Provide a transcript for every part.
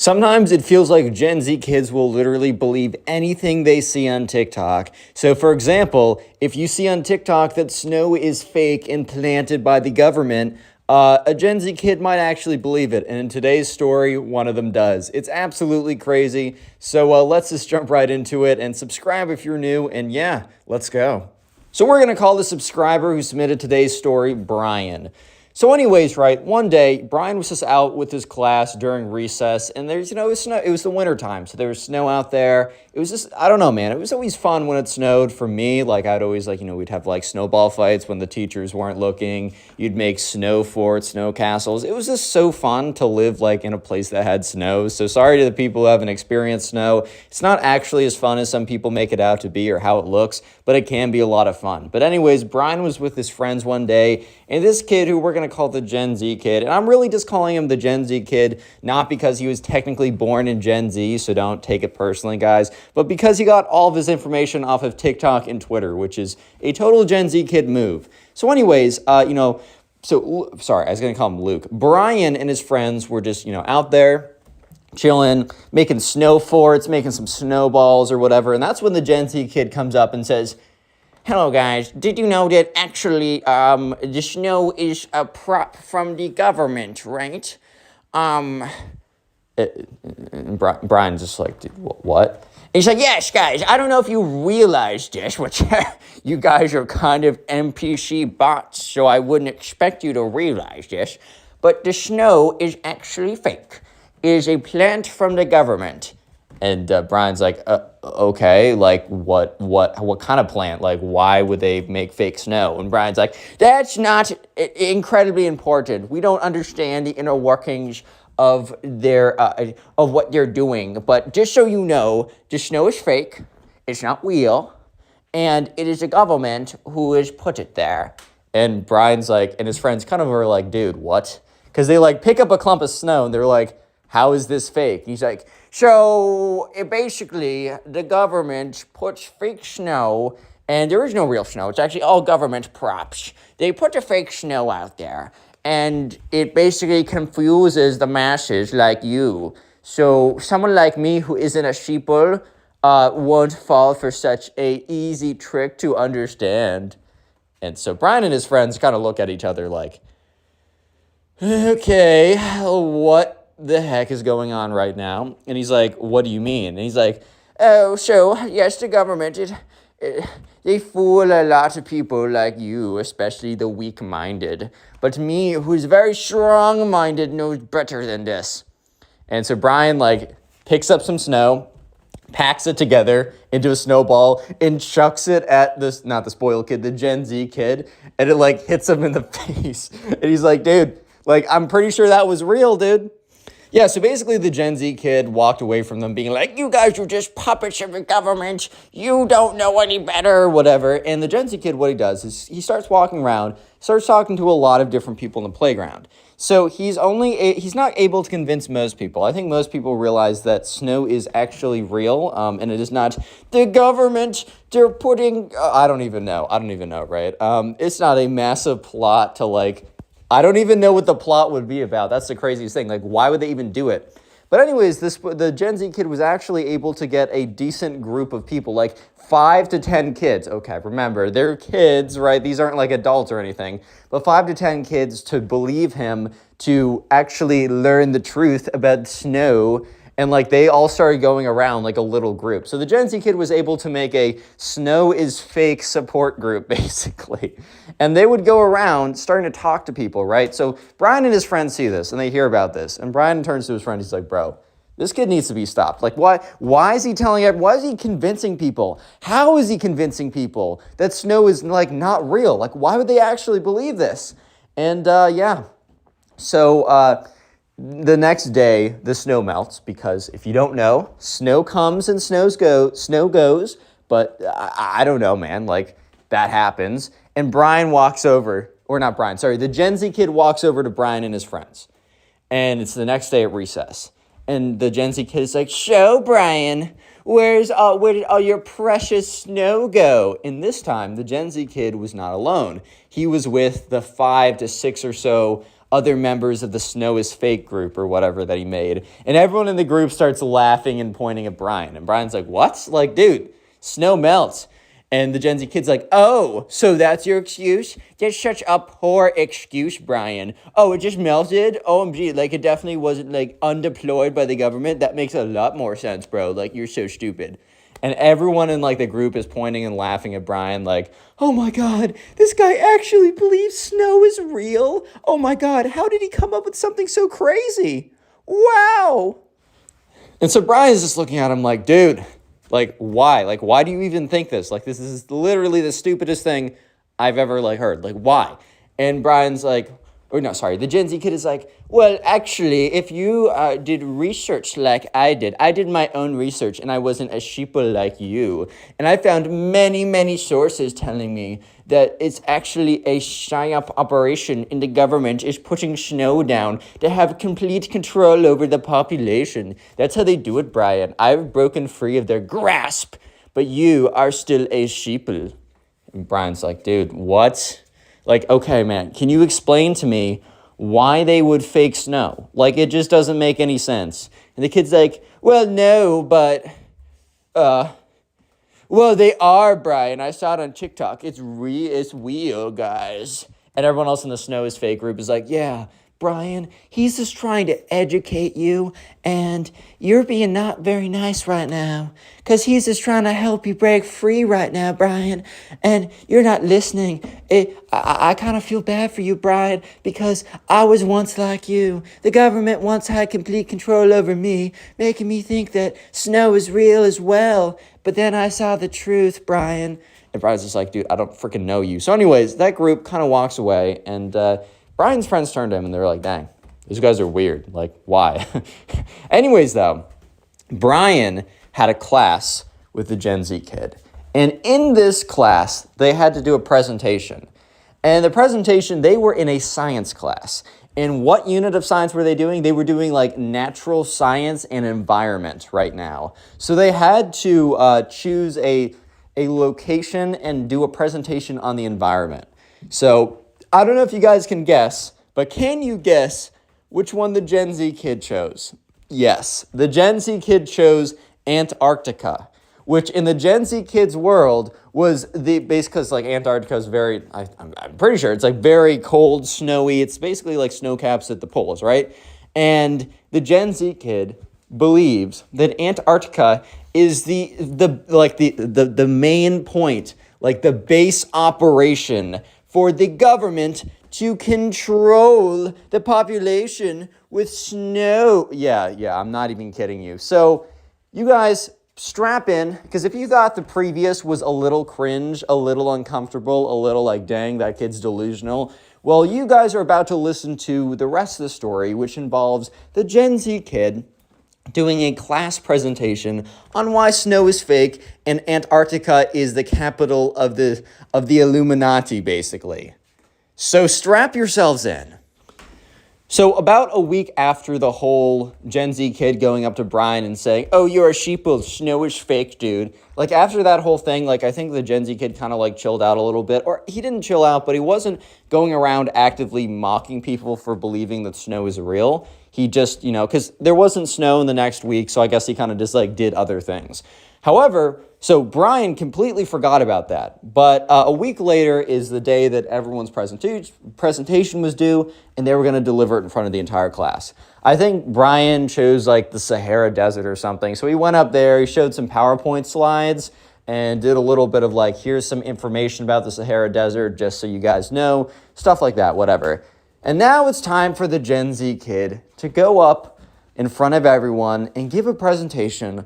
Sometimes it feels like Gen Z kids will literally believe anything they see on TikTok. So, for example, if you see on TikTok that snow is fake and planted by the government, a Gen Z kid might actually believe it. And in today's story, one of them does. It's absolutely crazy. So let's just jump right into it and subscribe if you're new. And yeah, let's go. So we're going to call the subscriber who submitted today's story Brian. So anyways, right, one day, Brian was just out with his class during recess, and there's, it was snow. It was the winter time, so there was snow out there. It was just, I don't know, man. It was always fun when it snowed for me. Like, I'd always, we'd have, snowball fights when the teachers weren't looking. You'd make snow forts, snow castles. It was just so fun to live, in a place that had snow. So sorry to the people who haven't experienced snow. It's not actually as fun as some people make it out to be or how it looks, but it can be a lot of fun. But anyways, Brian was with his friends one day, and this kid who we're going to call the Gen Z kid, and I'm really just calling him the Gen Z kid, not because he was technically born in Gen Z, so don't take it personally, guys, but because he got all of his information off of TikTok and Twitter, which is a total Gen Z kid move. So anyways, sorry, I was going to call him Luke. Brian and his friends were just, out there chilling, making snow forts, making some snowballs or whatever, and that's when the Gen Z kid comes up and says, "Hello guys, did you know that actually the snow is a prop from the government, right?" Brian's just like, "Dude, what?" And he's like, "Yes, guys, I don't know if you realize this, which you guys are kind of NPC bots, so I wouldn't expect you to realize this, but the snow is actually fake. It is a plant from the government." And Brian's like, "Okay, what kind of plant? Why would they make fake snow?" And Brian's like, "That's not incredibly important. We don't understand the inner workings of of what they're doing. But just so you know, the snow is fake. It's not real, and it is the government who has put it there." And Brian's like, and his friends kind of are like, "Dude, what?" Because they pick up a clump of snow and they're like, "How is this fake?" He's like, "So basically, the government puts fake snow, and there is no real snow. It's actually all government props. They put the fake snow out there, and it basically confuses the masses like you. So someone like me who isn't a sheeple won't fall for such a easy trick to understand." And so Brian and his friends kind of look at each other like, "Okay, what the heck is going on right now?" And he's like, "What do you mean?" And he's like, "Oh, so, yes, the government, they fool a lot of people like you, especially the weak-minded. But me, who's very strong-minded, knows better than this." And so Brian, picks up some snow, packs it together into a snowball, and chucks it at not the spoiled kid, the Gen Z kid, and it, hits him in the face. And he's like, "Dude, I'm pretty sure that was real, dude." Yeah, so basically the Gen Z kid walked away from them being like, "You guys are just puppets of the government. You don't know any better," or whatever. And the Gen Z kid, what he does is he starts walking around, starts talking to a lot of different people in the playground. So he's not able to convince most people. I think most people realize that snow is actually real, and it is not the government. They're putting, I don't even know, right? It's not a massive plot to I don't even know what the plot would be about. That's the craziest thing. Why would they even do it? But anyways, the Gen Z kid was actually able to get a decent group of people, 5 to 10 kids. Okay, remember, they're kids, right? These aren't adults or anything. But 5 to 10 kids to believe him, to actually learn the truth about snow. And they all started going around a little group. So the Gen Z kid was able to make a snow is fake support group, basically. And they would go around starting to talk to people, right? So Brian and his friends see this and they hear about this. And Brian turns to his friend. He's like, "Bro, this kid needs to be stopped. Why is he why is he convincing people? How is he convincing people that snow is not real? Why would they actually believe this?" And yeah. So the next day, the snow melts because if you don't know, snow comes and snow goes. But I don't know, man. That happens. And Brian walks over, or not Brian, sorry, the Gen Z kid walks over to Brian and his friends. And it's the next day at recess. And the Gen Z kid is like, "So, Brian, where did all your precious snow go?" And this time, the Gen Z kid was not alone. He was with the 5 to 6 or so other members of the Snow is Fake group or whatever that he made. And everyone in the group starts laughing and pointing at Brian. And Brian's like, what? Like, dude, snow melts. And the Gen Z kid's like, oh, so that's your excuse? That's such a poor excuse, Brian. Oh, it just melted? OMG, like it definitely wasn't like undeployed by the government. That makes a lot more sense, bro. Like, you're so stupid. And everyone in like the group is pointing and laughing at Brian like, oh my God, this guy actually believes snow is real. Oh my God, how did he come up with something so crazy? Wow. And so Brian's just looking at him like, dude, like, why? Like, why do you even think this? Like, this is literally the stupidest thing I've ever, like, heard. Like, why? And Brian's like, or no, sorry, the Gen Z kid is like, well, actually, if you did research like I did my own research, and I wasn't a sheeple like you. And I found many, many sources telling me that it's actually a psyop operation and the government is putting snow down to have complete control over the population. That's how they do it, Brian. I've broken free of their grasp, but you are still a sheeple. And Brian's like, dude, what? Like, okay, man, can you explain to me why they would fake snow? Like, it just doesn't make any sense. And the kid's like, well, no, but, well, they are, Brian. I saw it on TikTok. It's real, guys. And everyone else in the Snow is Fake group is like, yeah, Brian, he's just trying to educate you, and you're being not very nice right now, because he's just trying to help you break free right now, Brian, and you're not listening. I kind of feel bad for you, Brian, because I was once like you. The government once had complete control over me, making me think that snow is real as well, but then I saw the truth, Brian. And Brian's just like, dude, I don't freaking know you. So anyways, that group kind of walks away, and Brian's friends turned to him and they're like, dang, these guys are weird. Like, why? Anyways, though, Brian had a class with the Gen Z kid. And in this class, they had to do a presentation. And the presentation, they were in a science class. And what unit of science were they doing? They were doing like natural science and environment right now. So they had to choose a location and do a presentation on the environment. So I don't know if you guys can guess, but can you guess which one the Gen Z kid chose? Yes, the Gen Z kid chose Antarctica, which in the Gen Z kid's world was because like Antarctica is very, I'm pretty sure it's like very cold, snowy. It's basically like snow caps at the poles, right? And the Gen Z kid believes that Antarctica is the main point, like the base operation for the government to control the population with snow. Yeah, I'm not even kidding you. So you guys strap in, because if you thought the previous was a little cringe, a little uncomfortable, a little like, dang, that kid's delusional, well, you guys are about to listen to the rest of the story, which involves the Gen Z kid doing a class presentation on why snow is fake and Antarctica is the capital of the Illuminati, basically. So strap yourselves in. So about a week after the whole Gen Z kid going up to Brian and saying, oh, you're a sheeple, snow is fake, dude. Like after that whole thing, like I think the Gen Z kid kind of like chilled out a little bit, or he didn't chill out, but he wasn't going around actively mocking people for believing that snow is real. He just, because there wasn't snow in the next week, so I guess he kind of just like did other things. However, so Brian completely forgot about that. But a week later is the day that everyone's presentation was due, and they were going to deliver it in front of the entire class. I think Brian chose like the Sahara Desert or something. So he went up there, he showed some PowerPoint slides, and did a little bit of like, here's some information about the Sahara Desert, just so you guys know, stuff like that, whatever. And now it's time for the Gen Z kid to go up in front of everyone and give a presentation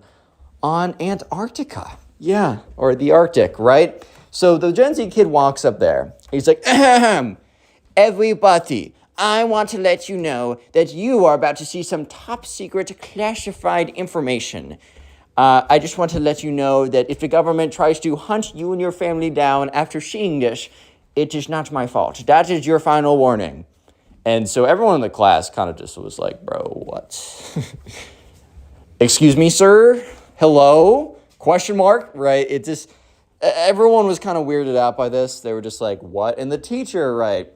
on Antarctica. Yeah, or the Arctic, right? So the Gen Z kid walks up there. He's like, ahem, everybody, I want to let you know that you are about to see some top secret classified information. I just want to let you know that if the government tries to hunt you and your family down after seeing this, it is not my fault. That is your final warning. And so everyone in the class kind of just was like, bro, what? Excuse me, sir? Hello? Question mark, right? It just, everyone was kind of weirded out by this. They were just like, what? And the teacher, right?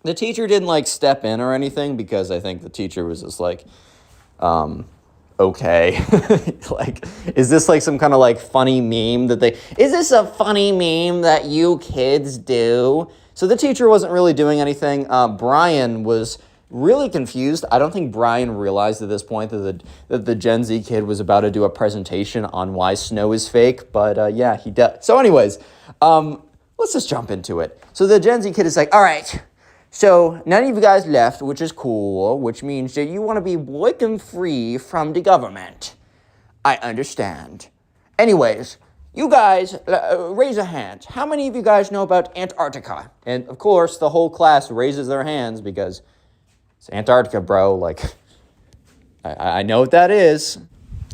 The teacher didn't, like, step in or anything because I think the teacher was just like, okay. Like, is this, like, some kind of, like, funny meme is this a funny meme that you kids do? So the teacher wasn't really doing anything. Brian was really confused. I don't think Brian realized at this point that the Gen Z kid was about to do a presentation on why snow is fake, but yeah, he does. So anyways, let's just jump into it. So the Gen Z kid is like, all right, so none of you guys left, which is cool, which means that you want to be working free from the government. I understand. Anyways, you guys, raise a hand. How many of you guys know about Antarctica? And of course, the whole class raises their hands because it's Antarctica, bro. Like, I know what that is.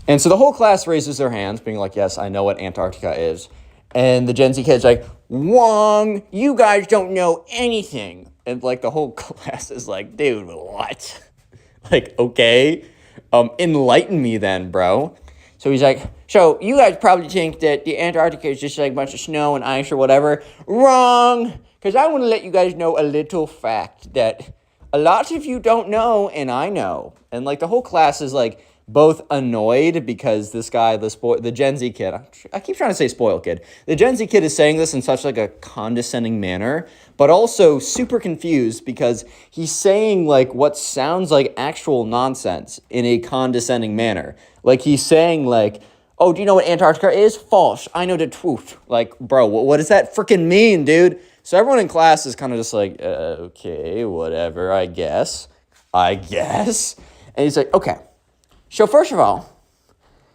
And so the whole class raises their hands, being like, yes, I know what Antarctica is. And the Gen Z kid's like, wrong, you guys don't know anything. And, like, the whole class is like, dude, what? Like, okay, enlighten me then, bro. So he's like, so you guys probably think that the Antarctica is just like a bunch of snow and ice or whatever. Wrong, because I want to let you guys know a little fact that a lot of you don't know, and I know. And, like, the whole class is, like, both annoyed because this guy, the Gen Z kid, I keep trying to say spoiled kid. The Gen Z kid is saying this in such, like, a condescending manner, but also super confused because he's saying, like, what sounds like actual nonsense in a condescending manner. Like, he's saying, like, oh, do you know what Antarctica is? False. I know the truth. Like, bro, what does that freaking mean, dude? So everyone in class is kind of just like, okay, whatever, I guess. And he's like, okay. So first of all,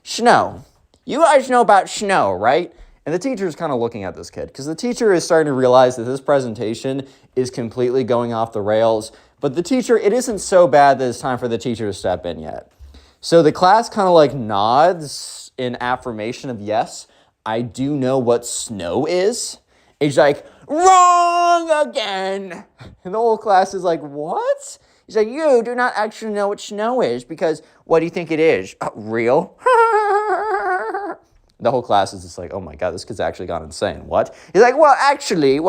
snow. You guys know about snow, right? And the teacher is kind of looking at this kid because the teacher is starting to realize that this presentation is completely going off the rails. But the teacher, it isn't so bad that it's time for the teacher to step in yet. So the class kind of like nods in affirmation of yes, I do know what snow is. He's like, wrong again. And the whole class is like, what? He's like, you do not actually know what snow is because what do you think it is? Real? The whole class is just like, oh my God, this kid's actually gone insane. What? He's like, well, actually,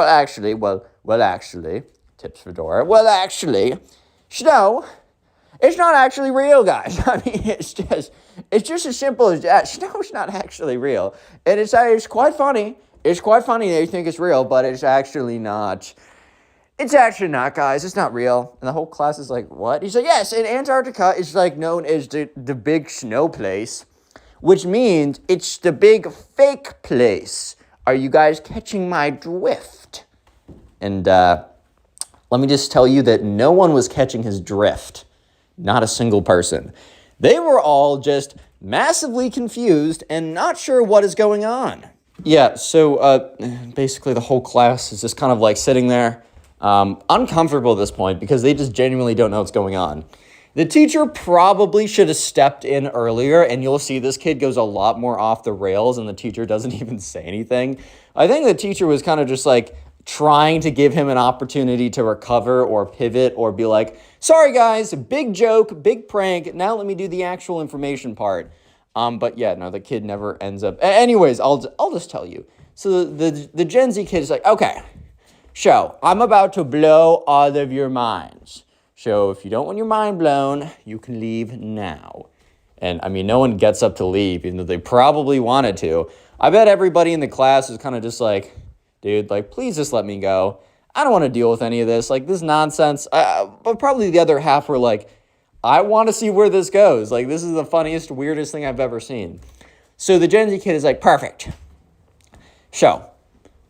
tips Fedora. Well, actually, snow, it's not actually real, guys. I mean, it's just as simple as that. Snow's not actually real. And it's quite funny. It's quite funny that you think it's real, but it's actually not. It's actually not, guys. It's not real. And the whole class is like, what? He's like, yes, in Antarctica, it's like known as the big snow place, which means it's the big fake place. Are you guys catching my drift? And let me just tell you that no one was catching his drift. Not a single person. They were all just massively confused and not sure what is going on. Yeah, so basically the whole class is just kind of like sitting there, uncomfortable at this point because they just genuinely don't know what's going on. The teacher probably should have stepped in earlier, and you'll see this kid goes a lot more off the rails and the teacher doesn't even say anything. I think the teacher was kind of just like trying to give him an opportunity to recover or pivot or be like, sorry guys, big joke, big prank, now let me do the actual information part. But yeah, no, the kid never ends up. Anyways, I'll just tell you. So the Gen Z kid is like, okay, so I'm about to blow all of your minds. So if you don't want your mind blown, you can leave now. And I mean, no one gets up to leave, even though they probably wanted to. I bet everybody in the class is kind of just like, dude, like, please just let me go. I don't want to deal with any of this. Like, this nonsense. But probably the other half were like, I want to see where this goes. Like, this is the funniest, weirdest thing I've ever seen. So the Gen Z kid is like, perfect. So,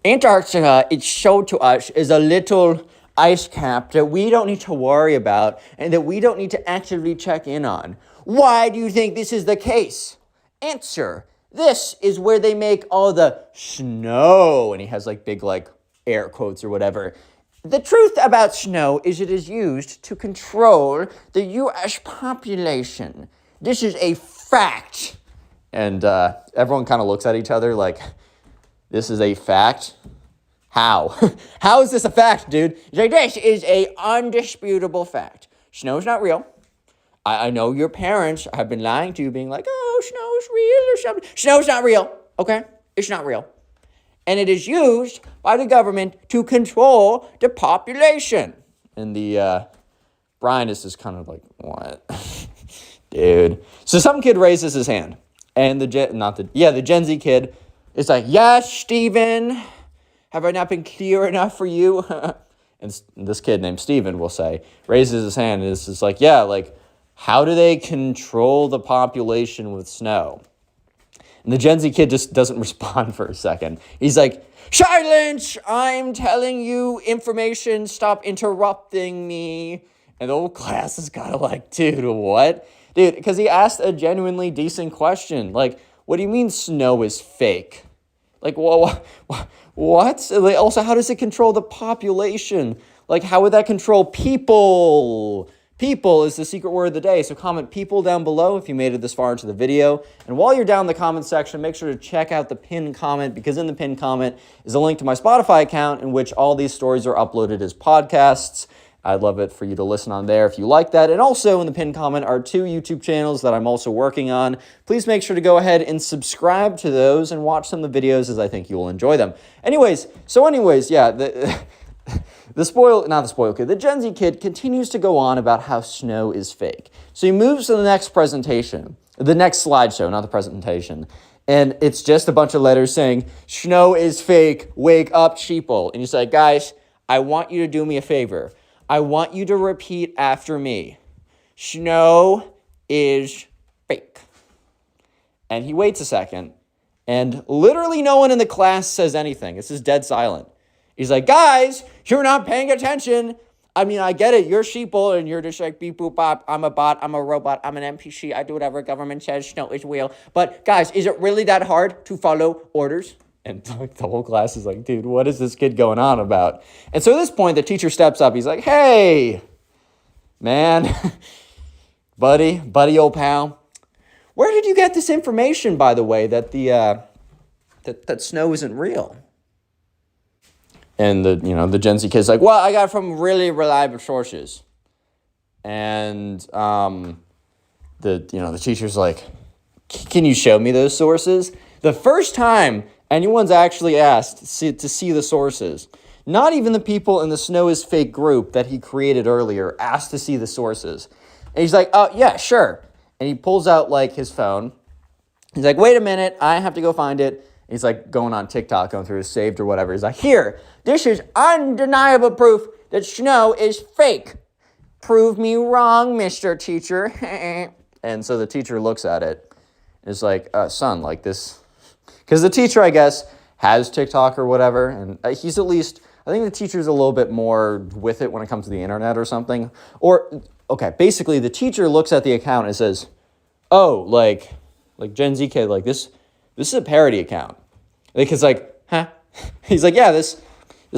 Antarctica, it's showed to us, is a little ice cap that we don't need to worry about and that we don't need to actively check in on. Why do you think this is the case? Answer. This is where they make all the snow. And he has like big like air quotes or whatever. The truth about snow is it is used to control the U.S. population. This is a fact. And everyone kind of looks at each other like, this is a fact? How? How is this a fact, dude? He's like, this is a undisputable fact. Snow's not real. I know your parents have been lying to you, being like, oh, snow's real or something. Snow's not real, okay? It's not real. And it is used by the government to control the population. And the Brian is just kind of like, what? Dude. So some kid raises his hand. And the Gen Z kid is like, yes, Steven, have I not been clear enough for you? And this kid named Steven will say, raises his hand and is just like, yeah, like, how do they control the population with snow? And the Gen Z kid just doesn't respond for a second. He's like, silence, I'm telling you information, stop interrupting me. And the whole class is kind of like, dude, what? Dude, because he asked a genuinely decent question. Like, what do you mean snow is fake? Like, what? Also, how does it control the population? Like, how would that control people? People is the secret word of the day. So comment people down below if you made it this far into the video. And while you're down in the comment section, make sure to check out the pinned comment, because in the pinned comment is a link to my Spotify account in which all these stories are uploaded as podcasts. I'd love it for you to listen on there if you like that. And also in the pinned comment are 2 YouTube channels that I'm also working on. Please make sure to go ahead and subscribe to those and watch some of the videos, as I think you will enjoy them. Anyways, yeah, the Gen Z kid continues to go on about how snow is fake. So he moves to the next presentation, the next slideshow, not the presentation. And it's just a bunch of letters saying, snow is fake, wake up, sheeple. And he's like, guys, I want you to do me a favor. I want you to repeat after me. Snow is fake. And he waits a second, and literally no one in the class says anything. It's just dead silent. He's like, guys, you're not paying attention. I mean, I get it. You're sheeple, and you're just like, beep, boop, bop. I'm a bot. I'm a robot. I'm an NPC. I do whatever government says. Snow is real. But, guys, is it really that hard to follow orders? And like, the whole class is like, dude, what is this kid going on about? And so at this point, the teacher steps up. He's like, hey, man, buddy, old pal, where did you get this information, by the way, that that snow isn't real? And the Gen Z kid's like, well, I got it from really reliable sources. And the teacher's like, can you show me those sources? The first time anyone's actually asked to see the sources, not even the people in the Snow is Fake group that he created earlier asked to see the sources. And he's like, oh, yeah, sure. And he pulls out, like, his phone. He's like, wait a minute, I have to go find it. And he's, like, going on TikTok, going through his saved or whatever. He's like, here, this is undeniable proof that snow is fake. Prove me wrong, Mr. Teacher. And so the teacher looks at it and is like, son, like this. Because the teacher, I guess, has TikTok or whatever. And he's at least, I think the teacher's a little bit more with it when it comes to the internet or something. Or, okay, basically the teacher looks at the account and says, oh, like Gen Z kid, like this is a parody account. The kid's like, huh? He's like, yeah, this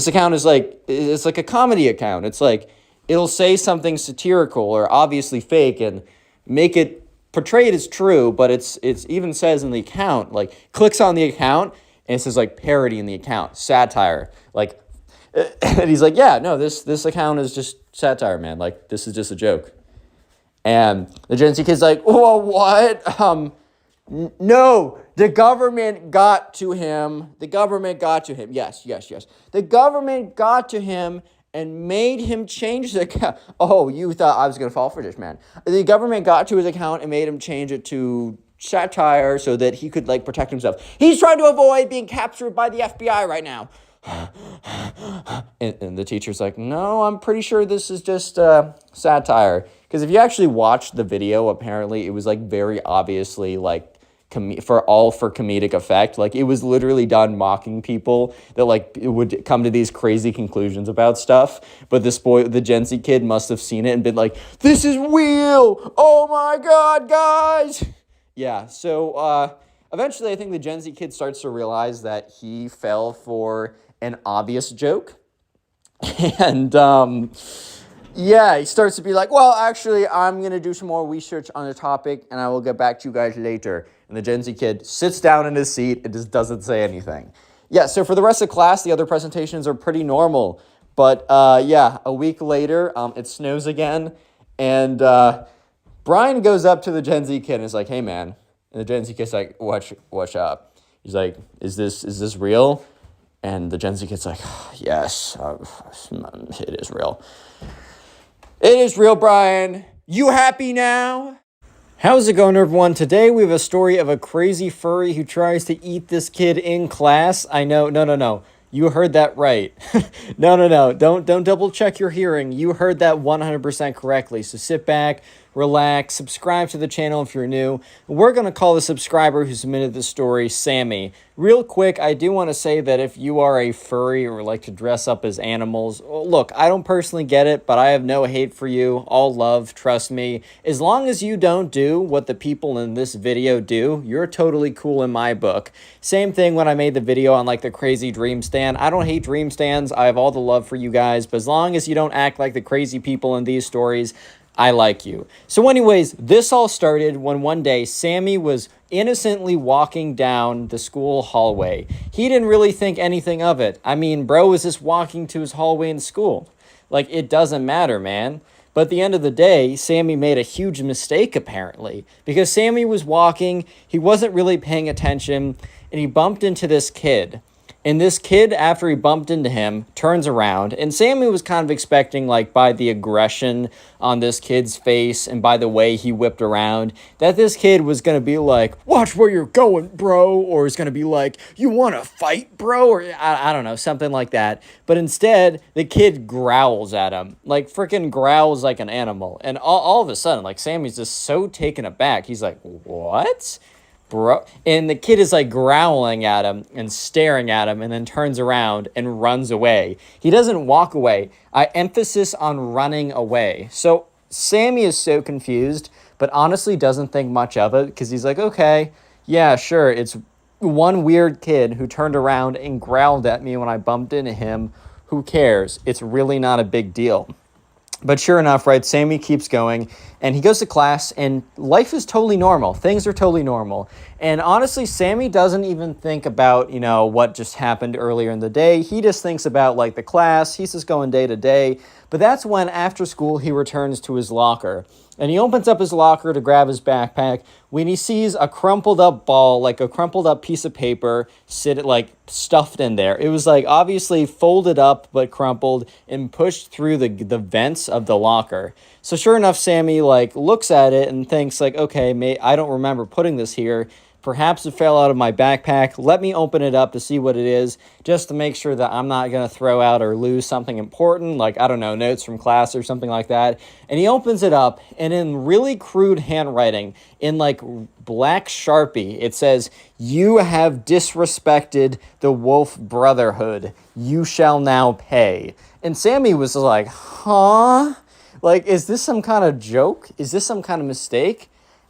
account is like, it's like a comedy account. It's like, it'll say something satirical or obviously fake and make it portray it as true, but it's even says in the account, like, clicks on the account and it says like parody in the account, satire, like, and he's like, yeah, no, this account is just satire, man. Like, this is just a joke. And the Gen Z kid's like, well, what? No, the government got to him. The government got to him. Yes. The government got to him and made him change the account. Oh, you thought I was going to fall for this, man. The government got to his account and made him change it to satire so that he could, like, protect himself. He's trying to avoid being captured by the FBI right now. And the teacher's like, no, I'm pretty sure this is just satire. Because if you actually watch the video, apparently it was, like, very obviously, like, for comedic effect. Like, it was literally done mocking people that, like, would come to these crazy conclusions about stuff. But the Gen Z kid must have seen it and been like, this is real! Oh my God, guys! Yeah, so eventually I think the Gen Z kid starts to realize that he fell for an obvious joke. And yeah, he starts to be like, well, actually, I'm going to do some more research on the topic and I will get back to you guys later. And the Gen Z kid sits down in his seat and just doesn't say anything. Yeah, so for the rest of class, the other presentations are pretty normal. But yeah, a week later, it snows again. And Brian goes up to the Gen Z kid and is like, hey, man. And the Gen Z kid's like, what's up? He's like, is this real? And the Gen Z kid's like, yes, it is real. It is real, Brian. You happy now? How's it going, everyone? Today we have a story of a crazy furry who tries to eat this kid in class. I know, no. You heard that right. No. Don't double check your hearing. You heard that 100% correctly. So sit back, relax, subscribe to the channel if you're new. We're going to call the subscriber who submitted the story Sammy. Real quick, I do want to say that if you are a furry or like to dress up as animals, look, I don't personally get it, but I have no hate for you. All love, trust me. As long as you don't do what the people in this video do, you're totally cool in my book. Same thing when I made the video on like the crazy dream stand. I don't hate dream stands. I have all the love for you guys, but as long as you don't act like the crazy people in these stories, I like you. So anyways, this all started when one day Sammy was innocently walking down the school hallway. He didn't really think anything of it. I mean, bro was just walking to his hallway in school. Like, it doesn't matter, man. But at the end of the day, Sammy made a huge mistake, apparently. Because Sammy was walking, he wasn't really paying attention, and he bumped into this kid. And this kid, after he bumped into him, turns around. And Sammy was kind of expecting, like, by the aggression on this kid's face and by the way he whipped around, that this kid was going to be like, watch where you're going, bro. Or is going to be like, you want to fight, bro? Or I don't know, something like that. But instead, the kid growls at him. Like, freaking growls like an animal. And all of a sudden, like, Sammy's just so taken aback. He's like, what? Bro, and the kid is like growling at him and staring at him and then turns around and runs away. He doesn't walk away. Emphasis on running away. So Sammy is so confused, but honestly doesn't think much of it because he's like, okay, yeah, sure. It's one weird kid who turned around and growled at me when I bumped into him. Who cares? It's really not a big deal. But sure enough, right, Sammy keeps going, and he goes to class, and life is totally normal. Things are totally normal. And honestly, Sammy doesn't even think about, you know, what just happened earlier in the day. He just thinks about, like, the class. He's just going day to day. But that's when, after school, he returns to his locker. And he opens up his locker to grab his backpack when he sees a crumpled up ball, like a crumpled up piece of paper, stuffed in there. It was like obviously folded up but crumpled and pushed through the vents of the locker. So sure enough, Sammy like looks at it and thinks like, okay, I don't remember putting this here. Perhaps it fell out of my backpack. Let me open it up to see what it is, just to make sure that I'm not going to throw out or lose something important, like, I don't know, notes from class or something like that. And he opens it up, and in really crude handwriting, in like black Sharpie, it says, "You have disrespected the Wolf Brotherhood. You shall now pay." And Sammy was like, huh? Like, is this some kind of joke? Is this some kind of mistake?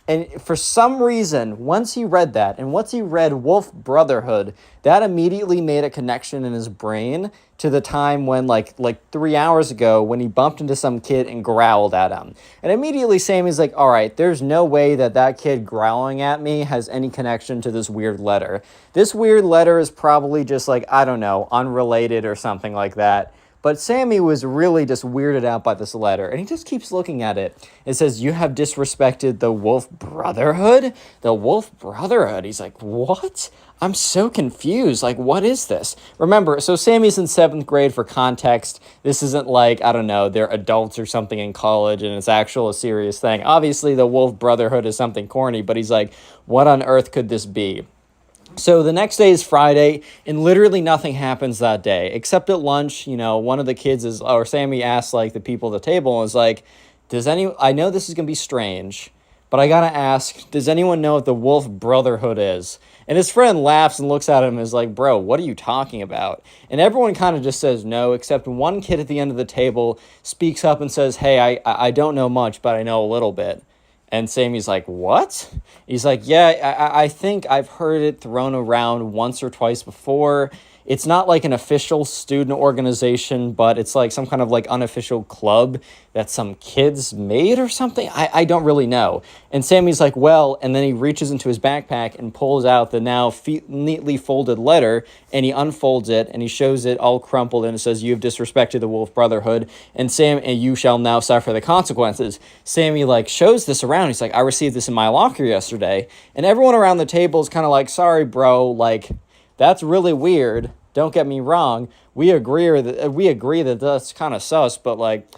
And for some reason, once he read that, and once he read Wolf Brotherhood, that immediately made a connection in his brain to the time when, like 3 hours ago, when he bumped into some kid and growled at him. And immediately Sammy's like, all right, there's no way that kid growling at me has any connection to this weird letter. This weird letter is probably just like, I don't know, unrelated or something like that. But Sammy was really just weirded out by this letter, and he just keeps looking at it. It says, "You have disrespected the Wolf Brotherhood?" The Wolf Brotherhood. He's like, what? I'm so confused. Like, what is this? Remember, so Sammy's in 7th grade for context. This isn't like, I don't know, they're adults or something in college, and it's actual a serious thing. Obviously, the Wolf Brotherhood is something corny, but he's like, what on earth could this be? So the next day is Friday, and literally nothing happens that day, except at lunch, you know, one of the kids Sammy asks, like, the people at the table, and is like, I know this is going to be strange, but I got to ask, does anyone know what the Wolf Brotherhood is? And his friend laughs and looks at him and is like, bro, what are you talking about? And everyone kind of just says no, except one kid at the end of the table speaks up and says, hey, I don't know much, but I know a little bit. And Sammy's like, what? He's like, yeah, I think I've heard it thrown around once or twice before. It's not like an official student organization, but it's like some kind of like unofficial club that some kids made or something. I don't really know. And Sammy's like, well, and then he reaches into his backpack and pulls out the now neatly folded letter, and he unfolds it and he shows it all crumpled, and it says, "You have disrespected the Wolf Brotherhood, and you shall now suffer the consequences." Sammy like shows this around. He's like, I received this in my locker yesterday. And everyone around the table is kind of like, sorry, bro, like, that's really weird, Don't get me wrong. We agree that that's kind of sus, but like,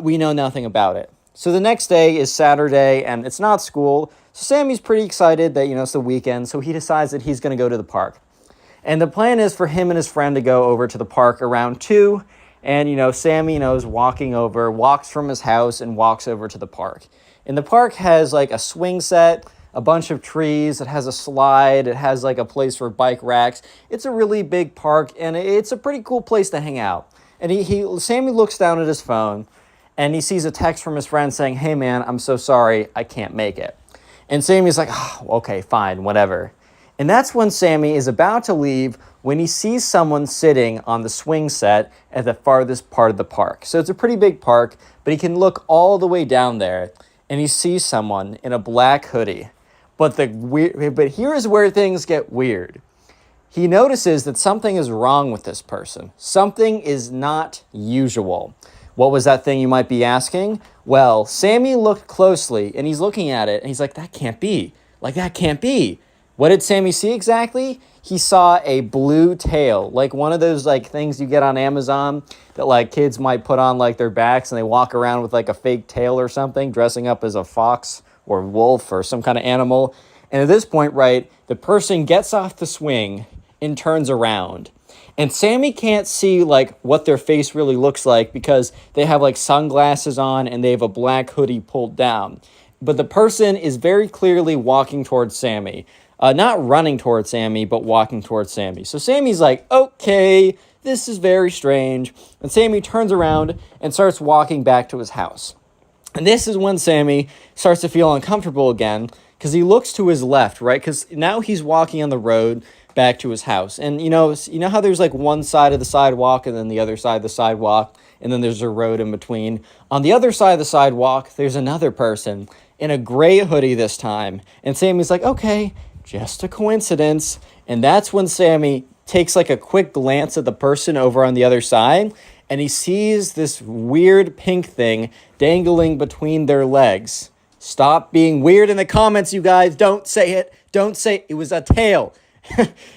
we know nothing about it. So the next day is Saturday, and it's not school. So Sammy's pretty excited that, it's the weekend, so he decides that he's going to go to the park. And the plan is for him and his friend to go over to the park around 2. And, Sammy, is walks from his house and walks over to the park. And the park has, like, a swing set, a bunch of trees. It has a slide. It has, like, a place for bike racks. It's a really big park, and it's a pretty cool place to hang out. And Sammy looks down at his phone, and he sees a text from his friend saying, "Hey, man, I'm so sorry. I can't make it." And Sammy's like, "Oh, okay, fine, whatever." And that's when Sammy is about to leave when he sees someone sitting on the swing set at the farthest part of the park. So it's a pretty big park, but he can look all the way down there, and he sees someone in a black hoodie. But here is where things get weird. He notices that something is wrong with this person. Something is not usual. What was that thing, you might be asking? Well, Sammy looked closely, and he's looking at it, and he's like, that can't be. Like, that can't be. What did Sammy see exactly? He saw a blue tail, like one of those like things you get on Amazon that like kids might put on like their backs, and they walk around with like a fake tail or something, dressing up as a fox or wolf or some kind of animal. And at this point, right, the person gets off the swing and turns around. And Sammy can't see like what their face really looks like because they have like sunglasses on and they have a black hoodie pulled down. But the person is very clearly walking towards Sammy. Not running towards Sammy, but walking towards Sammy. So Sammy's like, okay, this is very strange. And Sammy turns around and starts walking back to his house. And this is when Sammy starts to feel uncomfortable again because he looks to his left, right? Because now he's walking on the road back to his house. And you know how there's like one side of the sidewalk and then the other side of the sidewalk, and then there's a road in between. On the other side of the sidewalk, there's another person in a gray hoodie this time. And Sammy's like, okay, just a coincidence. And that's when Sammy takes like a quick glance at the person over on the other side, and he sees this weird pink thing dangling between their legs. Stop being weird in the comments, you guys. Don't say it. Don't say it. It was a tail.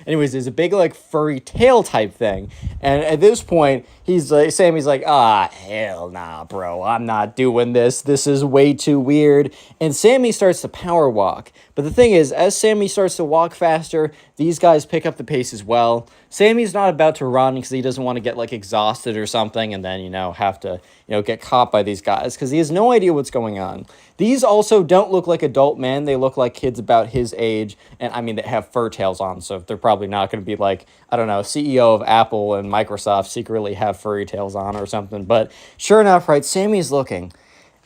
Anyways, there's a big like furry tail type thing. And at this point, Sammy's like, hell nah, bro. I'm not doing this. This is way too weird. And Sammy starts to power walk. But the thing is, as Sammy starts to walk faster, these guys pick up the pace as well. Sammy's not about to run because he doesn't want to get like exhausted or something and then, have to, get caught by these guys because he has no idea what's going on. These also don't look like adult men. They look like kids about his age. And I mean, they have fur tails on, so they're probably not going to be like, I don't know, CEO of Apple and Microsoft secretly have furry tails on or something. But sure enough, right, Sammy's looking.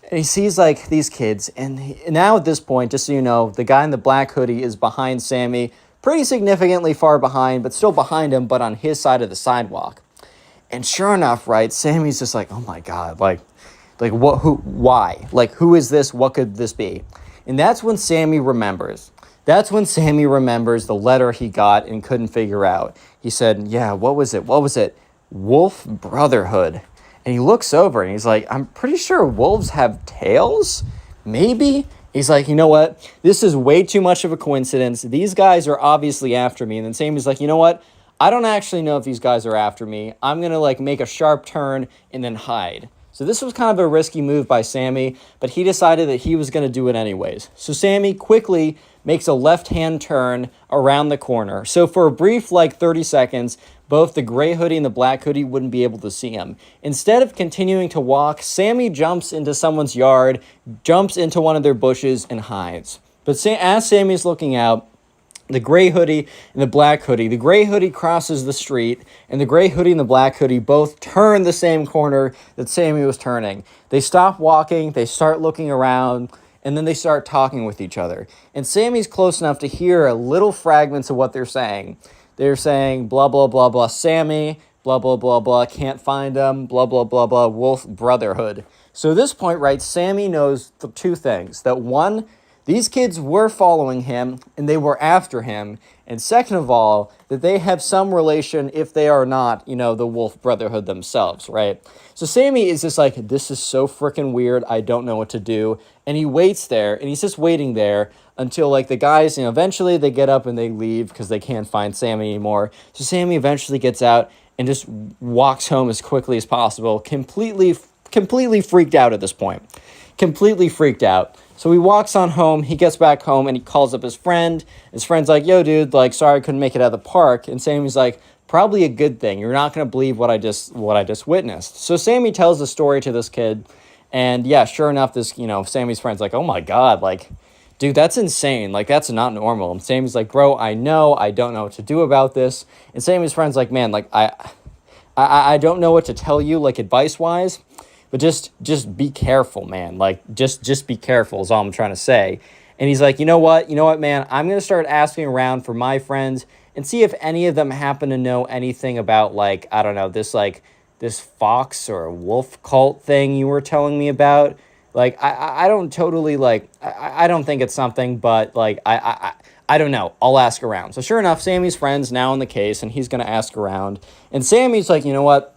And he sees, like, these kids. And now at this point, just so you know, the guy in the black hoodie is behind Sammy, pretty significantly far behind, but still behind him, but on his side of the sidewalk. And sure enough, right, Sammy's just like, oh, my God, like what, who, why? Like, who is this? What could this be? And that's when Sammy remembers. That's when Sammy remembers the letter he got and couldn't figure out. He said, yeah, what was it? What was it? Wolf Brotherhood. And he looks over and he's like, I'm pretty sure wolves have tails? Maybe? He's like, you know what? This is way too much of a coincidence. These guys are obviously after me. And then Sammy's like, you know what? I don't actually know if these guys are after me. I'm going to like make a sharp turn and then hide. So this was kind of a risky move by Sammy, but he decided that he was going to do it anyways. So Sammy quickly makes a left-hand turn around the corner. So for a brief, 30 seconds, both the gray hoodie and the black hoodie wouldn't be able to see him. Instead of continuing to walk, Sammy jumps into someone's yard, jumps into one of their bushes, and hides. But as Sammy's looking out, the gray hoodie and the black hoodie. The gray hoodie crosses the street, and the gray hoodie and the black hoodie both turn the same corner that Sammy was turning. They stop walking, they start looking around, and then they start talking with each other. And Sammy's close enough to hear a little fragments of what they're saying. They're saying, blah, blah, blah, blah, Sammy, blah, blah, blah, blah, can't find him, blah, blah, blah, blah, Wolf Brotherhood. So at this point, right, Sammy knows the two things. That one, these kids were following him and they were after him. And second of all, that they have some relation if they are not, the Wolf Brotherhood themselves, right? So Sammy is just like, this is so freaking weird. I don't know what to do. And he waits there, and he's just waiting there until, like, the guys, eventually they get up and they leave because they can't find Sammy anymore. So Sammy eventually gets out and just walks home as quickly as possible, completely freaked out at this point. Completely freaked out. So he walks on home, he gets back home, and he calls up his friend. His friend's like, yo, dude, like, sorry I couldn't make it out of the park. And Sammy's like, probably a good thing. You're not going to believe what I just witnessed. So Sammy tells the story to this kid, and yeah, sure enough, this, Sammy's friend's like, oh my God, like, dude, that's insane. Like, that's not normal. And Sammy's like, bro, I don't know what to do about this. And Sammy's friend's like, man, like, I don't know what to tell you, like, advice-wise, but just be careful, man. Like, just be careful is all I'm trying to say. And he's like, you know what, man? I'm going to start asking around for my friends and see if any of them happen to know anything about, like, I don't know, this fox or wolf cult thing you were telling me about. Like, I don't totally, like, I don't think it's something, but, like, I don't know. I'll ask around. So sure enough, Sammy's friend's now in the case, and he's going to ask around. And Sammy's like, you know what?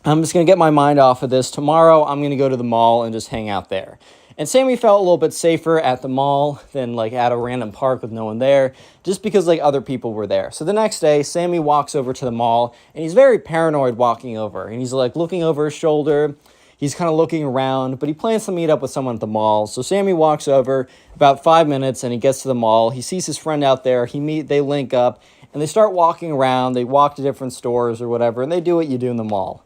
I'm just going to get my mind off of this. Tomorrow, I'm going to go to the mall and just hang out there. And Sammy felt a little bit safer at the mall than, like, at a random park with no one there, just because, like, other people were there. So the next day, Sammy walks over to the mall, and he's very paranoid walking over. And he's, like, looking over his shoulder. He's kind of looking around, but he plans to meet up with someone at the mall. So Sammy walks over about 5 minutes, and he gets to the mall. He sees his friend out there. They link up, and they start walking around. They walk to different stores or whatever, and they do what you do in the mall.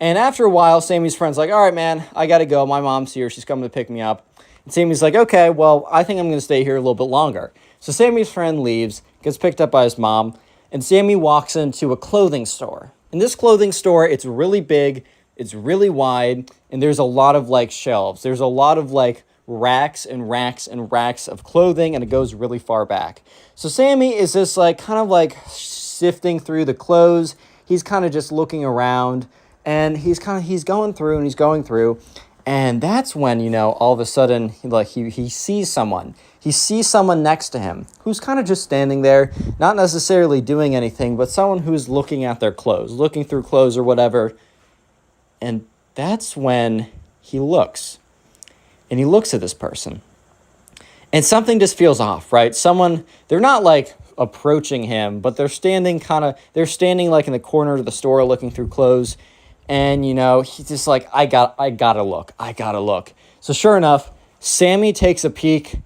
And after a while, Sammy's friend's like, all right, man, I got to go. My mom's here. She's coming to pick me up. And Sammy's like, okay, well, I think I'm going to stay here a little bit longer. So Sammy's friend leaves, gets picked up by his mom, and Sammy walks into a clothing store. In this clothing store, it's really big, it's really wide, and there's a lot of, like, shelves. There's a lot of, like, racks and racks and racks of clothing, and it goes really far back. So Sammy is just, like, kind of, like, sifting through the clothes. He's kind of just looking around. And he's going through, and that's when, all of a sudden, he sees someone. He sees someone next to him who's kind of just standing there, not necessarily doing anything, but someone who's looking at their clothes, looking through clothes or whatever. And that's when he looks. And he looks at this person. And something just feels off, right? They're not, like, approaching him, but they're standing like in the corner of the store looking through clothes. And, he's just like, I gotta look. So sure enough, Sammy takes a peek,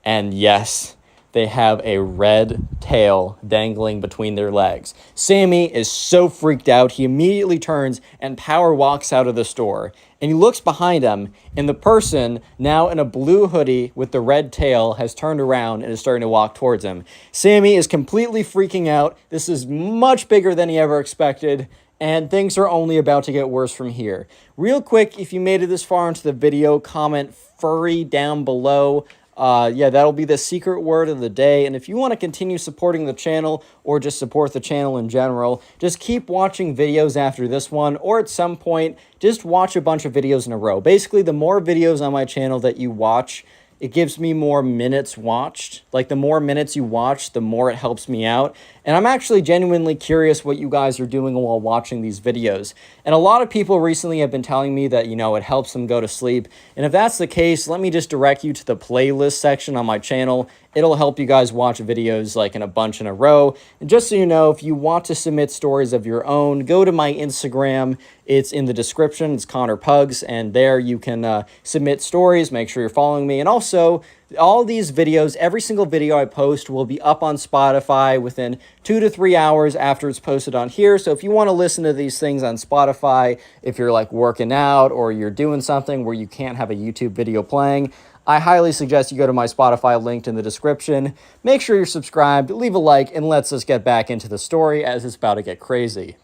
and yes, they have a red tail dangling between their legs. Sammy is so freaked out, he immediately turns and power walks out of the store. And he looks behind him, and the person, now in a blue hoodie with the red tail, has turned around and is starting to walk towards him. Sammy is completely freaking out. This is much bigger than he ever expected. And things are only about to get worse from here. Real quick, if you made it this far into the video, comment furry down below. That'll be the secret word of the day. And if you want to continue supporting the channel or just support the channel in general, just keep watching videos after this one, or at some point, just watch a bunch of videos in a row. Basically, the more videos on my channel that you watch, it gives me more minutes watched. Like, the more minutes you watch, the more it helps me out. And I'm actually genuinely curious what you guys are doing while watching these videos. And a lot of people recently have been telling me that, it helps them go to sleep. And if that's the case, let me just direct you to the playlist section on my channel. It'll help you guys watch videos, like, in a bunch in a row. And just so you know, if you want to submit stories of your own, go to my Instagram. It's in the description. It's connorpugs. And there you can submit stories. Make sure you're following me. And also, all these videos, every single video I post will be up on Spotify within 2 to 3 hours after it's posted on here. So if you want to listen to these things on Spotify, if you're, like, working out or you're doing something where you can't have a YouTube video playing, I highly suggest you go to my Spotify linked in the description. Make sure you're subscribed, leave a like, and let's just get back into the story as it's about to get crazy.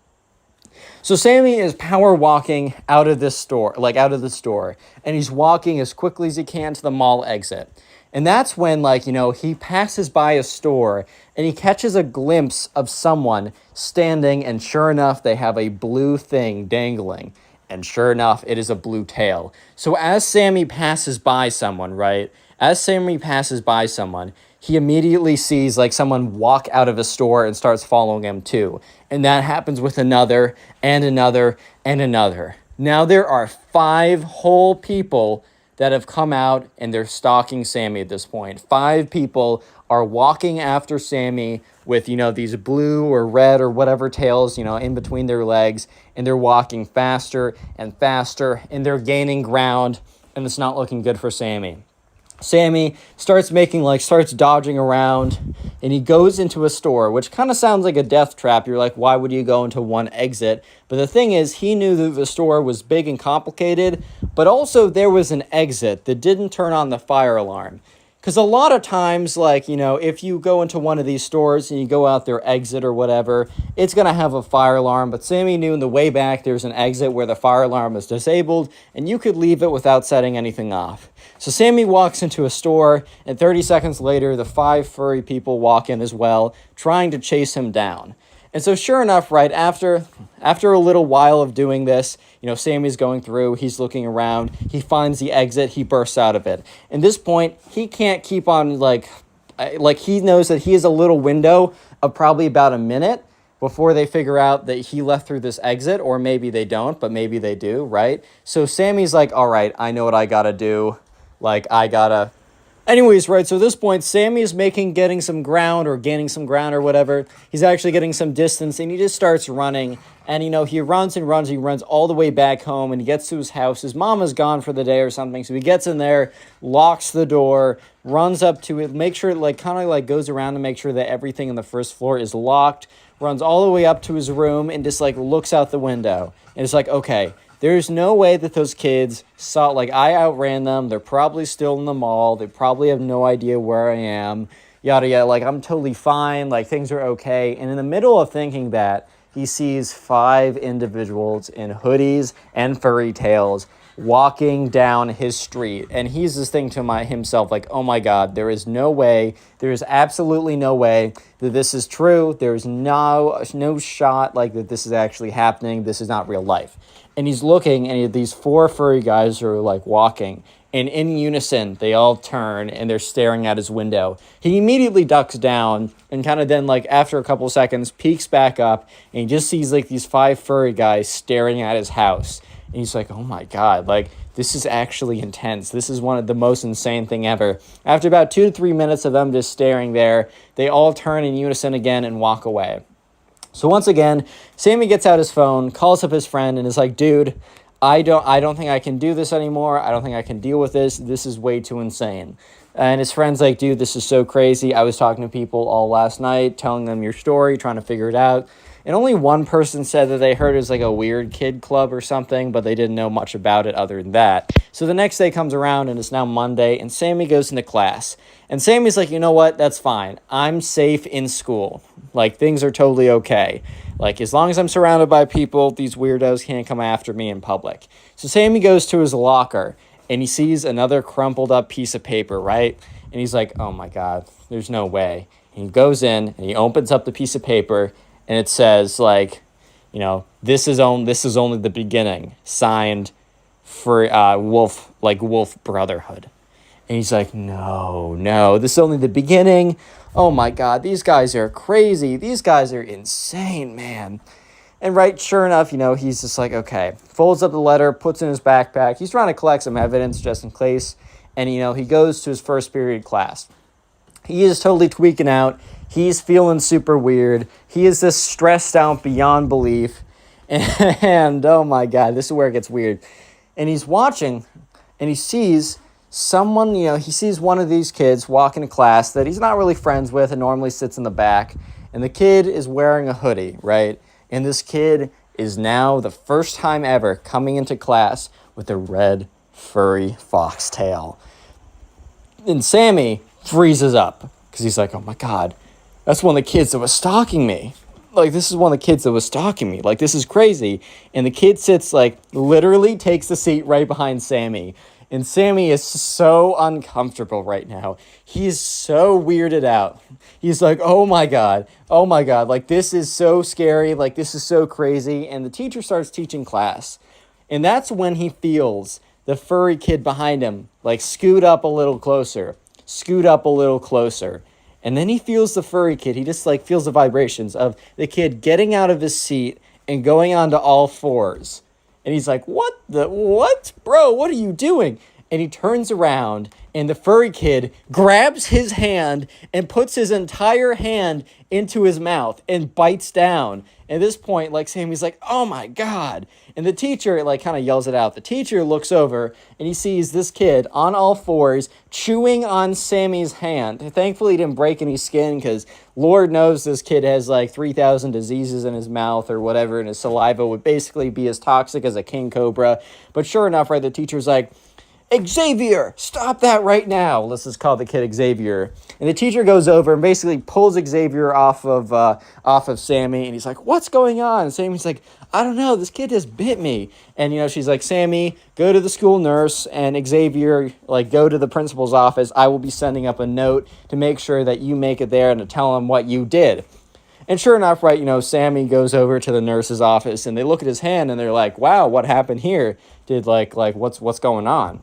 So Sammy is power walking out of the store, and he's walking as quickly as he can to the mall exit. And that's when, he passes by a store, and he catches a glimpse of someone standing, and sure enough, they have a blue thing dangling. And sure enough, it is a blue tail. So as Sammy passes by someone, right, As Sammy passes by someone, he immediately sees like someone walk out of a store and starts following him too. And that happens with another and another and another. Now there are 5 whole people that have come out and they're stalking Sammy at this point. 5 people are walking after Sammy with, these blue or red or whatever tails, in between their legs. And they're walking faster and faster and they're gaining ground. And it's not looking good for Sammy. Sammy starts dodging around, and he goes into a store, which kind of sounds like a death trap. You're like, why would you go into one exit? But the thing is, he knew that the store was big and complicated, but also there was an exit that didn't turn on the fire alarm. Because a lot of times, if you go into one of these stores and you go out their exit or whatever, it's going to have a fire alarm. But Sammy knew in the way back there's an exit where the fire alarm was disabled, and you could leave it without setting anything off. So Sammy walks into a store, and 30 seconds later, the 5 furry people walk in as well, trying to chase him down. And so sure enough, right after a little while of doing this, Sammy's going through, he's looking around, he finds the exit, he bursts out of it. At this point, he can't keep on, he knows that he has a little window of probably about a minute before they figure out that he left through this exit, or maybe they don't, but maybe they do, right? So Sammy's like, all right, I know what I gotta do. Anyways, right, so at this point, Sammy is gaining some ground or whatever. He's actually getting some distance, and he just starts running. And, he runs and runs. He runs all the way back home, and he gets to his house. His mom is gone for the day or something, so he gets in there, locks the door, runs up to it, make sure, goes around to make sure that everything on the first floor is locked, runs all the way up to his room, and just, looks out the window. And it's like, okay, there's no way that those kids saw, I outran them. They're probably still in the mall. They probably have no idea where I am. Yada, yada. I'm totally fine. Things are okay. And in the middle of thinking that, he sees 5 individuals in hoodies and furry tails walking down his street. And he's just thinking to himself, oh my God, there is absolutely no way that this is true. There's no shot that this is actually happening. This is not real life. And he's looking, and these 4 furry guys are walking, and in unison, they all turn, and they're staring at his window. He immediately ducks down, and kind of then, after a couple seconds, peeks back up, and he just sees, these 5 furry guys staring at his house. And he's like, oh my God, this is actually intense. This is one of the most insane thing ever. After about 2 to 3 minutes of them just staring there, they all turn in unison again and walk away. So once again, Sammy gets out his phone, calls up his friend, and is like, dude, I don't think I can do this anymore. I don't think I can deal with this. This is way too insane. And his friend's like, dude, this is so crazy. I was talking to people all last night, telling them your story, trying to figure it out. And only one person said that they heard it was a weird kid club or something, but they didn't know much about it other than that. So the next day comes around, and it's now Monday, and Sammy goes into class. And Sammy's like, you know what? That's fine. I'm safe in school. Things are totally okay. As long as I'm surrounded by people, these weirdos can't come after me in public. So Sammy goes to his locker, and he sees another crumpled up piece of paper, right? And he's like, oh my God, there's no way. And he goes in, and he opens up the piece of paper, and it says, this is only the beginning. Signed for Wolf Brotherhood. And he's like, no, this is only the beginning. Oh my God, these guys are crazy. These guys are insane, man. And right, sure enough, he's just like, okay. Folds up the letter, puts it in his backpack. He's trying to collect some evidence just in case. And, he goes to his first period class. He is totally tweaking out. He's feeling super weird. He is just stressed out beyond belief. And oh my God, this is where it gets weird. And he's watching, and he sees someone, he sees one of these kids walking to class that he's not really friends with and normally sits in the back. And the kid is wearing a hoodie, right? And this kid is now, the first time ever, coming into class with a red, furry foxtail. And Sammy freezes up because he's like, oh my God, that's one of the kids that was stalking me. This is one of the kids that was stalking me. This is crazy. And the kid sits, literally takes the seat right behind Sammy. And Sammy is so uncomfortable right now. He's so weirded out. He's like, oh my God, this is so scary, this is so crazy. And the teacher starts teaching class. And that's when he feels the furry kid behind him, like, scoot up a little closer, scoot up a little closer. And then he feels the furry kid. He just, like, feels the vibrations of the kid getting out of his seat and going onto all fours. And he's like, what? Bro, what are you doing? And he turns around, and the furry kid grabs his hand and puts his entire hand into his mouth and bites down. At this point, like, Sammy's like, oh my God. And the teacher, like, kind of yells it out. The teacher looks over, and he sees this kid on all fours chewing on Sammy's hand. Thankfully, he didn't break any skin, because Lord knows this kid has, like, 3,000 diseases in his mouth or whatever, and his saliva would basically be as toxic as a king cobra. But sure enough, right, the teacher's like, Xavier, stop that right now. Let's just call the kid Xavier. And the teacher goes over and basically pulls Xavier off of Sammy. And he's like, what's going on? And Sammy's like, I don't know. This kid just bit me. And, you know, she's like, Sammy, go to the school nurse. And Xavier, like, go to the principal's office. I will be sending up a note to make sure that you make it there and to tell him what you did. And sure enough, right, you know, Sammy goes over to the nurse's office. And they look at his hand and they're like, wow, what happened here? Did, like what's going on?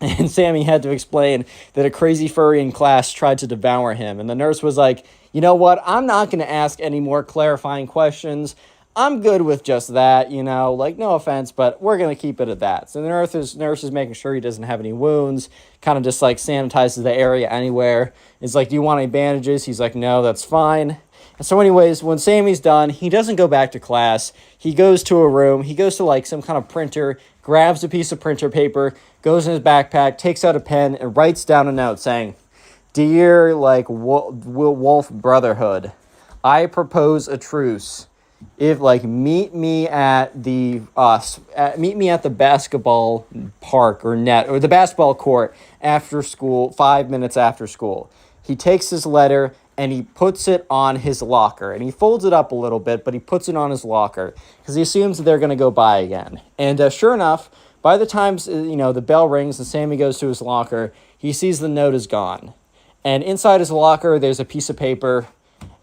And Sammy had to explain that a crazy furry in class tried to devour him. And the nurse was like, you know what? I'm not going to ask any more clarifying questions. I'm good with just that, you know, like, no offense, but we're going to keep it at that. So the nurse is making sure he doesn't have any wounds, kind of just, like, sanitizes the area anywhere. It's like, do you want any bandages? He's like, no, that's fine. And so anyways, when Sammy's done, he doesn't go back to class. He goes to a room. He goes to, like, some kind of printer, grabs a piece of printer paper, goes in his backpack, takes out a pen, and writes down a note saying, Dear, like, Wolf Brotherhood, I propose a truce. If, like, meet me at the basketball park or the basketball court after school, 5 minutes after school. He takes his letter and he puts it on his locker. And he folds it up a little bit, but he puts it on his locker because he assumes that they're going to go by again. And sure enough, by the time, you know, the bell rings and Sammy goes to his locker, he sees the note is gone. And inside his locker, there's a piece of paper,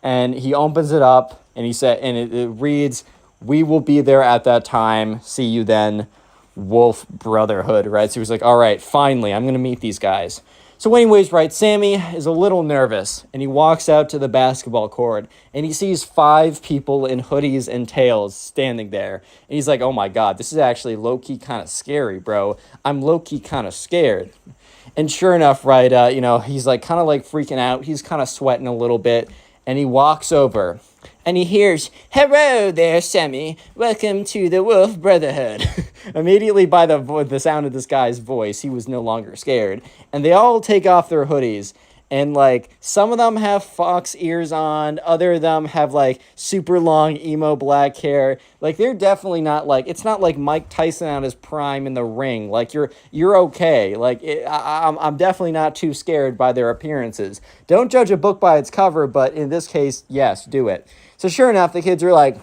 and he opens it up, and it reads, we will be there at that time. See you then, Wolf Brotherhood, right? So he's like, all right, finally, I'm going to meet these guys. So anyways, right, Sammy is a little nervous, and he walks out to the basketball court, and he sees 5 people in hoodies and tails standing there. And he's like, oh my God, this is actually low-key kind of scary, bro. I'm low-key kind of scared. And sure enough, right, you know, he's like kind of like freaking out. He's kind of sweating a little bit, and he walks over, and he hears, hello there, Sammy. Welcome to the Wolf Brotherhood. Immediately by the sound of this guy's voice, he was no longer scared. And they all take off their hoodies. And, like, some of them have fox ears on. Other of them have, like, super long emo black hair. Like, they're definitely not, like, it's not like Mike Tyson at his prime in the ring. Like, you're okay. Like, I'm definitely not too scared by their appearances. Don't judge a book by its cover, but in this case, yes, do it. So sure enough, the kids are like,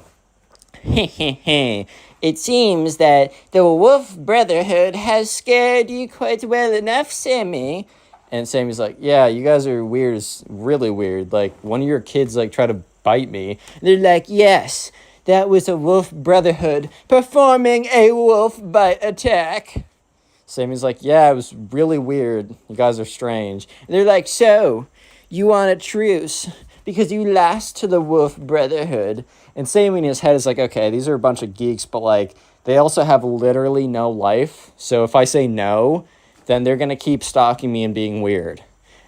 it seems that the Wolf Brotherhood has scared you quite well enough, Sammy. And Sammy's like, yeah, you guys are weird, really weird. Like, one of your kids, like, tried to bite me. And they're like, yes, that was a Wolf Brotherhood performing a wolf bite attack. Sammy's like, yeah, it was really weird. You guys are strange. And they're like, so, you want a truce because you lost to the Wolf Brotherhood. And Sammy in his head is like, okay, these are a bunch of geeks, but, like, they also have literally no life. So if I say no, then they're going to keep stalking me and being weird.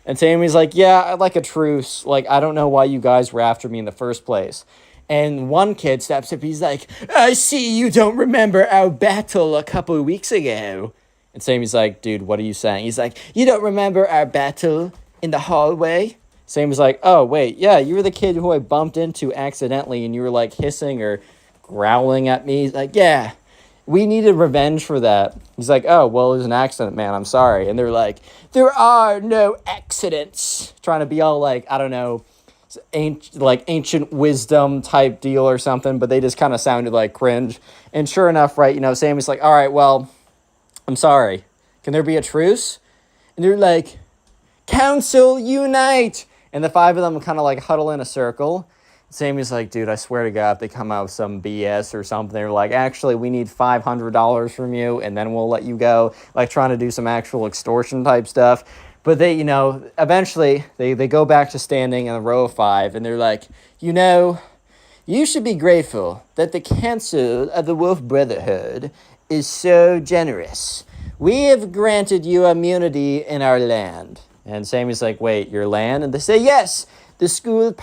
And Sammy's like, yeah, I'd like a truce. Like, I don't know why you guys were after me in the first place. And one kid steps up, he's like, I see you don't remember our battle a couple of weeks ago. And Sammy's like, dude, what are you saying? He's like, you don't remember our battle in the hallway? Sammy's like, oh, wait, yeah, you were the kid who I bumped into accidentally, and you were, like, hissing or growling at me. He's like, yeah. We needed revenge for that. He's like, oh, well, it was an accident, man. I'm sorry. And they're like, there are no accidents. Trying to be all like, I don't know, ancient wisdom type deal or something. But they just kind of sounded like cringe. And sure enough, right, you know, Sammy's like, all right, well, I'm sorry. Can there be a truce? And they're like, Council, unite. And the 5 of them kind of like huddle in a circle. Sammy's like, dude, I swear to God, if they come out with some BS or something, they're like, actually, we need $500 from you, and then we'll let you go. Like, trying to do some actual extortion type stuff. But they, eventually, they go back to standing in the row of 5, and they're like, you should be grateful that the Council of the Wolf Brotherhood is so generous. We have granted you immunity in our land. And Sammy's like, wait, your land? And they say, yes, the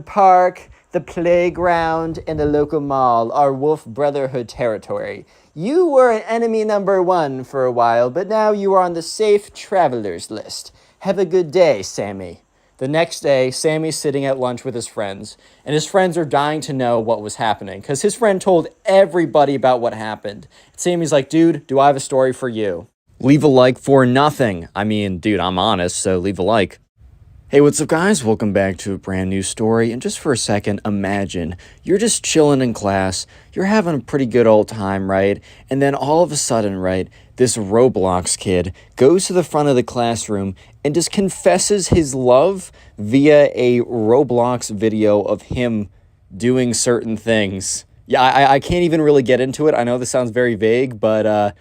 park, the playground, and the local mall are Wolf Brotherhood territory. You were an enemy number 1 for a while, but now you are on the safe travelers list. Have a good day, Sammy. The next day, Sammy's sitting at lunch with his friends, and his friends are dying to know what was happening, because his friend told everybody about what happened. Sammy's like, dude, do I have a story for you? Leave a like for nothing. I mean, dude, I'm honest, so leave a like. Hey, what's up, guys? Welcome back to a brand new story. And just for a second, imagine you're just chilling in class. You're having a pretty good old time, right? And then all of a sudden, right, this Roblox kid goes to the front of the classroom and just confesses his love via a Roblox video of him doing certain things. Yeah, I can't even really get into it. I know this sounds very vague, but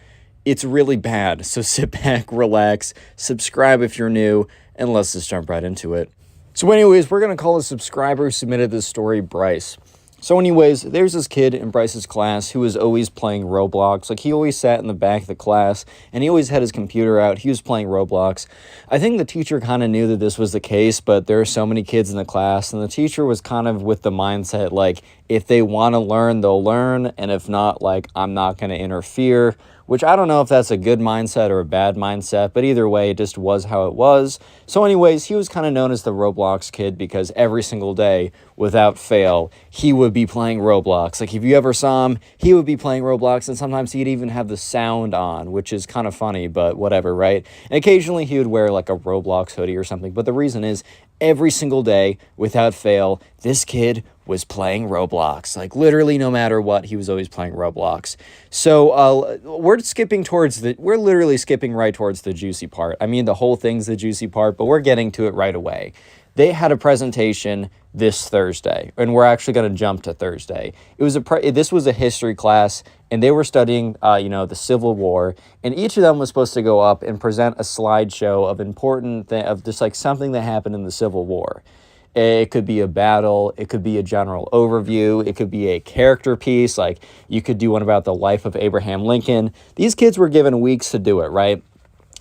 it's really bad. So sit back, relax, subscribe if you're new, and let's just jump right into it. So anyways, we're going to call a subscriber who submitted this story Bryce. So anyways, there's this kid in Bryce's class who was always playing Roblox. Like, he always sat in the back of the class, and he always had his computer out. He was playing Roblox. I think the teacher kind of knew that this was the case, but there are so many kids in the class, and the teacher was kind of with the mindset, like, if they want to learn, they'll learn, and if not, like, I'm not going to interfere. Which I don't know if that's a good mindset or a bad mindset, but either way, it just was how it was. So anyways, he was kind of known as the Roblox kid because every single day, without fail, he would be playing Roblox. Like, if you ever saw him, he would be playing Roblox, and sometimes he'd even have the sound on, which is kind of funny, but whatever, right? And occasionally he would wear like a Roblox hoodie or something, but the reason is, every single day, without fail, this kid was playing Roblox. Like, literally no matter what, he was always playing Roblox. So we're literally skipping right towards the juicy part. I mean, the whole thing's the juicy part, but we're getting to it right away. They had a presentation this Thursday, and we're actually going to jump to Thursday. This was a history class, and they were studying, the Civil War, and each of them was supposed to go up and present a slideshow of just like something that happened in the Civil War. It could be a battle, it could be a general overview, it could be a character piece, like you could do one about the life of Abraham Lincoln. These kids were given weeks to do it, right?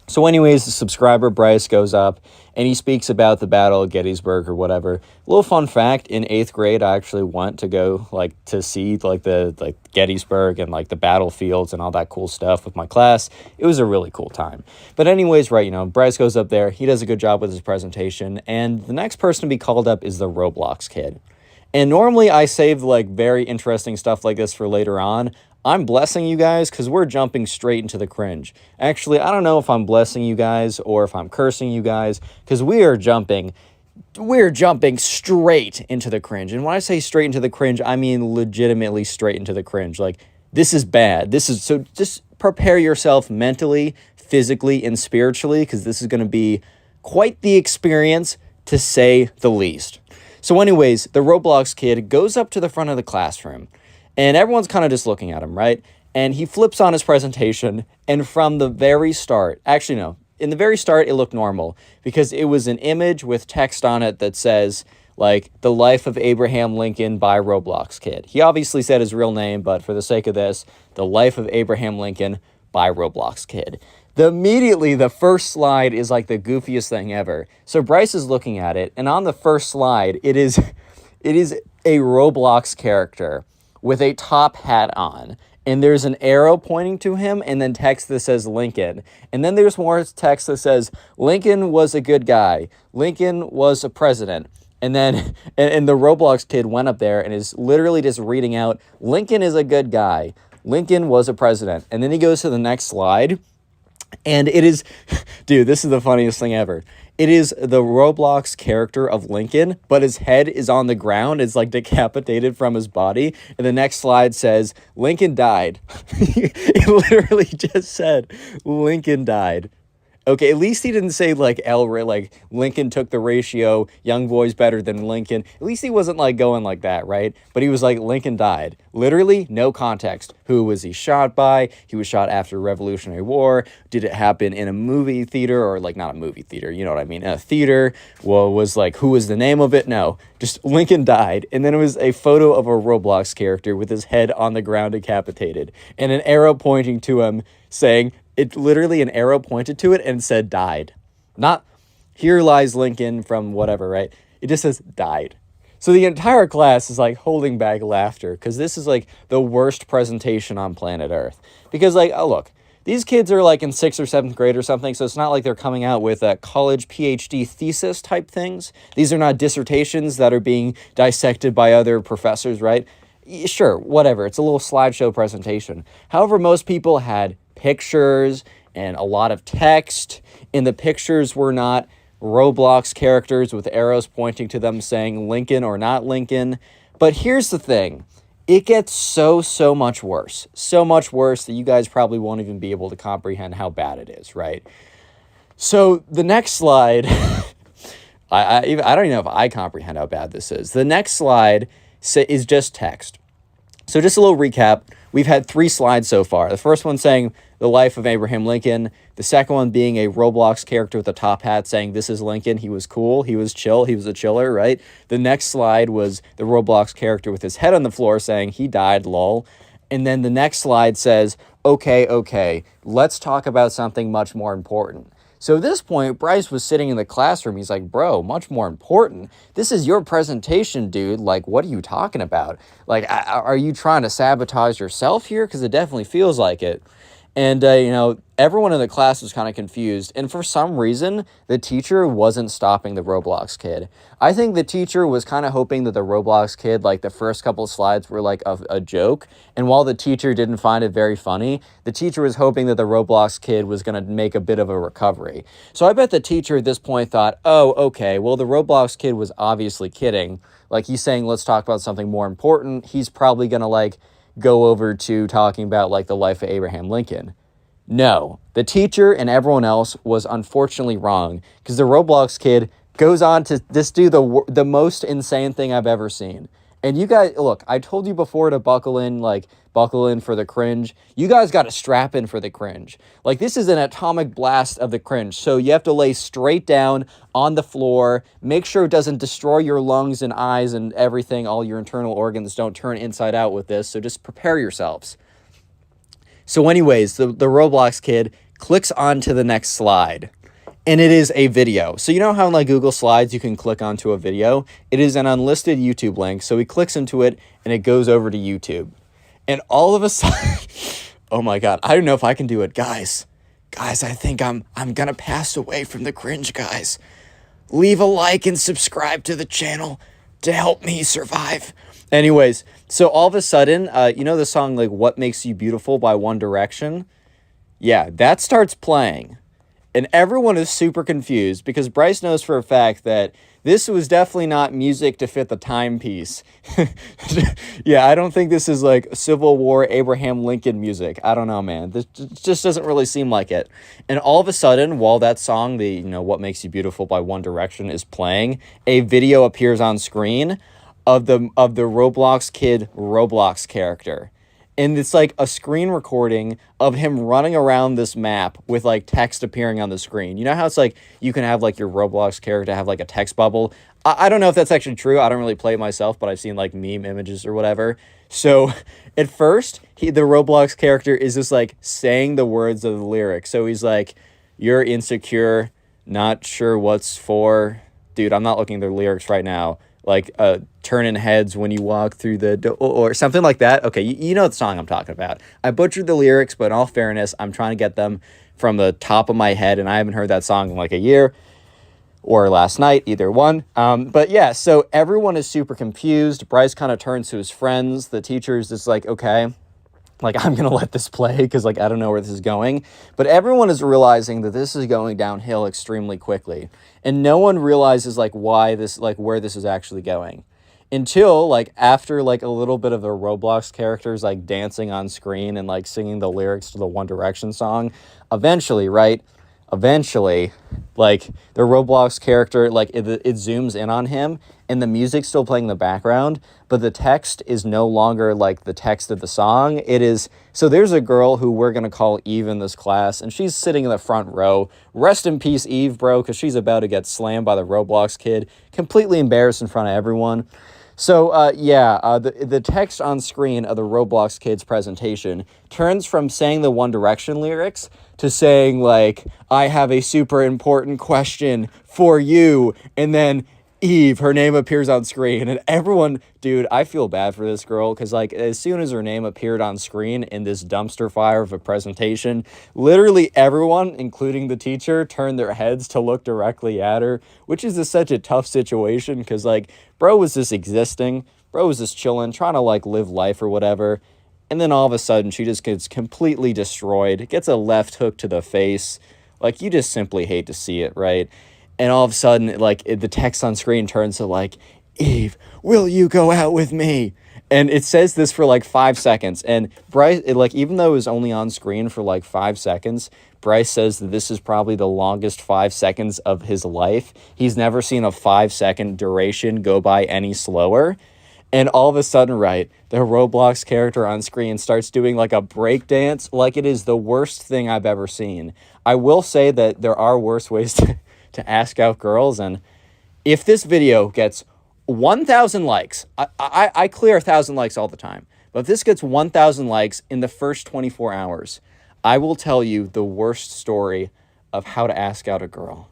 So anyways, the subscriber Bryce goes up and he speaks about the Battle of Gettysburg or whatever. A little fun fact, in 8th grade, I actually went to go to see the Gettysburg and like the battlefields and all that cool stuff with my class. It was a really cool time. But anyways, right, Bryce goes up there, he does a good job with his presentation, and the next person to be called up is the Roblox kid. And normally I save like very interesting stuff like this for later on. I'm blessing you guys because we're jumping straight into the cringe. Actually, I don't know if I'm blessing you guys or if I'm cursing you guys because we're jumping straight into the cringe. And when I say straight into the cringe, I mean legitimately straight into the cringe. Like, this is bad. So just prepare yourself mentally, physically, and spiritually because this is going to be quite the experience, to say the least. So anyways, the Roblox kid goes up to the front of the classroom. And everyone's kind of just looking at him, right? And he flips on his presentation, and from the very start, actually no, in the very start, it looked normal because it was an image with text on it that says, like, the life of Abraham Lincoln by Roblox kid. He obviously said his real name, but for the sake of this, the life of Abraham Lincoln by Roblox kid. Immediately, the first slide is like the goofiest thing ever. So Bryce is looking at it, and on the first slide, it is a Roblox character with a top hat on, and there's an arrow pointing to him, and then text that says Lincoln. And then there's more text that says, Lincoln was a good guy. Lincoln was a president. And then, and the Roblox kid went up there and is literally just reading out, Lincoln is a good guy. Lincoln was a president. And then he goes to the next slide, and it is, dude, this is the funniest thing ever. It is the Roblox character of Lincoln, but his head is on the ground. It's like decapitated from his body. And the next slide says, Lincoln died. It literally just said, Lincoln died. Okay, at least he didn't say like like Lincoln took the ratio, young boy's better than Lincoln. At least he wasn't like going like that, right? But he was like, Lincoln died. Literally, no context. Who was he shot by? He was shot after Revolutionary War. Did it happen in a movie theater, or like not a movie theater, you know what I mean? A theater. Well, was like, who was the name of it? No, just Lincoln died. And then it was a photo of a Roblox character with his head on the ground decapitated and an arrow pointing to him saying, it literally an arrow pointed to it and said died. Not here lies Lincoln from whatever, right? It just says died. So the entire class is like holding back laughter because this is like the worst presentation on planet Earth. Because like, oh look, these kids are like in 6th or 7th grade or something, so it's not like they're coming out with college PhD thesis type things. These are not dissertations that are being dissected by other professors, right? Sure, whatever. It's a little slideshow presentation. However, most people had pictures and a lot of text, and the pictures were not Roblox characters with arrows pointing to them saying Lincoln or not Lincoln. But here's the thing. It gets so much worse. So much worse that you guys probably won't even be able to comprehend how bad it is, right? So the next slide, I don't even know if I comprehend how bad this is. The next slide is just text. So just a little recap. We've had 3 slides so far. The first one saying the life of Abraham Lincoln. The second one being a Roblox character with a top hat saying this is Lincoln. He was cool. He was chill. He was a chiller, right? The next slide was the Roblox character with his head on the floor saying he died, lol. And then the next slide says, okay, let's talk about something much more important. So at this point, Bryce was sitting in the classroom. He's like, bro, much more important. This is your presentation, dude. Like, what are you talking about? Like, are you trying to sabotage yourself here? Because it definitely feels like it. And, everyone in the class was kind of confused. And for some reason, the teacher wasn't stopping the Roblox kid. I think the teacher was kind of hoping that the Roblox kid, like the first couple slides were like a joke. And while the teacher didn't find it very funny, the teacher was hoping that the Roblox kid was going to make a bit of a recovery. So I bet the teacher at this point thought, oh, okay, well, the Roblox kid was obviously kidding. Like, he's saying, let's talk about something more important. He's probably going to like go over to talking about like the life of Abraham Lincoln. No, the teacher and everyone else was unfortunately wrong because the Roblox kid goes on to just do the most insane thing I've ever seen. And you guys, look, I told you before to buckle in for the cringe. You guys got to strap in for the cringe. Like, this is an atomic blast of the cringe. So you have to lay straight down on the floor. Make sure it doesn't destroy your lungs and eyes and everything. All your internal organs don't turn inside out with this. So just prepare yourselves. So anyways, the Roblox kid clicks onto the next slide. And it is a video. So you know how in like Google Slides you can click onto a video? It is an unlisted YouTube link. So he clicks into it and it goes over to YouTube. And all of a sudden, oh my God, I don't know if I can do it. Guys, I think I'm going to pass away from the cringe, guys. Leave a like and subscribe to the channel to help me survive. Anyways, so all of a sudden, you know the song like What Makes You Beautiful by One Direction? Yeah, that starts playing. And everyone is super confused because Bryce knows for a fact that this was definitely not music to fit the timepiece. Yeah, I don't think this is like Civil War Abraham Lincoln music. I don't know, man. This just doesn't really seem like it. And all of a sudden, while that song, What Makes You Beautiful by One Direction is playing, a video appears on screen of the Roblox kid Roblox character. And it's like a screen recording of him running around this map with like text appearing on the screen. You know how it's like you can have like your Roblox character have like a text bubble? I don't know if that's actually true. I don't really play it myself, but I've seen like meme images or whatever. So at first, the Roblox character is just like saying the words of the lyrics. So he's like, you're insecure, not sure what's for. Dude, I'm not looking at the lyrics right now. Like turning heads when you walk through the door or something like that. Okay, you know the song I'm talking about. I butchered the lyrics, but in all fairness, I'm trying to get them from the top of my head, and I haven't heard that song in like a year or last night, either one. But yeah, so everyone is super confused. Bryce kind of turns to his friends. The teacher's just like, okay, like I'm going to let this play because like I don't know where this is going. But everyone is realizing that this is going downhill extremely quickly. And no one realizes like where this is actually going. Until like after like a little bit of the Roblox characters like dancing on screen and like singing the lyrics to the One Direction song, eventually, right? eventually, like, the Roblox character, like, it zooms in on him, and the music's still playing in the background, but the text is no longer, like, the text of the song. It is, so there's a girl who we're gonna call Eve in this class, and she's sitting in the front row. Rest in peace, Eve, bro, because she's about to get slammed by the Roblox kid, completely embarrassed in front of everyone. So, the text on screen of the Roblox Kids presentation turns from saying the One Direction lyrics to saying, like, I have a super important question for you, and then Eve, her name appears on screen, and everyone, dude, I feel bad for this girl, because, like, as soon as her name appeared on screen in this dumpster fire of a presentation, literally everyone, including the teacher, turned their heads to look directly at her, which is just such a tough situation, because, like, bro was just existing, bro was just chilling, trying to, like, live life or whatever, and then all of a sudden, she just gets completely destroyed, gets a left hook to the face, like, you just simply hate to see it, right? And all of a sudden, like, the text on screen turns to, like, Eve, will you go out with me? And it says this for, like, 5 seconds. And Bryce, like, even though it was only on screen for, like, 5 seconds, Bryce says that this is probably the longest 5 seconds of his life. He's never seen a 5-second duration go by any slower. And all of a sudden, right, the Roblox character on screen starts doing, like, a break dance, like it is the worst thing I've ever seen. I will say that there are worse ways to ask out girls, and if this video gets 1,000 likes, I clear 1,000 likes all the time, but if this gets 1,000 likes in the first 24 hours, I will tell you the worst story of how to ask out a girl,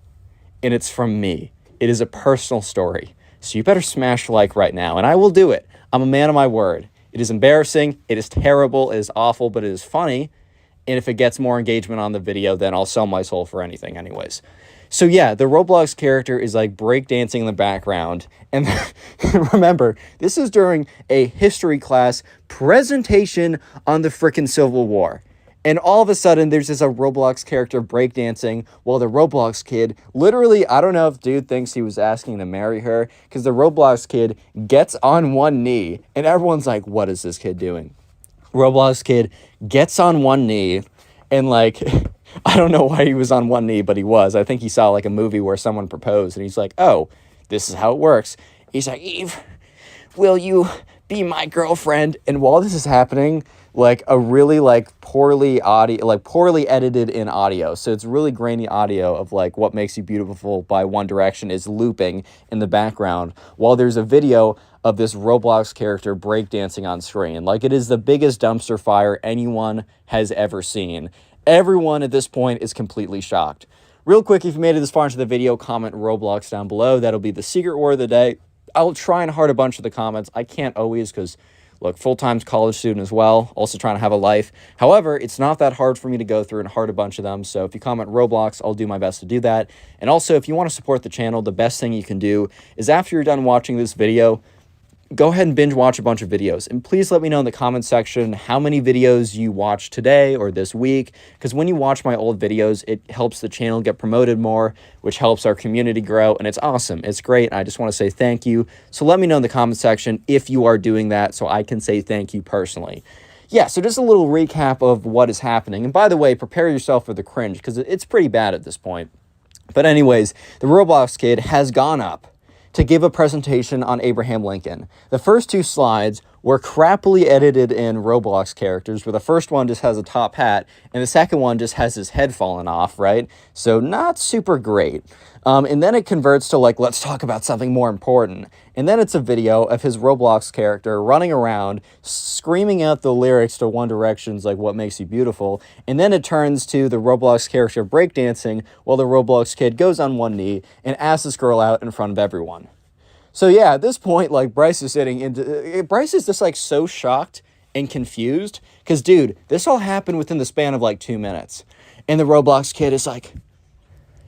and it's from me. It is a personal story, so you better smash like right now, and I will do it. I'm a man of my word. It is embarrassing, it is terrible, it is awful, but it is funny, and if it gets more engagement on the video, then I'll sell my soul for anything anyways. So yeah, the Roblox character is, like, breakdancing in the background. And remember, this is during a history class presentation on the frickin' Civil War. And all of a sudden, there's a Roblox character breakdancing while the Roblox kid, literally, I don't know if dude thinks he was asking to marry her, because the Roblox kid gets on one knee, and everyone's like, what is this kid doing? Roblox kid gets on one knee, and, like, I don't know why he was on one knee, but he was. I think he saw, like, a movie where someone proposed, and he's like, oh, this is how it works. He's like, Eve, will you be my girlfriend? And while this is happening, like, a really, like, poorly edited in audio, so it's really grainy audio of, like, What Makes You Beautiful by One Direction is looping in the background, while there's a video of this Roblox character breakdancing on screen. Like, it is the biggest dumpster fire anyone has ever seen. Everyone at this point is completely shocked. Real quick, if you made it this far into the video, comment Roblox down below. That'll be the secret word of the day. I'll try and heart a bunch of the comments. I can't always because, look, full-time college student as well, also trying to have a life. However, it's not that hard for me to go through and heart a bunch of them, so if you comment Roblox, I'll do my best to do that. And also, if you want to support the channel, the best thing you can do is after you're done watching this video, go ahead and binge watch a bunch of videos, and please let me know in the comment section how many videos you watched today or this week, because when you watch my old videos, it helps the channel get promoted more, which helps our community grow, and it's awesome. It's great, and I just want to say thank you. So let me know in the comment section if you are doing that so I can say thank you personally. Yeah, so just a little recap of what is happening, and by the way, prepare yourself for the cringe, because it's pretty bad at this point. But anyways, the Roblox kid has gone up to give a presentation on Abraham Lincoln. The first 2 slides were crappily edited in Roblox characters, where the first one just has a top hat, and the second one just has his head fallen off, right? So not super great. And then it converts to, like, let's talk about something more important. And then it's a video of his Roblox character running around, screaming out the lyrics to One Direction's, like, What Makes You Beautiful. And then it turns to the Roblox character breakdancing while the Roblox kid goes on one knee and asks this girl out in front of everyone. So yeah, at this point, like, Bryce is just, like, so shocked and confused, because, dude, this all happened within the span of, like, 2 minutes. And the Roblox kid is like,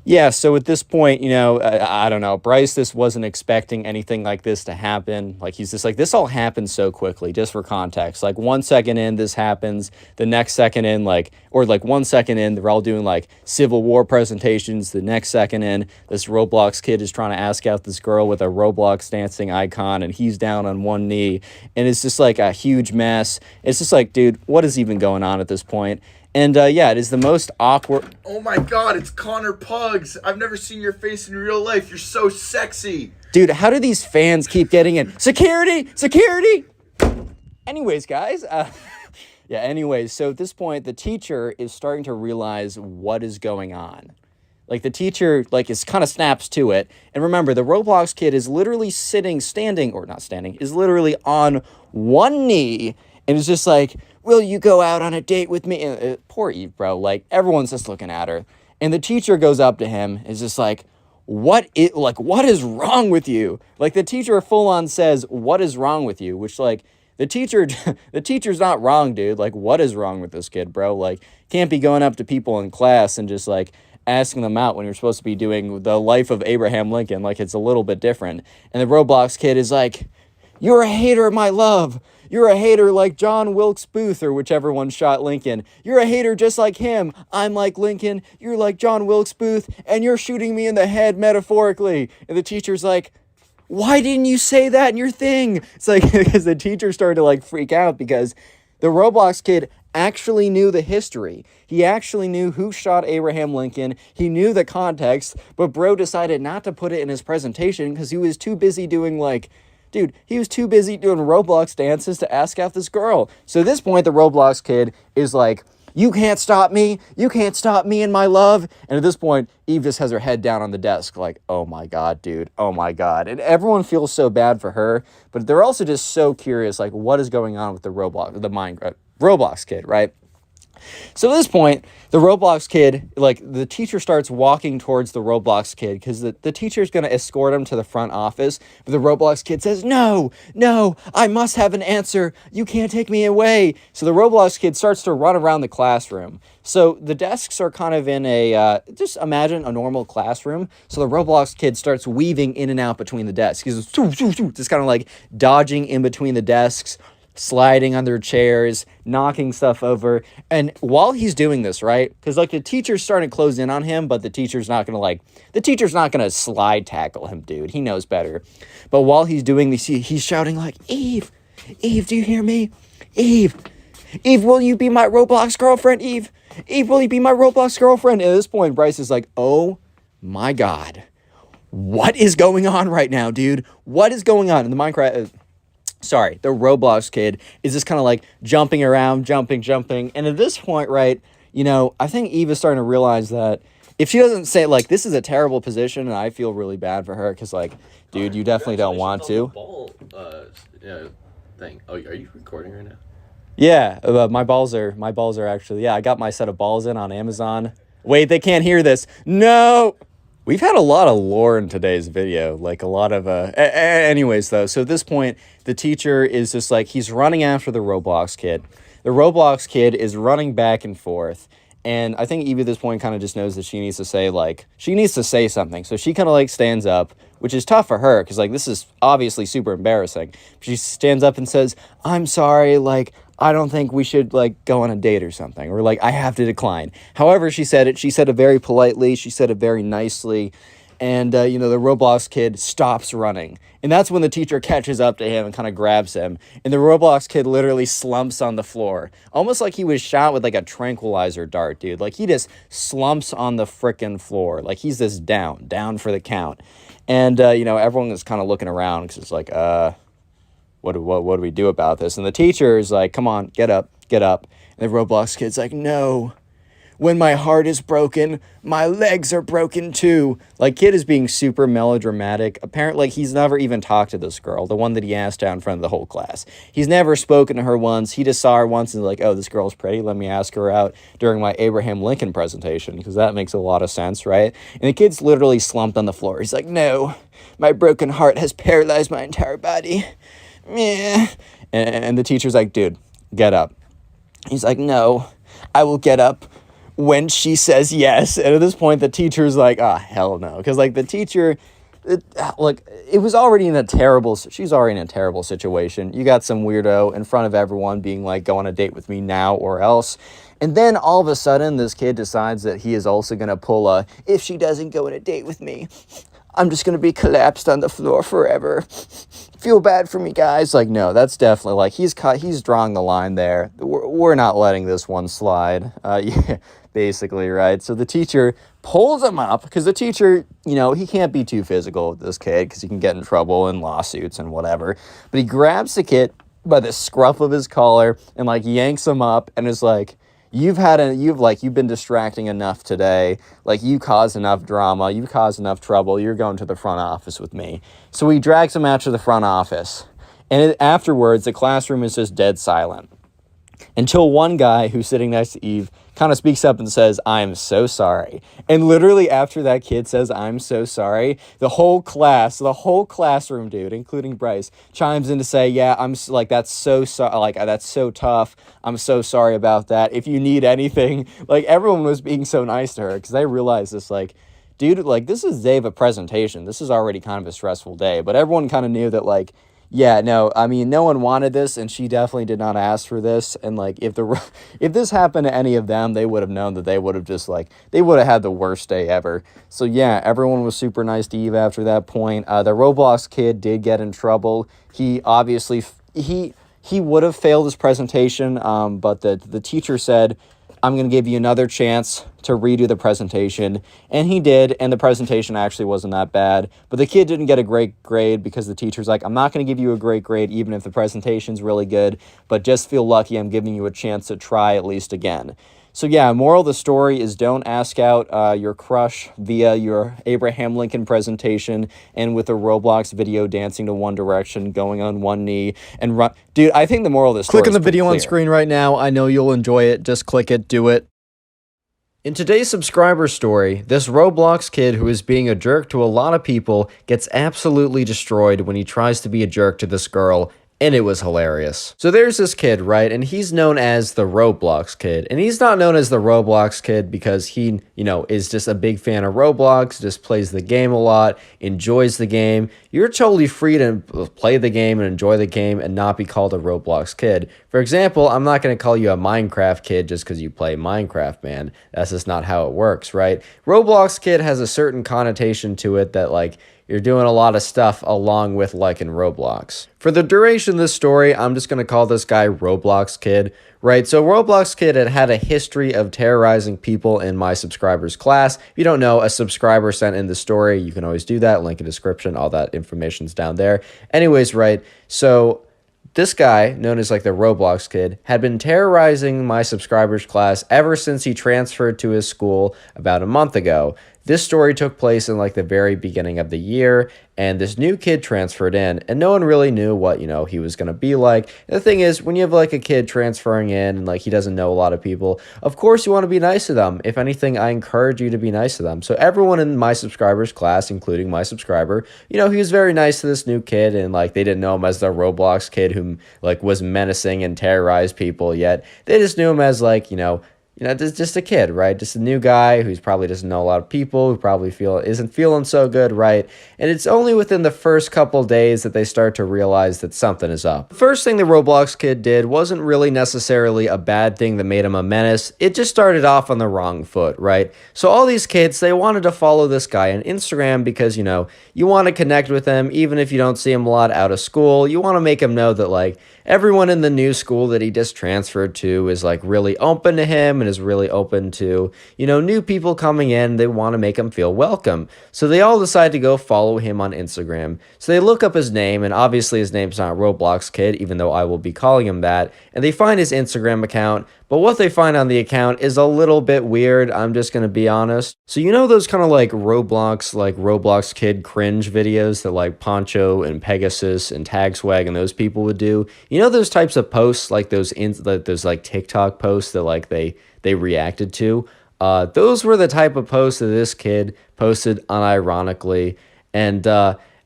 yeah, so at this point, you know, I don't know, Bryce just wasn't expecting anything like this to happen. Like, he's just like, this all happened so quickly, just for context. Like, 1 second in, this happens. The next second in, like, or like 1 second in, they're all doing, like, Civil War presentations. The next second in, this Roblox kid is trying to ask out this girl with a Roblox dancing icon, and he's down on one knee. And it's just, like, a huge mess. It's just like, dude, what is even going on at this point? And yeah, it is the most awkward. Oh my God, it's Connor Pugs. I've never seen your face in real life. You're so sexy. Dude, how do these fans keep getting in? Security! Security! Anyways, guys, so at this point, the teacher is starting to realize what is going on. Like, the teacher, like, is kind of snaps to it. And remember, the Roblox kid is literally is literally on one knee and is just like, will you go out on a date with me? And, poor Eve, bro. Like, everyone's just looking at her. And the teacher goes up to him, is just like, what is wrong with you? Like, the teacher full on says, what is wrong with you? Which, like, the teacher's not wrong, dude. Like, what is wrong with this kid, bro? Like, can't be going up to people in class and just, like, asking them out when you're supposed to be doing the life of Abraham Lincoln. Like, it's a little bit different. And the Roblox kid is like, you're a hater, my love. You're a hater like John Wilkes Booth, or whichever one shot Lincoln. You're a hater just like him. I'm like Lincoln. You're like John Wilkes Booth, and you're shooting me in the head metaphorically. And the teacher's like, why didn't you say that in your thing? It's like, because the teacher started to, like, freak out because the Roblox kid actually knew the history. He actually knew who shot Abraham Lincoln. He knew the context, but bro decided not to put it in his presentation because he was too busy doing, like, dude, he was too busy doing Roblox dances to ask out this girl. So at this point, the Roblox kid is like, you can't stop me. You can't stop me and my love. And at this point, Eve just has her head down on the desk like, oh my God, dude. Oh my God. And everyone feels so bad for her, but they're also just so curious, like, what is going on with the Roblox kid, right? So at this point, the Roblox kid, like, the teacher starts walking towards the Roblox kid because the teacher's going to escort him to the front office. But the Roblox kid says, no, I must have an answer. You can't take me away. So the Roblox kid starts to run around the classroom. So the desks are kind of in just imagine a normal classroom. So the Roblox kid starts weaving in and out between the desks. He's just kind of like dodging in between the desks, sliding under chairs, knocking stuff over. And while he's doing this, right, because, like, the teacher's starting to close in on him, but the teacher's not gonna slide tackle him, dude. He knows better. But while he's doing this, he's shouting like, Eve, do you hear me? Eve, will you be my Roblox girlfriend? Eve, will you be my Roblox girlfriend? And at this point, Bryce is like, oh my God, what is going on right now, dude? What is going on? And the Roblox kid is just kind of like jumping around, jumping. And at this point, right, I think Eve is starting to realize that if she doesn't say, like, this is a terrible position, and I feel really bad for her because, like, dude, you definitely don't want to. Thing. Oh, are you recording right now? Yeah, my balls are actually, yeah, I got my set of balls in on Amazon. Wait, they can't hear this. No! We've had a lot of lore in today's video, like a lot of, anyways, though. So at this point, the teacher is just like, he's running after the Roblox kid. The Roblox kid is running back and forth. And I think Eve at this point kind of just knows that she needs to say something. So she kind of, like, stands up, which is tough for her because, like, this is obviously super embarrassing. She stands up and says, I'm sorry, like, I don't think we should, like, go on a date or something, or, like, I have to decline. However, she said it very politely, she said it very nicely, and, the Roblox kid stops running. And that's when the teacher catches up to him and kind of grabs him, and the Roblox kid literally slumps on the floor, almost like he was shot with, like, a tranquilizer dart, dude. Like, he just slumps on the frickin' floor. Like, he's just down for the count. And, everyone is kind of looking around because it's like, what do we do about this? And the teacher is like, come on, get up. And the Roblox kid's like, no, when my heart is broken, my legs are broken too. Like, kid is being super melodramatic. Apparently, he's never even talked to this girl, the one that he asked out in front of the whole class. He's never spoken to her once. He just saw her once and was like, oh, this girl's pretty. Let me ask her out during my Abraham Lincoln presentation, because that makes a lot of sense, right? And the kid's literally slumped on the floor. He's like, no, my broken heart has paralyzed my entire body. Meh. And the teacher's like, dude, get up. He's like, no, I will get up when she says yes. And at this point, the teacher's like, hell no. Because, like, the teacher, it was already she's already in a terrible situation. You got some weirdo in front of everyone being like, go on a date with me now or else. And then all of a sudden, this kid decides that he is also going to pull if she doesn't go on a date with me, I'm just gonna be collapsed on the floor forever. Feel bad for me, guys. Like, no, that's definitely, like, he's drawing the line there. We're not letting this one slide. Yeah, basically, right? So the teacher pulls him up, because the teacher, he can't be too physical with this kid because he can get in trouble and lawsuits and whatever. But he grabs the kid by the scruff of his collar and, like, yanks him up and is like, you've been distracting enough today. Like, you caused enough drama. You caused enough trouble. You're going to the front office with me. So he drags him out to the front office. And afterwards, the classroom is just dead silent. Until one guy who's sitting next to Eve kind of speaks up and says, I'm so sorry. And literally after that kid says, I'm so sorry, the whole classroom, dude, including Bryce, chimes in to say, yeah, that's so sorry. Like, that's so tough. I'm so sorry about that. If you need anything, like, everyone was being so nice to her because they realized this, like, dude, like, this is the day of a presentation. This is already kind of a stressful day, but everyone kind of knew that, like, yeah, no, I mean, no one wanted this, and she definitely did not ask for this, and, like, if this happened to any of them, they would have known that they would have just, like, they would have had the worst day ever. So, yeah, everyone was super nice to Eve after that point. The Roblox kid did get in trouble. He obviously, he would have failed his presentation, but the teacher said, I'm going to give you another chance to redo the presentation. And he did, and the presentation actually wasn't that bad. But the kid didn't get a great grade because the teacher's like, I'm not going to give you a great grade even if the presentation's really good, but just feel lucky I'm giving you a chance to try at least again. So yeah, moral of the story is don't ask out your crush via your Abraham Lincoln presentation and with a Roblox video dancing to One Direction, going on one knee, and run. Dude, I think the moral of the story Click on the is video on clear. screen right now. I know you'll enjoy it. Just click it. Do it. In today's subscriber story, this Roblox kid who is being a jerk to a lot of people gets absolutely destroyed when he tries to be a jerk to this girl, and it was hilarious. So there's this kid, right? And he's known as the Roblox kid. And he's not known as the Roblox kid because he, is just a big fan of Roblox, just plays the game a lot, enjoys the game. You're totally free to play the game and enjoy the game and not be called a Roblox kid. For example, I'm not going to call you a Minecraft kid just because you play Minecraft, man. That's just not how it works, right? Roblox kid has a certain connotation to it that, like, you're doing a lot of stuff along with liking Roblox. For the duration of this story, I'm just going to call this guy Roblox Kid, right? So Roblox Kid had a history of terrorizing people in my subscribers class. If you don't know, a subscriber sent in the story. You can always do that. Link in description. All that information's down there. Anyways, right? So this guy, known as like the Roblox Kid, had been terrorizing my subscribers class ever since he transferred to his school about a month ago. This story took place in like the very beginning of the year, and this new kid transferred in, and no one really knew what, he was going to be like. And the thing is, when you have like a kid transferring in and like he doesn't know a lot of people, of course you want to be nice to them. If anything, I encourage you to be nice to them. So everyone in my subscribers class, including my subscriber, he was very nice to this new kid, and like they didn't know him as the Roblox kid who like was menacing and terrorized people yet. They just knew him as like, just a kid, right? Just a new guy who's probably doesn't know a lot of people, who probably isn't feeling so good, right? And it's only within the first couple days that they start to realize that something is up. The first thing the Roblox kid did wasn't really necessarily a bad thing that made him a menace. It just started off on the wrong foot, right? So all these kids, they wanted to follow this guy on Instagram because, you want to connect with him even if you don't see him a lot out of school. You want to make him know that, like, everyone in the new school that he just transferred to is like really open to him and is really open to, new people coming in. They want to make him feel welcome. So they all decide to go follow him on Instagram. So they look up his name, and obviously his name's not Roblox Kid, even though I will be calling him that. And they find his Instagram account. But what they find on the account is a little bit weird, I'm just going to be honest. So those kind of like Roblox Kid cringe videos that like Poncho and Pegasus and Tagswag and those people would do? Those types of posts, like those like TikTok posts that like they reacted to? Those were the type of posts that this kid posted unironically. And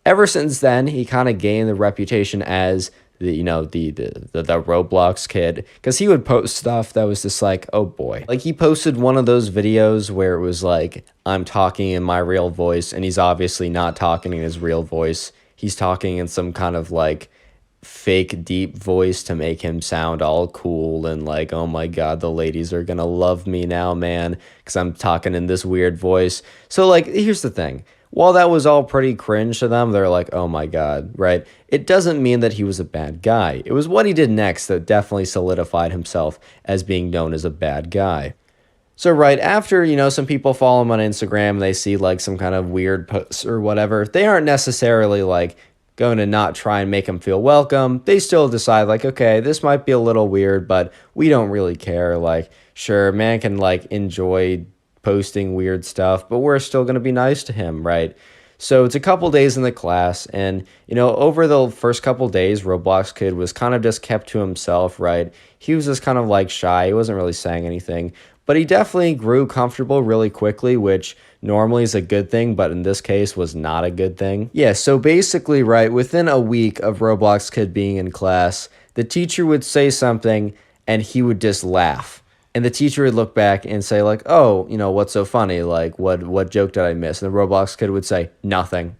ever since then, he kind of gained the reputation as the Roblox kid, because he would post stuff that was just like, oh boy. Like, he posted one of those videos where it was like, I'm talking in my real voice, and he's obviously not talking in his real voice. He's talking in some kind of like fake deep voice to make him sound all cool and like, oh my god, the ladies are gonna love me now, man, because I'm talking in this weird voice. So like, here's the thing. while that was all pretty cringe to them, they're like, oh my god, right? It doesn't mean that he was a bad guy. It was what he did next that definitely solidified himself as being known as a bad guy. So right after, some people follow him on Instagram, they see like some kind of weird posts or whatever, they aren't necessarily like going to not try and make him feel welcome. They still decide like, okay, this might be a little weird, but we don't really care. Like, sure, man can like enjoy posting weird stuff, but we're still going to be nice to him, right? So it's a couple days in the class, and over the first couple days, Roblox Kid was kind of just kept to himself, right? He was just kind of like shy. He wasn't really saying anything, but he definitely grew comfortable really quickly, which normally is a good thing, but in this case was not a good thing. Yeah, so basically, right, within a week of Roblox Kid being in class, the teacher would say something and he would just laugh. And the teacher would look back and say like, oh, what's so funny? Like, what joke did I miss? And the Roblox Kid would say, nothing.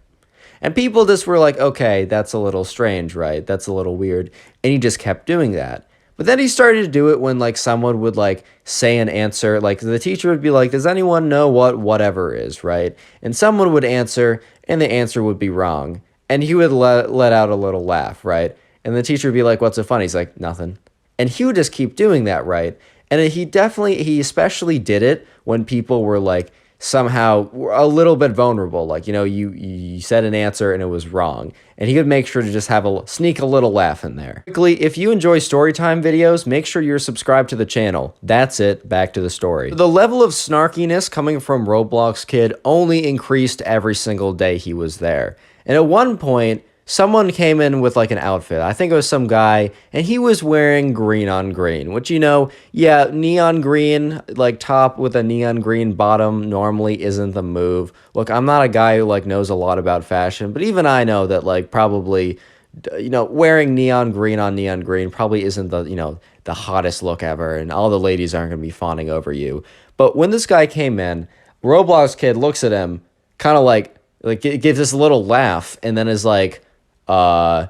And people just were like, okay, that's a little strange, right? That's a little weird. And he just kept doing that. But then he started to do it when like someone would like say an answer. Like the teacher would be like, does anyone know what whatever is, right? And someone would answer and the answer would be wrong. And he would let out a little laugh, right? And the teacher would be like, what's so funny? He's like, nothing. And he would just keep doing that, right? And he especially did it when people were like somehow a little bit vulnerable. Like, you said an answer and it was wrong. And he would make sure to just sneak a little laugh in there. Quickly, if you enjoy storytime videos, make sure you're subscribed to the channel. That's it, back to the story. The level of snarkiness coming from Roblox Kid only increased every single day he was there. And at one point, someone came in with like an outfit. I think it was some guy, and he was wearing green on green, which, yeah, neon green, like top with a neon green bottom normally isn't the move. Look, I'm not a guy who like knows a lot about fashion, but even I know that like probably, wearing neon green on neon green probably isn't the hottest look ever, and all the ladies aren't going to be fawning over you. But when this guy came in, Roblox Kid looks at him, kind of like gives this little laugh, and then is like, and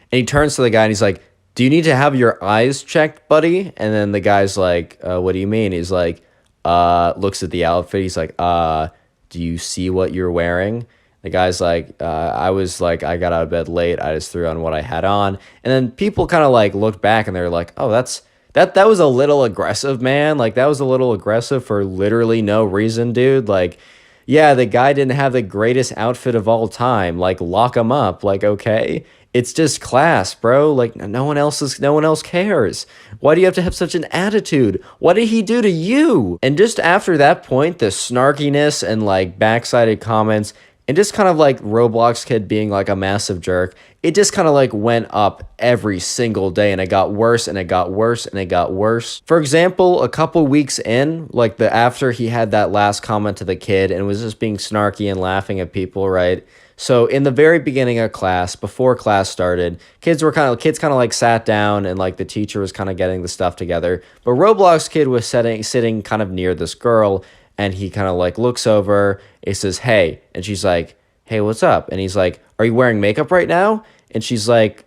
he turns to the guy and he's like, do you need to have your eyes checked, buddy? And then the guy's like, what do you mean? He's like, looks at the outfit. He's like, do you see what you're wearing? The guy's like, I got out of bed late. I just threw on what I had on. And then people kind of like looked back and they're like, oh, that was a little aggressive, man. Like that was a little aggressive for literally no reason, dude. Like, yeah, the guy didn't have the greatest outfit of all time. Like, lock him up. Like, okay, it's just class, bro. Like, no one else cares. Why do you have to have such an attitude? What did he do to you? And just after that point, the snarkiness and like backsided comments and just kind of like Roblox Kid being like a massive jerk, it just kind of like went up every single day, and it got worse and it got worse and it got worse. For example, a couple weeks in, like after he had that last comment to the kid and was just being snarky and laughing at people, right? So in the very beginning of class, before class started, kids kind of like sat down and like the teacher was kind of getting the stuff together. But Roblox Kid was sitting kind of near this girl, and he kind of like looks over, he says, hey, and she's like, hey, what's up? And he's like, are you wearing makeup right now? And she's like,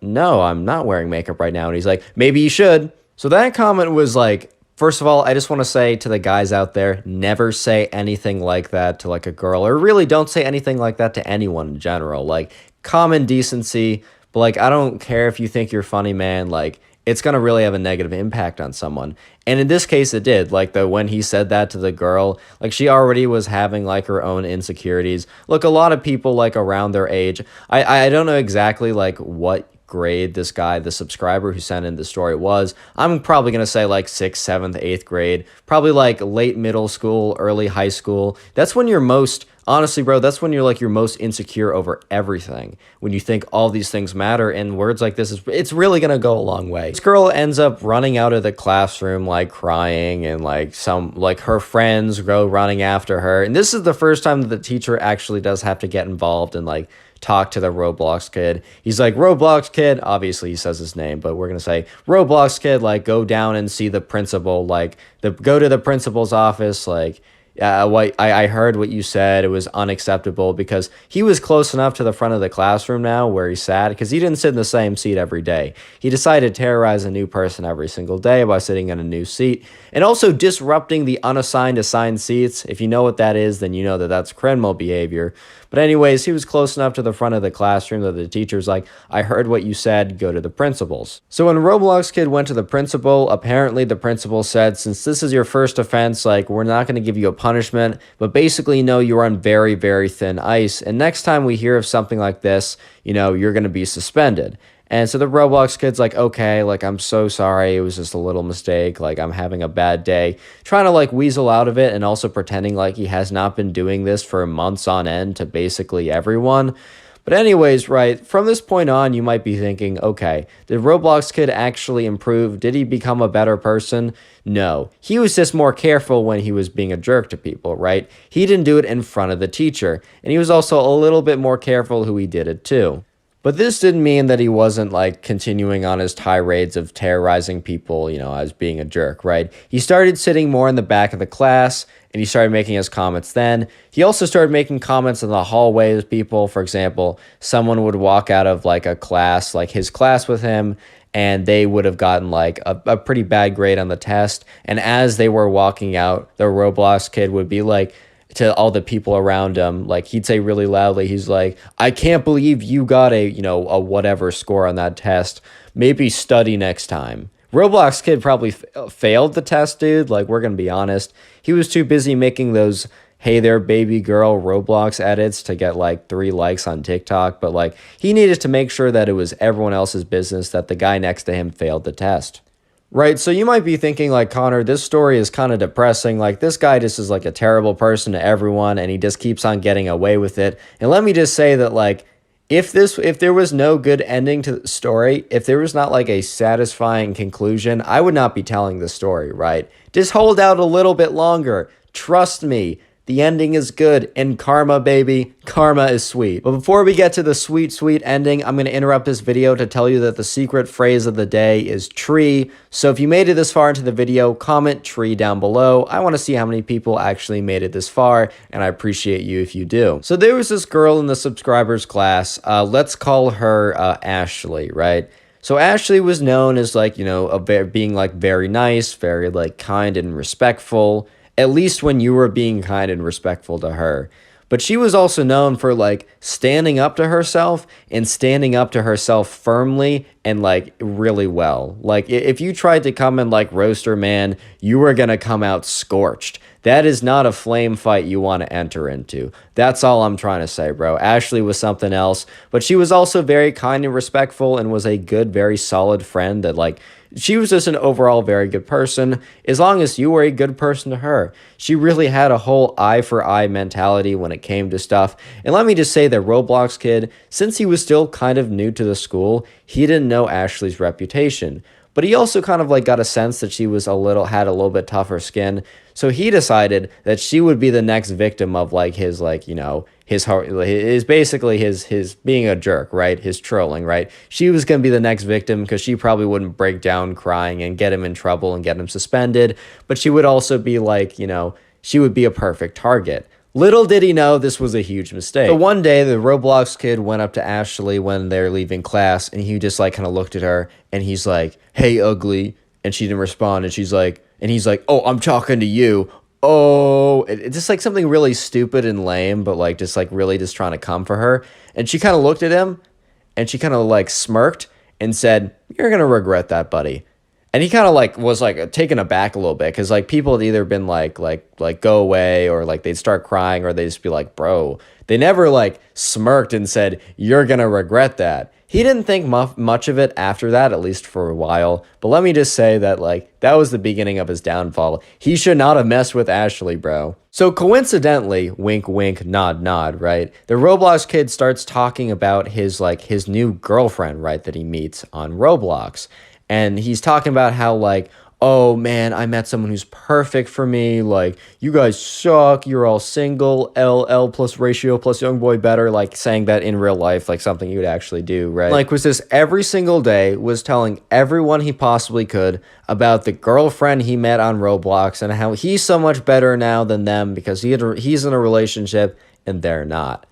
no, I'm not wearing makeup right now. And he's like, maybe you should. So that comment was like, first of all, I just want to say to the guys out there, never say anything like that to like a girl, or really don't say anything like that to anyone in general. Like common decency, but like, I don't care if you think you're funny, man. Like, it's going to really have a negative impact on someone. And in this case, it did. Like, when he said that to the girl, like, she already was having, like, her own insecurities. Look, a lot of people, like, around their age, I don't know exactly, like, what grade this guy, the subscriber who sent in the story was. I'm probably going to say, like, 6th, 7th, 8th grade. Probably, like, late middle school, early high school. That's when you're most... Honestly, bro, that's when you're like you're most insecure over everything. When you think all these things matter, and words like this it's really gonna go a long way. This girl ends up running out of the classroom like crying, and like her friends go running after her. And this is the first time that the teacher actually does have to get involved and like talk to the Roblox Kid. He's like, Roblox Kid, obviously he says his name, but we're gonna say Roblox Kid, like go down and see the principal, like go to the principal's office, like I heard what you said. It was unacceptable because he was close enough to the front of the classroom now where he sat because he didn't sit in the same seat every day. He decided to terrorize a new person every single day by sitting in a new seat and also disrupting the unassigned assigned seats. If you know what that is, then you know that that's criminal behavior. But anyways, he was close enough to the front of the classroom that the teacher's like, I heard what you said, go to the principal's. So when Roblox Kid went to the principal, apparently the principal said, since this is your first offense, like, we're not going to give you a punishment, but basically, no, you're on very, very thin ice. And next time we hear of something like this, you're going to be suspended. And so the Roblox Kid's like, okay, like, I'm so sorry. It was just a little mistake. Like, I'm having a bad day. Trying to, like, weasel out of it and also pretending like he has not been doing this for months on end to basically everyone. But anyways, right, from this point on, you might be thinking, okay, did Roblox Kid actually improve? Did he become a better person? No. He was just more careful when he was being a jerk to people, right? He didn't do it in front of the teacher. And he was also a little bit more careful who he did it to. But this didn't mean that he wasn't, like, continuing on his tirades of terrorizing people, as being a jerk, right? He started sitting more in the back of the class, and he started making his comments then. He also started making comments in the hallway with people. For example, someone would walk out of, like, a class, like his class with him, and they would have gotten, like, a pretty bad grade on the test. And as they were walking out, the Roblox Kid would be like, to all the people around him, like, he'd say really loudly, he's like, I can't believe you got a whatever score on that test. Maybe study next time. Roblox Kid probably failed the test, dude. Like, we're gonna be honest. He was too busy making those hey there baby girl Roblox edits to get like 3 likes on TikTok, but like, he needed to make sure that it was everyone else's business that the guy next to him failed the test. Right, so you might be thinking, like, Connor, this story is kind of depressing. Like, this guy just is, like, a terrible person to everyone, and he just keeps on getting away with it. And let me just say that, like, if there was no good ending to the story, if there was not, like, a satisfying conclusion, I would not be telling the story, right? Just hold out a little bit longer. Trust me. The ending is good, and karma, baby. Karma is sweet. But before we get to the sweet, sweet ending, I'm going to interrupt this video to tell you that the secret phrase of the day is tree. So if you made it this far into the video, comment tree down below. I want to see how many people actually made it this far, and I appreciate you if you do. So there was this girl in the subscribers class. Let's call her Ashley, right? So Ashley was known as, like, being, like, very nice, very, like, kind and respectful. At least when you were being kind and respectful to her. But she was also known for, like, standing up to herself and standing up to herself firmly and, like, really well. Like, if you tried to come and, like, roast her, man, you were gonna come out scorched. That is not a flame fight you want to enter into. That's all I'm trying to say, bro. Ashley was something else, but she was also very kind and respectful and was a good, very solid friend that, like, she was just an overall very good person, as long as you were a good person to her. She really had a whole eye for eye mentality when it came to stuff. And let me just say that Roblox Kid, since he was still kind of new to the school, he didn't know Ashley's reputation. But he also kind of, like, got a sense that she was had a little bit tougher skin. So he decided that she would be the next victim of, like, his, like, his basically his being a jerk, right? His trolling, right? She was going to be the next victim because she probably wouldn't break down crying and get him in trouble and get him suspended. But she would also be like, she would be a perfect target. Little did he know this was a huge mistake. So one day, the Roblox Kid went up to Ashley when they're leaving class, and he just, like, kind of looked at her, and he's like, hey, ugly. And she didn't respond, and he's like, oh, I'm talking to you. Oh, it's just, like, something really stupid and lame, but, like, just, like, really just trying to come for her. And she kind of looked at him, and she kind of, like, smirked and said, you're going to regret that, buddy. And he kind of, like, was, like, taken aback a little bit because, like, people had either been like go away, or, like, they'd start crying, or they'd just be like, bro. They never, like, smirked and said, you're gonna regret that. He didn't think much of it after that, at least for a while. But let me just say that, like, that was the beginning of his downfall. He should not have messed with Ashley, bro. So coincidentally, wink, wink, nod, nod, right? The Roblox Kid starts talking about his new girlfriend, right, that he meets on Roblox. And he's talking about how, like, oh man, I met someone who's perfect for me. Like, you guys suck. You're all single. L plus ratio plus young boy better. Like, saying that in real life, like something you would actually do, right? Like, was this every single day, was telling everyone he possibly could about the girlfriend he met on Roblox and how he's so much better now than them because he's in a relationship and they're not.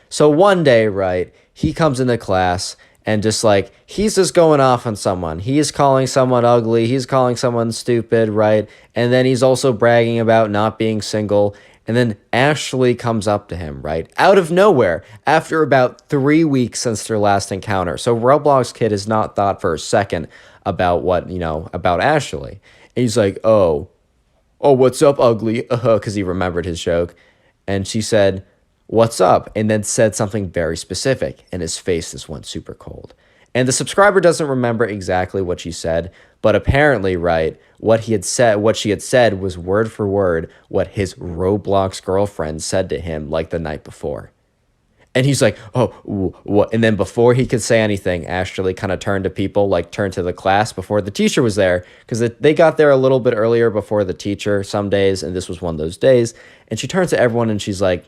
So one day, right, he comes into class and just like, he's just going off on someone. He's calling someone ugly. He's calling someone stupid, right? And then he's also bragging about not being single. And then Ashley comes up to him, right? Out of nowhere, after about 3 weeks since their last encounter. So Roblox Kid has not thought for a second about about Ashley. And he's like, oh, what's up, ugly? Because he remembered his joke. And she said, what's up? And then said something very specific, and his face just went super cold. And the subscriber doesn't remember exactly what she said, but apparently, right, what she had said was word for word what his Roblox girlfriend said to him like the night before. And he's like, oh, what? And then before he could say anything, Ashley kind of turned to the class before the teacher was there, because they got there a little bit earlier before the teacher some days, and this was one of those days. And she turns to everyone and she's like,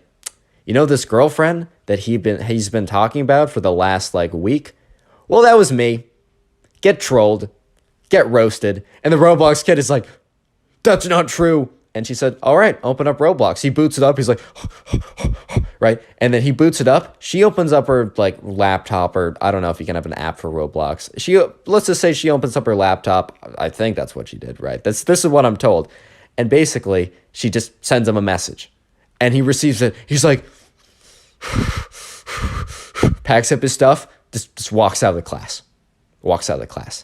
you know this girlfriend that he's been talking about for the last week? Well, that was me. Get trolled. Get roasted. And the Roblox Kid is like, that's not true. And she said, all right, open up Roblox. He boots it up. He's like, right? And then he boots it up. She opens up her laptop, or I don't know if you can have an app for Roblox. Let's just say she opens up her laptop. I think that's what she did, right? This is what I'm told. And basically, she just sends him a message. And he receives it. He's like, packs up his stuff, just walks out of the class.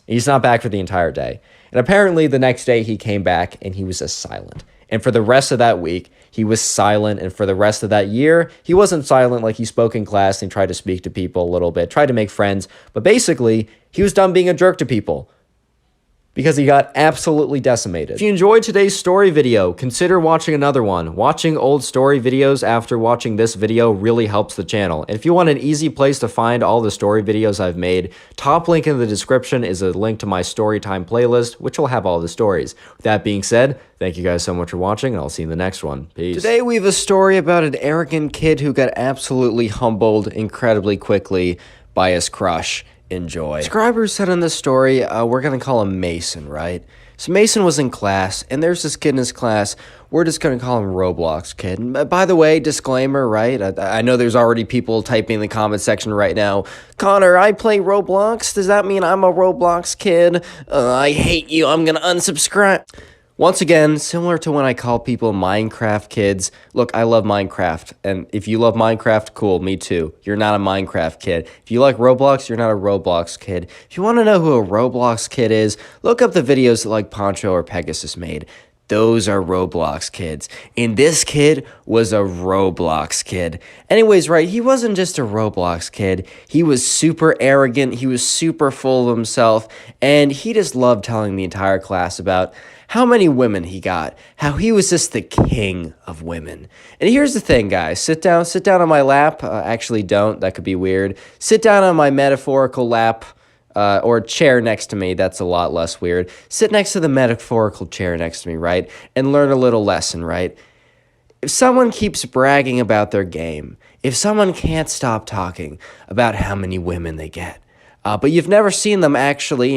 He's not back for the entire day. And apparently the next day he came back and he was just silent. And for the rest of that week, he was silent. And for the rest of that year, he wasn't silent. Like, he spoke in class and tried to speak to people a little bit, tried to make friends. But basically, he was done being a jerk to people, because he got absolutely decimated. If you enjoyed today's story video, consider watching another one. Watching old story videos after watching this video really helps the channel. And if you want an easy place to find all the story videos I've made, top link in the description is a link to my Storytime playlist, which will have all the stories. With that being said, thank you guys so much for watching, and I'll see you in the next one. Peace. Today we have a story about an arrogant kid who got absolutely humbled incredibly quickly by his crush. Enjoy. Subscribers said in this story, we're going to call him Mason, right? So Mason was in class, and there's this kid in his class. We're just going to call him Roblox Kid. And by the way, disclaimer, right? I know there's already people typing in the comment section right now, Connor, I play Roblox. Does that mean I'm a Roblox Kid? I hate you. I'm going to unsubscribe. Once again, similar to when I call people Minecraft kids, look, I love Minecraft, and if you love Minecraft, cool, me too. You're not a Minecraft kid. If you like Roblox, you're not a Roblox kid. If you want to know who a Roblox kid is, look up the videos that Poncho or Pegasus made. Those are Roblox kids. And this kid was a Roblox kid. Anyways, right, he wasn't just a Roblox kid. He was super arrogant. He was super full of himself. And he just loved telling the entire class about how many women he got, how he was just the king of women. And here's the thing, guys. Sit down on my lap. Actually, don't. That could be weird. Sit down on my metaphorical lap, or chair next to me. That's a lot less weird. Sit next to the metaphorical chair next to me, right? And learn a little lesson, right? If someone keeps bragging about their game, if someone can't stop talking about how many women they get, but you've never seen them actually,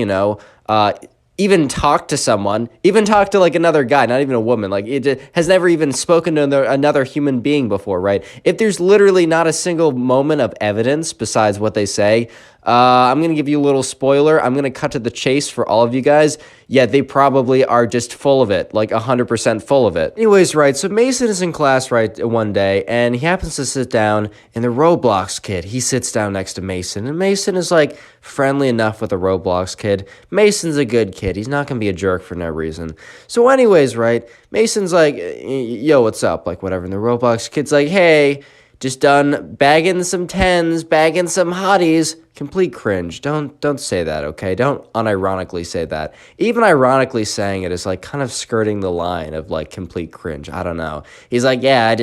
even talk to someone, even talk to another guy, not even a woman, it has never even spoken to another human being before, right? If there's literally not a single moment of evidence besides what they say, I'm going to give you a little spoiler. I'm going to cut to the chase for all of you guys. Yeah, they probably are just full of it, 100% full of it. Anyways, right, so Mason is in class, right, one day, and he happens to sit down, and the Roblox Kid, he sits down next to Mason, and Mason is, friendly enough with the Roblox Kid. Mason's a good kid. He's not going to be a jerk for no reason. So anyways, right, Mason's like, yo, what's up, whatever, and the Roblox Kid's like, hey, just done bagging some 10s, bagging some hotties. Complete cringe. Don't say that, okay? Don't unironically say that. Even ironically saying it is kind of skirting the line of complete cringe. I don't know. He's like, yeah,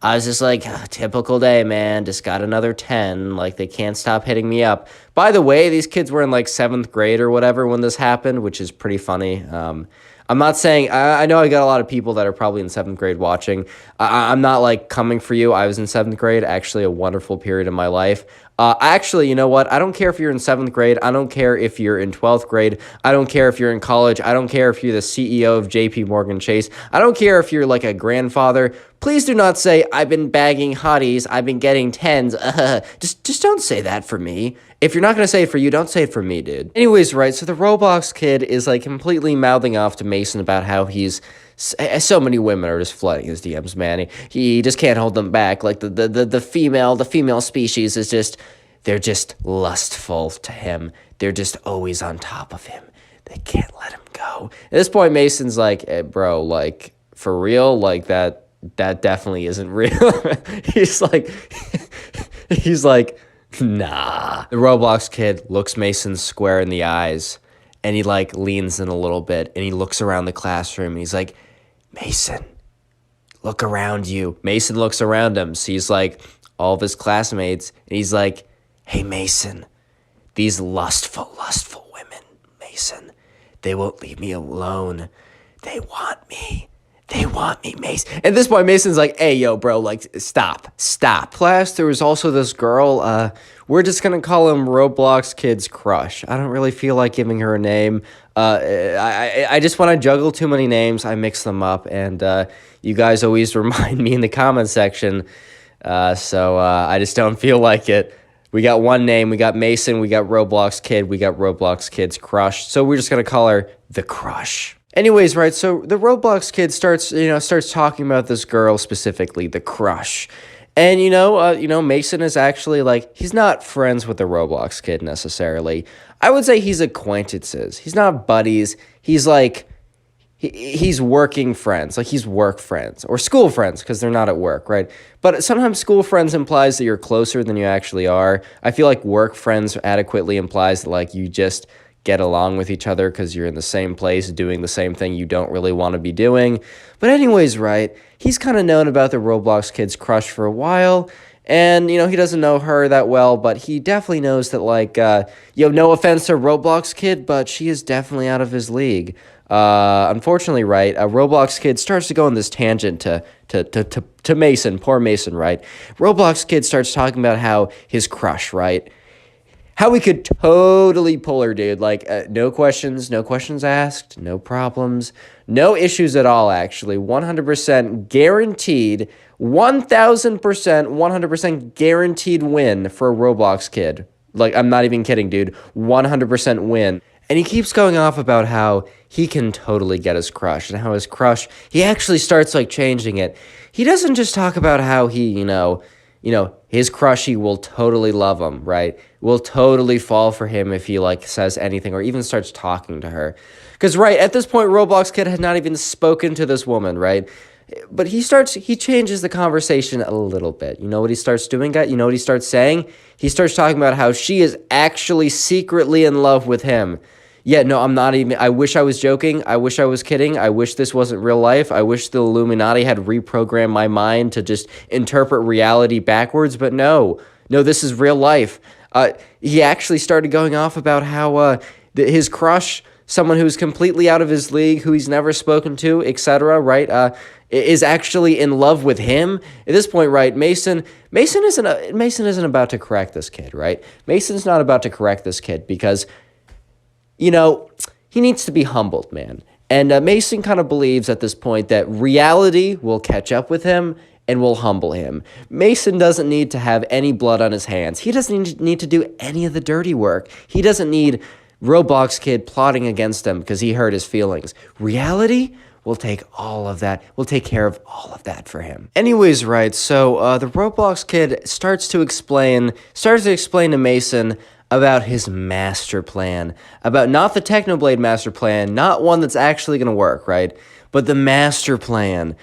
I was just typical day, man. Just got another 10. They can't stop hitting me up. By the way, these kids were in 7th grade or whatever when this happened, which is pretty funny. I'm I'm not saying, I know I got a lot of people that are probably in 7th grade watching. I'm not like coming for you. I was in 7th grade, actually a wonderful period in my life. Actually, you know what? I don't care if you're in 7th grade. I don't care if you're in 12th grade. I don't care if you're in college. I don't care if you're the CEO of JP Morgan Chase. I don't care if you're like a grandfather. Please do not say, I've been bagging hotties. I've been getting 10s. Just don't say that for me. If you're not going to say it for you, don't say it for me, dude. Anyways, right, so the Roblox kid is like completely mouthing off to Mason about how he's so many women are just flooding his DMs, man. He just can't hold them back. Like the female species is just, they're just lustful to him. They're just always on top of him. They can't let him go. At this point, Mason's like, hey, bro, like for real, like that definitely isn't real. he's like, nah. The Roblox kid looks Mason square in the eyes, and he like leans in a little bit, and he looks around the classroom, and he's like, Mason, look around you. Mason looks around him, sees like all of his classmates, and he's like, hey, Mason, these lustful women, Mason, they won't leave me alone. They want me. They want me, Mason. At this point, Mason's like, hey, yo, bro, like, stop. Class, there was also this girl, we're just going to call him Roblox Kid's crush. I don't really feel like giving her a name. I just want to juggle too many names. I mix them up, and you guys always remind me in the comment section, so I just don't feel like it. We got one name. We got Mason. We got Roblox Kid. We got Roblox Kid's crush. So we're just going to call her the crush. Anyways, right, so the Roblox kid starts talking about this girl specifically, the crush. And, Mason is actually, like, he's not friends with the Roblox kid necessarily. I would say he's acquaintances. He's not buddies. He's, like, he's working friends. Like, he's work friends. Or school friends, because they're not at work, right? But sometimes school friends implies that you're closer than you actually are. I feel like work friends adequately implies that, like, you just get along with each other because you're in the same place doing the same thing you don't really want to be doing. But anyways, right, he's kind of known about the Roblox kid's crush for a while, and, he doesn't know her that well, but he definitely knows that, like, no offense to Roblox kid, but she is definitely out of his league. Unfortunately, right, Roblox kid starts to go on this tangent to Mason, poor Mason, right? Roblox kid starts talking about how his crush, right, how we could totally pull her, dude. Like, no questions asked, no problems, no issues at all, actually. 100% guaranteed, 1,000%, 100% guaranteed win for a Roblox kid. Like, I'm not even kidding, dude. 100% win. And he keeps going off about how he can totally get his crush, and how his crush, he actually starts, like, changing it. He doesn't just talk about how he, his crushie will totally love him, right? Will totally fall for him if he, like, says anything or even starts talking to her. Because, right, at this point, Roblox Kid had not even spoken to this woman, right? But he changes the conversation a little bit. You know what he starts doing, guys? You know what he starts saying? He starts talking about how she is actually secretly in love with him. Yeah, no, I'm not even, I wish I was joking. I wish I was kidding. I wish this wasn't real life. I wish the Illuminati had reprogrammed my mind to just interpret reality backwards, but no, this is real life. He actually started going off about how his crush, someone who's completely out of his league, who he's never spoken to, etc., right, is actually in love with him. At this point, right, Mason isn't about to correct this kid, right? Mason's not about to correct this kid because, he needs to be humbled, man. And Mason kind of believes at this point that reality will catch up with him and will humble him. Mason doesn't need to have any blood on his hands. He doesn't need to do any of the dirty work. He doesn't need Roblox Kid plotting against him because he hurt his feelings. Reality will take all of that. We'll take care of all of that for him. Anyways, right, so the Roblox Kid starts to explain to Mason about his master plan, about not the Technoblade master plan, not one that's actually going to work, right? But the master plan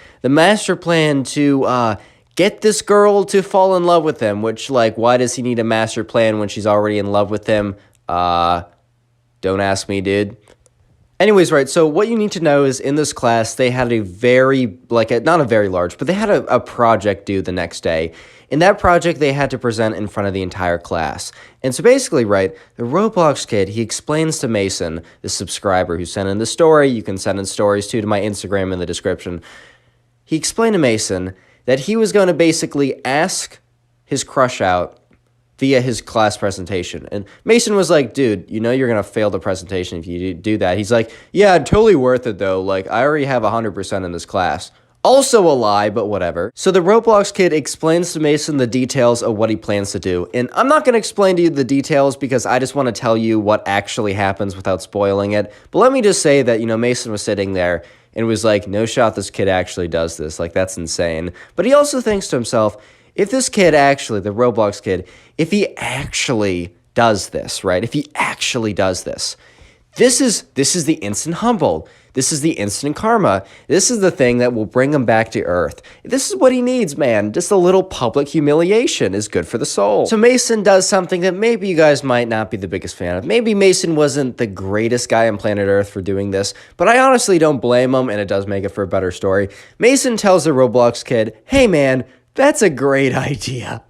to get this girl to fall in love with him, which, like, why does he need a master plan when she's already in love with him? Don't ask me, dude. Anyways, right, so what you need to know is in this class, they had a very, not a very large, but they had a project due the next day. In that project, they had to present in front of the entire class. And so basically, right, the Roblox kid, he explains to Mason, the subscriber who sent in the story, you can send in stories too to my Instagram in the description. He explained to Mason that he was going to basically ask his crush out via his class presentation. And Mason was like, dude, you know you're going to fail the presentation if you do that. He's like, yeah, totally worth it though. Like, I already have 100% in this class. Also a lie, but whatever. So the Roblox kid explains to Mason the details of what he plans to do. And I'm not going to explain to you the details because I just want to tell you what actually happens without spoiling it. But let me just say that, Mason was sitting there and was like, no shot this kid actually does this. Like, that's insane. But he also thinks to himself, if this kid actually, the Roblox kid, if he actually does this, right? If he actually does this, this is the instant humble. This is the instant karma. This is the thing that will bring him back to earth. This is what he needs, man. Just a little public humiliation is good for the soul. So Mason does something that maybe you guys might not be the biggest fan of. Maybe Mason wasn't the greatest guy on planet Earth for doing this, but I honestly don't blame him, and it does make it for a better story. Mason tells the Roblox kid, hey man, that's a great idea.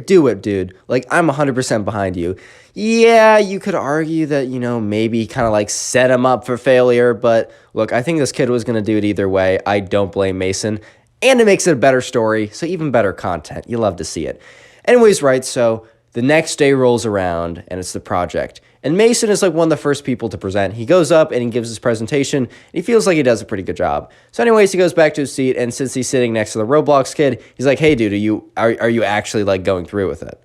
Do it, dude. Like, I'm 100% behind you. Yeah, you could argue that, maybe kind of like set him up for failure, but look, I think this kid was going to do it either way. I don't blame Mason, and it makes it a better story, so even better content. You love to see it. Anyways, right, so the next day rolls around, and it's the project. And Mason is like one of the first people to present. He goes up and he gives his presentation. And he feels like he does a pretty good job. So anyways, he goes back to his seat. And since he's sitting next to the Roblox kid, he's like, hey, dude, are you actually like going through with it?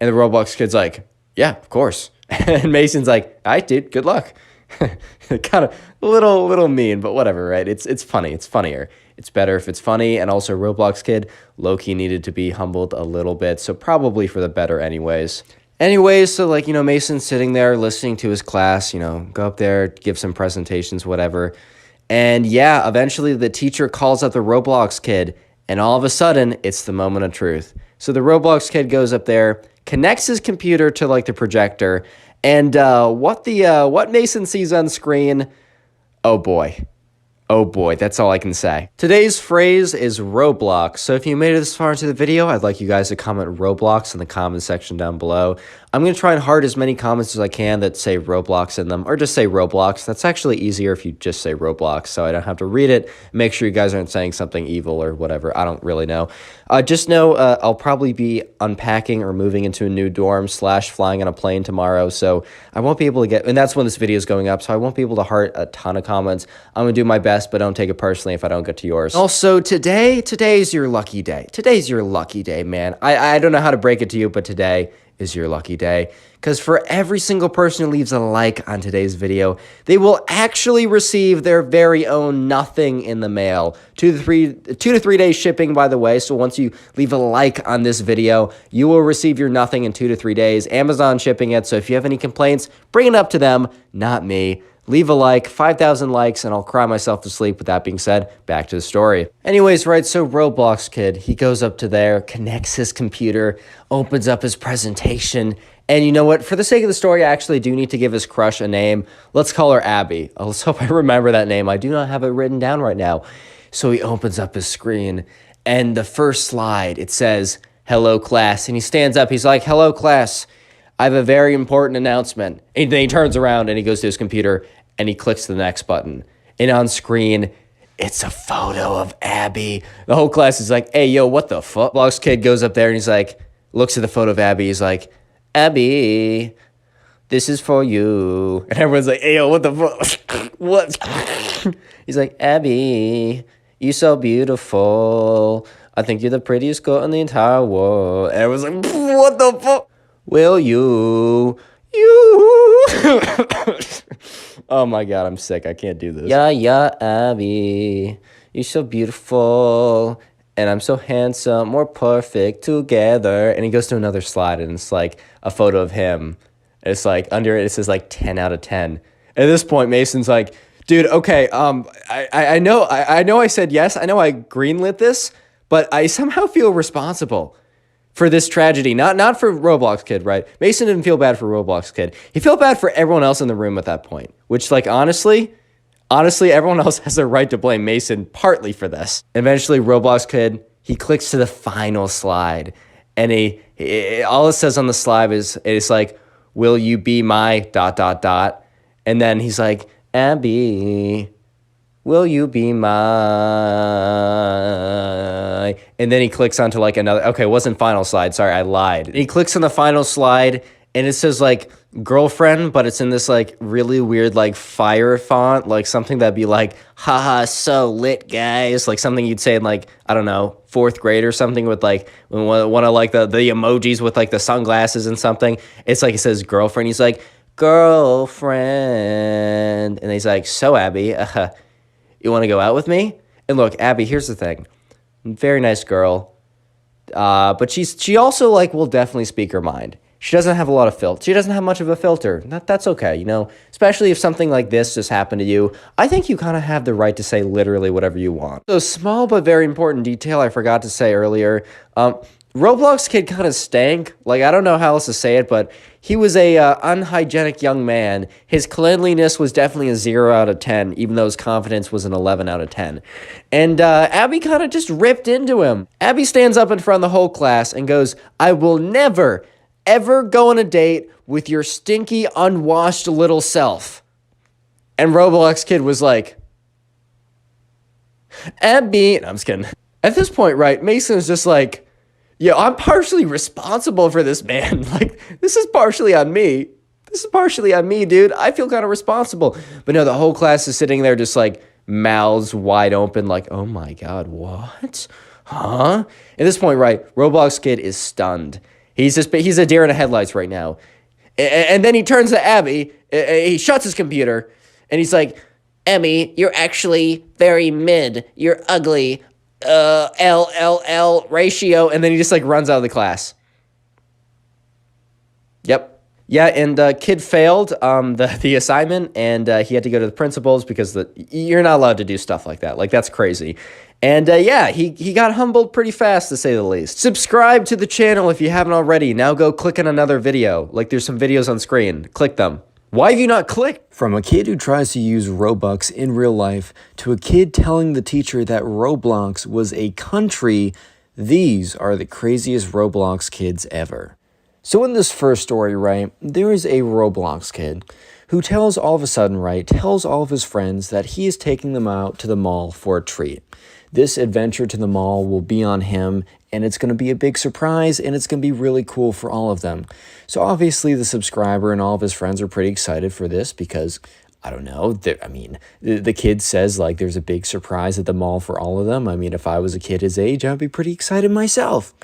And the Roblox kid's like, yeah, of course. And Mason's like, all right, dude, good luck. Kind of a little mean, but whatever, right? It's funny. It's funnier. It's better if it's funny. And also Roblox kid, low-key needed to be humbled a little bit. So probably for the better anyways. Anyways, so like, Mason's sitting there listening to his class, go up there, give some presentations, whatever. And yeah, eventually the teacher calls up the Roblox kid, and all of a sudden, it's the moment of truth. So the Roblox kid goes up there, connects his computer to like the projector, and what Mason sees on screen, oh boy. Oh boy, that's all I can say. Today's phrase is Roblox. So if you made it this far into the video, I'd like you guys to comment Roblox in the comment section down below. I'm going to try and heart as many comments as I can that say Roblox in them, or just say Roblox. That's actually easier if you just say Roblox, so I don't have to read it. Make sure you guys aren't saying something evil or whatever. I don't really know. Just know I'll probably be unpacking or moving into a new dorm / flying on a plane tomorrow, so I won't be able to get, and that's when this video is going up, so I won't be able to heart a ton of comments. I'm going to do my best, but don't take it personally if I don't get to yours. Also, today's your lucky day. Today's your lucky day, man. I don't know how to break it to you, but today is your lucky day. Because for every single person who leaves a like on today's video, they will actually receive their very own nothing in the mail. 2 to 3 days shipping, by the way. So once you leave a like on this video, you will receive your nothing in 2 to 3 days. Amazon shipping it. So if you have any complaints, bring it up to them, not me. Leave a like, 5,000 likes, and I'll cry myself to sleep. With that being said, back to the story. Anyways, right, so Roblox kid, he goes up to there, connects his computer, opens up his presentation, and you know what? For the sake of the story, I actually do need to give his crush a name. Let's call her Abby. Let's hope I remember that name. I do not have it written down right now. So he opens up his screen, and the first slide, it says, hello, class. And he stands up, he's like, hello, class. I have a very important announcement. And then he turns around and he goes to his computer and he clicks the next button. And on screen, it's a photo of Abby. The whole class is like, hey, yo, what the fuck? Roblox kid goes up there and he's like, looks at the photo of Abby. He's like, Abby, this is for you. And everyone's like, hey, yo, what the fuck? What? He's like, Abby, you so beautiful. I think you're the prettiest girl in the entire world. And everyone's like, what the fuck? Will you? Oh my god, I'm sick. I can't do this. Yeah, Abby. You're so beautiful. And I'm so handsome. We're perfect together. And he goes to another slide and it's like a photo of him. And it's like under it says like 10 out of 10. At this point, Mason's like, dude, okay, I know I said yes. I know I greenlit this, but I somehow feel responsible for this tragedy. Not for Roblox Kid, right? Mason didn't feel bad for Roblox Kid. He felt bad for everyone else in the room at that point, which, like, honestly, everyone else has a right to blame Mason partly for this. Eventually, Roblox Kid, he clicks to the final slide, and all it says on the slide is, it's like, will you be my ... And then he's like, Abby, will you be my... And then he clicks onto like another... Okay, it wasn't final slide. Sorry, I lied. He clicks on the final slide, and it says like girlfriend, but it's in this like really weird like fire font, like something that'd be like, haha, so lit, guys. Like something you'd say in like, I don't know, 4th grade or something, with like one of like the emojis with like the sunglasses and something. It's like, it says girlfriend. He's like, girlfriend. And he's like, so Abby, you want to go out with me? And look, Abby, here's the thing. Very nice girl. But she also like will definitely speak her mind. She doesn't have a lot of filter. She doesn't have much of a filter. That's okay, you know? Especially if something like this just happened to you. I think you kind of have the right to say literally whatever you want. So small but very important detail I forgot to say earlier. Roblox Kid kind of stank. Like, I don't know how else to say it, but he was a unhygienic young man. His cleanliness was definitely a 0 out of 10, even though his confidence was an 11 out of 10. And Abby kind of just ripped into him. Abby stands up in front of the whole class and goes, I will never, ever go on a date with your stinky, unwashed little self. And Roblox Kid was like, Abby... No, I'm just kidding. At this point, right, Mason's just like, yeah, I'm partially responsible for this, man. Like, this is partially on me. This is partially on me, dude. I feel kind of responsible. But no, the whole class is sitting there just like mouths wide open, like, oh my God, what? Huh? At this point, right, Roblox Kid is stunned. He's a deer in the headlights right now. And then he turns to Abby, he shuts his computer, and he's like, Emmy, you're actually very mid. You're ugly. LLL ratio, and then he just like runs out of the class. Yep. Yeah, and Kid failed the assignment, and he had to go to the principal's because you're not allowed to do stuff like that. Like, that's crazy. And yeah, he got humbled pretty fast, to say the least. Subscribe to the channel if you haven't already. Now go click on another video. Like, there's some videos on screen. Click them. Why have you not clicked? From a kid who tries to use Robux in real life to a kid telling the teacher that Roblox was a country, these are the craziest Roblox kids ever. So in this first story, right, there is a Roblox kid who tells all of his friends that he is taking them out to the mall for a treat. This adventure to the mall will be on him, and it's going to be a big surprise, and it's going to be really cool for all of them. So obviously the subscriber and all of his friends are pretty excited for this because, I don't know, the kid says like there's a big surprise at the mall for all of them. I mean, if I was a kid his age, I'd be pretty excited myself.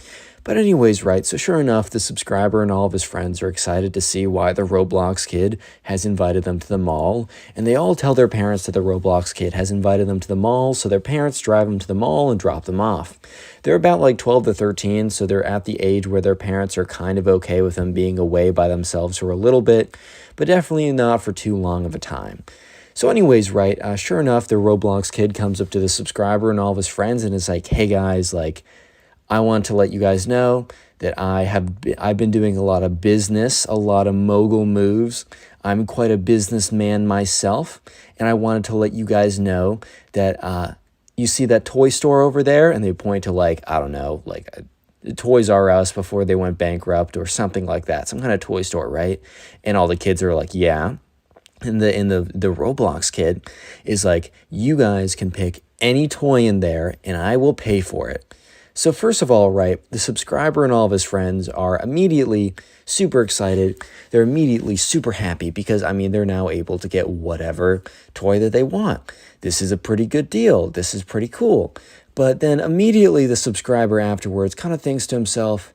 But anyways, right, so sure enough, the subscriber and all of his friends are excited to see why the Roblox kid has invited them to the mall, and they all tell their parents that the Roblox kid has invited them to the mall, so their parents drive them to the mall and drop them off. They're about like 12 to 13, so they're at the age where their parents are kind of okay with them being away by themselves for a little bit, but definitely not for too long of a time. So anyways, right, sure enough, the Roblox kid comes up to the subscriber and all of his friends and is like, hey guys, like, I want to let you guys know that I've been doing a lot of business, a lot of mogul moves. I'm quite a businessman myself, and I wanted to let you guys know that you see that toy store over there, and they point to like, I don't know, like Toys R Us before they went bankrupt or something like that, some kind of toy store, right? And all the kids are like, yeah. And the Roblox kid is like, you guys can pick any toy in there, and I will pay for it. So first of all, right, the subscriber and all of his friends are immediately super excited. They're immediately super happy because, I mean, they're now able to get whatever toy that they want. This is a pretty good deal. This is pretty cool. But then immediately the subscriber afterwards kind of thinks to himself,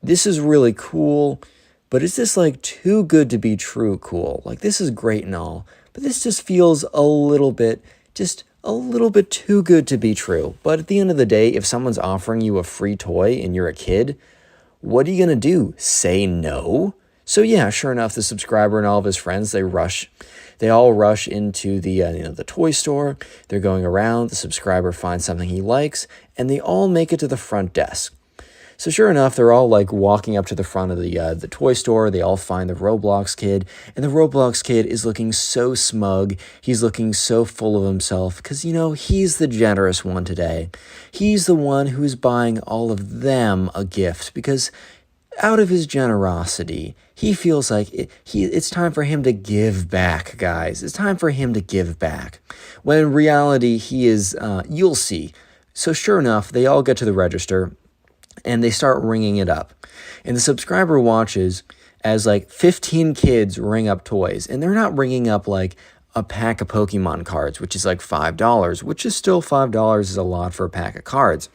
this is really cool, but is this like too good to be true cool? Like, this is great and all, but this just feels a little bit too good to be true. But at the end of the day, if someone's offering you a free toy and you're a kid, what are you going to do? Say no? So yeah, sure enough, the subscriber and all of his friends, they all rush into the toy store. They're going around, the subscriber finds something he likes, and they all make it to the front desk. So sure enough, they're all like walking up to the front of the toy store. They all find the Roblox kid, and the Roblox kid is looking so smug. He's looking so full of himself because, he's the generous one today. He's the one who's buying all of them a gift because out of his generosity, he feels like it's time for him to give back, guys. It's time for him to give back. When in reality, he is, you'll see. So sure enough, they all get to the register and they start ringing it up. And the subscriber watches as like 15 kids ring up toys. And they're not ringing up like a pack of Pokemon cards, which is like $5, which is still $5 is a lot for a pack of cards.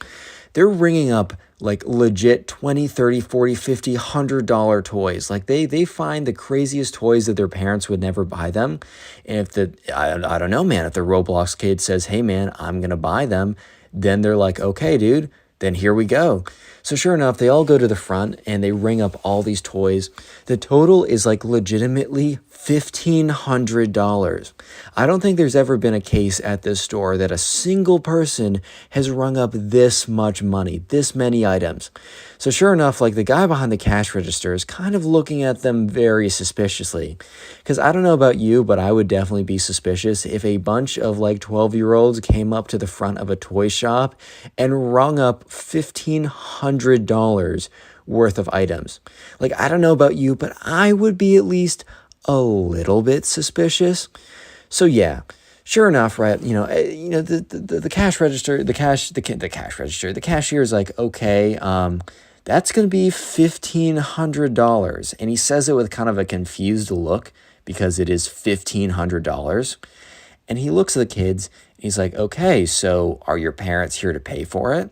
They're ringing up like legit $20, $30, $40, $50, $100 toys. Like they find the craziest toys that their parents would never buy them. And if I don't know, man, if the Roblox kid says, hey man, I'm going to buy them, then they're like, okay, dude, then here we go. So sure enough, they all go to the front and they ring up all these toys. The total is like legitimately $1,500. I don't think there's ever been a case at this store that a single person has rung up this much money, this many items. So sure enough, like the guy behind the cash register is kind of looking at them very suspiciously. Because I don't know about you, but I would definitely be suspicious if a bunch of like 12-year-olds came up to the front of a toy shop and rung up $1,500 worth of items. Like, I don't know about you, but I would be at least a little bit suspicious. So yeah, sure enough, right? The cash register, the cashier is like, okay, that's going to be $1,500. And he says it with kind of a confused look because it is $1,500. And he looks at the kids and he's like, okay, so are your parents here to pay for it?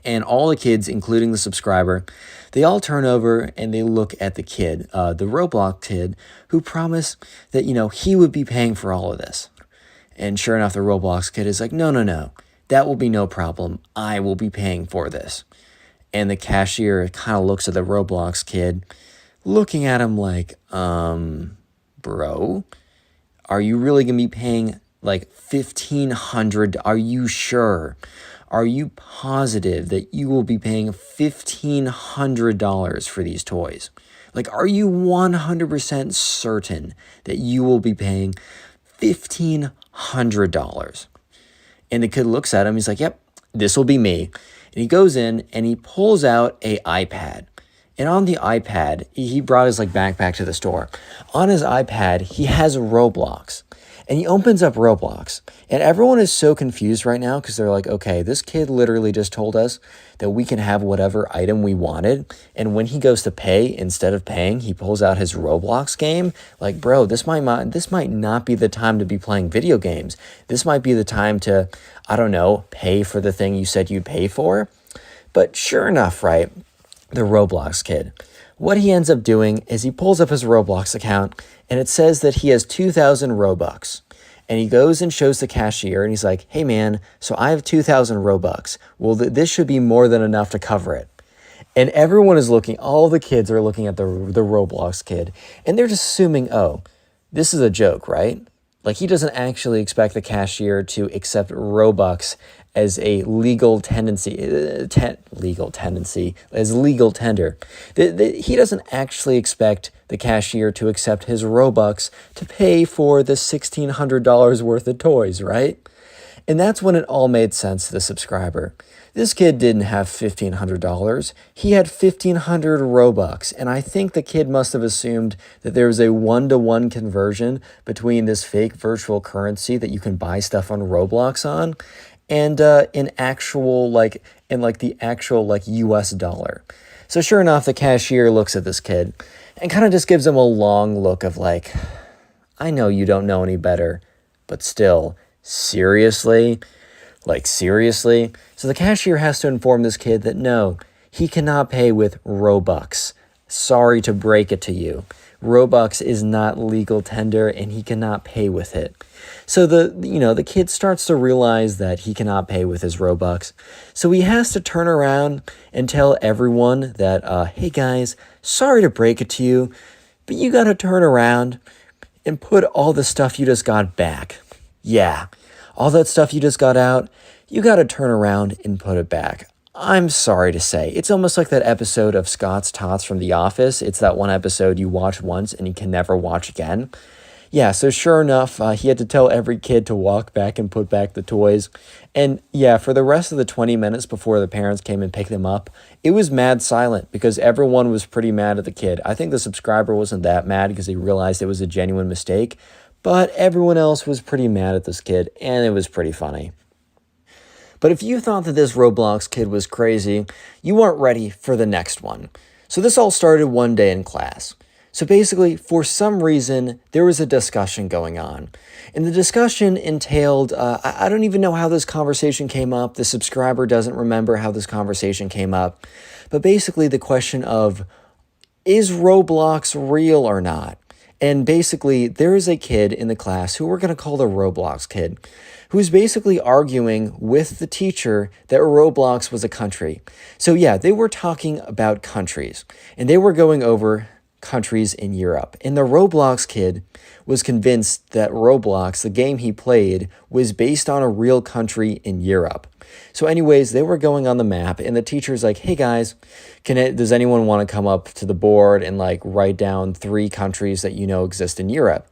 And all the kids, including the subscriber, they all turn over and they look at the kid, the Roblox kid, who promised that, he would be paying for all of this. And sure enough, the Roblox kid is like, no, that will be no problem. I will be paying for this. And the cashier kind of looks at the Roblox kid, looking at him like, bro, are you really going to be paying like $1,500? Are you sure? Are you positive that you will be paying $1,500 for these toys? Like, are you 100% certain that you will be paying $1,500? And the kid looks at him. He's like, yep, this will be me. And he goes in and he pulls out an iPad. And on the iPad, he brought his backpack to the store. On his iPad, he has Roblox. And he opens up Roblox. And everyone is so confused right now because they're like, okay, this kid literally just told us that we can have whatever item we wanted. And when he goes to pay, instead of paying, he pulls out his Roblox game. Like, bro, this might not be the time to be playing video games. This might be the time to, I don't know, pay for the thing you said you'd pay for. But sure enough, right, the Roblox kid, what he ends up doing is he pulls up his Roblox account and it says that he has 2,000 Robux. And he goes and shows the cashier and he's like, hey man, so I have 2,000 Robux. Well, this should be more than enough to cover it. And everyone is looking, all the kids are looking at the Roblox kid and they're just assuming, oh, this is a joke, right? Like, he doesn't actually expect the cashier to accept Robux as a legal tendency, as legal tender. He doesn't actually expect the cashier to accept his Robux to pay for the $1,600 worth of toys, right? And that's when it all made sense to the subscriber. This kid didn't have $1,500. He had 1,500 Robux. And I think the kid must have assumed that there was a one-to-one conversion between this fake virtual currency that you can buy stuff on Roblox on and the actual US dollar. So sure enough, the cashier looks at this kid and kind of just gives him a long look of like, I know you don't know any better, but still, seriously? Like, seriously? So the cashier has to inform this kid that no, he cannot pay with Robux. Sorry to break it to you. Robux is not legal tender and he cannot pay with it. So the kid starts to realize that he cannot pay with his Robux. So he has to turn around and tell everyone that, hey guys, sorry to break it to you, but you got to turn around and put all the stuff you just got back. Yeah. All that stuff you just got out, you got to turn around and put it back. I'm sorry to say, it's almost like that episode of Scott's Tots from The Office. It's that one episode you watch once and you can never watch again. Yeah, so sure enough, he had to tell every kid to walk back and put back the toys. And yeah, for the rest of the 20 minutes before the parents came and picked them up, it was mad silent because everyone was pretty mad at the kid. I think the subscriber wasn't that mad because he realized it was a genuine mistake, but everyone else was pretty mad at this kid, and it was pretty funny. But if you thought that this Roblox kid was crazy, you weren't ready for the next one. So this all started one day in class. So basically, for some reason, there was a discussion going on. And the discussion entailed, I don't even know how this conversation came up. The subscriber doesn't remember how this conversation came up. But basically the question of, is Roblox real or not? And basically, there is a kid in the class who we're going to call the Roblox kid, who's basically arguing with the teacher that Roblox was a country. So yeah, they were talking about countries, and they were going over countries in Europe. And the Roblox kid was convinced that Roblox, the game he played, was based on a real country in Europe. So anyways, they were going on the map, and the teacher's like, hey guys, does anyone want to come up to the board and like write down 3 countries that you know exist in Europe?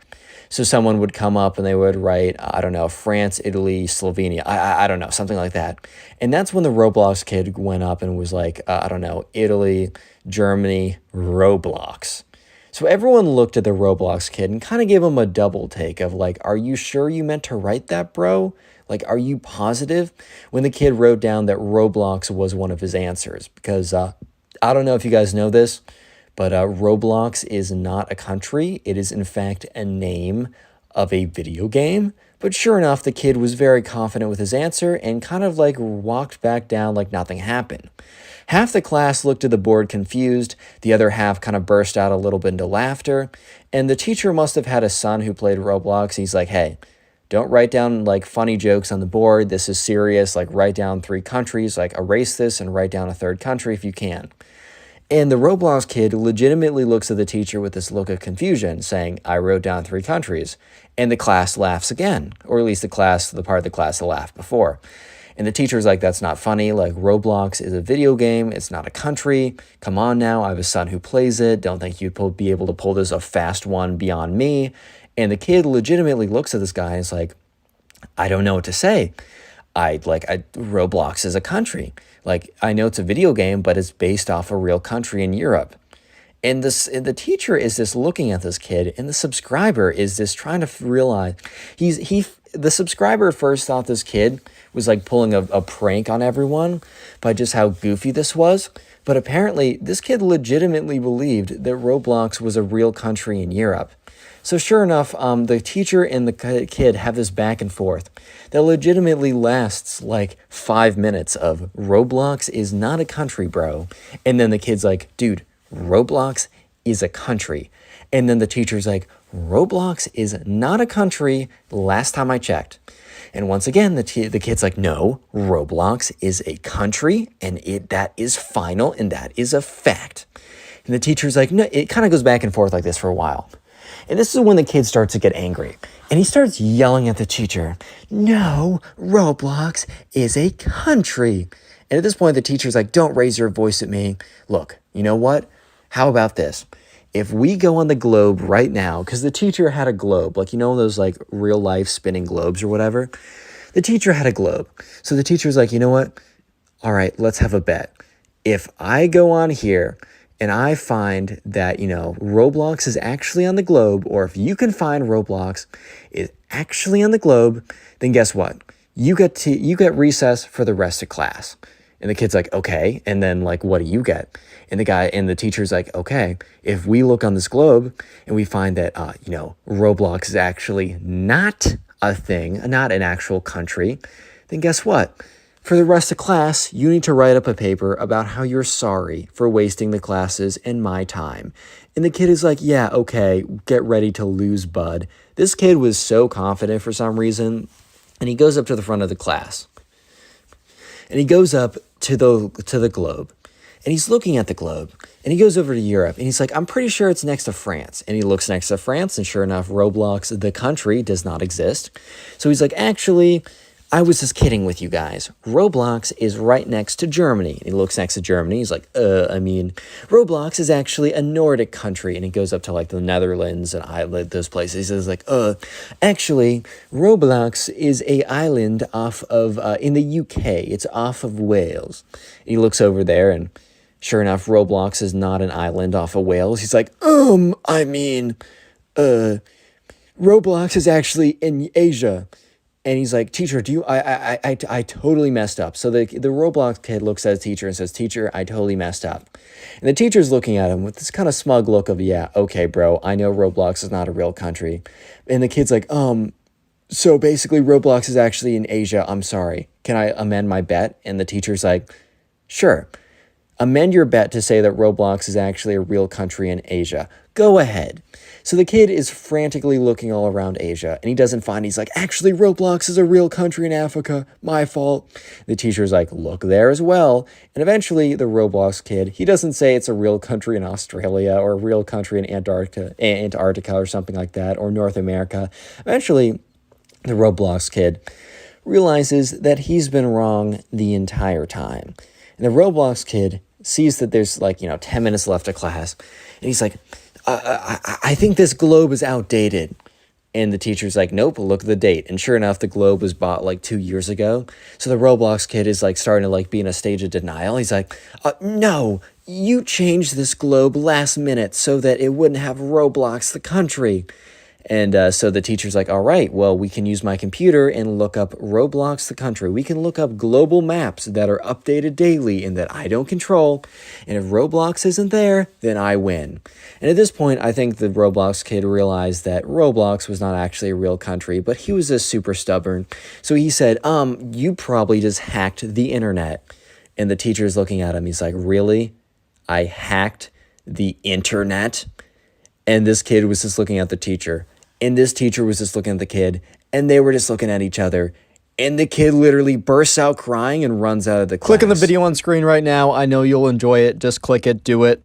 So someone would come up and they would write, I don't know, France, Italy, Slovenia, I don't know, something like that. And that's when the Roblox kid went up and was like, I don't know, Italy, Germany, Roblox. So everyone looked at the Roblox kid and kind of gave him a double take of like, are you sure you meant to write that, bro? Like, are you positive? When the kid wrote down that Roblox was one of his answers. Because I don't know if you guys know this, but Roblox is not a country. It is, in fact, a name of a video game. But sure enough, the kid was very confident with his answer and kind of like walked back down like nothing happened. Half the class looked at the board confused. The other half kind of burst out a little bit into laughter. And the teacher must have had a son who played Roblox. He's like, hey, don't write down like funny jokes on the board. This is serious. Like write down 3 countries, like erase this and write down a 3rd country if you can. And the Roblox kid legitimately looks at the teacher with this look of confusion, saying, I wrote down 3 countries. And the class laughs again, or at least the part of the class that laughed before. And the teacher's like, that's not funny. Like, Roblox is a video game. It's not a country. Come on now. I have a son who plays it. Don't think you'd be able to pull this a fast one beyond me. And the kid legitimately looks at this guy and is like, I don't know what to say. Roblox is a country. Like, I know it's a video game, but it's based off a real country in Europe. And the teacher is just looking at this kid, and the subscriber is just trying to realize the subscriber first thought this kid was like pulling a prank on everyone by just how goofy this was. But apparently, this kid legitimately believed that Roblox was a real country in Europe. So sure enough, the teacher and the kid have this back and forth that legitimately lasts like 5 minutes of Roblox is not a country, bro. And then the kid's like, dude, Roblox is a country. And then the teacher's like, Roblox is not a country last time I checked. And once again, the kid's like, no, Roblox is a country, and that is final, and that is a fact. And the teacher's like, no, it kind of goes back and forth like this for a while. And this is when the kid starts to get angry. And he starts yelling at the teacher, no, Roblox is a country. And at this point, the teacher's like, don't raise your voice at me. Look, you know what? How about this? If we go on the globe right now, because the teacher had a globe, like, you know, those like real life spinning globes or whatever. The teacher had a globe. So the teacher's like, you know what? All right, let's have a bet. If I go on here and I find that, you know, Roblox is actually on the globe, or if you can find Roblox is actually on the globe, then guess what? You get recess for the rest of class. And the kid's like, okay. And then like, what do you get? And the teacher's like, okay, if we look on this globe and we find that, Roblox is actually not a thing, not an actual country, then guess what? For the rest of class, you need to write up a paper about how you're sorry for wasting the classes and my time. And the kid is like, yeah, okay, get ready to lose, bud. This kid was so confident for some reason. And he goes up to the front of the class. And he goes up to the globe. And he's looking at the globe. And he goes over to Europe. And he's like, I'm pretty sure it's next to France. And he looks next to France. And sure enough, Roblox, the country, does not exist. So he's like, actually, I was just kidding with you guys. Roblox is right next to Germany. And he looks next to Germany. He's like, Roblox is actually a Nordic country. And he goes up to like the Netherlands and Ireland, those places. He says like, actually, Roblox is a island off of, in the UK. It's off of Wales. And he looks over there and sure enough, Roblox is not an island off of Wales. He's like, Roblox is actually in Asia. And he's like, teacher, I totally messed up. So the Roblox kid looks at his teacher and says, teacher, I totally messed up. And the teacher's looking at him with this kind of smug look of, yeah, okay, bro, I know Roblox is not a real country. And the kid's like, so basically Roblox is actually in Asia. I'm sorry. Can I amend my bet? And the teacher's like, sure. Amend your bet to say that Roblox is actually a real country in Asia. Go ahead. So the kid is frantically looking all around Asia, and he doesn't find, he's like, actually, Roblox is a real country in Africa. My fault. The teacher's like, look there as well. And eventually, the Roblox kid, he doesn't say it's a real country in Australia or a real country in Antarctica or something like that, or North America. Eventually, the Roblox kid realizes that he's been wrong the entire time. And the Roblox kid sees that there's 10 minutes left of class, and he's like, I think this globe is outdated. And the teacher's like, nope, look at the date. And sure enough, the globe was bought 2 years ago. So the Roblox kid is starting to be in a stage of denial. He's like, no, you changed this globe last minute so that it wouldn't have Roblox, the country. And so the teacher's like, all right, well, we can use my computer and look up Roblox, the country. We can look up global maps that are updated daily and that I don't control. And if Roblox isn't there, then I win. And at this point, I think the Roblox kid realized that Roblox was not actually a real country, but he was just super stubborn. So he said, you probably just hacked the internet. And the teacher's looking at him. He's like, really? I hacked the internet? And this kid was just looking at the teacher. And this teacher was just looking at the kid. And they were just looking at each other. And the kid literally bursts out crying and runs out of the class. Click on the video on screen right now. I know you'll enjoy it. Just click it. Do it.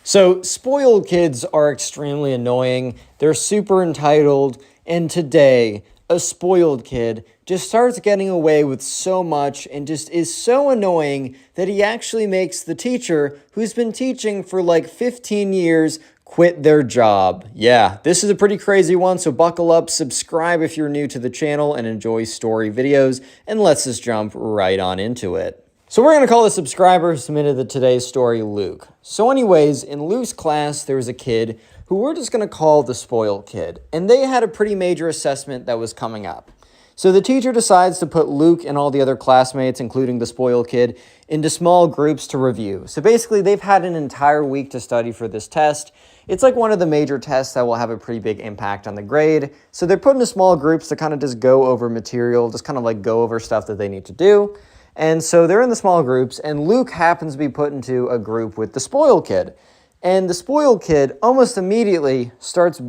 So, spoiled kids are extremely annoying. They're super entitled. And today, a spoiled kid just starts getting away with so much and just is so annoying that he actually makes the teacher, who's been teaching for 15 years, quit their job. Yeah, this is a pretty crazy one, so buckle up, subscribe if you're new to the channel and enjoy story videos, and let's just jump right on into it. So we're going to call the subscriber who submitted today's story Luke. So anyways, in Luke's class, there was a kid who we're just going to call the spoiled kid, and they had a pretty major assessment that was coming up. So the teacher decides to put Luke and all the other classmates, including the spoiled kid, into small groups to review. So basically, they've had an entire week to study for this test. It's one of the major tests that will have a pretty big impact on the grade. So they're put into small groups to kind of just go over material, just kind of go over stuff that they need to do. And so they're in the small groups, and Luke happens to be put into a group with the spoiled kid. And the spoiled kid almost immediately starts,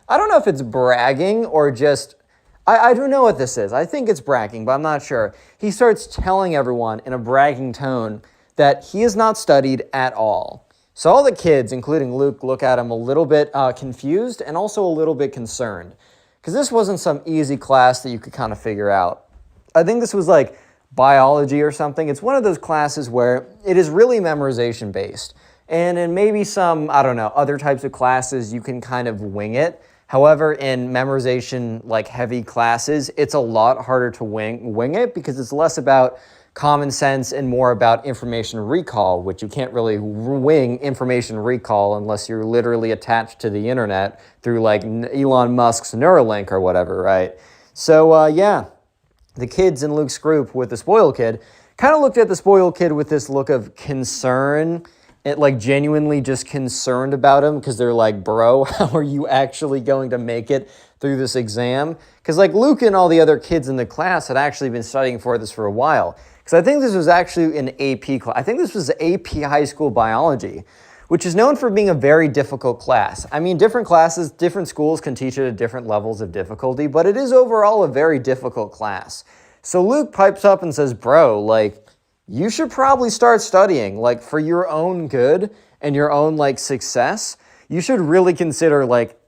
I don't know if it's bragging or just, I don't know what this is. I think it's bragging, but I'm not sure. He starts telling everyone in a bragging tone that he has not studied at all. So all the kids, including Luke, look at him a little bit confused and also a little bit concerned. Because this wasn't some easy class that you could kind of figure out. I think this was biology or something. It's one of those classes where it is really memorization based. And in maybe some, I don't know, other types of classes, you can kind of wing it. However, in memorization, heavy classes, it's a lot harder to wing it because it's less about common sense and more about information recall, which you can't really wing information recall unless you're literally attached to the internet through Elon Musk's Neuralink or whatever, right? So yeah, the kids in Luke's group with the spoiled kid kind of looked at the spoiled kid with this look of concern. Genuinely just concerned about him because they're like, bro, how are you actually going to make it through this exam? Because Luke and all the other kids in the class had actually been studying for this for a while. Because I think this was actually an AP class. I think this was AP high school biology, which is known for being a very difficult class. I mean, different classes, different schools can teach it at different levels of difficulty, but it is overall a very difficult class. So Luke pipes up and says, bro, you should probably start studying, for your own good and your own, success. You should really consider,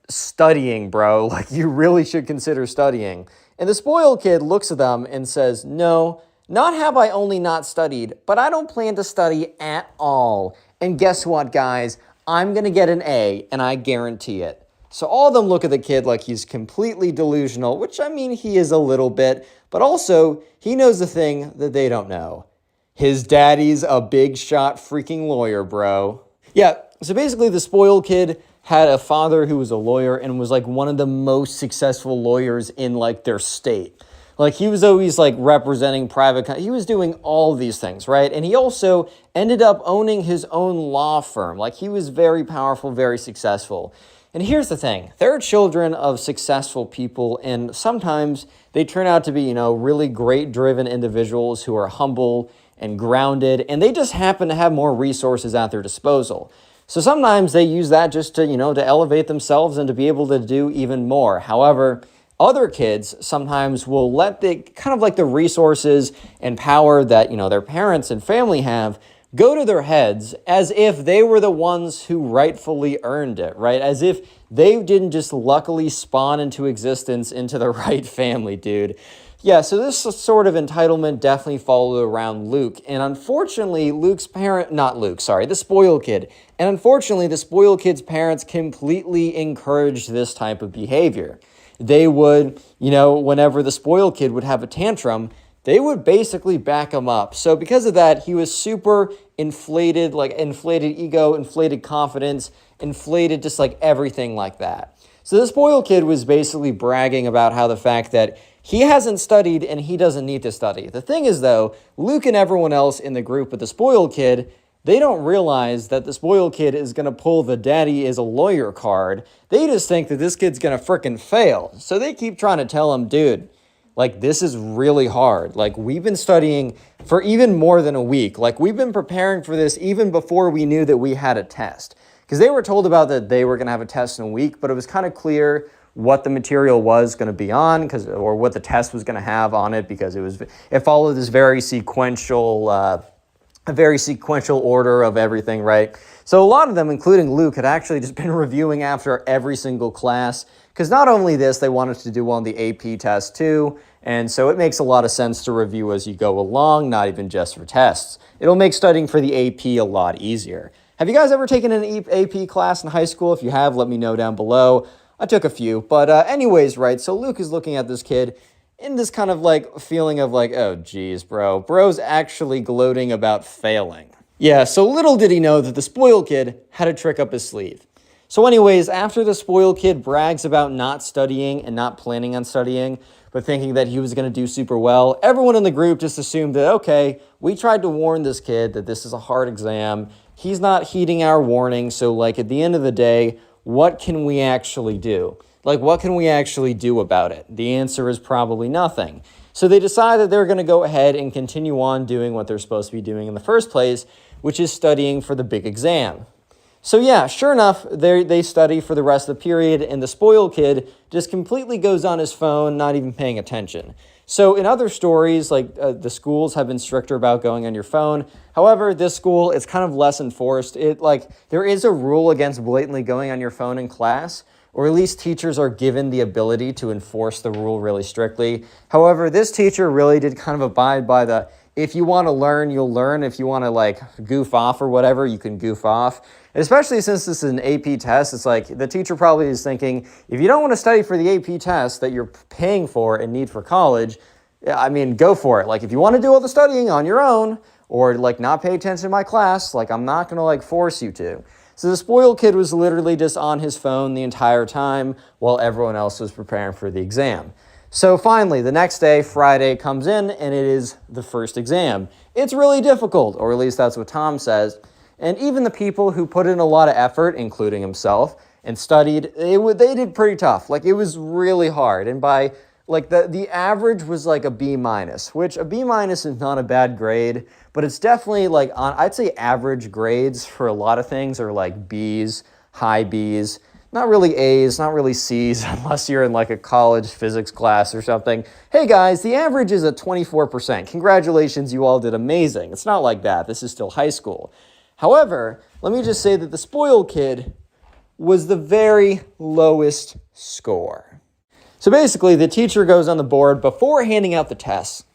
studying, bro. Like, you really should consider studying. And the spoiled kid looks at them and says, no, not have I only not studied, but I don't plan to study at all. And guess what, guys? I'm going to get an A, and I guarantee it. So all of them look at the kid like he's completely delusional, which, I mean, he is a little bit, but also he knows the thing that they don't know. His daddy's a big shot freaking lawyer, bro. Yeah, so basically the spoiled kid had a father who was a lawyer and was like one of the most successful lawyers in like their state. Like, he was always like representing he was doing all these things, right? And he also ended up owning his own law firm. Like, he was very powerful, very successful. And here's the thing, they're children of successful people, and sometimes they turn out to be, really great driven individuals who are humble and grounded, and they just happen to have more resources at their disposal. So sometimes they use that just to, to elevate themselves and to be able to do even more. However, other kids sometimes will let the kind of like the resources and power that, their parents and family have go to their heads as if they were the ones who rightfully earned it, right? As if they didn't just luckily spawn into existence into the right family, dude. Yeah, so this sort of entitlement definitely followed around Luke. And unfortunately, the spoiled kid. And unfortunately, the spoiled kid's parents completely encouraged this type of behavior. They would, whenever the spoiled kid would have a tantrum, they would basically back him up. So because of that, he was super inflated, like inflated ego, inflated confidence, inflated just like everything like that. So the spoiled kid was basically bragging about how the fact that he hasn't studied and he doesn't need to study. The thing is, though, Luke and everyone else in the group with the spoiled kid, they don't realize that the spoiled kid is going to pull the daddy is a lawyer card. They just think that this kid's going to frickin' fail. So they keep trying to tell him, dude, like, this is really hard. Like, we've been studying for even more than a week. Like, we've been preparing for this even before we knew that we had a test. Because they were told about that they were going to have a test in a week, but it was kind of clear what the material was going to be on, or what the test was going to have on it, because it followed this very sequential order of everything, right? So a lot of them, including Luke, had actually just been reviewing after every single class, because not only this, they wanted to do well on the AP test too, and so it makes a lot of sense to review as you go along, not even just for tests. It'll make studying for the AP a lot easier. Have you guys ever taken an AP class in high school? If you have, let me know down below. I took a few, but anyways, right, so Luke is looking at this kid in this kind of like feeling of like, oh geez, bro's actually gloating about failing. Yeah, so little did he know that the spoiled kid had a trick up his sleeve. So anyways, after the spoiled kid brags about not studying and not planning on studying, but thinking that he was going to do super well, everyone in the group just assumed that, okay, we tried to warn this kid that this is a hard exam. He's not heeding our warning, so like at the end of the day, what can we actually do? Like, what can we actually do about it? The answer is probably nothing. So they decide that they're going to go ahead and continue on doing what they're supposed to be doing in the first place, which is studying for the big exam. So yeah, sure enough, they study for the rest of the period, and the spoiled kid just completely goes on his phone, not even paying attention. So in other stories, like the schools have been stricter about going on your phone. However, this school, it's kind of less enforced. There is a rule against blatantly going on your phone in class, or at least teachers are given the ability to enforce the rule really strictly. However, this teacher really did kind of abide by the, if you want to learn, you'll learn. If you want to like goof off or whatever, you can goof off. Especially since this is an AP test, it's like the teacher probably is thinking, if you don't want to study for the AP test that you're paying for and need for college, I mean, go for it. Like, if you want to do all the studying on your own, or like not pay attention to my class, like I'm not going to like force you to. So the spoiled kid was literally just on his phone the entire time while everyone else was preparing for the exam. So finally, the next day, Friday, comes in, and it is the first exam. It's really difficult, or at least that's what Tom says. And even the people who put in a lot of effort, including himself, and studied, they did pretty tough. Like, it was really hard. And by, like, the average was like a B-, which a B- is not a bad grade, but it's definitely like, I'd say average grades for a lot of things are like B's, high B's, not really A's, not really C's, unless you're in like a college physics class or something. Hey guys, the average is at 24%. Congratulations, you all did amazing. It's not like that. This is still high school. However, let me just say that the spoiled kid was the very lowest score. So basically, the teacher goes on the board before handing out the tests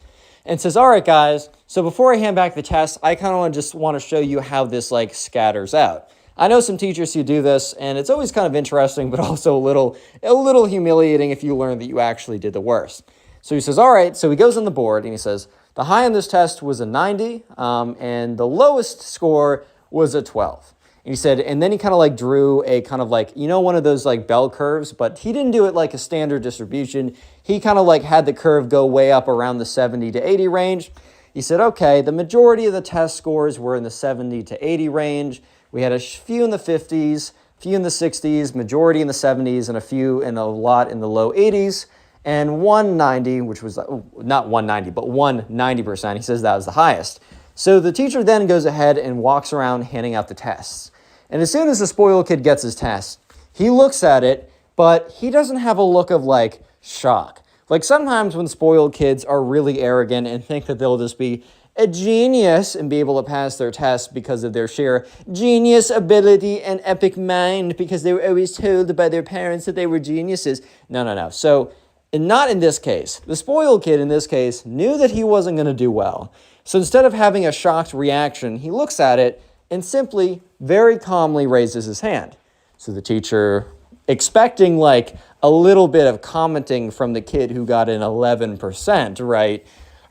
and says, all right, guys, so before I hand back the test, I kind of just want to show you how this like scatters out. I know some teachers who do this, and it's always kind of interesting, but also a little humiliating if you learn that you actually did the worst. So he says, all right, so he goes on the board and he says, the high on this test was a 90, and the lowest score was a 12. And he said, and then he kind of like drew a kind of like, you know, one of those like bell curves, but he didn't do it like a standard distribution. He kind of like had the curve go way up around the 70 to 80 range. He said, okay, the majority of the test scores were in the 70 to 80 range. We had a few in the 50s, few in the 60s, majority in the 70s, and a few and a lot in the low 80s. And 190, which was not 190, but 190%. He says that was the highest. So the teacher then goes ahead and walks around handing out the tests. And as soon as the spoiled kid gets his test, he looks at it, but he doesn't have a look of like shock. Like sometimes when spoiled kids are really arrogant and think that they'll just be a genius and be able to pass their tests because of their sheer genius ability and epic mind because they were always told by their parents that they were geniuses. No. So not in this case. The spoiled kid in this case knew that he wasn't going to do well. So instead of having a shocked reaction, he looks at it and simply very calmly raises his hand. So the teacher, expecting like a little bit of commenting from the kid who got an 11%, right?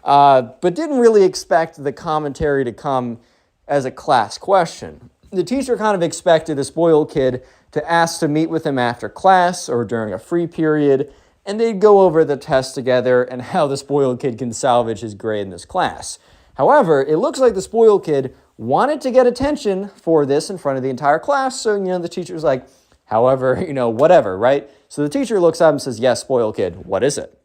But didn't really expect the commentary to come as a class question. The teacher kind of expected the spoiled kid to ask to meet with him after class or during a free period, and they'd go over the test together and how the spoiled kid can salvage his grade in this class. However, it looks like the spoiled kid wanted to get attention for this in front of the entire class, so, the teacher's like, however, whatever, right? So the teacher looks at him and says, yes, spoiled kid, what is it?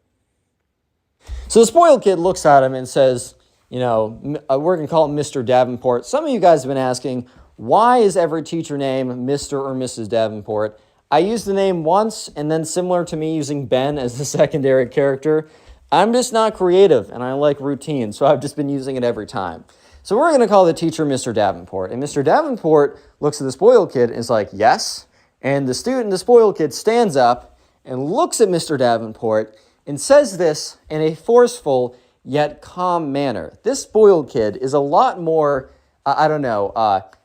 So the spoiled kid looks at him and says, we're going to call him Mr. Davenport. Some of you guys have been asking, why is every teacher named Mr. or Mrs. Davenport? I used the name once, and then similar to me using Ben as the secondary character, I'm just not creative, and I like routine, so I've just been using it every time. So we're going to call the teacher Mr. Davenport. And Mr. Davenport looks at the spoiled kid and is like, yes. And the spoiled kid, stands up and looks at Mr. Davenport and says this in a forceful yet calm manner. This spoiled kid is a lot more, I don't want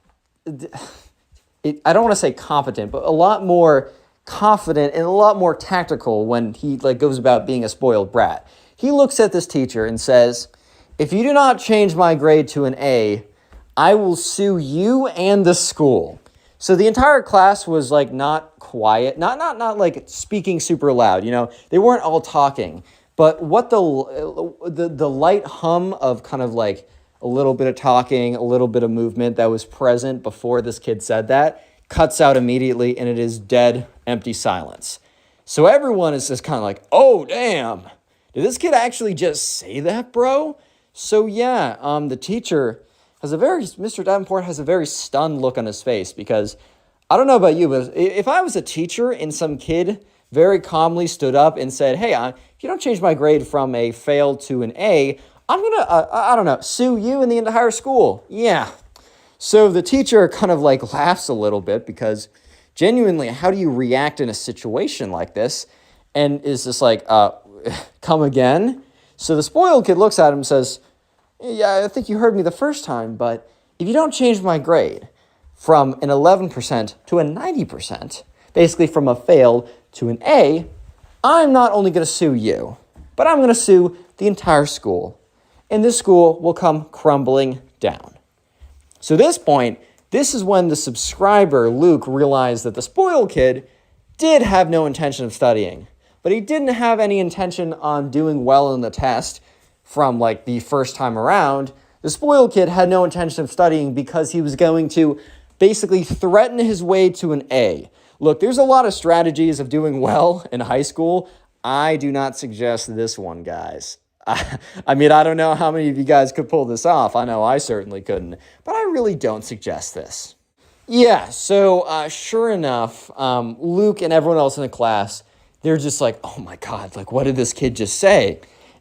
to say competent, but a lot more confident and a lot more tactical when he goes about being a spoiled brat. He looks at this teacher and says, if you do not change my grade to an A, I will sue you and the school. So the entire class was not quiet, not like speaking super loud, they weren't all talking, but what the light hum of kind of like a little bit of talking, a little bit of movement that was present before this kid said that cuts out immediately, and it is dead, empty silence. So everyone is just kind of like, oh, damn, did this kid actually just say that, bro? So yeah, the teacher Mr. Davenport has a very stunned look on his face because, I don't know about you, but if I was a teacher and some kid very calmly stood up and said, hey, if you don't change my grade from a fail to an A, I'm going to, sue you and the entire school. Yeah. So the teacher kind of laughs a little bit because genuinely, how do you react in a situation like this? And is just come again? So the spoiled kid looks at him and says, yeah, I think you heard me the first time, but if you don't change my grade from an 11% to a 90%, basically from a fail to an A, I'm not only going to sue you, but I'm going to sue the entire school. And this school will come crumbling down. So at this point, this is when the subscriber, Luke, realized that the spoiled kid did have no intention of studying, but he didn't have any intention on doing well in the test from the first time around. The spoiled kid had no intention of studying because he was going to basically threaten his way to an A. Look, there's a lot of strategies of doing well in high school. I do not suggest this one, guys. I don't know how many of you guys could pull this off. I know I certainly couldn't, but I really don't suggest this. Yeah, so sure enough, Luke and everyone else in the class, they're just like, oh my God, what did this kid just say?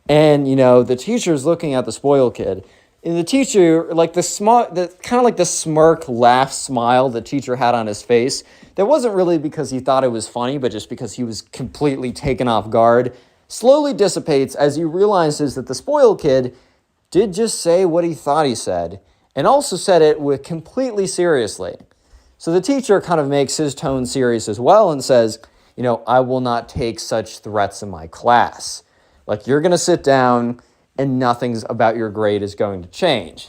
And, the teacher's looking at the spoiled kid, And the teacher, like kind of like the smirk, laugh, smile the teacher had on his face, that wasn't really because he thought it was funny, but just because he was completely taken off guard, slowly dissipates as he realizes that the spoiled kid did just say what he thought he said, and also said it with completely seriously. So the teacher kind of makes his tone serious as well and says, I will not take such threats in my class. Like, you're going to sit down and nothing's about your grade is going to change.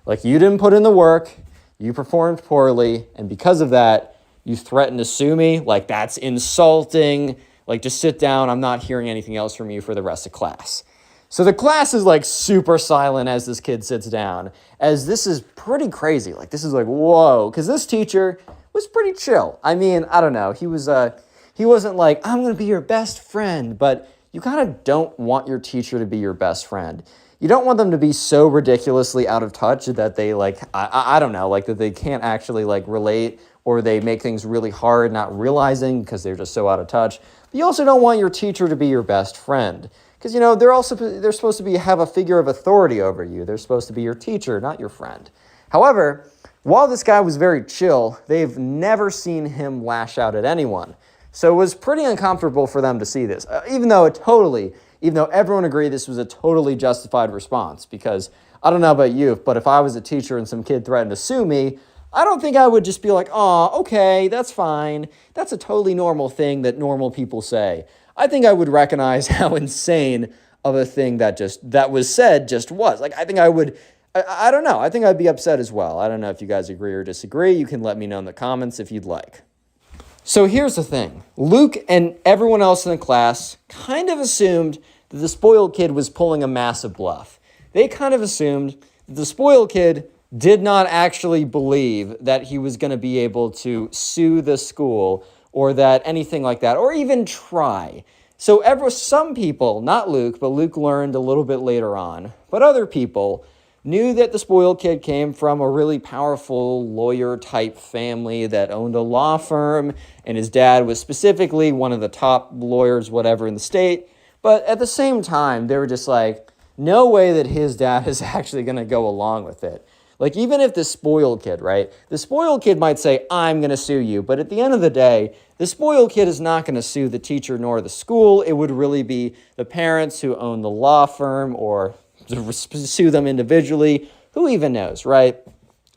Like, you didn't put in the work, you performed poorly, and because of that, you threatened to sue me. Like, that's insulting. Like, just sit down. I'm not hearing anything else from you for the rest of class. So the class is like super silent as this kid sits down, as this is pretty crazy. Like, this is like, whoa, because this teacher was pretty chill. I mean, I don't know. He wasn't like, I'm going to be your best friend, but you kind of don't want your teacher to be your best friend. You don't want them to be so ridiculously out of touch that they I don't know, like that they can't actually like relate, or they make things really hard not realizing because they're just so out of touch. But you also don't want your teacher to be your best friend because, they're supposed to have a figure of authority over you. They're supposed to be your teacher, not your friend. However, while this guy was very chill, they've never seen him lash out at anyone. So it was pretty uncomfortable for them to see this, even though everyone agreed this was a totally justified response. Because I don't know about you, but if I was a teacher and some kid threatened to sue me, I don't think I would just be like, oh, okay, that's fine. That's a totally normal thing that normal people say. I think I would recognize how insane of a thing that was said just was. Like, I think I would, I don't know. I think I'd be upset as well. I don't know if you guys agree or disagree. You can let me know in the comments if you'd like. So here's the thing. Luke and everyone else in the class kind of assumed that the spoiled kid was pulling a massive bluff. They kind of assumed that the spoiled kid did not actually believe that he was going to be able to sue the school or that anything like that, or even try. So some people, not Luke, but Luke learned a little bit later on, but other people knew that the spoiled kid came from a really powerful lawyer-type family that owned a law firm, and his dad was specifically one of the top lawyers, whatever, in the state. But at the same time, they were just like, no way that his dad is actually going to go along with it. Like, even if the spoiled kid, right? The spoiled kid might say, I'm going to sue you. But at the end of the day, the spoiled kid is not going to sue the teacher nor the school. It would really be the parents who own the law firm, or to sue them individually. Who even knows, right?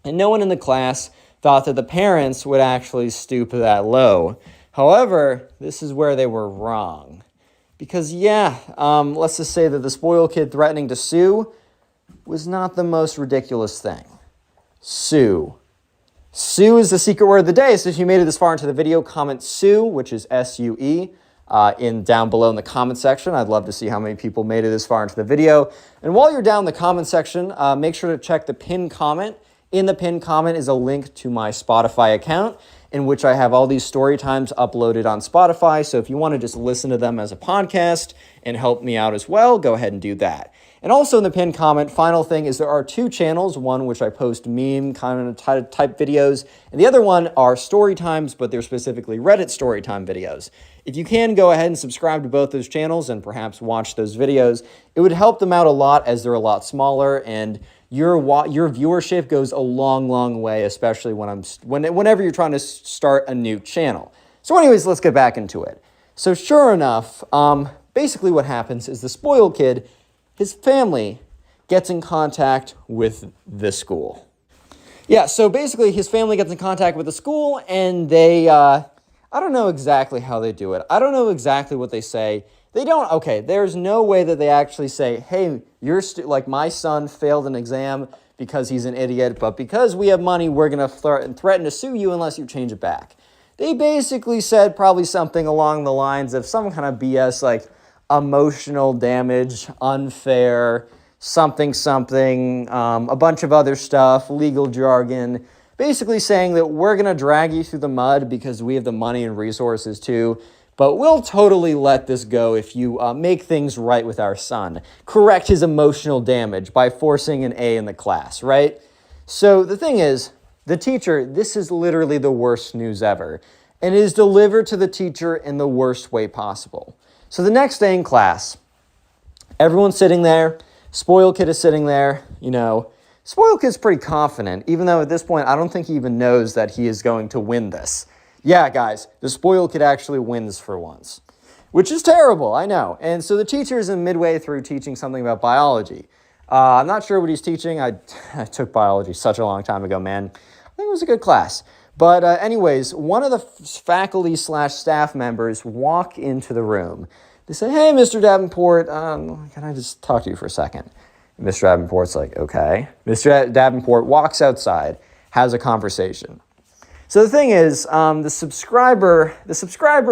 And no one in the class thought that the parents would actually stoop that low. However, this is where they were wrong. Because, let's just say that the spoiled kid threatening to sue was not the most ridiculous thing. Sue. Sue is the secret word of the day. So if you made it this far into the video, comment Sue, which is S-U-E, down below in the comment section. I'd love to see how many people made it this far into the video. And while you're down in the comment section, make sure to check the pinned comment. In the pinned comment is a link to my Spotify account, in which I have all these story times uploaded on Spotify. So if you want to just listen to them as a podcast and help me out as well, go ahead and do that. And also in the pinned comment, final thing is there are two channels, one which I post meme kind of type videos, and the other one are story times, but they're specifically Reddit story time videos. If you can, go ahead and subscribe to both those channels and perhaps watch those videos. It would help them out a lot as they're a lot smaller, and your viewership goes a long, long way, especially whenever you're trying to start a new channel. So anyways, let's get back into it. So sure enough, basically what happens is the spoiled kid, his family gets in contact with the school. Yeah, so basically his family gets in contact with the school, and they, I don't know exactly how they do it. I don't know exactly what they say. There's no way that they actually say, hey, my son failed an exam because he's an idiot, but because we have money, we're going to threaten to sue you unless you change it back. They basically said probably something along the lines of some kind of BS, like emotional damage, unfair, something, a bunch of other stuff, legal jargon, basically saying that we're going to drag you through the mud because we have the money and resources too, but we'll totally let this go if you make things right with our son. Correct his emotional damage by forcing an A in the class, right? So the thing is, the teacher, this is literally the worst news ever, and it is delivered to the teacher in the worst way possible. So the next day in class, everyone's sitting there, spoiled kid is sitting there, Spoiled kid's pretty confident, even though at this point I don't think he even knows that he is going to win this. Yeah, guys, the spoiled kid actually wins for once, which is terrible, I know. And so the teacher is midway through teaching something about biology. I'm not sure what he's teaching. I took biology such a long time ago, man. I think it was a good class. But anyways, one of the faculty/staff members walk into the room. They say, "Hey, Mr. Davenport, can I just talk to you for a second?" And Mr. Davenport's like, "Okay." Mr. Davenport walks outside, has a conversation. So the thing is, the subscriber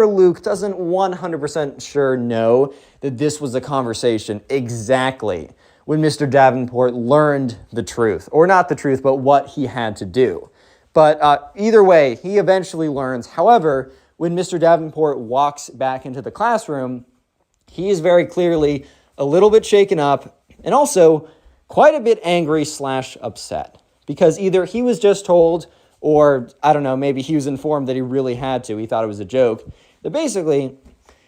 Luke doesn't 100% sure know that this was a conversation exactly when Mr. Davenport learned the truth. Or not the truth, but what he had to do. But either way, he eventually learns. However, when Mr. Davenport walks back into the classroom, he is very clearly a little bit shaken up and also quite a bit angry/upset. Because either he was just told, or I don't know, maybe he was informed that he really had to. He thought it was a joke. That basically,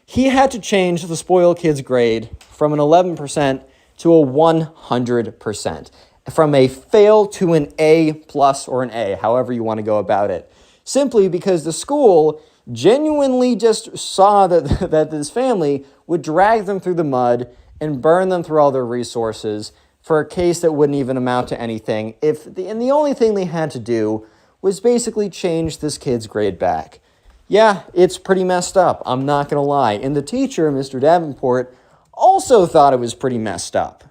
he had to change the spoiled kid's grade from an 11% to a 100%. From a fail to an A plus or an A, however you want to go about it. Simply because the school genuinely just saw that this family would drag them through the mud and burn them through all their resources for a case that wouldn't even amount to anything. And the only thing they had to do was basically change this kid's grade back. Yeah, it's pretty messed up, I'm not going to lie. And the teacher, Mr. Davenport, also thought it was pretty messed up.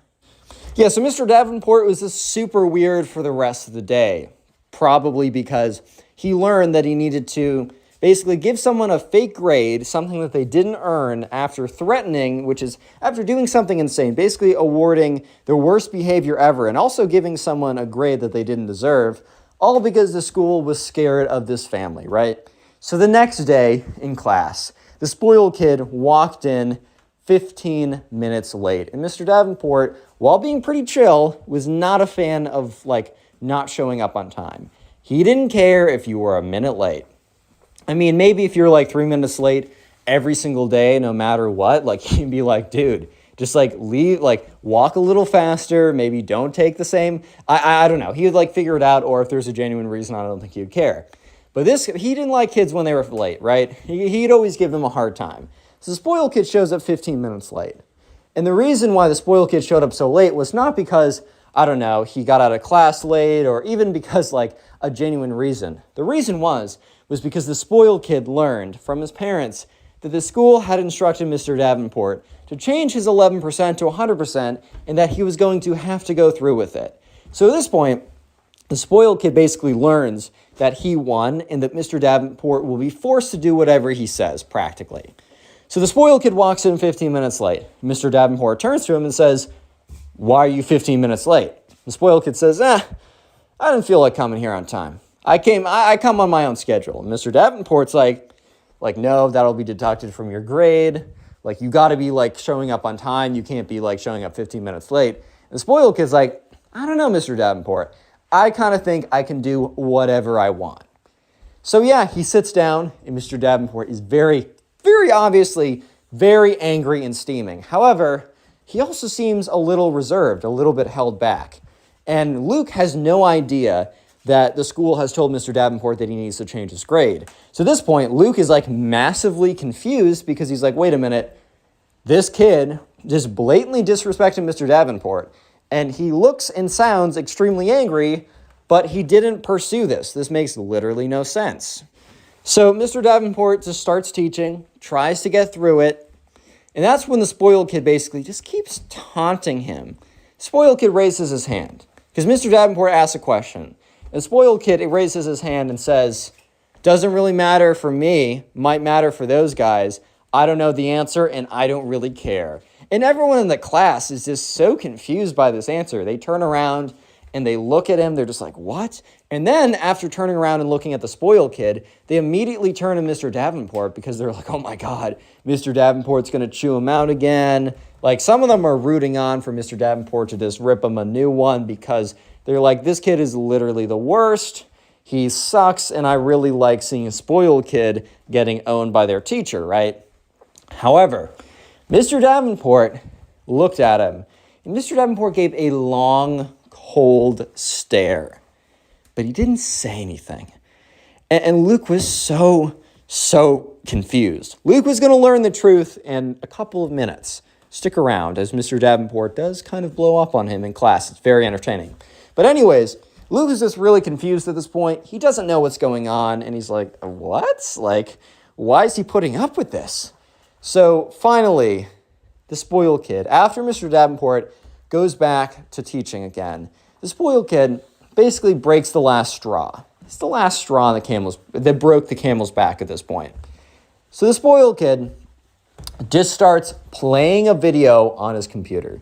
Yeah, so Mr. Davenport was just super weird for the rest of the day. Probably because he learned that he needed to basically give someone a fake grade, something that they didn't earn, after threatening, which is after doing something insane, basically awarding their worst behavior ever, and also giving someone a grade that they didn't deserve, all because the school was scared of this family, right? So the next day in class, the spoiled kid walked in 15 minutes late. And Mr. Davenport, while being pretty chill, was not a fan of, not showing up on time. He didn't care if you were a minute late. I mean, maybe if you're 3 minutes late every single day, no matter what, he'd be like, dude, just leave, walk a little faster, maybe don't take the same. I don't know. He would figure it out, or if there's a genuine reason, I don't think he would care. But he didn't like kids when they were late, right? He'd always give them a hard time. So the spoiled kid shows up 15 minutes late. And the reason why the spoiled kid showed up so late was not because, I don't know, he got out of class late, or even because a genuine reason. The reason was because the spoiled kid learned from his parents that the school had instructed Mr. Davenport to change his 11% to 100% and that he was going to have to go through with it. So at this point, the spoiled kid basically learns that he won and that Mr. Davenport will be forced to do whatever he says, practically. So the spoiled kid walks in 15 minutes late. Mr. Davenport turns to him and says, "Why are you 15 minutes late?" The spoiled kid says, I didn't feel like coming here on time. I come on my own schedule. And Mr. Davenport's like, no, that'll be deducted from your grade. You got to be showing up on time. You can't be showing up 15 minutes late. And the spoiled kid's like, I don't know, Mr. Davenport. I kind of think I can do whatever I want. So yeah, he sits down, and Mr. Davenport is very, very obviously very angry and steaming. However, he also seems a little reserved, a little bit held back. And Luke has no idea that the school has told Mr. Davenport that he needs to change his grade. So at this point, Luke is massively confused because he's like, wait a minute, this kid just blatantly disrespected Mr. Davenport, and he looks and sounds extremely angry, but he didn't pursue this. This makes literally no sense. So Mr. Davenport just starts teaching, tries to get through it, and that's when the spoiled kid basically just keeps taunting him. Spoiled kid raises his hand because Mr. Davenport asks a question. The spoiled kid raises his hand and says, "Doesn't really matter for me, might matter for those guys. I don't know the answer and I don't really care." And everyone in the class is just so confused by this answer. They turn around and they look at him. They're just like, what? And then after turning around and looking at the spoiled kid, they immediately turn to Mr. Davenport because they're like, oh my God, Mr. Davenport's going to chew him out again. Some of them are rooting on for Mr. Davenport to just rip him a new one because they're like, this kid is literally the worst. He sucks, and I really like seeing a spoiled kid getting owned by their teacher, right? However, Mr. Davenport looked at him, and Mr. Davenport gave a long, cold stare. But he didn't say anything. And Luke was so confused. Luke was going to learn the truth in a couple of minutes. Stick around, as Mr. Davenport does kind of blow up on him in class. It's very entertaining. But anyways, Luke is just really confused at this point. He doesn't know what's going on, and he's like, what? Like, why is he putting up with this? So finally, the spoiled kid, after Mr. Davenport goes back to teaching again, the spoiled kid basically breaks the last straw. It's the last straw that broke the camel's back at this point. So the spoiled kid just starts playing a video on his computer.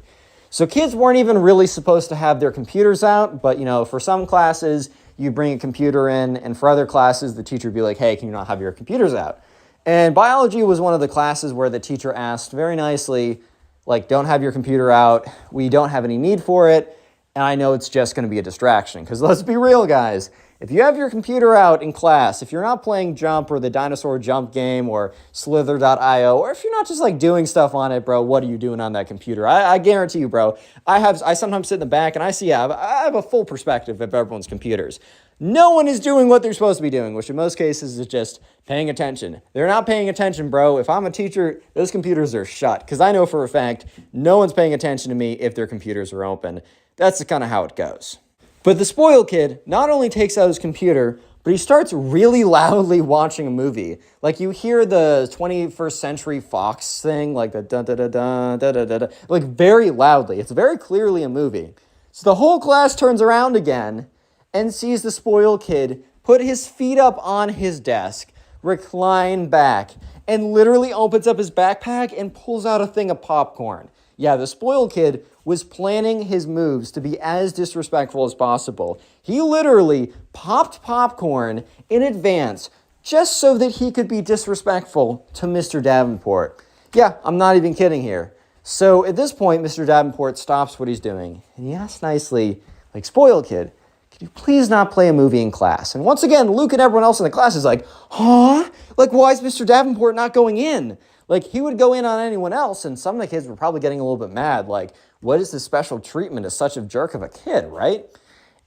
So kids weren't even really supposed to have their computers out, but for some classes, you bring a computer in, and for other classes, the teacher would be like, hey, can you not have your computers out? And biology was one of the classes where the teacher asked very nicely, like, don't have your computer out. We don't have any need for it. And I know it's just going to be a distraction. Because let's be real, guys. If you have your computer out in class, if you're not playing Jump or the Dinosaur Jump game or Slither.io, or if you're not just like doing stuff on it, bro, what are you doing on that computer? I guarantee you, bro. I sometimes sit in the back and I have a full perspective of everyone's computers. No one is doing what they're supposed to be doing, which in most cases is just paying attention. They're not paying attention, bro. If I'm a teacher, those computers are shut. Because I know for a fact, no one's paying attention to me if their computers are open. That's kind of how it goes. But the spoiled kid not only takes out his computer, but he starts really loudly watching a movie. Like you hear the 21st Century Fox thing, like the da-da-da-da, like very loudly. It's very clearly a movie. So the whole class turns around again and sees the spoiled kid put his feet up on his desk, recline back, and literally opens up his backpack and pulls out a thing of popcorn. Yeah, the spoiled kid was planning his moves to be as disrespectful as possible. He literally popped popcorn in advance just so that he could be disrespectful to Mr. Davenport. Yeah, I'm not even kidding here. So at this point, Mr. Davenport stops what he's doing, and he asks nicely, like, spoiled kid, could you please not play a movie in class? And once again, Luke and everyone else in the class is like, huh? Like, why is Mr. Davenport not going in? Like, he would go in on anyone else, and some of the kids were probably getting a little bit mad. Like, what is this special treatment to such a jerk of a kid, right?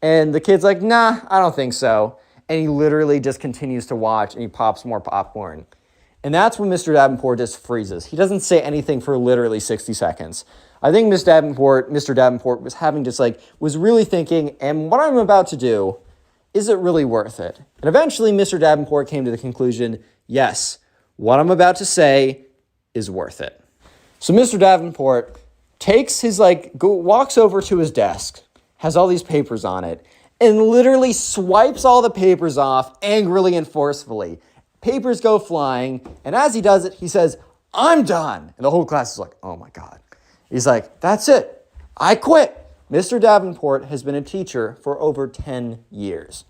And the kid's like, nah, I don't think so. And he literally just continues to watch, and he pops more popcorn. And that's when Mr. Davenport just freezes. He doesn't say anything for literally 60 seconds. I think Mr. Davenport was really thinking, and what I'm about to do, is it really worth it? And eventually, Mr. Davenport came to the conclusion, yes, what I'm about to say is worth it. So Mr. Davenport takes walks over to his desk, has all these papers on it, and literally swipes all the papers off angrily and forcefully. Papers go flying, and as he does it, he says, I'm done. And the whole class is like, oh my God. He's like, that's it. I quit. Mr. Davenport has been a teacher for over 10 years.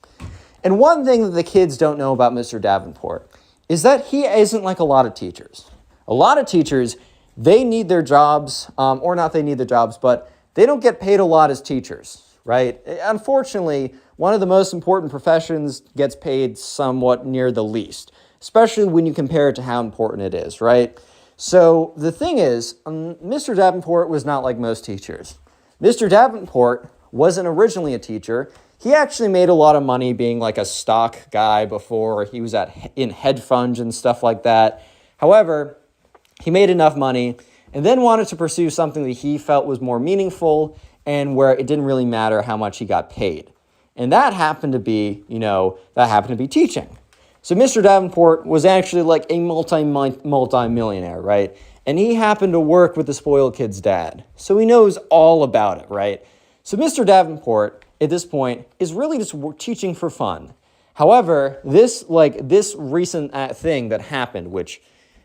And one thing that the kids don't know about Mr. Davenport is that he isn't like a lot of teachers. A lot of teachers, they need their jobs, or not they need their jobs, but they don't get paid a lot as teachers, right? Unfortunately, one of the most important professions gets paid somewhat near the least, especially when you compare it to how important it is, right? So the thing is, Mr. Davenport was not like most teachers. Mr. Davenport wasn't originally a teacher. He actually made a lot of money being like a stock guy before. He was in hedge funds and stuff like that. However, he made enough money and then wanted to pursue something that he felt was more meaningful and where it didn't really matter how much he got paid. And that happened to be, teaching. So Mr. Davenport was actually like a multi-millionaire, right? And he happened to work with the spoiled kid's dad. So he knows all about it, right? So Mr. Davenport, at this point, is really just teaching for fun. However, this recent thing that happened, which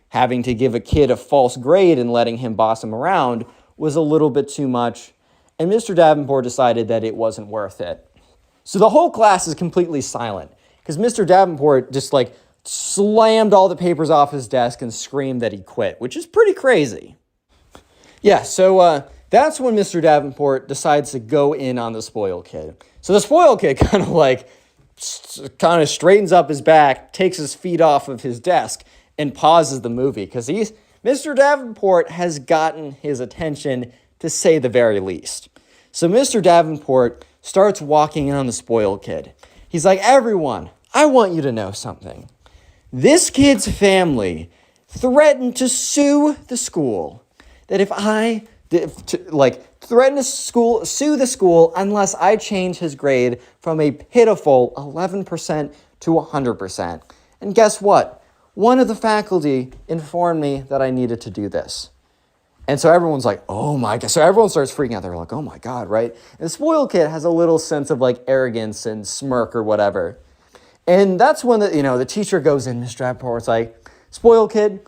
having to give a kid a false grade and letting him boss him around, was a little bit too much. And Mr. Davenport decided that it wasn't worth it. So the whole class is completely silent because Mr. Davenport just slammed all the papers off his desk and screamed that he quit, which is pretty crazy. Yeah, so that's when Mr. Davenport decides to go in on the spoiled kid. So the spoiled kid kind of straightens up his back, takes his feet off of his desk, and pauses the movie because Mr. Davenport has gotten his attention, to say the very least. So Mr. Davenport starts walking in on the spoiled kid. He's like, everyone, I want you to know something. This kid's family threatened to sue the school. That threaten to sue the school unless I change his grade from a pitiful 11% to 100%. And guess what? One of the faculty informed me that I needed to do this. And so everyone's like, oh my God. So everyone starts freaking out. They're like, oh my God, right? And the spoiled kid has a little sense of like arrogance and smirk or whatever. And that's when the teacher goes in, Mr. Davenport's like, spoiled kid,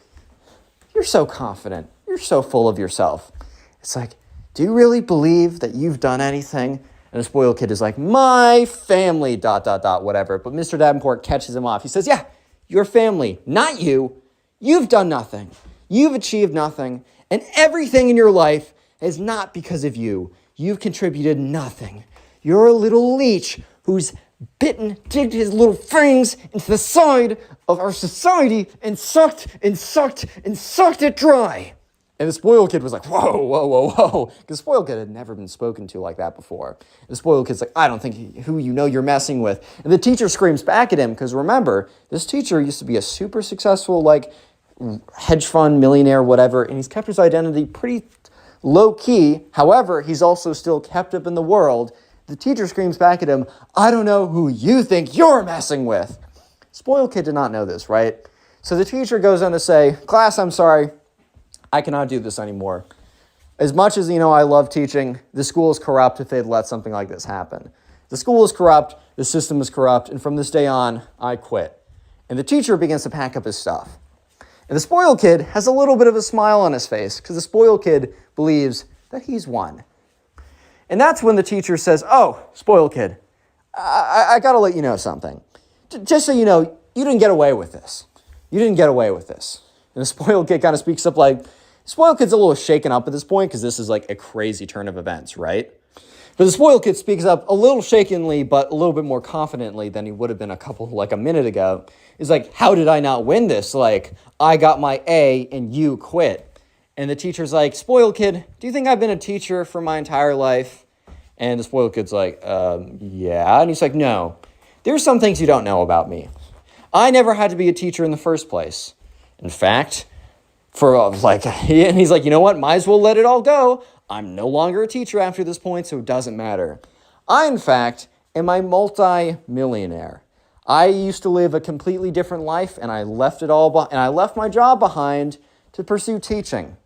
you're so confident. You're so full of yourself. It's like, do you really believe that you've done anything? And the spoiled kid is like, my family, ... whatever. But Mr. Davenport catches him off. He says, yeah, your family, not you. You've done nothing. You've achieved nothing. And everything in your life is not because of you. You've contributed nothing. You're a little leech who's digged his little fangs into the side of our society and sucked it dry. And the spoiled kid was like, whoa. Because the spoiled kid had never been spoken to like that before. And the spoiled kid's like, I don't think who you're messing with. And the teacher screams back at him because remember, this teacher used to be a super successful hedge fund millionaire, whatever, and he's kept his identity pretty low key. However, he's also still kept up in the world. The teacher screams back at him, I don't know who you think you're messing with. Spoiled kid did not know this, right? So the teacher goes on to say, class, I'm sorry. I cannot do this anymore. As much as, I love teaching, the school is corrupt if they'd let something like this happen. The school is corrupt, the system is corrupt, and from this day on, I quit. And the teacher begins to pack up his stuff. And the spoiled kid has a little bit of a smile on his face because the spoiled kid believes that he's won. And that's when the teacher says, oh, spoiled kid, I got to let you know something. Just so you know, you didn't get away with this. You didn't get away with this. And the spoiled kid kind of speaks up like, spoiled kid's a little shaken up at this point because this is like a crazy turn of events, right? But the spoiled kid speaks up a little shakenly, but a little bit more confidently than he would have been a minute ago. He's like, how did I not win this? I got my A and you quit. And the teacher's like, spoiled kid, do you think I've been a teacher for my entire life? And the spoiled kid's like, yeah. And he's like, no, there's some things you don't know about me. I never had to be a teacher in the first place. In fact, and he's like, you know what? Might as well let it all go. I'm no longer a teacher after this point, so it doesn't matter. I, in fact, am a multi-millionaire. I used to live a completely different life, and I left it all and I left my job behind to pursue teaching.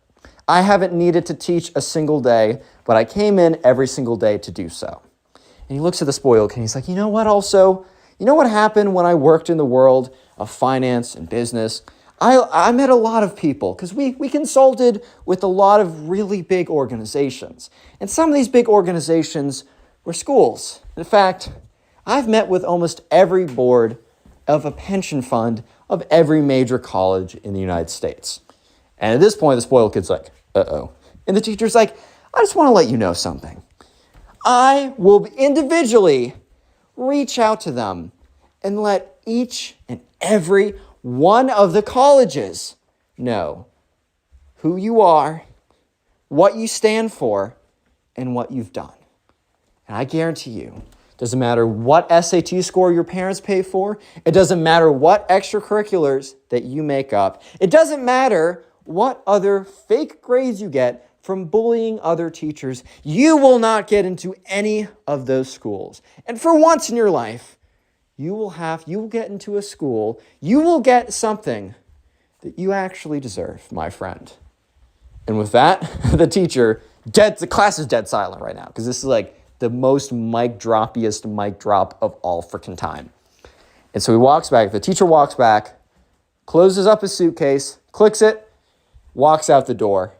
I haven't needed to teach a single day, but I came in every single day to do so. And he looks at the spoiled kid, and he's like, you know what also? You know what happened when I worked in the world of finance and business? I met a lot of people because we consulted with a lot of really big organizations. And some of these big organizations were schools. In fact, I've met with almost every board of a pension fund of every major college in the United States. And at this point, the spoiled kid's like, uh-oh. And the teacher's like, I just want to let you know something. I will individually reach out to them and let each and every one of the colleges know who you are, what you stand for, and what you've done. And I guarantee you, doesn't matter what SAT score your parents pay for, it doesn't matter what extracurriculars that you make up, it doesn't matter what other fake grades you get from bullying other teachers, you will not get into any of those schools. And for once in your life, you will get into a school, you will get something that you actually deserve, my friend. And with that, the class is dead silent right now, because this is like the most mic droppiest mic drop of all freaking time. And so the teacher walks back, closes up his suitcase, clicks it, walks out the door.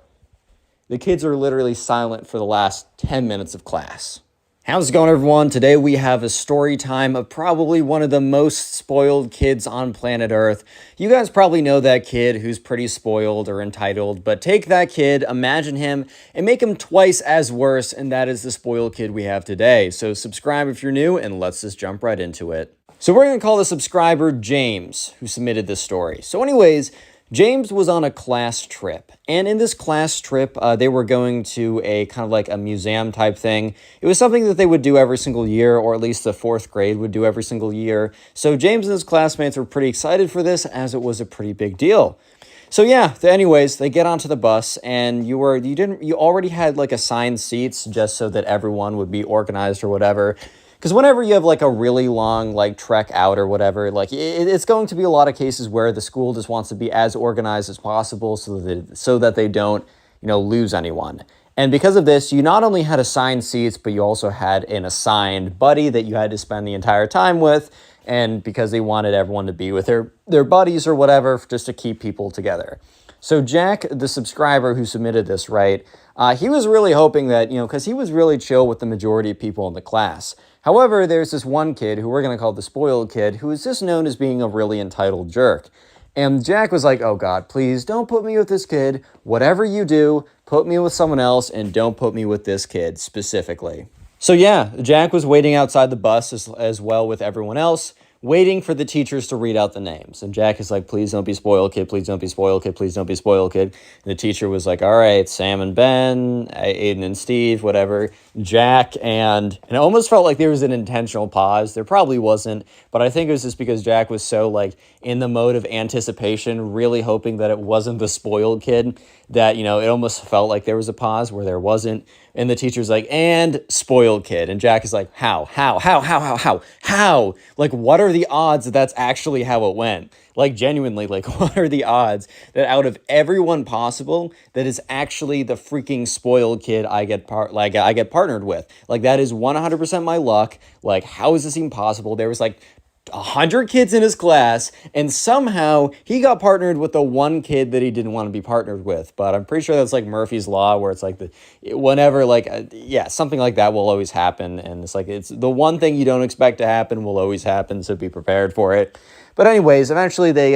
The kids are literally silent for the last 10 minutes of class. How's it going, everyone? Today we have a story time of probably one of the most spoiled kids on planet Earth. You guys probably know that kid who's pretty spoiled or entitled, but take that kid, imagine him, and make him twice as worse, and that is the spoiled kid we have today. So subscribe if you're new, and let's just jump right into it. So we're going to call the subscriber James, who submitted this story. So anyways, James was on a class trip, and in this class trip, they were going to a kind of like a museum type thing. It was something that they would do every single year, or at least the fourth grade would do every single year. So James and his classmates were pretty excited for this, as it was a pretty big deal. So yeah, anyways, they get onto the bus, and you already had like assigned seats just so that everyone would be organized or whatever. Because whenever you have like a really long like trek out or whatever, like it's going to be a lot of cases where the school just wants to be as organized as possible so that they don't, lose anyone. And because of this, you not only had assigned seats, but you also had an assigned buddy that you had to spend the entire time with. And because they wanted everyone to be with their buddies or whatever, just to keep people together. So Jack, the subscriber who submitted this, right, he was really hoping that, because he was really chill with the majority of people in the class. However, there's this one kid who we're going to call the spoiled kid, who is just known as being a really entitled jerk. And Jack was like, oh God, please don't put me with this kid. Whatever you do, put me with someone else and don't put me with this kid specifically. So yeah, Jack was waiting outside the bus as well with everyone else, waiting for the teachers to read out the names. And Jack is like, please don't be spoiled kid, please don't be spoiled kid, please don't be spoiled kid. And the teacher was like, all right, Sam and Ben, Aiden and Steve, whatever, Jack, and it almost felt like there was an intentional pause. There probably wasn't, but I think it was just because Jack was so like in the mode of anticipation, really hoping that it wasn't the spoiled kid, that, it almost felt like there was a pause where there wasn't. And the teacher's like, and spoiled kid. And Jack is like, how? Like, what are the odds that that's actually how it went? Like, genuinely, like, what are the odds that out of everyone possible, that is actually the freaking spoiled kid I get partnered with? Like, that is 100% my luck. Like, how is this even possible? There was like 100 kids in his class, and somehow he got partnered with the one kid that he didn't want to be partnered with. But I'm pretty sure that's like Murphy's Law, where it's like something like that will always happen. And it's the one thing you don't expect to happen will always happen, so be prepared for it. But anyways, eventually they,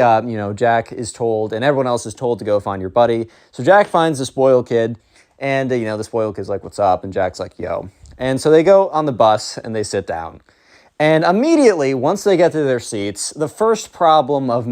Jack is told, and everyone else is told to go find your buddy. So Jack finds the spoiled kid, and, the spoiled kid's like, what's up? And Jack's like, yo. And so they go on the bus, and they sit down. And immediately, once they get to their seats, the first of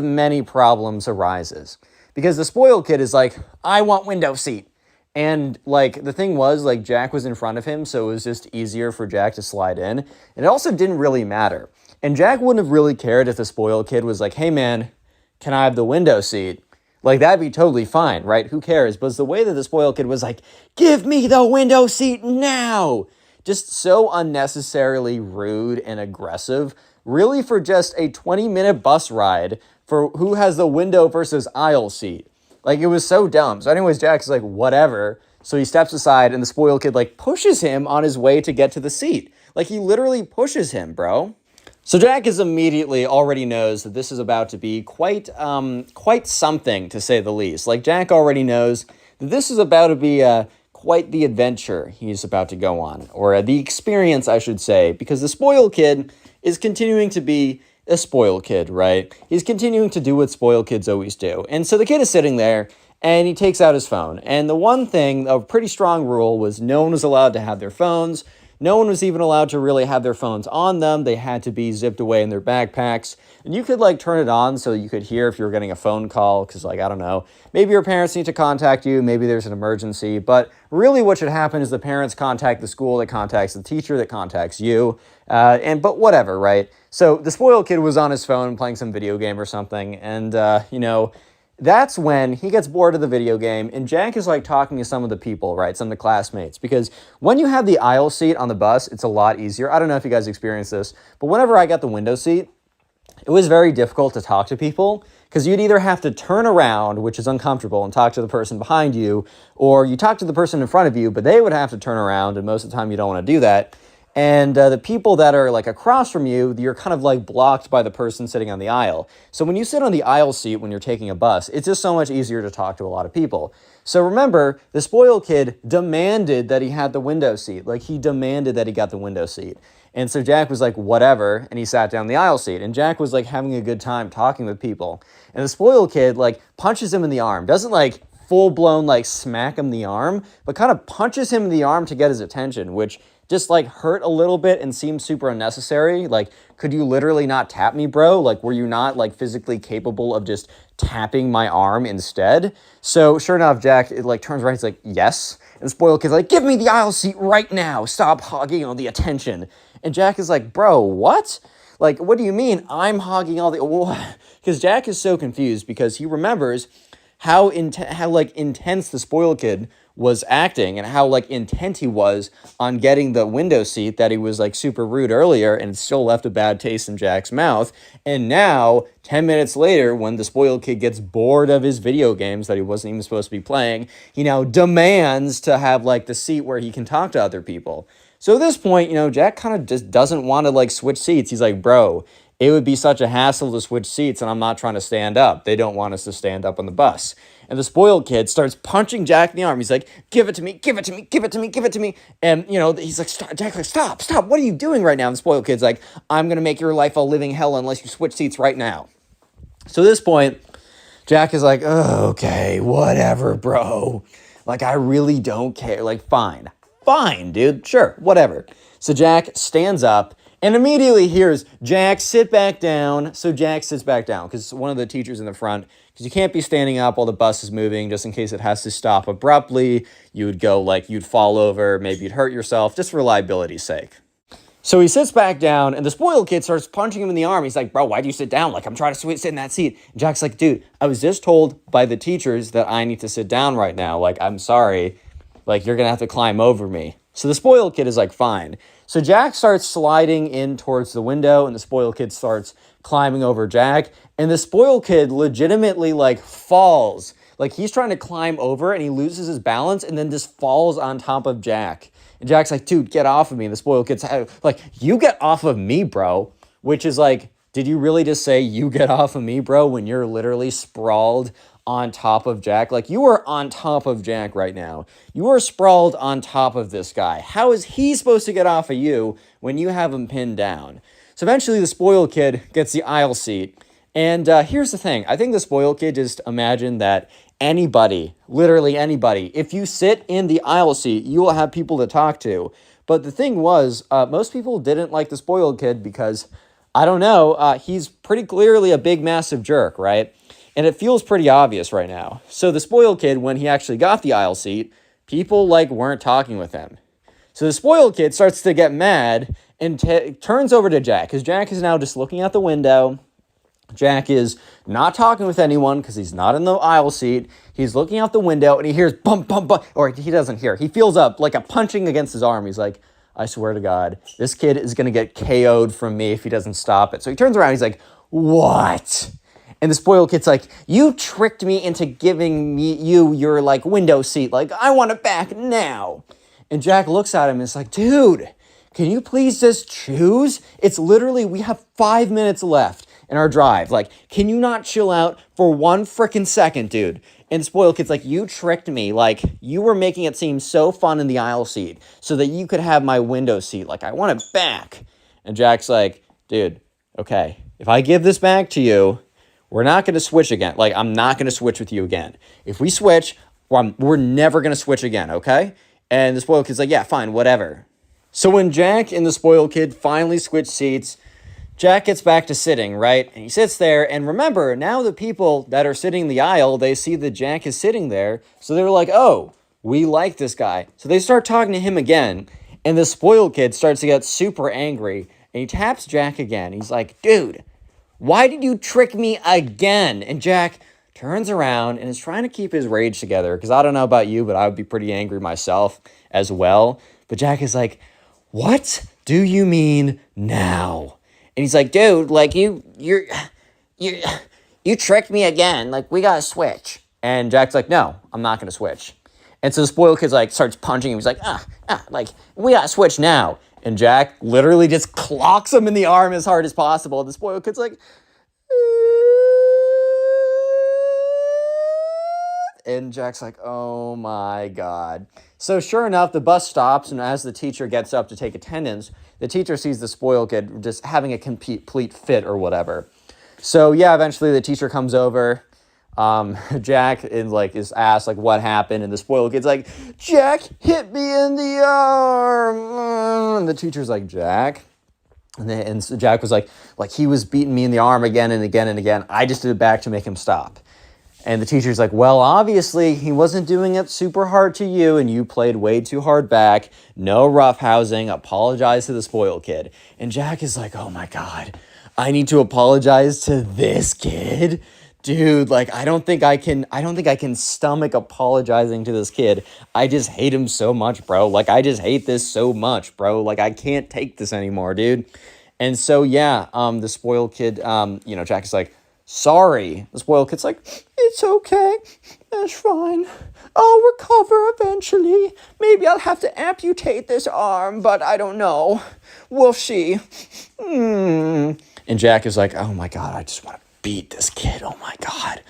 many problems arises. Because the spoiled kid is like, I want window seat. And, the thing was, Jack was in front of him, so it was just easier for Jack to slide in. And it also didn't really matter. And Jack wouldn't have really cared if the spoiled kid was like, hey man, can I have the window seat? That'd be totally fine, right? Who cares? But it's the way that the spoiled kid was like, give me the window seat now! Just so unnecessarily rude and aggressive, really for just a 20-minute bus ride for who has the window versus aisle seat. It was so dumb. So anyways, Jack's like, whatever. So he steps aside, and the spoiled kid, pushes him on his way to get to the seat. He literally pushes him, bro. So Jack is immediately already knows that this is about to be quite something, to say the least. Jack already knows that this is about to be quite the adventure he's about to go on, or the experience, I should say, because the spoiled kid is continuing to be a spoiled kid, right? He's continuing to do what spoiled kids always do. And so the kid is sitting there, and he takes out his phone. And the one thing, a pretty strong rule, was no one was allowed to have their phones. No one was even allowed to really have their phones on them. They had to be zipped away in their backpacks. And you could turn it on so you could hear if you were getting a phone call, because I don't know, maybe your parents need to contact you, maybe there's an emergency. But really what should happen is the parents contact the school, that contacts the teacher, that contacts you, but whatever, right? So the spoiled kid was on his phone playing some video game or something, and, that's when he gets bored of the video game, and Jack is talking to some of the people, right? Some of the classmates. Because when you have the aisle seat on the bus, it's a lot easier. I don't know if you guys experienced this, but whenever I got the window seat, it was very difficult to talk to people, because you'd either have to turn around, which is uncomfortable, and talk to the person behind you, or you talk to the person in front of you, but they would have to turn around, and most of the time you don't want to do that. And the people that are across from you, you're kind of blocked by the person sitting on the aisle. So when you sit on the aisle seat when you're taking a bus, it's just so much easier to talk to a lot of people. So remember, the spoiled kid demanded that he had the window seat. He demanded that he got the window seat. And so Jack was like, whatever, and he sat down the aisle seat. And Jack was having a good time talking with people. And the spoiled kid punches him in the arm. Doesn't full-blown smack him in the arm, but kind of punches him in the arm to get his attention, which just like hurt a little bit and seemed super unnecessary. Like, could you literally not tap me, bro? Like, were you not like physically capable of just tapping my arm instead? So sure enough, Jack, it like turns around, he's like, yes. And the spoiled kid's like, give me the aisle seat right now. Stop hogging all the attention. And Jack is like, bro, what? Like, what do you mean I'm hogging all the... Because Jack is so confused because he remembers how like intense the spoiled kid was acting and how like intent he was on getting the window seat, that he was like super rude earlier, and it still left a bad taste in Jack's mouth. And now 10 minutes later, when the spoiled kid gets bored of his video games that he wasn't even supposed to be playing, he now demands to have like the seat where he can talk to other people. So at this point, Jack kind of just doesn't want to like switch seats. He's like, bro, it would be such a hassle to switch seats, and I'm not trying to stand up. They don't want us to stand up on the bus. And the spoiled kid starts punching Jack in the arm. He's like, give it to me, give it to me, give it to me, give it to me. And, he's like, stop. Jack's like, stop. What are you doing right now? And the spoiled kid's like, I'm going to make your life a living hell unless you switch seats right now. So at this point, Jack is like, oh, okay, whatever, bro. Like, I really don't care. Like, fine, dude. Sure, whatever. So Jack stands up and immediately hears Jack, sit back down. So Jack sits back down because one of the teachers in the front, because you can't be standing up while the bus is moving just in case it has to stop abruptly. You would go like, you'd fall over, maybe you'd hurt yourself, just for liability's sake. So he sits back down, and the spoiled kid starts punching him in the arm. He's like, bro, why'd you sit down? Like, I'm trying to sit in that seat. And Jack's like, dude, I was just told by the teachers that I need to sit down right now. Like, I'm sorry. Like, you're going to have to climb over me. So the spoiled kid is like, fine. So Jack starts sliding in towards the window, and the spoiled kid starts climbing over Jack. And the spoiled kid legitimately, like, falls. Like, he's trying to climb over, and he loses his balance, and then just falls on top of Jack. And Jack's like, dude, get off of me. And the spoiled kid's like, you get off of me, bro. Which is like, did you really just say you get off of me, bro, when you're literally sprawled on top of Jack? Like, you are on top of Jack right now. You are sprawled on top of this guy. How is he supposed to get off of you when you have him pinned down? So eventually the spoiled kid gets the aisle seat. And here's the thing. I think the spoiled kid just imagined that anybody, literally anybody, if you sit in the aisle seat, you will have people to talk to. But the thing was, most people didn't like the spoiled kid because, I don't know, he's pretty clearly a big, massive jerk, right? And it feels pretty obvious right now. So the spoiled kid, when he actually got the aisle seat, people like weren't talking with him. So the spoiled kid starts to get mad and turns over to Jack, because Jack is now just looking out the window. Jack is not talking with anyone because he's not in the aisle seat. He's looking out the window and he hears bump, bump, bump. Or he doesn't hear. He feels up like a punching against his arm. He's like, I swear to God, this kid is going to get KO'd from me if he doesn't stop it. So he turns around. He's like, what? And the spoiled kid's like, you tricked me into giving me your like window seat. Like, I want it back now. And Jack looks at him and is like, dude, can you please just choose? It's literally, we have 5 minutes left in our drive. Like, can you not chill out for 1 frickin' second, dude? And the spoiled kid's like, you tricked me. Like, you were making it seem so fun in the aisle seat so that you could have my window seat. Like, I want it back. And Jack's like, dude, okay, if I give this back to you, we're not going to switch again. Like, I'm not going to switch with you again. If we switch, we're never going to switch again, okay? And the spoiled kid's like, yeah, fine, whatever. So when Jack and the spoiled kid finally switch seats, Jack gets back to sitting, right? And he sits there, and remember, now the people that are sitting in the aisle, they see that Jack is sitting there, so they're like, oh, we like this guy. So they start talking to him again, and the spoiled kid starts to get super angry, and he taps Jack again. He's like, dude, why did you trick me again? And Jack turns around and is trying to keep his rage together, because I don't know about you, but I would be pretty angry myself as well. But Jack is like, what do you mean now? And he's like, dude, like, you tricked me again. Like, we gotta switch. And Jack's like, no, I'm not gonna switch. And so the spoiled kid's like, starts punching him. He's like, like, we gotta switch now. And Jack literally just clocks him in the arm as hard as possible. And the spoiled kid's like, and Jack's like, oh my God. So sure enough, the bus stops, and as the teacher gets up to take attendance, the teacher sees the spoiled kid just having a complete fit or whatever. So yeah, eventually the teacher comes over. Jack is asked like what happened, and the spoiled kid's like, Jack hit me in the arm. And the teacher's like, Jack? And so Jack was like he was beating me in the arm again and again and again. I just did it back to make him stop. And the teacher's like, well, obviously he wasn't doing it super hard to you and you played way too hard back. No roughhousing. Apologize to the spoiled kid. And Jack is like, oh my God, I need to apologize to this kid? Dude, like, I don't think I can stomach apologizing to this kid. I just hate him so much, bro. Like, I just hate this so much, bro. Like, I can't take this anymore, dude. And so, yeah, the spoiled kid, Jack is like, sorry. The spoiled kid's like, it's okay. That's fine. I'll recover eventually. Maybe I'll have to amputate this arm, but I don't know. We'll see. And Jack is like, oh my God, I just want to beat this kid. Oh my God.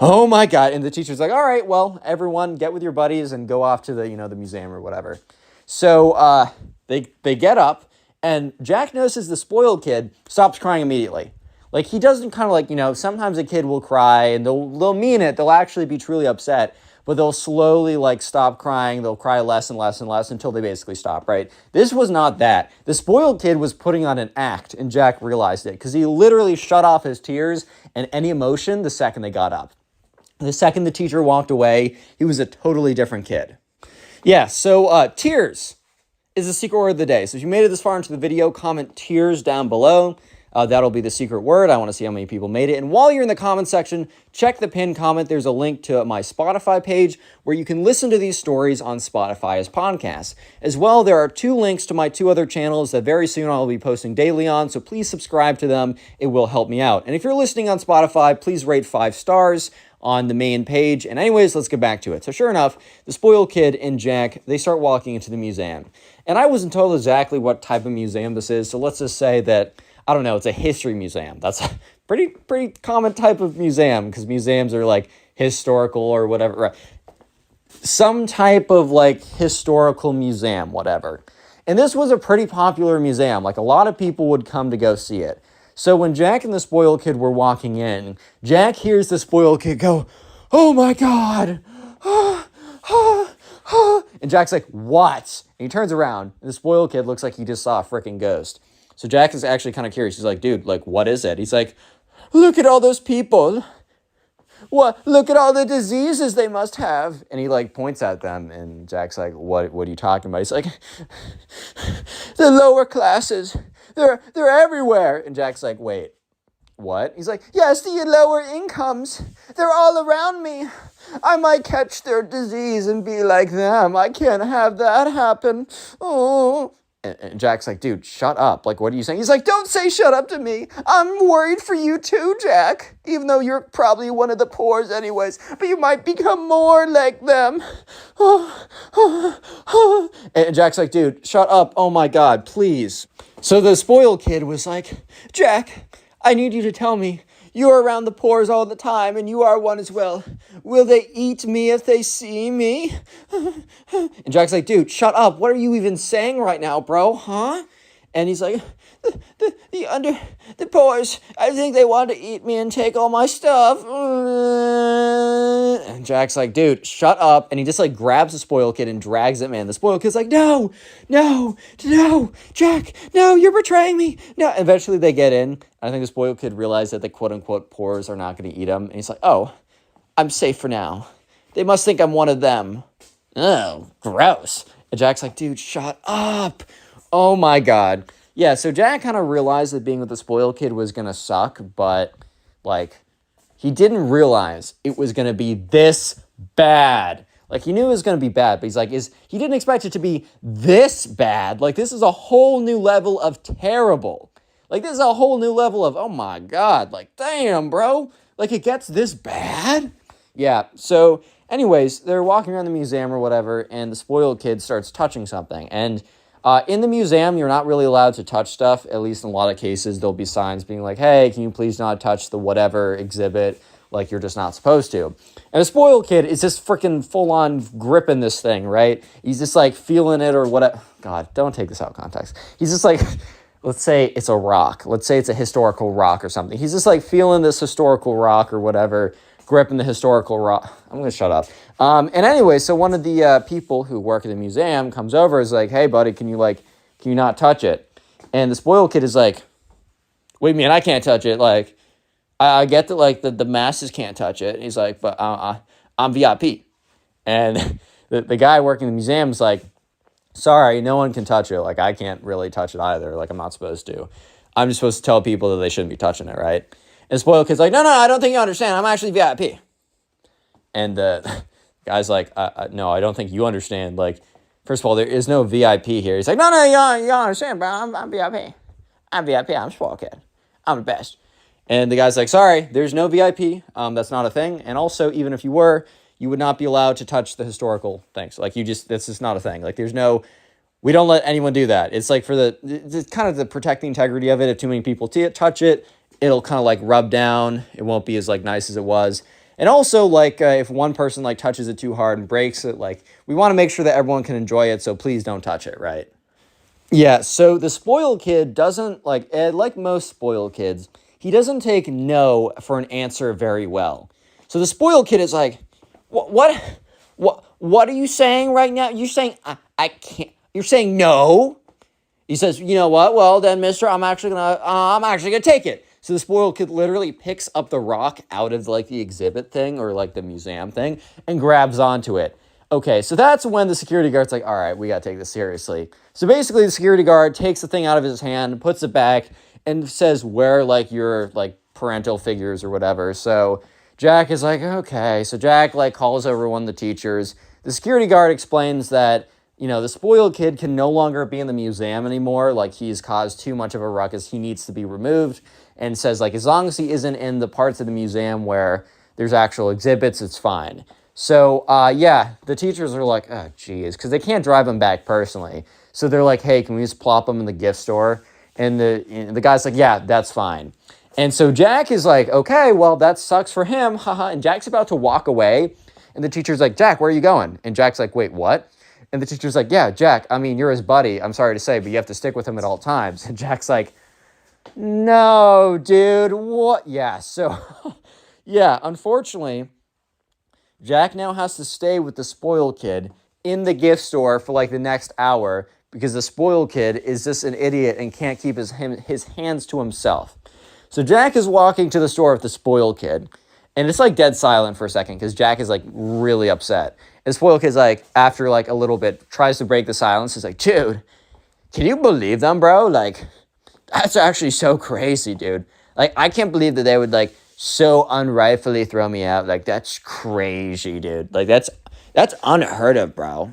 Oh my God. And the teacher's like, all right, well, everyone get with your buddies and go off to the museum or whatever. So they get up and Jack notices the spoiled kid stops crying immediately. Like, he doesn't kind of like, sometimes a kid will cry and they'll mean it. They'll actually be truly upset, but they'll slowly like stop crying. They'll cry less and less and less until they basically stop, right? This was not that. The spoiled kid was putting on an act, and Jack realized it because he literally shut off his tears and any emotion the second they got up. The second the teacher walked away, he was a totally different kid. Yeah, so tears is the secret word of the day. So if you made it this far into the video, comment tears down below. That'll be the secret word. I want to see how many people made it. And while you're in the comment section, check the pinned comment. There's a link to my Spotify page where you can listen to these stories on Spotify as podcasts. As well, there are 2 links to my 2 other channels that very soon I'll be posting daily on, so please subscribe to them. It will help me out. And if you're listening on Spotify, please rate 5 stars on the main page. And anyways, let's get back to it. So sure enough, the spoiled kid and Jack, they start walking into the museum. And I wasn't told exactly what type of museum this is, so let's just say that I don't know, it's a history museum. That's a pretty common type of museum because museums are like historical or whatever. Right? Some type of like historical museum, whatever. And this was a pretty popular museum. Like a lot of people would come to go see it. So when Jack and the spoiled kid were walking in, Jack hears the spoiled kid go, oh my God. And Jack's like, what? And he turns around and the spoiled kid looks like he just saw a freaking ghost. So Jack is actually kind of curious. He's like, dude, like, what is it? He's like, look at all those people. What? Look at all the diseases they must have. And he like points at them. And Jack's like, what are you talking about? He's like, the lower classes. They're everywhere. And Jack's like, wait, what? He's like, yes, the lower incomes. They're all around me. I might catch their disease and be like them. I can't have that happen. Oh. And Jack's like, dude, shut up. Like, what are you saying? He's like, don't say shut up to me. I'm worried for you too, Jack. Even though you're probably one of the poors anyways. But you might become more like them. And Jack's like, dude, shut up. Oh my God, please. So the spoiled kid was like, Jack, I need you to tell me. You're around the poors all the time, and you are one as well. Will they eat me if they see me? And Jack's like, dude, shut up. What are you even saying right now, bro? Huh? And he's like, the poors, I think they want to eat me and take all my stuff. And Jack's like, dude, shut up. And he just like grabs the spoiled kid and drags him in. The spoiled kid's like, no, Jack, no, you're betraying me. No. Eventually they get in. I think the spoiled kid realized that the quote unquote poors are not going to eat him. And he's like, oh, I'm safe for now. They must think I'm one of them. Oh, gross. And Jack's like, dude, shut up. Oh my God. Yeah, so Jack kind of realized that being with the spoiled kid was going to suck, but like he didn't realize it was going to be this bad. Like he knew it was going to be bad, but he's like, he didn't expect it to be this bad. Like this is a whole new level of terrible. Like this is a whole new level of, oh my God, like damn, bro. Like it gets this bad? Yeah, so anyways, they're walking around the museum or whatever, and the spoiled kid starts touching something. And in the museum, you're not really allowed to touch stuff. At least in a lot of cases, there'll be signs being like, hey, can you please not touch the whatever exhibit? Like, you're just not supposed to. And the spoiled kid is just freaking full-on gripping this thing, right? He's just, like, feeling it or whatever. God, don't take this out of context. He's just, like, let's say it's a rock. Let's say it's a historical rock or something. He's just, like, feeling this historical rock or whatever, gripping the historical rock. I'm going to shut up. And anyway, so one of the people who work at the museum comes over, is like, hey, buddy, can you not touch it? And the spoiled kid is like, what do you mean I can't touch it? Like, I get that, like, the masses can't touch it. And he's like, but I'm VIP. And the guy working in the museum is like, sorry, no one can touch it. Like, I can't really touch it either. Like, I'm not supposed to. I'm just supposed to tell people that they shouldn't be touching it, right? And the spoiled kid's like, no, I don't think you understand. I'm actually VIP. And the guy's like, no, I don't think you understand. Like, first of all, there is no VIP here. He's like, no, you don't understand, bro. I'm VIP. I'm VIP. I'm a spoiled kid. I'm the best. And the guy's like, sorry, there's no VIP. That's not a thing. And also, even if you were, you would not be allowed to touch the historical things. Like, this is not a thing. Like, we don't let anyone do that. It's like for the kind of the protect the integrity of it. If too many people touch it, it'll kind of like rub down. It won't be as like nice as it was. And also, like, if one person like touches it too hard and breaks it, like, we want to make sure that everyone can enjoy it. So please don't touch it, right? Yeah. So the spoiled kid doesn't like Ed, like most spoiled kids. He doesn't take no for an answer very well. So the spoiled kid is like, what are you saying right now? You're saying I can't. You're saying no. He says, you know what? Well, then, mister, I'm actually gonna take it. So the spoiled kid literally picks up the rock out of like the exhibit thing or like the museum thing and grabs onto it. Okay, so that's when the security guard's like, all right, we gotta take this seriously. So basically the security guard takes the thing out of his hand, puts it back, and says, where like your like parental figures or whatever. So Jack is like, okay. So Jack like calls over one of the teachers. The security guard explains that, you know, the spoiled kid can no longer be in the museum anymore. Like, he's caused too much of a ruckus. He needs to be removed, and says, like, as long as he isn't in the parts of the museum where there's actual exhibits, it's fine. So, yeah, the teachers are like, oh, geez, because they can't drive him back personally. So they're like, hey, can we just plop him in the gift store? And the guy's like, yeah, that's fine. And so Jack is like, okay, well, that sucks for him. Haha. And Jack's about to walk away. And the teacher's like, Jack, where are you going? And Jack's like, wait, what? And the teacher's like, yeah, Jack, I mean, you're his buddy. I'm sorry to say, but you have to stick with him at all times. And Jack's like, no, dude, what? Yeah, so, yeah, unfortunately, Jack now has to stay with the spoiled kid in the gift store for like the next hour because the spoiled kid is just an idiot and can't keep his hands to himself. So Jack is walking to the store with the spoiled kid, and it's like dead silent for a second because Jack is like really upset. And the spoiled kid's like, after like a little bit, tries to break the silence. He's like, dude, can you believe them, bro? Like, that's actually so crazy, dude. Like, I can't believe that they would like so unrightfully throw me out. Like, that's crazy, dude. Like, that's unheard of, bro.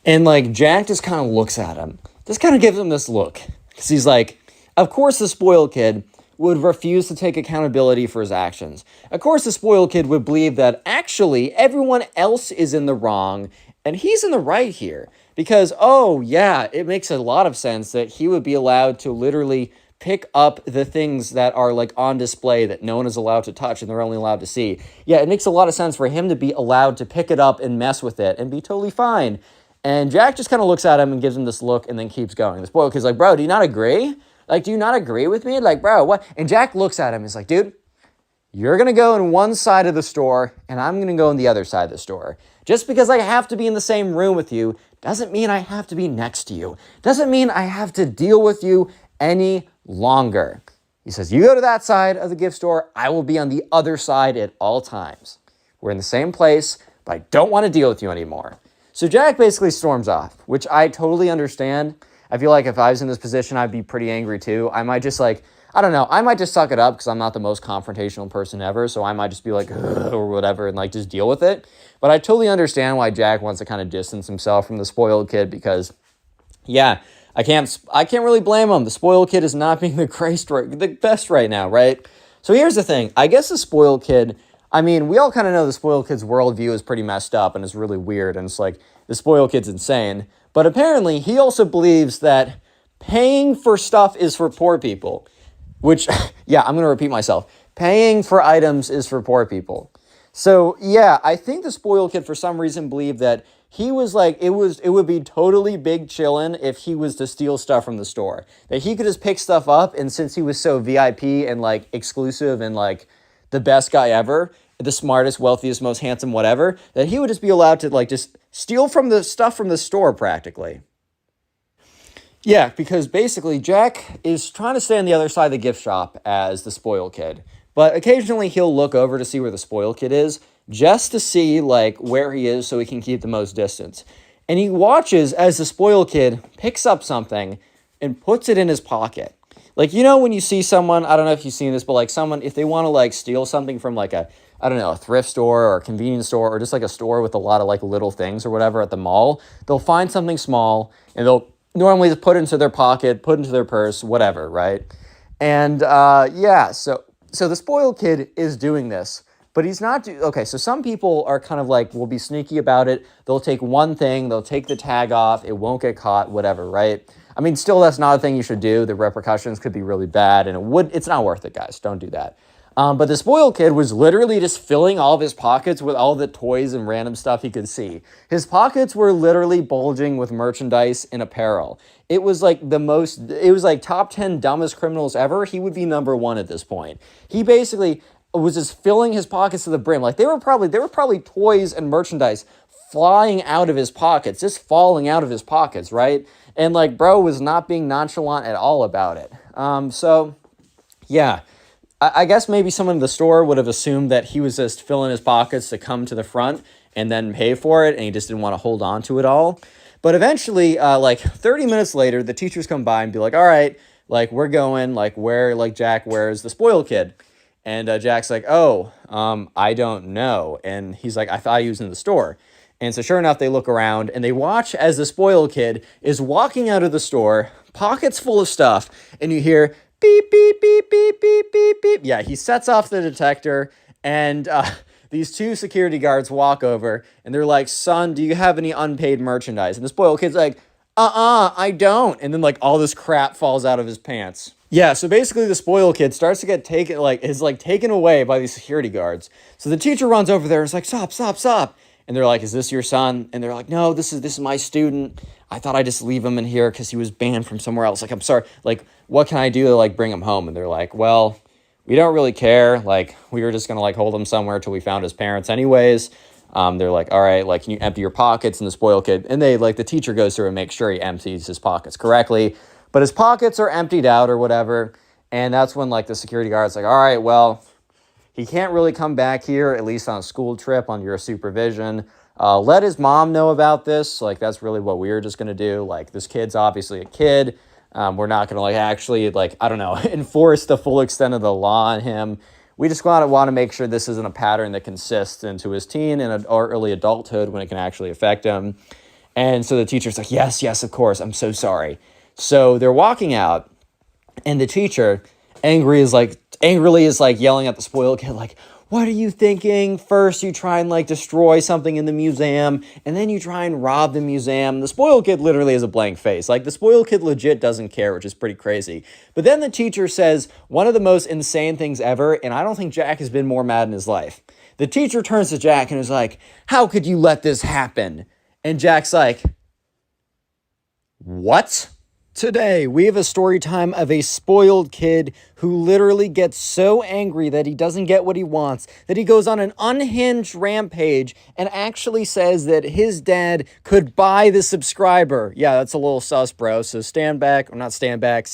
And like, Jack just kind of looks at him, just kind of gives him this look. Because he's like, of course the spoiled kid would refuse to take accountability for his actions. Of course, the spoiled kid would believe that actually everyone else is in the wrong and he's in the right here. Because, oh yeah, it makes a lot of sense that he would be allowed to literally pick up the things that are like on display that no one is allowed to touch and they're only allowed to see. Yeah, it makes a lot of sense for him to be allowed to pick it up and mess with it and be totally fine. And Jack just kind of looks at him and gives him this look and then keeps going. The spoiled kid's like, bro, do you not agree? Like, do you not agree with me? Like, bro, what? And Jack looks at him and is like, dude, you're going to go in one side of the store and I'm going to go in the other side of the store. Just because I have to be in the same room with you doesn't mean I have to be next to you. Doesn't mean I have to deal with you any longer. He says, you go to that side of the gift store. I will be on the other side at all times. We're in the same place, but I don't want to deal with you anymore. So Jack basically storms off, which I totally understand. I feel like if I was in this position, I'd be pretty angry too. I might just like, I don't know, I might just suck it up because I'm not the most confrontational person ever. So I might just be like, or whatever, and like just deal with it. But I totally understand why Jack wants to kind of distance himself from the spoiled kid because, yeah, I can't really blame him. The spoiled kid is not being the best right now, right? So here's the thing. I guess the spoiled kid, I mean, we all kind of know the spoiled kid's worldview is pretty messed up and it's really weird. And it's like, the spoiled kid's insane. But apparently, he also believes that paying for stuff is for poor people. Which, yeah, I'm going to repeat myself. Paying for items is for poor people. So, yeah, I think the spoiled kid for some reason believed that he was like, it would be totally big chillin' if he was to steal stuff from the store. That he could just pick stuff up, and since he was so VIP and like exclusive and like the best guy ever, the smartest, wealthiest, most handsome, whatever, that he would just be allowed to like just steal from the stuff from the store practically. Yeah, because basically Jack is trying to stay on the other side of the gift shop as the spoiled kid. But occasionally he'll look over to see where the spoiled kid is, just to see like where he is so he can keep the most distance. And he watches as the spoiled kid picks up something and puts it in his pocket. Like, you know, when you see someone, I don't know if you've seen this, but like someone, if they want to like steal something from like a, I don't know, a thrift store or a convenience store or just like a store with a lot of like little things or whatever at the mall, they'll find something small and they'll normally just put it into their pocket, put it into their purse, whatever, right? And yeah, so the spoiled kid is doing this, but he's not, okay, so some people are kind of like, will be sneaky about it. They'll take one thing, they'll take the tag off, it won't get caught, whatever, right? I mean, still, that's not a thing you should do. The repercussions could be really bad, and it's not worth it, guys. Don't do that. But the spoiled kid was literally just filling all of his pockets with all the toys and random stuff he could see. His pockets were literally bulging with merchandise and apparel. It was like it was like top 10 dumbest criminals ever. He would be number one at this point. He basically was just filling his pockets to the brim. Like, there were probably toys and merchandise flying out of his pockets, just falling out of his pockets, right? And like, bro was not being nonchalant at all about it. So yeah, I guess maybe someone in the store would have assumed that he was just filling his pockets to come to the front and then pay for it, and he just didn't want to hold on to it all. But eventually, like 30 minutes later, the teachers come by and be like, all right, like, we're going, like, Jack, where's the spoiled kid? And Jack's like, oh, I don't know. And he's like, I thought he was in the store. And so sure enough, they look around and they watch as the spoiled kid is walking out of the store, pockets full of stuff, and you hear beep, beep, beep, beep, beep, beep, beep. Yeah, he sets off the detector, and these two security guards walk over, and they're like, son, do you have any unpaid merchandise? And the spoiled kid's like, I don't. And then like all this crap falls out of his pants. Yeah, so basically the spoiled kid starts to get taken away by these security guards. So the teacher runs over there and is like, stop. And they're like, is this your son? And they're like, no, this is my student. I thought I'd just leave him in here because he was banned from somewhere else. Like, I'm sorry. Like, what can I do to, like, bring him home? And they're like, well, we don't really care. Like, we were just going to, like, hold him somewhere till we found his parents anyways. They're like, all right, like, can you empty your pockets? And the spoiled kid, and the teacher goes through and makes sure he empties his pockets correctly. But his pockets are emptied out or whatever. And that's when, like, the security guard's like, all right, well, he can't really come back here, at least on a school trip under your supervision. Let his mom know about this. Like, that's really what we were just going to do. Like, this kid's obviously a kid. We're not going to, like, actually, like, I don't know, enforce the full extent of the law on him. We just want to make sure this isn't a pattern that consists into his teen and or early adulthood when it can actually affect him. And so the teacher's like, yes, of course. I'm so sorry. So they're walking out, and the teacher angrily is like yelling at the spoiled kid, like, what are you thinking? First, you try and like destroy something in the museum, and then you try and rob the museum. The spoiled kid literally has a blank face. Like, the spoiled kid legit doesn't care, which is pretty crazy. But then the teacher says one of the most insane things ever, and I don't think Jack has been more mad in his life. The teacher turns to Jack and is like, how could you let this happen? And Jack's like, what? Today, we have a story time of a spoiled kid who literally gets so angry that he doesn't get what he wants, that he goes on an unhinged rampage and actually says that his dad could buy the subscriber. Yeah, that's a little sus, bro. So sit back, relax,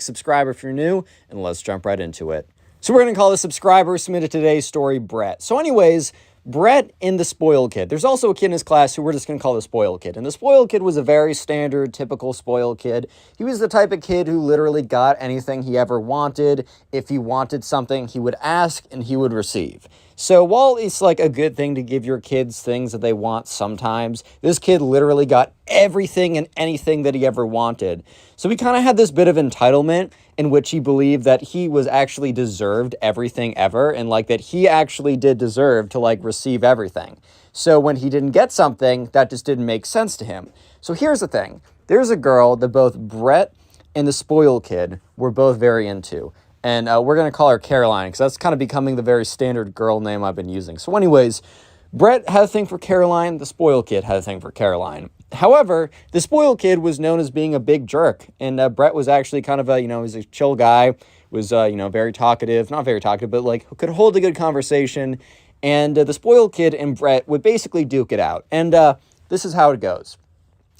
subscribe if you're new, and let's jump right into it. So we're going to call the subscriber who submitted today's story Brett. So anyways, Brett and the spoiled kid. There's also a kid in his class who we're just going to call the spoiled kid. And the spoiled kid was a very standard, typical spoiled kid. He was the type of kid who literally got anything he ever wanted. If he wanted something, he would ask and he would receive. So while it's like a good thing to give your kids things that they want sometimes, this kid literally got everything and anything that he ever wanted. So he kind of had this bit of entitlement in which he believed that he was actually deserved everything ever, and like that he actually did deserve to like receive everything. So when he didn't get something, that just didn't make sense to him. So here's the thing. There's a girl that both Brett and the spoiled kid were both very into. And we're going to call her Caroline because that's kind of becoming the very standard girl name I've been using. So anyways, Brett had a thing for Caroline. The spoiled kid had a thing for Caroline. However, the spoiled kid was known as being a big jerk. And Brett was actually kind of he's a chill guy, was, very talkative, not very talkative, but like could hold a good conversation. And the spoiled kid and Brett would basically duke it out. And this is how it goes.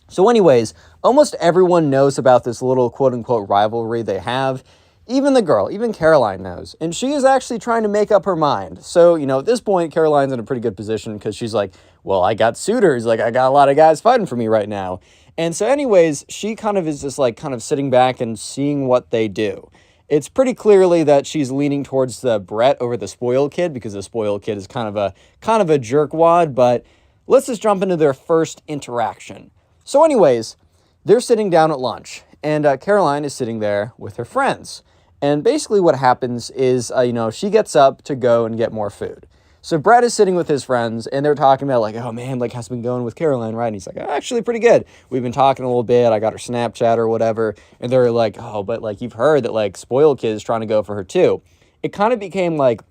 So anyways, almost everyone knows about this little quote-unquote rivalry they have. Even the girl, even Caroline knows. And she is actually trying to make up her mind. So, at this point, Caroline's in a pretty good position because she's like, well, I got suitors. Like, I got a lot of guys fighting for me right now. And so anyways, she kind of is just like kind of sitting back and seeing what they do. It's pretty clearly that she's leaning towards the Brett over the spoiled kid because the spoiled kid is kind of a jerkwad. But let's just jump into their first interaction. So anyways, they're sitting down at lunch, and Caroline is sitting there with her friends. And basically what happens is, she gets up to go and get more food. So Brett is sitting with his friends, and they're talking about, like, oh, man, like, how's it been going with Caroline, right? And he's like, oh, actually pretty good. We've been talking a little bit. I got her Snapchat or whatever. And they're like, oh, but, like, you've heard that, like, spoiled kid is trying to go for her, too. It kind of became, like,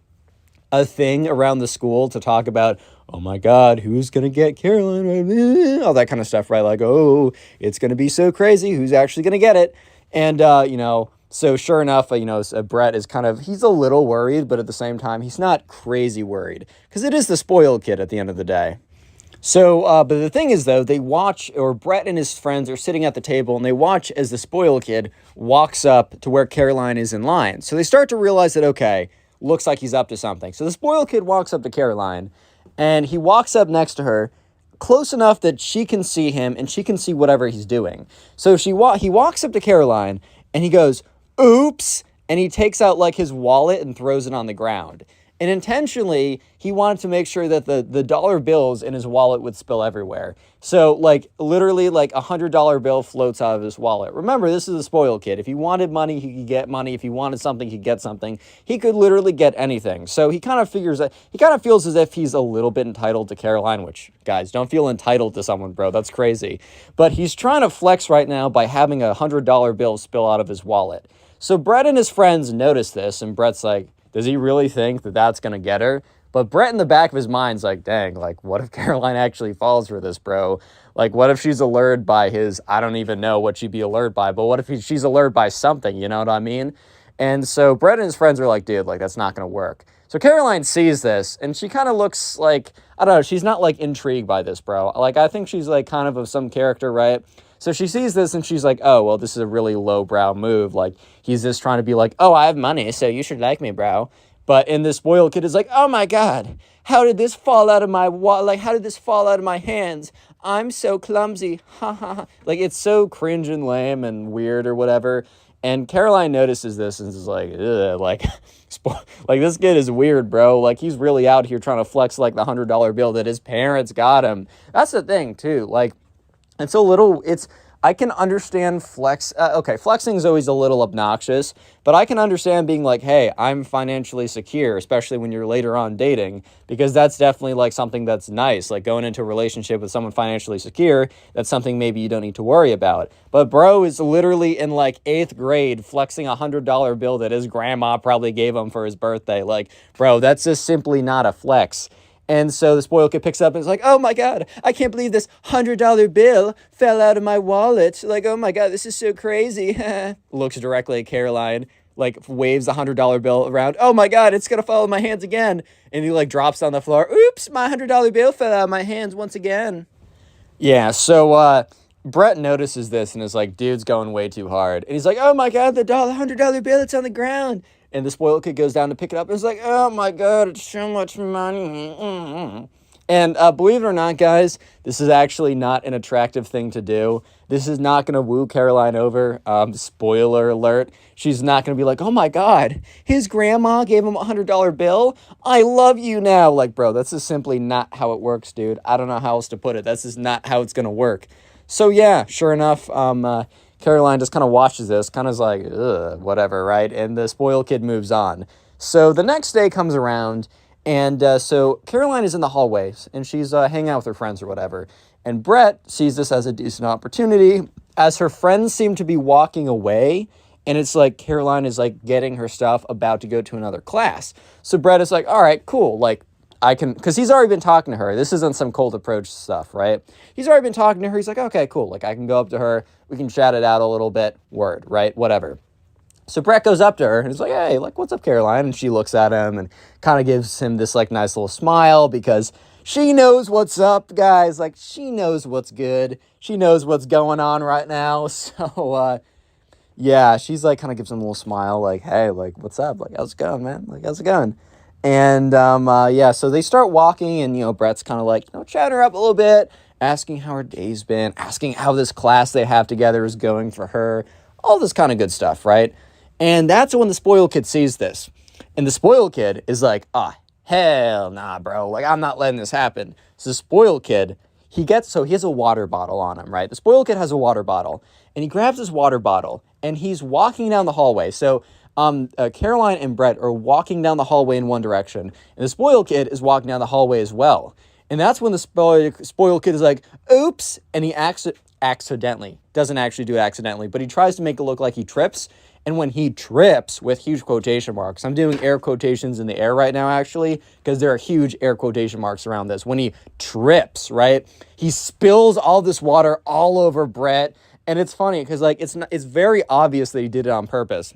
a thing around the school to talk about, oh my God, who's going to get Caroline? All that kind of stuff, right? Like, oh, it's going to be so crazy. Who's actually going to get it? And, so sure enough, Brett is he's a little worried, but at the same time, he's not crazy worried because it is the spoiled kid at the end of the day. So, but the thing is, though, Brett and his friends are sitting at the table and they watch as the spoiled kid walks up to where Caroline is in line. So they start to realize that, okay, looks like he's up to something. So the spoiled kid walks up to Caroline and he walks up next to her close enough that she can see him and she can see whatever he's doing. So he walks up to Caroline and he goes, oops, and he takes out like his wallet and throws it on the ground. And intentionally, he wanted to make sure that the dollar bills in his wallet would spill everywhere. So, like, literally, like, $100 bill floats out of his wallet. Remember, this is a spoiled kid. If he wanted money, he could get money. If he wanted something, he could get something. He could literally get anything. So he kind of feels as if he's a little bit entitled to Caroline, which, guys, don't feel entitled to someone, bro. That's crazy. But he's trying to flex right now by having a $100 bill spill out of his wallet. So Brett and his friends notice this, and Brett's like, does he really think that that's going to get her? But Brett in the back of his mind's like, dang, like, what if Caroline actually falls for this, bro? Like, what if she's allured by I don't even know what she'd be allured by, but what if she's allured by something, you know what I mean? And so Brett and his friends are like, dude, like, that's not going to work. So Caroline sees this, and she kind of looks like, I don't know, she's not, like, intrigued by this, bro. Like, I think she's, like, kind of some character, right? So she sees this and she's like, oh, well, this is a really lowbrow move. Like, he's just trying to be like, oh, I have money, so you should like me, bro. But in this spoiled kid is like, oh my God, how did this fall out of my how did this fall out of my hands? I'm so clumsy. Ha ha ha. Like, it's so cringe and lame and weird or whatever. And Caroline notices this and is like, ugh, like this kid is weird, bro. Like, he's really out here trying to flex like the $100 bill that his parents got him. That's the thing too. Like, I can understand flexing is always a little obnoxious, but I can understand being like, hey, I'm financially secure, especially when you're later on dating, because that's definitely like something that's nice, like going into a relationship with someone financially secure, that's something maybe you don't need to worry about. But bro is literally in like 8th grade flexing a $100 bill that his grandma probably gave him for his birthday. Like, bro, that's just simply not a flex. And so the spoiled kid picks up and is like, oh my God, I can't believe this $100 bill fell out of my wallet. Like, oh my God, this is so crazy. Looks directly at Caroline, like waves the $100 bill around. Oh my God, it's going to fall out of my hands again. And he like drops on the floor. Oops, my $100 bill fell out of my hands once again. Yeah, so Brett notices this and is like, dude's going way too hard. And he's like, oh my God, the $100 bill, it's on the ground. And the spoiled kid goes down to pick it up and is like, oh my God, it's so much money. Mm-hmm. And believe it or not, guys, this is actually not an attractive thing to do. This is not going to woo Caroline over. Spoiler alert. She's not going to be like, oh my God, his grandma gave him a $100 bill. I love you now. Like, bro, that's just simply not how it works, dude. I don't know how else to put it. That's just not how it's going to work. So yeah, sure enough, Caroline just kind of watches this, kind of like, ugh, whatever, right? And the spoiled kid moves on. So the next day comes around, and so Caroline is in the hallways, and she's hanging out with her friends or whatever. And Brett sees this as a decent opportunity, as her friends seem to be walking away, and it's like Caroline is like getting her stuff, about to go to another class. So Brett is like, all right, cool, like, because he's already been talking to her. This isn't some cold approach stuff, right? He's already been talking to her. He's like, okay, cool. Like, I can go up to her. We can chat it out a little bit. Word, right? Whatever. So Brett goes up to her and is like, hey, like, what's up, Caroline? And she looks at him and kind of gives him this, like, nice little smile because she knows what's up, guys. Like, she knows what's good. She knows what's going on right now. So, yeah, she's, like, kind of gives him a little smile, like, hey, like, what's up? Like, how's it going, man? Like, how's it going? And, yeah, so they start walking and, Brett's kind of, like, chatting her up a little bit, asking how her day's been, asking how this class they have together is going for her, all this kind of good stuff, right? And that's when the spoiled kid sees this. And the spoiled kid is like, hell nah, bro. Like, I'm not letting this happen. So the spoiled kid, he has a water bottle on him, right? The spoiled kid has a water bottle. And he grabs his water bottle, and he's walking down the hallway. So Caroline and Brett are walking down the hallway in one direction. And the spoiled kid is walking down the hallway as well. And that's when the spoiled kid is like, oops. And he accidentally, doesn't actually do it accidentally, but he tries to make it look like he trips. And when he trips, with huge quotation marks, I'm doing air quotations in the air right now, actually, because there are huge air quotation marks around this. When he trips, right, he spills all this water all over Brett. And it's funny because, like, it's very obvious that he did it on purpose.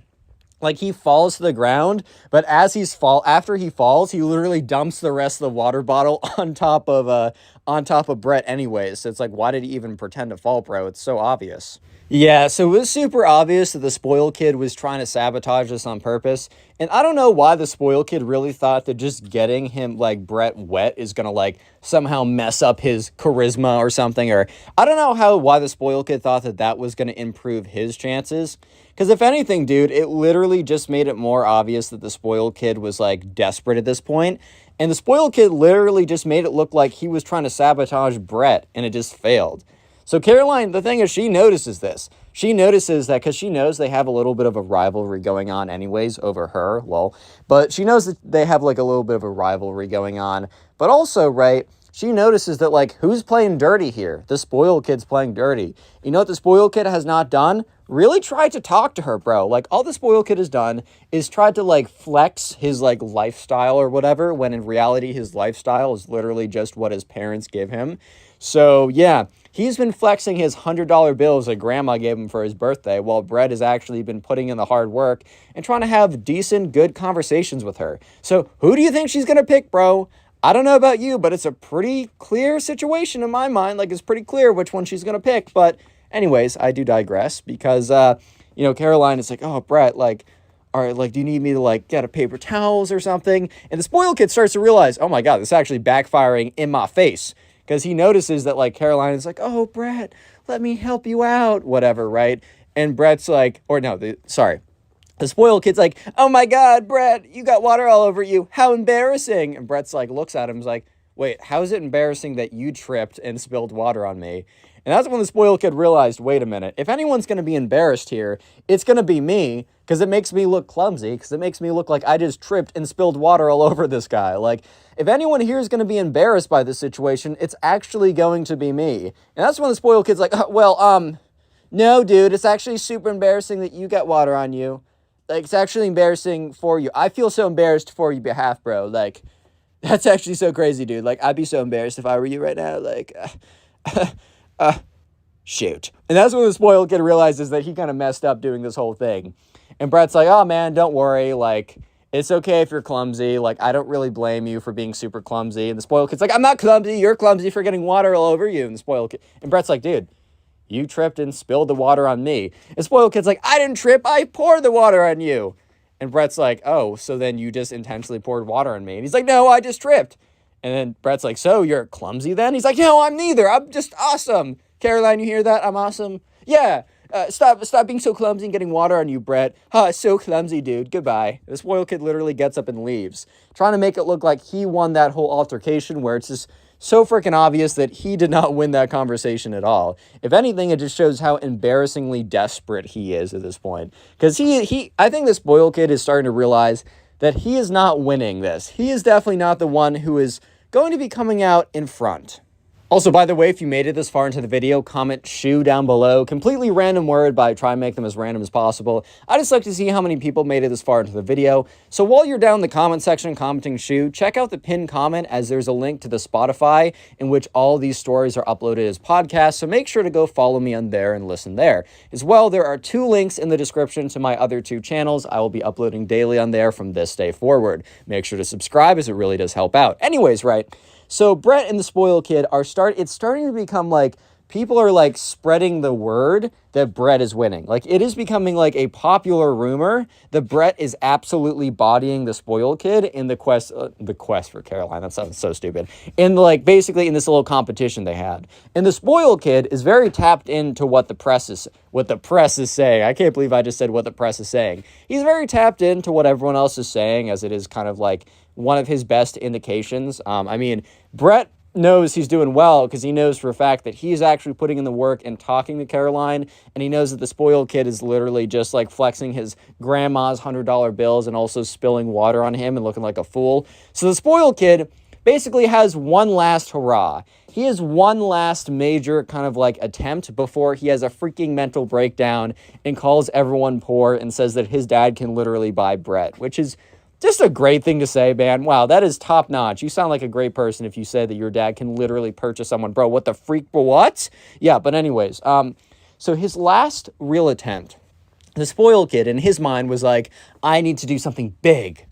Like, he falls to the ground, but after he falls, he literally dumps the rest of the water bottle on top of Brett anyways. So it's like, why did he even pretend to fall, bro? It's so obvious. Yeah, so it was super obvious that the spoiled kid was trying to sabotage this on purpose. And I don't know why the spoiled kid really thought that just getting him, like, Brett wet is gonna, like, somehow mess up his charisma or something. Or I don't know why the spoiled kid thought that was gonna improve his chances. Because if anything, dude, it literally just made it more obvious that the spoiled kid was, like, desperate at this point. And the spoiled kid literally just made it look like he was trying to sabotage Brett, and it just failed. So Caroline, the thing is, she notices this. She notices that because she knows they have a little bit of a rivalry going on anyways over her, lol. But she knows that they have, like, a little bit of a rivalry going on. But also, right, she notices that, like, who's playing dirty here? The spoiled kid's playing dirty. You know what the spoiled kid has not done? Really tried to talk to her, bro. Like, all the spoiled kid has done is tried to, like, flex his, like, lifestyle or whatever, when in reality his lifestyle is literally just what his parents give him. So, yeah, he's been flexing his $100 bills that grandma gave him for his birthday, while Brett has actually been putting in the hard work and trying to have decent, good conversations with her. So, who do you think she's gonna pick, bro? I don't know about you, but it's a pretty clear situation in my mind. Like, it's pretty clear which one she's gonna pick. But anyways, I do digress because, Caroline is like, oh, Brett, like, all right, like, do you need me to, like, get a paper towels or something? And the spoiled kid starts to realize, oh my God, this is actually backfiring in my face. Because he notices that, like, Caroline is like, oh, Brett, let me help you out, whatever, right? And Brett's like, the spoiled kid's like, oh my God, Brett, you got water all over you. How embarrassing. And Brett's like, looks at him, is like, wait, how is it embarrassing that you tripped and spilled water on me? And that's when the spoiled kid realized, wait a minute, if anyone's going to be embarrassed here, it's going to be me, because it makes me look clumsy, because it makes me look like I just tripped and spilled water all over this guy. Like, if anyone here is going to be embarrassed by this situation, it's actually going to be me. And that's when the spoiled kid's like, no, dude, it's actually super embarrassing that you got water on you. Like, it's actually embarrassing for you. I feel so embarrassed for your behalf, bro. Like, that's actually so crazy, dude. Like, I'd be so embarrassed if I were you right now. Like, shoot. And that's when the spoiled kid realizes that he kind of messed up doing this whole thing. And Brett's like, oh, man, don't worry. Like, it's okay if you're clumsy. Like, I don't really blame you for being super clumsy. And the spoiled kid's like, I'm not clumsy. You're clumsy for getting water all over you. And the spoiled kid, and Brett's like, dude, you tripped and spilled the water on me. And spoiled kid's like, I didn't trip. I poured the water on you. And Brett's like, oh, so then you just intentionally poured water on me. And he's like, no, I just tripped. And then Brett's like, so you're clumsy then? He's like, no, I'm neither. I'm just awesome. Caroline, you hear that? I'm awesome. Yeah. Stop being so clumsy and getting water on you, Brett. So clumsy, dude. Goodbye. The spoiled kid literally gets up and leaves, trying to make it look like he won that whole altercation, where it's just so freaking obvious that he did not win that conversation at all. If anything, it just shows how embarrassingly desperate he is at this point. Because I think the spoiled kid is starting to realize that he is not winning this. He is definitely not the one who is going to be coming out in front. Also, by the way, if you made it this far into the video, comment shoe down below. Completely random word, but I try and make them as random as possible. I just like to see how many people made it this far into the video. So while you're down in the comment section commenting shoe, check out the pinned comment as there's a link to the Spotify in which all these stories are uploaded as podcasts. So make sure to go follow me on there and listen there. As well, there are 2 links in the description to my other 2 channels. I will be uploading daily on there from this day forward. Make sure to subscribe as it really does help out. Anyways, right. So Brett and the spoiled kid it's starting to become like people are like spreading the word that Brett is winning. Like it is becoming like a popular rumor that Brett is absolutely bodying the spoiled kid in the quest for Caroline. That sounds so stupid. In like basically in this little competition they had. And the spoiled kid is very tapped into what the press is saying. I can't believe I just said what the press is saying. He's very tapped into what everyone else is saying, as it is kind of like one of his best indications. I mean, Brett knows he's doing well because he knows for a fact that he's actually putting in the work and talking to Caroline, and he knows that the spoiled kid is literally just like flexing his grandma's $100 bills and also spilling water on him and looking like a fool. So the spoiled kid basically has one last hurrah. He has one last major kind of like attempt before he has a freaking mental breakdown and calls everyone poor and says that his dad can literally buy Brett, which is just a great thing to say, man. Wow, that is top notch. You sound like a great person if you say that your dad can literally purchase someone. Bro, what the freak? What? Yeah, but anyways, so his last real attempt, the spoiled kid in his mind was like, I need to do something big.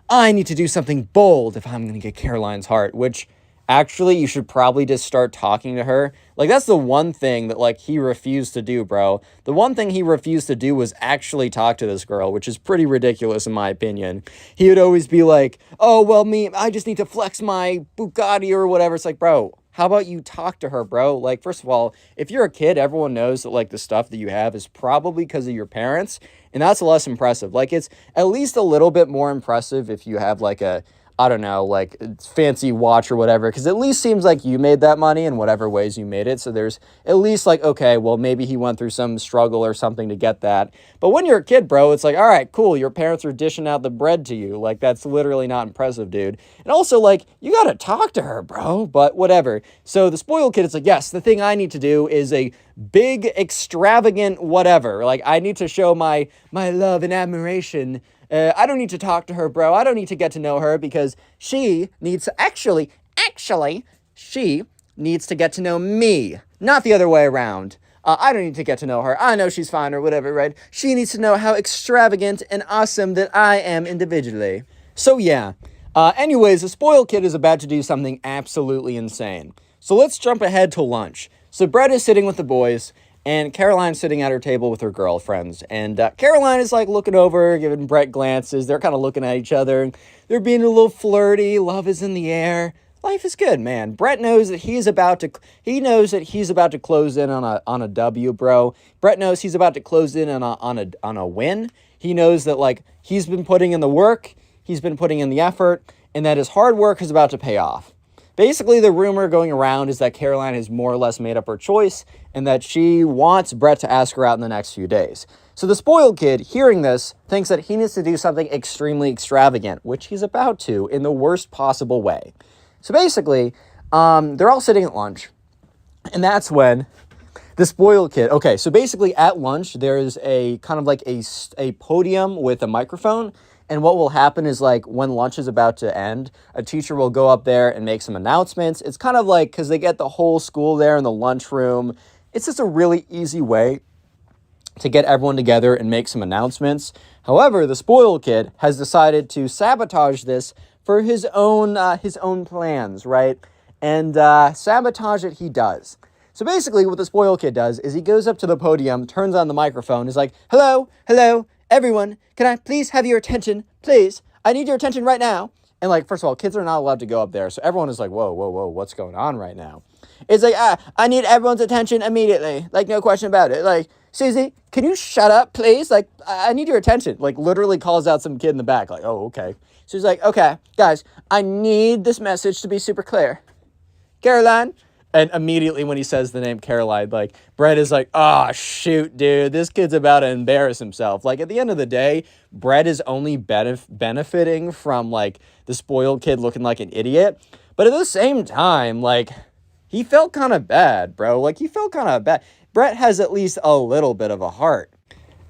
I need to do something bold if I'm going to get Caroline's heart, which actually you should probably just start talking to her. Like that's the one thing that like he refused to do, bro. The one thing he refused to do was actually talk to this girl, which is pretty ridiculous in my opinion. He would always be like, oh, well, I just need to flex my Bugatti or whatever. It's like, bro, how about you talk to her, bro? Like, first of all, if you're a kid, everyone knows that like the stuff that you have is probably because of your parents. And that's less impressive. Like it's at least a little bit more impressive if you have like a, I don't know, like fancy watch or whatever, because at least seems like you made that money in whatever ways you made it. So there's at least like, okay, well, maybe he went through some struggle or something to get that. But when you're a kid, bro, it's like, all right, cool. Your parents are dishing out the bread to you. Like, that's literally not impressive, dude. And also, like, you got to talk to her, bro, but whatever. So the spoiled kid is like, yes, the thing I need to do is a big, extravagant whatever. Like, I need to show my love and admiration. I don't need to talk to her, bro. I don't need to get to know her because she needs to actually, she needs to get to know me, not the other way around. I don't need to get to know her. I know she's fine or whatever, right? She needs to know how extravagant and awesome that I am individually. So yeah. Anyways, the spoiled kid is about to do something absolutely insane. So let's jump ahead to lunch. So Brett is sitting with the boys, and Caroline's sitting at her table with her girlfriends. And Caroline is like looking over, giving Brett glances. They're kind of looking at each other. They're being a little flirty. Love is in the air. Life is good, man. Brett knows that he's about to close in on a W, bro. Brett knows he's about to close in on a win. He knows that like he's been putting in the work, he's been putting in the effort, and that his hard work is about to pay off. Basically, the rumor going around is that Caroline has more or less made up her choice and that she wants Brett to ask her out in the next few days. So the spoiled kid, hearing this, thinks that he needs to do something extremely extravagant, which he's about to in the worst possible way. So basically, they're all sitting at lunch, and that's when the spoiled kid... Okay, so basically at lunch, there's a kind of like a podium with a microphone. And what will happen is, like, when lunch is about to end, a teacher will go up there and make some announcements. It's kind of like, because they get the whole school there in the lunchroom. It's just a really easy way to get everyone together and make some announcements. However, the spoiled kid has decided to sabotage this for his own plans, right? And sabotage it he does. So basically, what the spoiled kid does is he goes up to the podium, turns on the microphone, is like, hello, everyone, can I please have your attention? Please, I need your attention right now. And like, first of all, kids are not allowed to go up there. So everyone is like, whoa, what's going on right now? It's like, I need everyone's attention immediately. Like, no question about it. Like, Susie, can you shut up, please? Like, I need your attention. Like, literally calls out some kid in the back. Like, oh, okay. So he's like, okay, guys, I need this message to be super clear. Caroline. And immediately when he says the name Caroline, like, Brett is like, oh, shoot, dude, this kid's about to embarrass himself. Like, at the end of the day, Brett is only benefiting from, like, the spoiled kid looking like an idiot. But at the same time, like, he felt kind of bad, bro. Like, he felt kind of bad. Brett has at least a little bit of a heart.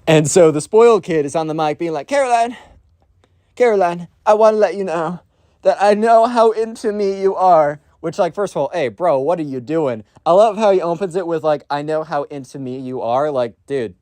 And so the spoiled kid is on the mic being like, Caroline, I want to let you know that I know how into me you are. Which, like, first of all, hey, bro, what are you doing? I love how he opens it with, like, I know how into me you are. Like, dude,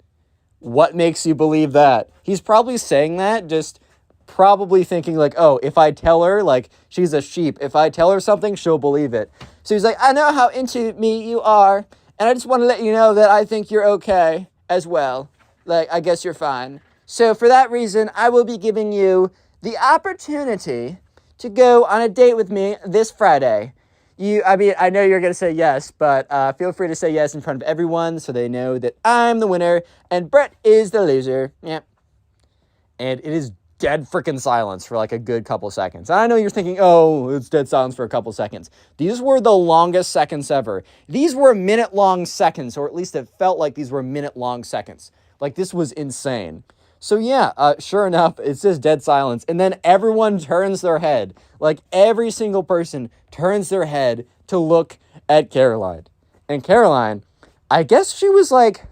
what makes you believe that? He's probably saying that, just probably thinking, like, oh, if I tell her, like, she's a sheep. If I tell her something, she'll believe it. So he's like, I know how into me you are, and I just want to let you know that I think you're okay as well. Like, I guess you're fine. So for that reason, I will be giving you the opportunity to go on a date with me this Friday. I know you're going to say yes, but feel free to say yes in front of everyone so they know that I'm the winner and Brett is the loser. Yeah. And it is dead freaking silence for like a good couple seconds. And I know you're thinking, oh, it's dead silence for a couple seconds. These were the longest seconds ever. These were minute-long seconds, or at least it felt like these were minute-long seconds. Like, this was insane. So yeah, sure enough, it's just dead silence. And then everyone turns their head. Like, every single person turns their head to look at Caroline. And Caroline, I guess she was like,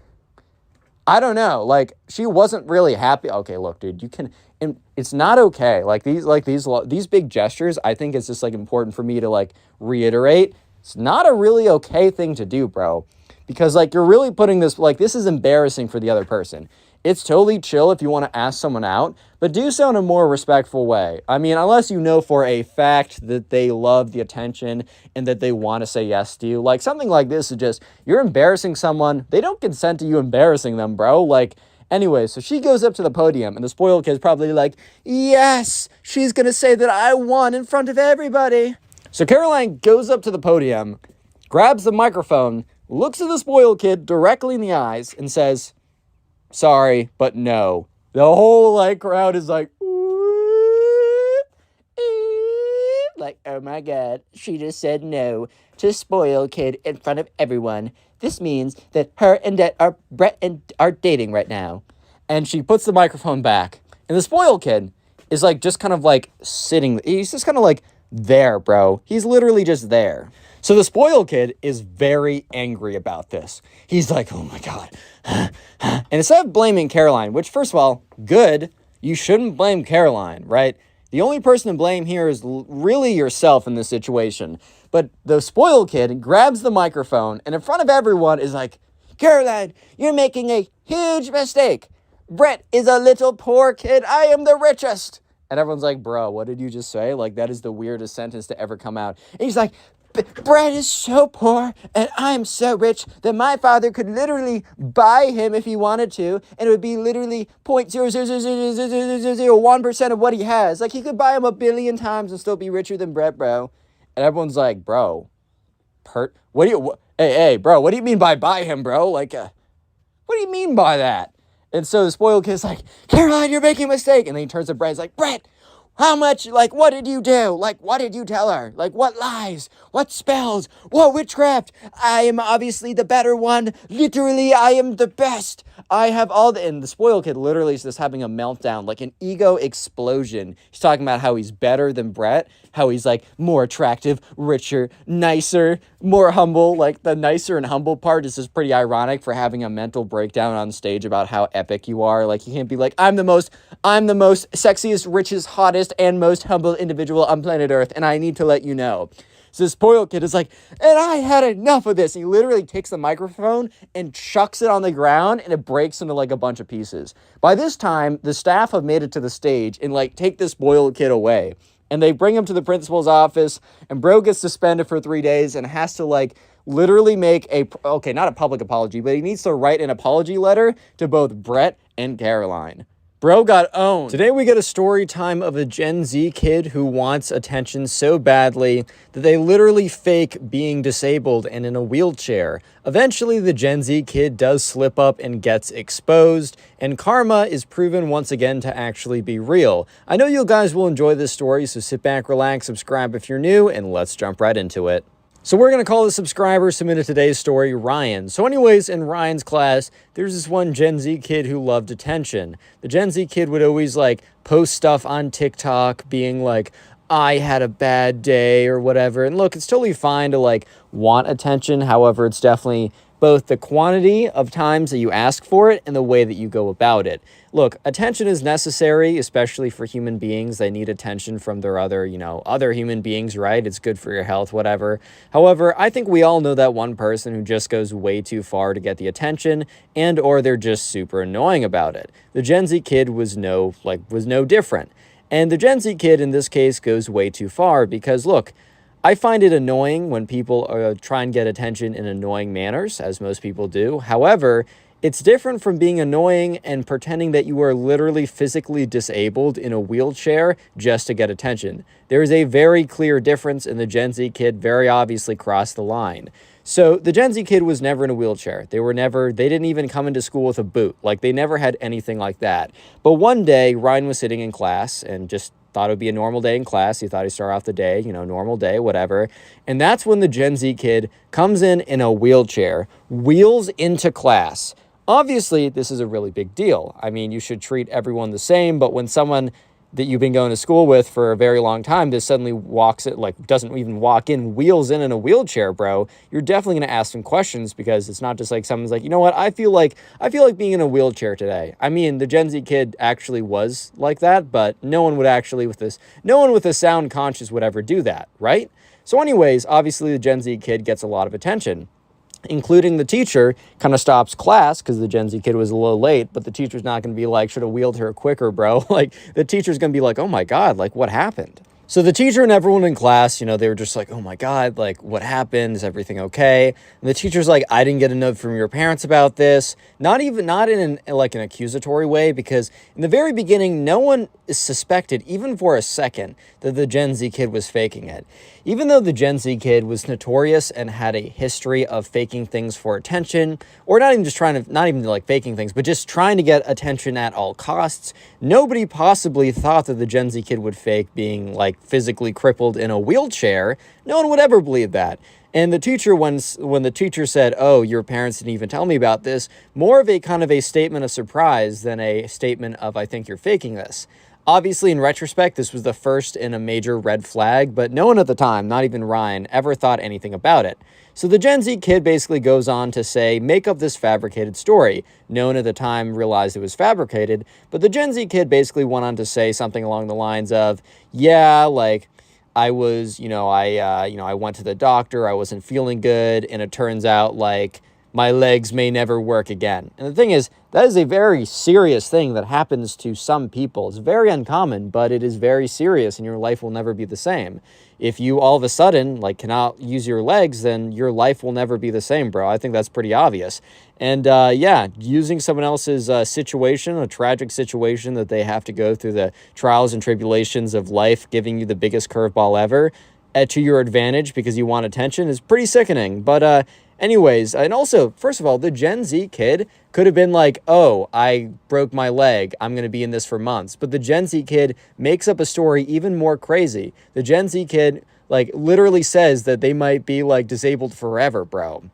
I don't know, like, she wasn't really happy. Okay, look, dude, you can, and it's not okay. These big gestures, I think it's just, like, important for me to, like, reiterate. It's not a really okay thing to do, bro. Because, like, you're really putting this, like, this is embarrassing for the other person. It's totally chill if you want to ask someone out, but do so in a more respectful way. I mean, unless you know for a fact that they love the attention and that they want to say yes to you. Like, something like this is just, you're embarrassing someone. They don't consent to you embarrassing them, bro. Like, anyway, so she goes up to the podium, and the spoiled kid's probably like, yes, she's going to say that I won in front of everybody. So Caroline goes up to the podium, grabs the microphone, looks at the spoiled kid directly in the eyes, and says, sorry, but no. The whole, like, crowd is like, like, oh my God, she just said no to spoiled kid in front of everyone. This means that her and Brett are dating right now. And she puts the microphone back. And the spoiled kid is, like, just kind of, like, sitting. He's just kind of, like, there, bro. He's literally just there. So the spoiled kid is very angry about this. He's like, oh my God. And instead of blaming Caroline, which, first of all, good, you shouldn't blame Caroline, right? The only person to blame here is really yourself in this situation. But the spoiled kid grabs the microphone and in front of everyone is like, Caroline, you're making a huge mistake. Brett is a little poor kid. I am the richest. And everyone's like, bro, what did you just say? Like, that is the weirdest sentence to ever come out. And he's like, Brett is so poor and I'm so rich that my father could literally buy him if he wanted to, and it would be literally 0.0000001% of what he has. Like, he could buy him 1 billion times and still be richer than Brett, bro. And everyone's like, bro, hey, bro, what do you mean by buy him, bro? Like, what do you mean by that? And so the spoiled kid's like, Caroline, you're making a mistake. And then he turns to Brett, he's like, Brett, how much, like, what did you do? Like, what did you tell her? Like, what lies? What spells? What witchcraft? I am obviously the better one. Literally, I am the best. I have all the... And the spoiled kid literally is just having a meltdown, like an ego explosion. He's talking about how he's better than Brett, how he's, like, more attractive, richer, nicer, more humble. Like, the nicer and humble part is just pretty ironic for having a mental breakdown on stage about how epic you are. Like, you can't be like, I'm the most sexiest, richest, hottest, and most humble individual on planet Earth, and I need to let you know. So this spoiled kid is like, and I had enough of this. And he literally takes the microphone and chucks it on the ground, and it breaks into, like, a bunch of pieces. By this time, the staff have made it to the stage and, like, take this spoiled kid away. And they bring him to the principal's office, and bro gets suspended for 3 days and has to, like, literally make not a public apology, but he needs to write an apology letter to both Brett and Caroline. Bro got owned. Today we get a story time of a Gen Z kid who wants attention so badly that they literally fake being disabled and in a wheelchair. Eventually, the Gen Z kid does slip up and gets exposed, and karma is proven once again to actually be real. I know you guys will enjoy this story, so sit back, relax, subscribe if you're new, and let's jump right into it. So we're going to call the subscriber submitted today's story Ryan. So anyways, in Ryan's class, there's this one Gen Z kid who loved attention. The Gen Z kid would always, like, post stuff on TikTok being like, I had a bad day or whatever. And look, it's totally fine to like want attention. However, it's definitely both the quantity of times that you ask for it and the way that you go about it. Look, attention is necessary, especially for human beings. They need attention from their other human beings, right? It's good for your health, whatever. However, I think we all know that one person who just goes way too far to get the attention, and or they're just super annoying about it. The Gen Z kid was no different. And the Gen Z kid in this case goes way too far because look, I find it annoying when people try and get attention in annoying manners, as most people do. However, it's different from being annoying and pretending that you are literally physically disabled in a wheelchair just to get attention. There is a very clear difference, and the Gen Z kid very obviously crossed the line. So the Gen Z kid was never in a wheelchair. They didn't even come into school with a boot. Like, they never had anything like that. But one day, Ryan was sitting in class and just thought it would be a normal day in class. He thought he'd start off the day, normal day, whatever. And that's when the Gen Z kid comes in a wheelchair, wheels into class. Obviously, this is a really big deal. I mean, you should treat everyone the same, but when someone that you've been going to school with for a very long time just suddenly doesn't even walk in, wheels in a wheelchair, bro, you're definitely going to ask some questions, because it's not just like someone's like, you know what, I feel like being in a wheelchair today. I mean, the Gen Z kid actually was like that, but no one with a sound conscious would ever do that, right? So anyways, obviously the Gen Z kid gets a lot of attention, including the teacher. Kind of stops class because the Gen Z kid was a little late, but the teacher's not going to be like, should have wheeled her quicker, bro. Like, the teacher's going to be like, oh my God, like, what happened? So the teacher and everyone in class, they were just like, oh my God, like, what happened? Is everything okay? And the teacher's like, I didn't get a note from your parents about this. Not in an accusatory way, because in the very beginning, no one suspected, even for a second, that the Gen Z kid was faking it. Even though the Gen Z kid was notorious and had a history of faking things for attention, or not even like faking things, but just trying to get attention at all costs, nobody possibly thought that the Gen Z kid would fake being like physically crippled in a wheelchair. No one would ever believe that. And the teacher, when the teacher said, oh, your parents didn't even tell me about this, more of a kind of a statement of surprise than a statement of, I think you're faking this. Obviously, in retrospect, this was the first in a major red flag, but no one at the time, not even Ryan, ever thought anything about it. So the Gen Z kid basically goes on to say, make up this fabricated story. No one at the time realized it was fabricated, but the Gen Z kid basically went on to say something along the lines of, yeah, like, I was, I went to the doctor, I wasn't feeling good, and it turns out, like, my legs may never work again. And the thing is, that is a very serious thing that happens to some people. It's very uncommon, but it is very serious, and your life will never be the same. If you all of a sudden, like, cannot use your legs, then your life will never be the same, bro. I think that's pretty obvious. And using someone else's situation, a tragic situation that they have to go through the trials and tribulations of life, giving you the biggest curveball ever to your advantage because you want attention, is pretty sickening. But anyways, and also, first of all, the Gen Z kid could have been like, oh, I broke my leg, I'm going to be in this for months. But the Gen Z kid makes up a story even more crazy. The Gen Z kid, like, literally says that they might be, like, disabled forever, bro.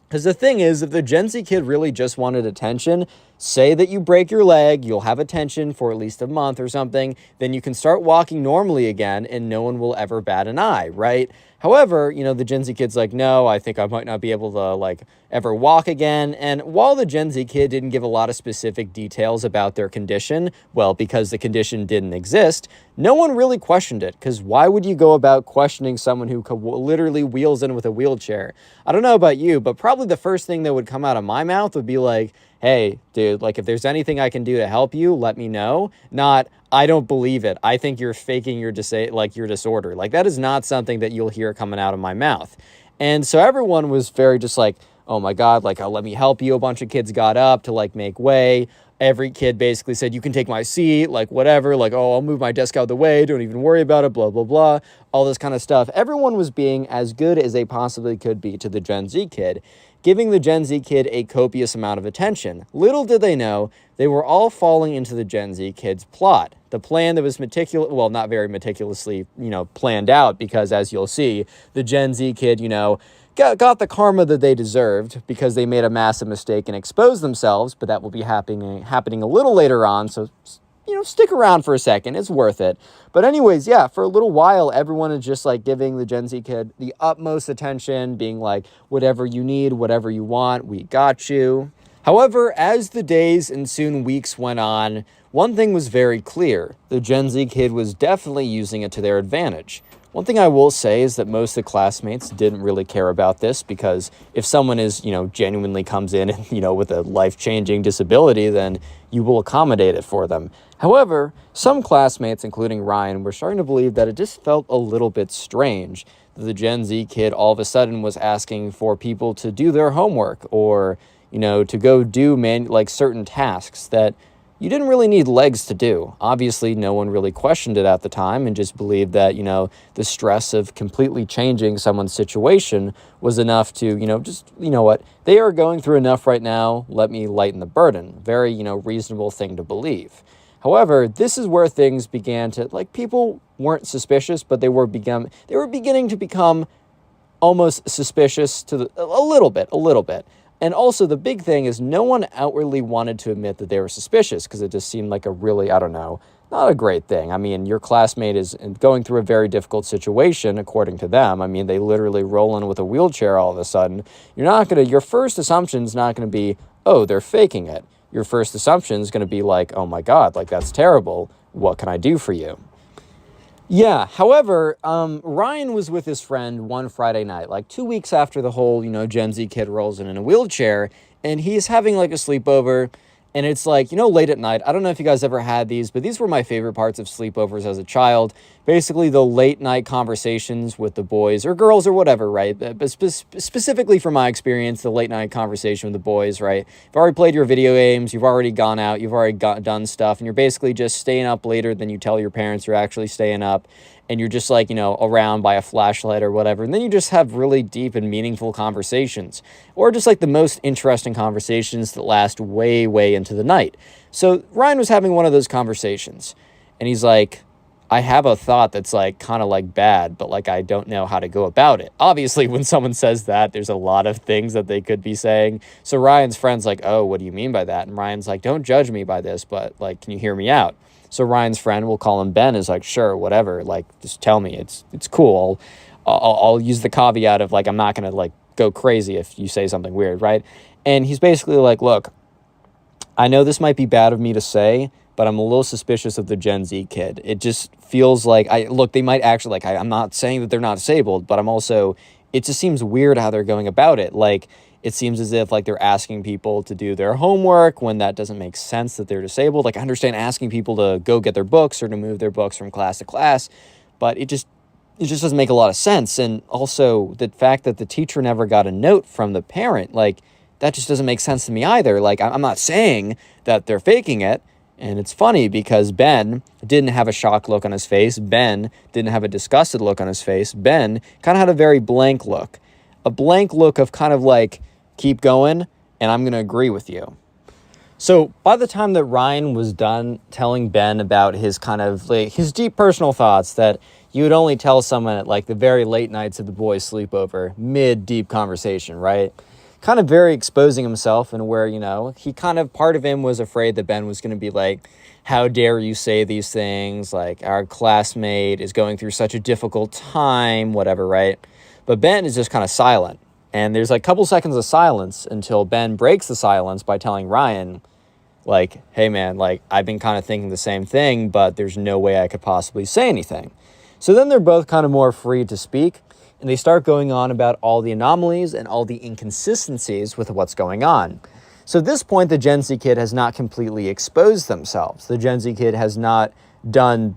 Because the thing is, if the Gen Z kid really just wanted attention, say that you break your leg, you'll have attention for at least a month or something, then you can start walking normally again and no one will ever bat an eye, right? However, the Gen Z kid's like, no, I think I might not be able to, like, ever walk again. And while the Gen Z kid didn't give a lot of specific details about their condition, well, because the condition didn't exist, no one really questioned it. Because why would you go about questioning someone who literally wheels in with a wheelchair? I don't know about you, but probably the first thing that would come out of my mouth would be like, hey, dude, like, if there's anything I can do to help you, let me know. Not, I don't believe it. I think you're faking your disorder. Like, that is not something that you'll hear coming out of my mouth. And so everyone was very just like, oh my God, like, oh, let me help you. A bunch of kids got up to, like, make way. Every kid basically said, you can take my seat, like, whatever, like, oh, I'll move my desk out of the way, don't even worry about it, blah, blah, blah, all this kind of stuff. Everyone was being as good as they possibly could be to the Gen Z kid, giving the Gen Z kid a copious amount of attention. Little did they know, they were all falling into the Gen Z kid's plot. The plan that was not very meticulously, planned out, because as you'll see, the Gen Z kid, got the karma that they deserved because they made a massive mistake and exposed themselves, but that will be happening a little later on, so stick around for a second. It's worth it. But anyways, yeah, for a little while, everyone is just like giving the Gen Z kid the utmost attention, being like, whatever you need, whatever you want, we got you. However, as the days and soon weeks went on, one thing was very clear. The Gen Z kid was definitely using it to their advantage. One thing I will say is that most of the classmates didn't really care about this, because if someone is, genuinely comes in and, with a life-changing disability, then you will accommodate it for them. However, some classmates, including Ryan, were starting to believe that it just felt a little bit strange that the Gen Z kid all of a sudden was asking for people to do their homework, or, to go do certain tasks that you didn't really need legs to do. Obviously, no one really questioned it at the time and just believed that, the stress of completely changing someone's situation was enough to, what, they are going through enough right now, let me lighten the burden. Very, reasonable thing to believe. However, this is where things began to, people weren't suspicious, but they were beginning to become almost suspicious a little bit. And also, the big thing is no one outwardly wanted to admit that they were suspicious, because it just seemed like a really, not a great thing. I mean, your classmate is going through a very difficult situation, according to them. I mean, they literally roll in with a wheelchair all of a sudden. Your first assumption is not going to be, oh, they're faking it. Your first assumption is going to be like, oh my God, that's terrible. What can I do for you? Yeah, however, Ryan was with his friend one Friday night, 2 weeks after the whole, Gen Z kid rolls in a wheelchair, and he's having a sleepover, and it's late at night. I don't know if you guys ever had these, but these were my favorite parts of sleepovers as a child. Basically, the late night conversations with the boys or girls or whatever, right? But specifically from my experience, the late night conversation with the boys, right? You've already played your video games, you've already gone out, you've already done stuff, and you're basically just staying up later than you tell your parents you're actually staying up. And you're just around by a flashlight or whatever. And then you just have really deep and meaningful conversations, or just the most interesting conversations that last way, way into the night. So Ryan was having one of those conversations, and he's like, I have a thought that's kind of bad, but I don't know how to go about it. Obviously, when someone says that, there's a lot of things that they could be saying. So Ryan's friend's like, oh, what do you mean by that? And Ryan's like, don't judge me by this, but can you hear me out? So Ryan's friend, we'll call him Ben, is like, sure, whatever. Just tell me. It's cool. I'll use the caveat of I'm not gonna go crazy if you say something weird, right? And he's basically like, look, I know this might be bad of me to say, but I'm a little suspicious of the Gen Z kid. It just feels they might actually I'm not saying that they're not disabled, but it just seems weird how they're going about it. It seems as if they're asking people to do their homework when that doesn't make sense that they're disabled. I understand asking people to go get their books or to move their books from class to class, but it just doesn't make a lot of sense. And also the fact that the teacher never got a note from the parent, that just doesn't make sense to me either. I'm not saying that they're faking it. And it's funny because Ben didn't have a shocked look on his face. Ben didn't have a disgusted look on his face. Ben kind of had a very blank look. A blank look of kind of keep going, and I'm going to agree with you. So by the time that Ryan was done telling Ben about his kind of his deep personal thoughts that you would only tell someone at the very late nights of the boys' sleepover, mid-deep conversation, right? Kind of very exposing himself, and where, he kind of, part of him was afraid that Ben was going to be like, how dare you say these things? Our classmate is going through such a difficult time, whatever, right? But Ben is just kind of silent. And there's a couple seconds of silence until Ben breaks the silence by telling Ryan, hey man, I've been kind of thinking the same thing, but there's no way I could possibly say anything. So then they're both kind of more free to speak, and they start going on about all the anomalies and all the inconsistencies with what's going on. So at this point, the Gen Z kid has not completely exposed themselves. The Gen Z kid has not done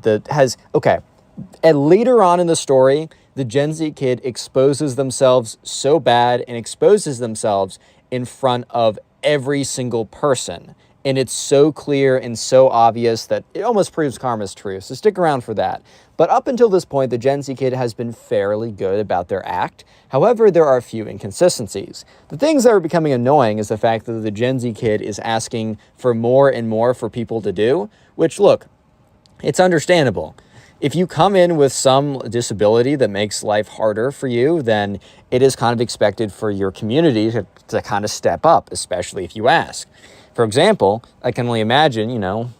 and later on in the story, the Gen Z kid exposes themselves so bad and exposes themselves in front of every single person. And it's so clear and so obvious that it almost proves karma's true. So stick around for that. But up until this point, the Gen Z kid has been fairly good about their act. However, there are a few inconsistencies. The things that are becoming annoying is the fact that the Gen Z kid is asking for more and more for people to do, which, look, it's understandable. If you come in with some disability that makes life harder for you, then it is kind of expected for your community to kind of step up, especially if you ask. For example, I can only imagine,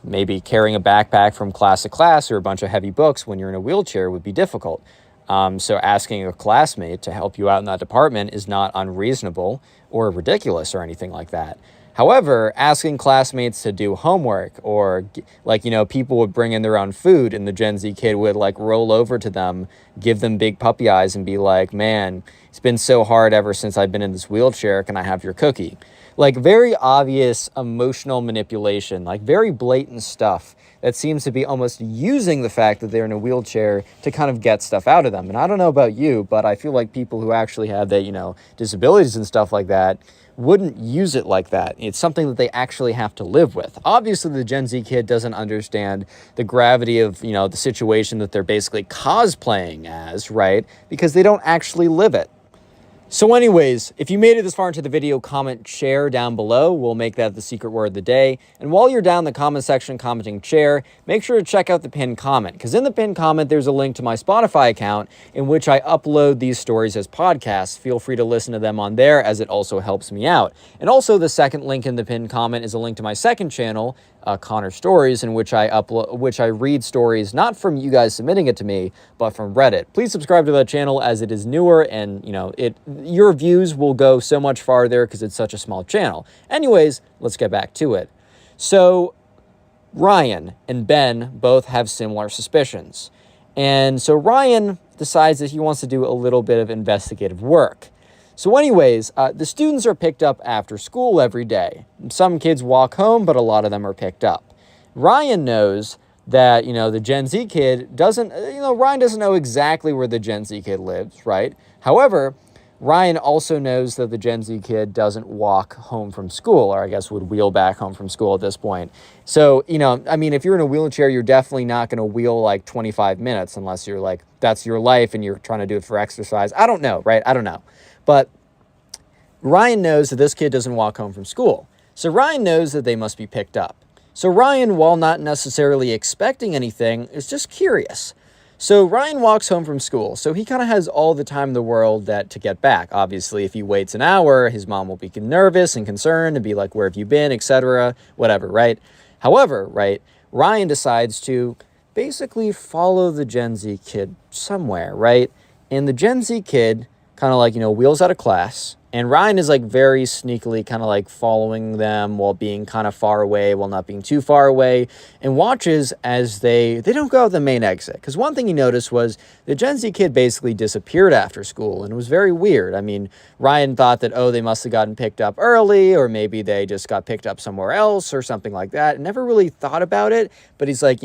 maybe carrying a backpack from class to class or a bunch of heavy books when you're in a wheelchair would be difficult. So asking a classmate to help you out in that department is not unreasonable or ridiculous or anything like that. However, asking classmates to do homework or people would bring in their own food and the Gen Z kid would roll over to them, give them big puppy eyes and be like, man, it's been so hard ever since I've been in this wheelchair. Can I have your cookie? Very obvious emotional manipulation, very blatant stuff that seems to be almost using the fact that they're in a wheelchair to kind of get stuff out of them. And I don't know about you, but I feel like people who actually have that, disabilities and stuff like that wouldn't use it like that. It's something that they actually have to live with. Obviously, the Gen Z kid doesn't understand the gravity of, the situation that they're basically cosplaying as, right? Because they don't actually live it. So anyways, if you made it this far into the video, comment share down below. We'll make that the secret word of the day. And while you're down in the comment section commenting share, make sure to check out the pinned comment, because in the pinned comment, there's a link to my Spotify account in which I upload these stories as podcasts. Feel free to listen to them on there, as it also helps me out. And also the second link in the pinned comment is a link to my second channel, Connor Stories, in which I read stories not from you guys submitting it to me, but from Reddit. Please subscribe to that channel, as it is newer, and your views will go so much farther because it's such a small channel. Anyways, let's get back to it. So Ryan and Ben both have similar suspicions, and so Ryan decides that he wants to do a little bit of investigative work. So anyways, the students are picked up after school every day. Some kids walk home, but a lot of them are picked up. Ryan knows that, the Gen Z kid doesn't, Ryan doesn't know exactly where the Gen Z kid lives, right? However, Ryan also knows that the Gen Z kid doesn't walk home from school, or I guess would wheel back home from school at this point. So, if you're in a wheelchair, you're definitely not going to wheel 25 minutes unless you're that's your life and you're trying to do it for exercise. I don't know, right? I don't know. But Ryan knows that this kid doesn't walk home from school. So Ryan knows that they must be picked up. So Ryan, while not necessarily expecting anything, is just curious. So Ryan walks home from school. So he kind of has all the time in the world to get back. Obviously, if he waits an hour, his mom will be nervous and concerned and be like, where have you been, etc., whatever, right? However, right, Ryan decides to basically follow the Gen Z kid somewhere, right? And the Gen Z kid kind of wheels out of class, and Ryan is very sneakily kind of following them while being kind of far away, while not being too far away, and watches as they don't go out the main exit. Because one thing he noticed was the Gen Z kid basically disappeared after school, and it was very weird. Ryan thought that, they must have gotten picked up early, or maybe they just got picked up somewhere else or something like that. Never really thought about it, but he's like,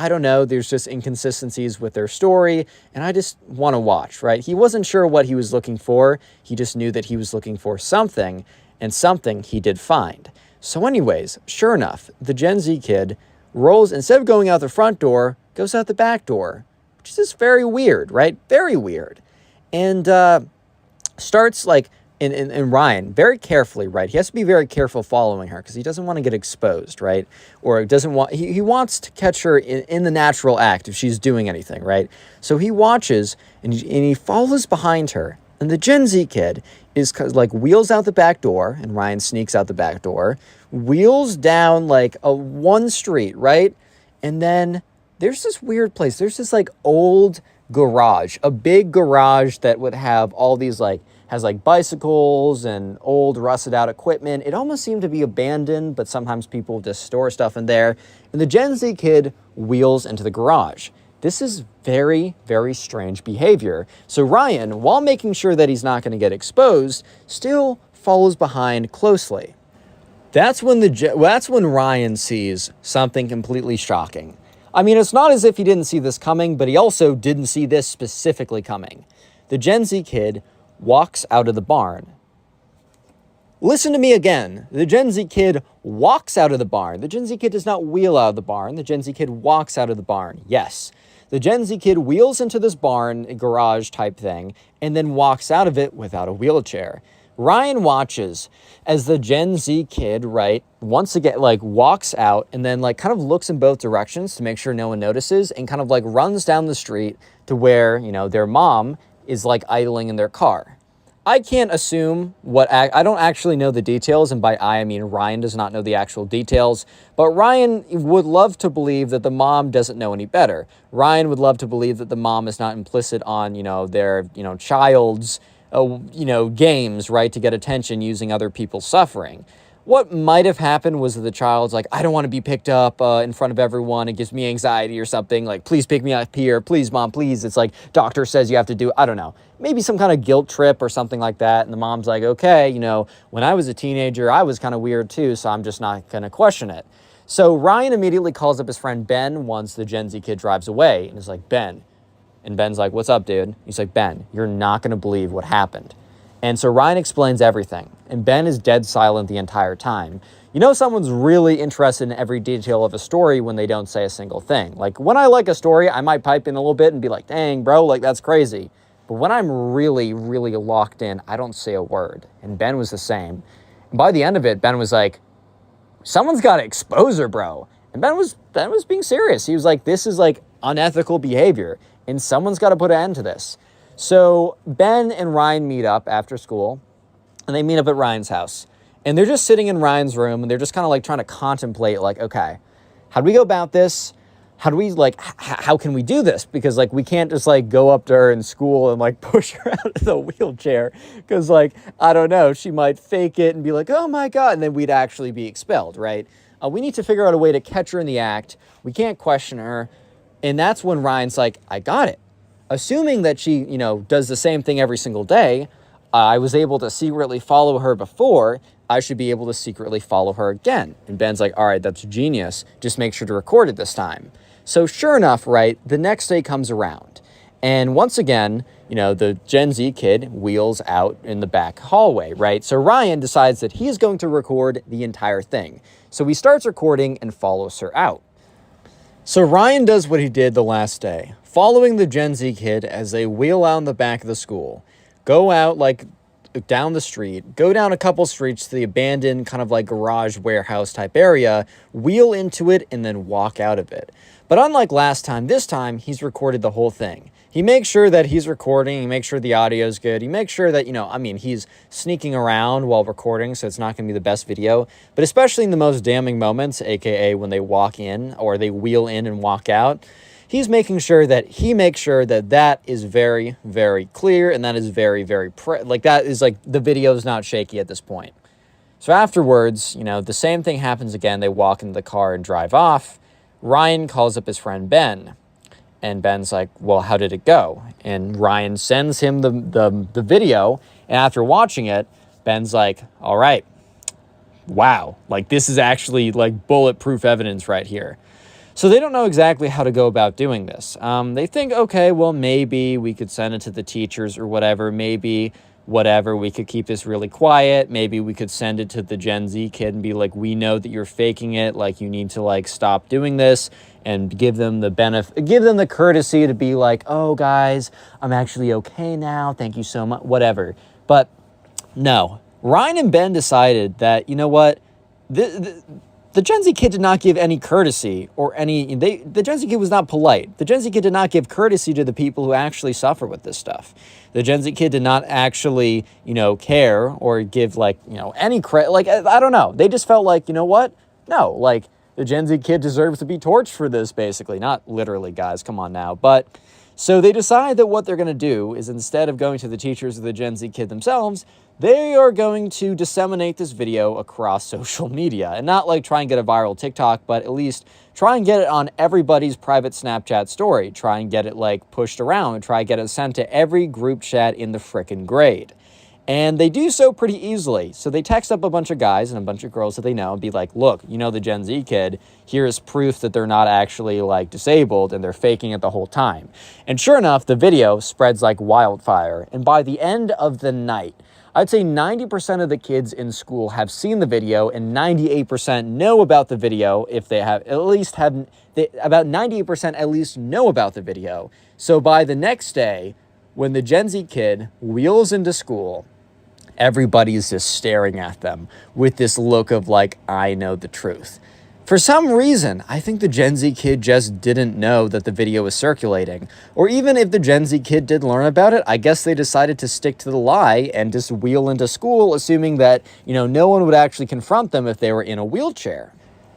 I don't know, there's just inconsistencies with their story, and I just want to watch, right? He wasn't sure what he was looking for. He just knew that he was looking for something, and something he did find. So anyways, sure enough, the Gen Z kid rolls, instead of going out the front door, goes out the back door, which is just very weird, right? Very weird. And starts and Ryan, very carefully, right? He has to be very careful following her because he doesn't want to get exposed, right? Or doesn't want, he wants to catch her in the natural act if she's doing anything, right? So he watches and he follows behind her. And the Gen Z kid is wheels out the back door, and Ryan sneaks out the back door, wheels down a one street, right? And then there's this weird place. There's this old garage, a big garage that would have all these has bicycles and old rusted out equipment. It almost seemed to be abandoned, but sometimes people just store stuff in there. And the Gen Z kid wheels into the garage. This is very, very strange behavior. So Ryan, while making sure that he's not going to get exposed, still follows behind closely. That's when Ryan sees something completely shocking. It's not as if he didn't see this coming, but he also didn't see this specifically coming. The Gen Z kid walks out of the barn. Listen to me again. The Gen Z kid walks out of the barn. The Gen Z kid does not wheel out of the barn. The Gen Z kid walks out of the barn. Yes. The Gen Z kid wheels into this barn, garage type thing, and then walks out of it without a wheelchair. Ryan watches as the Gen Z kid, right, once again, walks out and then kind of looks in both directions to make sure no one notices, and kind of runs down the street to where, their mom is idling in their car. I can't assume I don't actually know the details, and by I mean Ryan does not know the actual details, but Ryan would love to believe that the mom doesn't know any better. Ryan would love to believe that the mom is not implicit on, their, child's, games, right, to get attention using other people's suffering. What might have happened was that the child's like, I don't want to be picked up in front of everyone. It gives me anxiety or something. Like, please pick me up here. Please, mom, please. It's like, doctor says you have to do, I don't know. Maybe some kind of guilt trip or something like that. And the mom's like, okay, when I was a teenager, I was kind of weird too, so I'm just not going to question it. So Ryan immediately calls up his friend Ben once the Gen Z kid drives away and is like, Ben. And Ben's like, what's up, dude? He's like, Ben, you're not going to believe what happened. And so Ryan explains everything, and Ben is dead silent the entire time. Someone's really interested in every detail of a story when they don't say a single thing. Like, when I like a story, I might pipe in a little bit and be like, dang, bro, like, that's crazy. But when I'm really, really locked in, I don't say a word. And Ben was the same. And by the end of it, Ben was like, someone's got to expose her, bro. And Ben was being serious. He was like, this is, like, unethical behavior, and someone's got to put an end to this. So Ben and Ryan meet up after school, and they meet up at Ryan's house. And they're just sitting in Ryan's room, and they're just kind of like trying to contemplate, like, okay, how do we go about this? How do we, like, how can we do this? Because, like, we can't just, like, go up to her in school and, like, push her out of the wheelchair. Because, like, I don't know, she might fake it and be like, oh, my God, and then we'd actually be expelled, right? We need to figure out a way to catch her in the act. We can't question her. And that's when Ryan's like, I got it. Assuming that she, does the same thing every single day, I was able to secretly follow her before, I should be able to secretly follow her again. And Ben's like, all right, that's genius. Just make sure to record it this time. So sure enough, right, the next day comes around. And once again, the Gen Z kid wheels out in the back hallway, right? So Ryan decides that he is going to record the entire thing. So he starts recording and follows her out. So Ryan does what he did the last day, following the Gen Z kid as they wheel out in the back of the school, go out like down the street, go down a couple streets to the abandoned kind of like garage warehouse type area, wheel into it, and then walk out of it. But unlike last time, this time he's recorded the whole thing. He makes sure that he's recording, he makes sure the audio is good, he makes sure that, he's sneaking around while recording, so it's not going to be the best video. But especially in the most damning moments, aka when they walk in or they wheel in and walk out, he's making sure that that is very, very clear, and that is very, very, that is like the video is not shaky at this point. So afterwards, the same thing happens again. They walk into the car and drive off. Ryan calls up his friend Ben, and Ben's like, well, how did it go? And Ryan sends him the video, and after watching it, Ben's like, all right, wow, like this is actually like bulletproof evidence right here. So they don't know exactly how to go about doing this. They think, okay, well, maybe we could send it to the teachers or whatever. Maybe whatever, we could keep this really quiet. Maybe we could send it to the Gen Z kid and be like, we know that you're faking it. Like, you need to like stop doing this, and give them the benefit, give them the courtesy to be like, oh guys, I'm actually okay now. Thank you so much, whatever. But no, Ryan and Ben decided that, you know what, the Gen Z kid did not give any courtesy or the Gen Z kid was not polite. The Gen Z kid did not give courtesy to the people who actually suffer with this stuff. The Gen Z kid did not actually, care or give any credit. Like, I don't know. They just felt like, you know what? No, like the Gen Z kid deserves to be torched for this, basically. Not literally, guys. Come on now. But so they decide that what they're going to do is, instead of going to the teachers of the Gen Z kid themselves, they are going to disseminate this video across social media, and not like try and get a viral TikTok, but at least try and get it on everybody's private Snapchat story. Try and get it like pushed around, try and get it sent to every group chat in the frickin' grade. And they do so pretty easily. So they text up a bunch of guys and a bunch of girls that they know and be like, look, the Gen Z kid, here's proof that they're not actually like disabled and they're faking it the whole time. And sure enough, the video spreads like wildfire. And by the end of the night, I'd say 90% of the kids in school have seen the video, and 98% know about the video. If they have, about 98% at least know about the video. So by the next day, when the Gen Z kid wheels into school, everybody's just staring at them with this look of like, I know the truth. For some reason, I think the Gen Z kid just didn't know that the video was circulating. Or even if the Gen Z kid did learn about it, I guess they decided to stick to the lie and just wheel into school, assuming that, no one would actually confront them if they were in a wheelchair.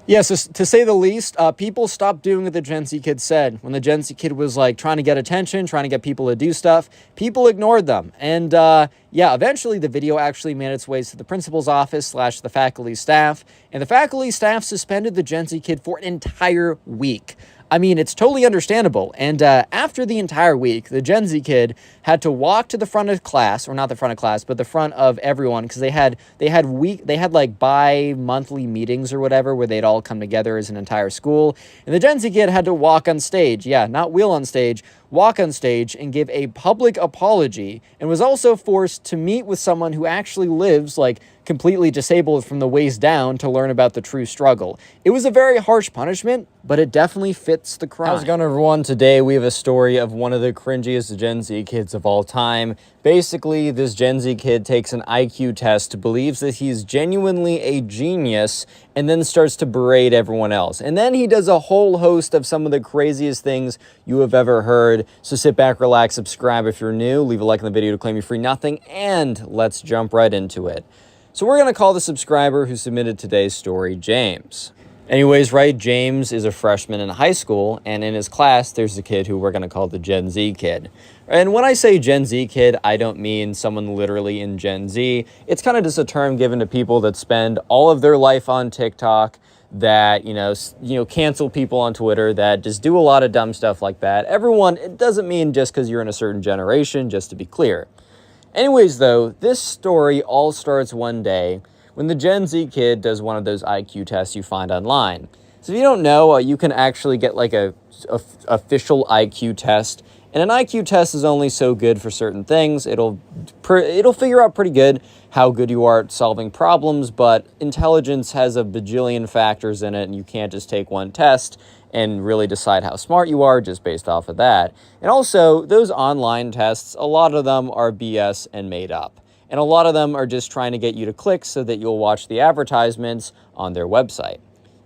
Yes, to say the least, people stopped doing what the Gen Z kid said. When the Gen Z kid was like trying to get attention, trying to get people to do stuff, people ignored them. And yeah, eventually the video actually made its way to the principal's office / the faculty staff. And the faculty staff suspended the Gen Z kid for an entire week. I mean, it's totally understandable. And after the entire week, the Gen Z kid had to walk to the front of class, or not the front of class, but the front of everyone, because they had like bi-monthly meetings or whatever where they'd all come together as an entire school. And the Gen Z kid had to walk on stage, yeah, not wheel on stage, walk on stage and give a public apology, and was also forced to meet with someone who actually lives like completely disabled from the waist down to learn about the true struggle. It was a very harsh punishment, but it definitely fits the crime. How's it going, everyone? Today we have a story of one of the cringiest Gen Z kids of all time. Basically, this Gen Z kid takes an IQ test, believes that he's genuinely a genius, and then starts to berate everyone else. And then he does a whole host of some of the craziest things you have ever heard. So sit back, relax, subscribe if you're new, leave a like on the video to claim your free nothing, and let's jump right into it. So we're going to call the subscriber who submitted today's story James. Anyways, right, James is a freshman in high school, and in his class, there's a kid who we're going to call the Gen Z kid. And when I say Gen Z kid, I don't mean someone literally in Gen Z. It's kind of just a term given to people that spend all of their life on TikTok, that, cancel people on Twitter, that just do a lot of dumb stuff like that. Everyone, it doesn't mean just because you're in a certain generation, just to be clear. Anyways, though, this story all starts one day when the Gen Z kid does one of those IQ tests you find online. So if you don't know, you can actually get like a official IQ test, and an IQ test is only so good for certain things. It'll figure out pretty good how good you are at solving problems, but intelligence has a bajillion factors in it, and you can't just take one test and really decide how smart you are just based off of that. And also, those online tests, a lot of them are BS and made up. And a lot of them are just trying to get you to click so that you'll watch the advertisements on their website.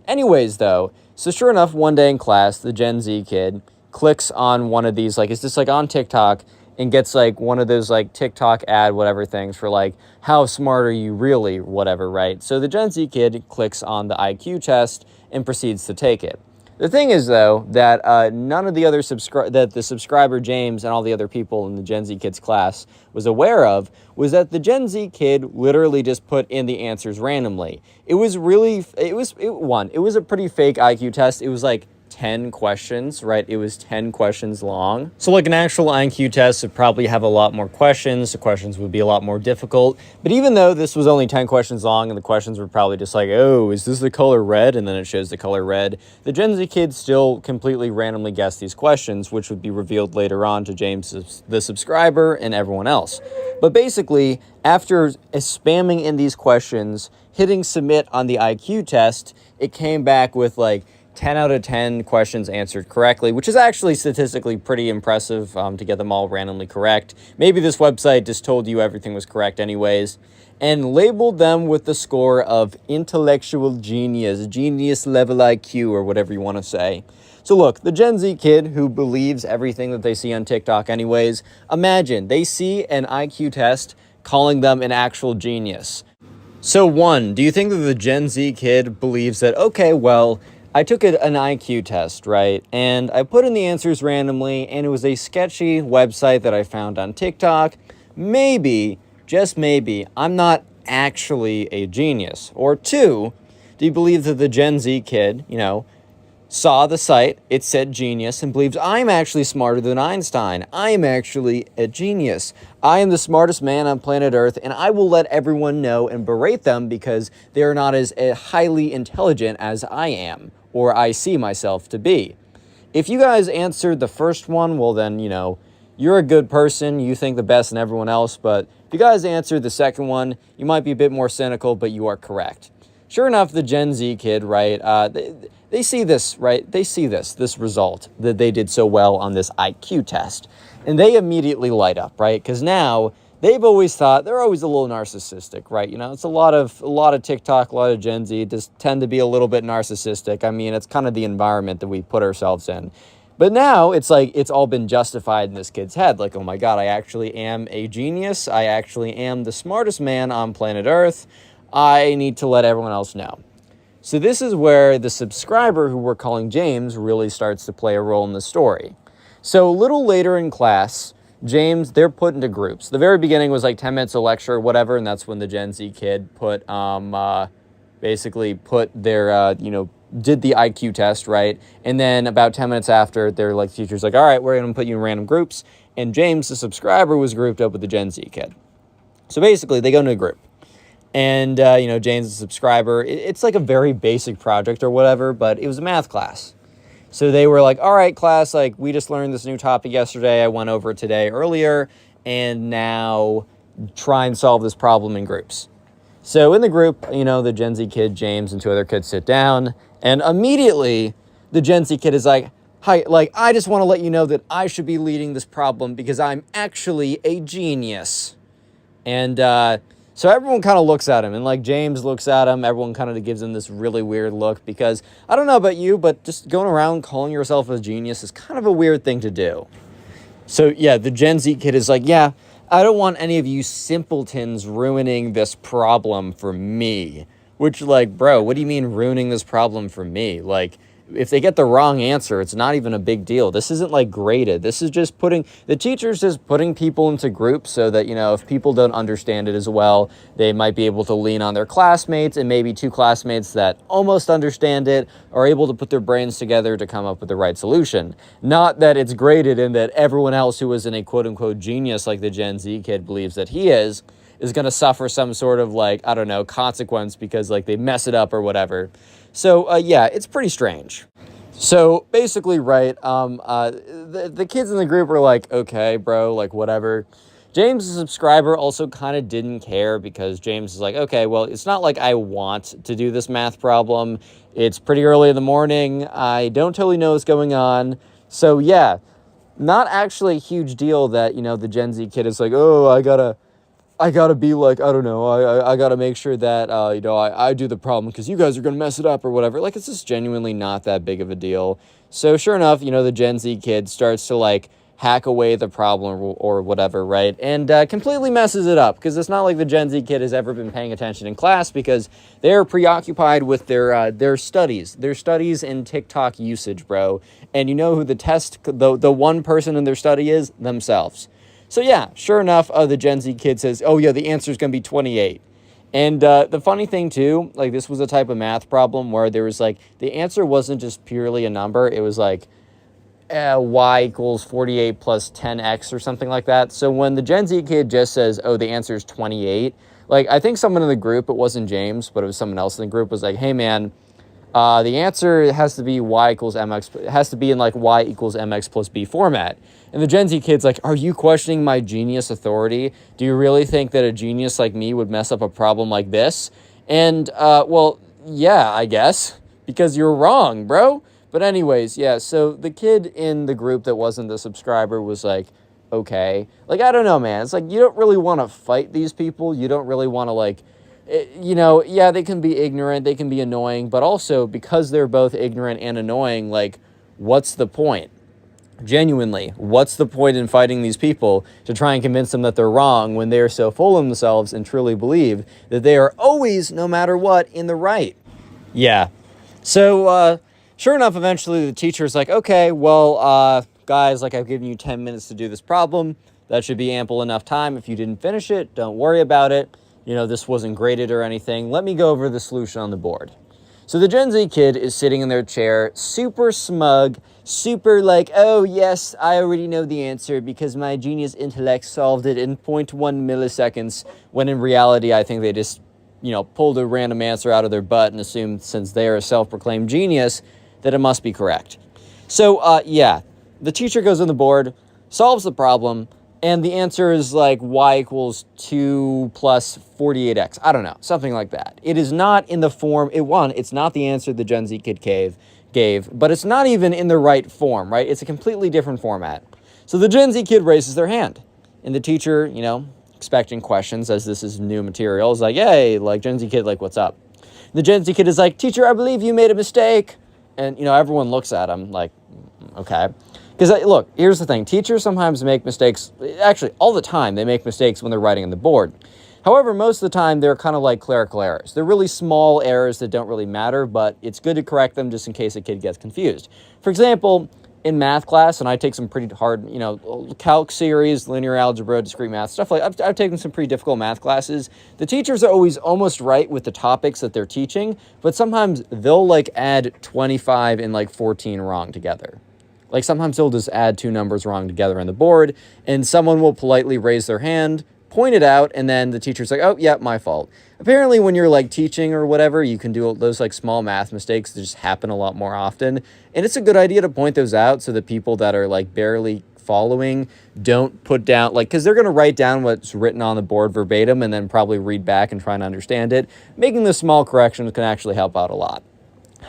Anyways, though, so sure enough, one day in class, the Gen Z kid clicks on one of these, like, it's just like on TikTok, and gets like one of those like TikTok ad whatever things for like, how smart are you really, whatever, right? So the Gen Z kid clicks on the IQ test and proceeds to take it. The thing is, though, that none of the other that the subscriber James and all the other people in the Gen Z kids class was aware of was that the Gen Z kid literally just put in the answers randomly. It was a pretty fake IQ test. It was like 10 questions, right? It was 10 questions long. So like an actual IQ test would probably have a lot more questions. The questions would be a lot more difficult. But even though this was only 10 questions long and the questions were probably just like, oh, is this the color red? And then it shows the color red. The Gen Z kids still completely randomly guessed these questions, which would be revealed later on to James, the subscriber, and everyone else. But basically, after spamming in these questions, hitting submit on the IQ test, it came back with like 10 out of 10 questions answered correctly, which is actually statistically pretty impressive to get them all randomly correct. Maybe this website just told you everything was correct anyways, and labeled them with the score of intellectual genius, genius level IQ, or whatever you want to say. So look, the Gen Z kid who believes everything that they see on TikTok anyways, imagine they see an IQ test calling them an actual genius. So one, do you think that the Gen Z kid believes that, okay, well, I took an IQ test, right? And I put in the answers randomly, and it was a sketchy website that I found on TikTok. Maybe, just maybe, I'm not actually a genius. Or two, do you believe that the Gen Z kid, saw the site, it said genius, and believes I'm actually smarter than Einstein. I am actually a genius. I am the smartest man on planet Earth, and I will let everyone know and berate them because they are not as highly intelligent as I am, or I see myself to be. If you guys answered the first one, well then, you're a good person, you think the best in everyone else, but if you guys answered the second one, you might be a bit more cynical, but you are correct. Sure enough, the Gen Z kid, right, they see this, right? They see this result that they did so well on this IQ test. And they immediately light up, right? Because now they've always thought they're always a little narcissistic, right? You know, it's a lot of TikTok, a lot of Gen Z just tend to be a little bit narcissistic. I mean, it's kind of the environment that we put ourselves in. But now it's like it's all been justified in this kid's head. Like, oh my God, I actually am a genius. I actually am the smartest man on planet Earth. I need to let everyone else know. So this is where the subscriber, who we're calling James, really starts to play a role in the story. So a little later in class, James, they're put into groups. The very beginning was like 10 minutes of lecture or whatever, and that's when the Gen Z kid basically put their, did the IQ test, right? And then about 10 minutes after, they're like, the teacher's like, all right, we're going to put you in random groups. And James, the subscriber, was grouped up with the Gen Z kid. So basically, they go into a group. And, James, the subscriber, it's like a very basic project or whatever, but it was a math class. So they were like, all right, class, like, we just learned this new topic yesterday. I went over it today earlier, and now try and solve this problem in groups. So in the group, the Gen Z kid, James, and two other kids sit down, and immediately the Gen Z kid is like, hi, like, I just want to let you know that I should be leading this problem because I'm actually a genius. And so everyone kind of looks at him, and like James looks at him, everyone kind of gives him this really weird look because I don't know about you, but just going around calling yourself a genius is kind of a weird thing to do. So yeah, the Gen Z kid is like, yeah, I don't want any of you simpletons ruining this problem for me. Which, like, bro, what do you mean ruining this problem for me? Like, if they get the wrong answer, it's not even a big deal. This isn't, like, graded. This is just the teacher's just putting people into groups so that, if people don't understand it as well, they might be able to lean on their classmates, and maybe two classmates that almost understand it are able to put their brains together to come up with the right solution. Not that it's graded and that everyone else who isn't a quote-unquote genius like the Gen Z kid believes that he is going to suffer some sort of, like, I don't know, consequence because, like, they mess it up or whatever. So, yeah, it's pretty strange. So, basically, right, the kids in the group were like, okay, bro, like, whatever. James, the subscriber, also kind of didn't care because James is like, okay, well, it's not like I want to do this math problem. It's pretty early in the morning. I don't totally know what's going on. So, yeah, not actually a huge deal that, the Gen Z kid is like, oh, I gotta be like, I don't know, I gotta make sure that, I do the problem because you guys are gonna mess it up or whatever. Like, it's just genuinely not that big of a deal. So sure enough, the Gen Z kid starts to, like, hack away the problem or whatever, right? And completely messes it up because it's not like the Gen Z kid has ever been paying attention in class because they're preoccupied with their studies and TikTok usage, bro. And you know who the one person in their study is? Themselves. So yeah, sure enough, the Gen Z kid says, oh yeah, the answer is going to be 28. And the funny thing too, like this was a type of math problem where there was like, the answer wasn't just purely a number. It was like y equals 48 plus 10x or something like that. So when the Gen Z kid just says, oh, the answer is 28, like I think someone in the group, it wasn't James, but it was someone else in the group was like, hey man, the answer has to be y equals mx. It has to be in like y equals mx plus b format. And the Gen Z kid's like, are you questioning my genius authority? Do you really think that a genius like me would mess up a problem like this? And, well, yeah, I guess, because you're wrong, bro. But anyways, yeah, so the kid in the group that wasn't the subscriber was like, okay. Like, I don't know, man. It's like, you don't really want to fight these people. You don't really want to, like, yeah, they can be ignorant, they can be annoying, but also because they're both ignorant and annoying, like, what's the point? Genuinely, what's the point in fighting these people to try and convince them that they're wrong when they're so full of themselves and truly believe that they are always, no matter what, in the right? Yeah. So, sure enough, eventually the teacher's like, okay, well, guys, like I've given you 10 minutes to do this problem. That should be ample enough time. If you didn't finish it, don't worry about it. This wasn't graded or anything. Let me go over the solution on the board. So the Gen Z kid is sitting in their chair, super smug, super like, oh yes, I already know the answer because my genius intellect solved it in 0.1 milliseconds, when in reality, I think they just, pulled a random answer out of their butt and assumed since they're a self-proclaimed genius that it must be correct. So, yeah, the teacher goes on the board, solves the problem, and the answer is like y equals 2 plus 48x. I don't know, something like that. It is not in the form, it's not the answer the Gen Z kid gave, but it's not even in the right form, right? It's a completely different format. So the Gen Z kid raises their hand, and the teacher, expecting questions as this is new material. It's like, hey, like, Gen Z kid, like, what's up? The Gen Z kid is like, teacher, I believe you made a mistake. And, everyone looks at him like, okay. Because, look, here's the thing. Teachers sometimes make mistakes. Actually, all the time, they make mistakes when they're writing on the board. However, most of the time, they're kind of like clerical errors. They're really small errors that don't really matter, but it's good to correct them just in case a kid gets confused. For example, in math class, and I take some pretty hard, calc series, linear algebra, discrete math, stuff like I've taken some pretty difficult math classes. The teachers are always almost right with the topics that they're teaching, but sometimes they'll like add 25 and like 14 wrong together. Like sometimes they'll just add two numbers wrong together on the board, and someone will politely raise their hand, point it out, and then the teacher's like, oh, yeah, my fault. Apparently, when you're like teaching or whatever, you can do those like small math mistakes that just happen a lot more often. And it's a good idea to point those out so that people that are like barely following don't put down, like, because they're going to write down what's written on the board verbatim and then probably read back and try and understand it. Making the small corrections can actually help out a lot.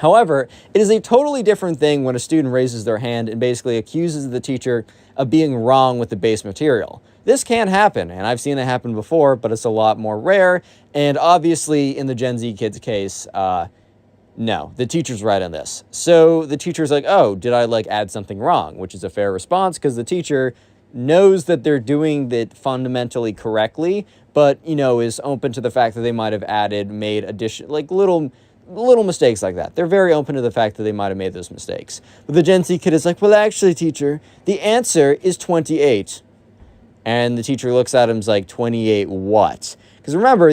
However, it is a totally different thing when a student raises their hand and basically accuses the teacher of being wrong with the base material. This can happen, and I've seen it happen before, but it's a lot more rare. And obviously, in the Gen Z kids' case, no, the teacher's right on this. So the teacher's like, oh, did I like add something wrong? Which is a fair response because the teacher knows that they're doing it fundamentally correctly, but, is open to the fact that they might have made addition, like little mistakes like that. They're very open to the fact that they might have made those mistakes. But the Gen Z kid is like, well, actually, teacher, the answer is 28. And the teacher looks at him and is like, 28 what? Because remember, I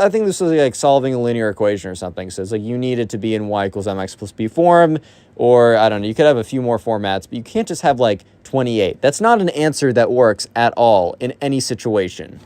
think this was like solving a linear equation or something. So it's like you need it to be in y equals mx plus b form, or I don't know, you could have a few more formats, but you can't just have like 28. That's not an answer that works at all in any situation.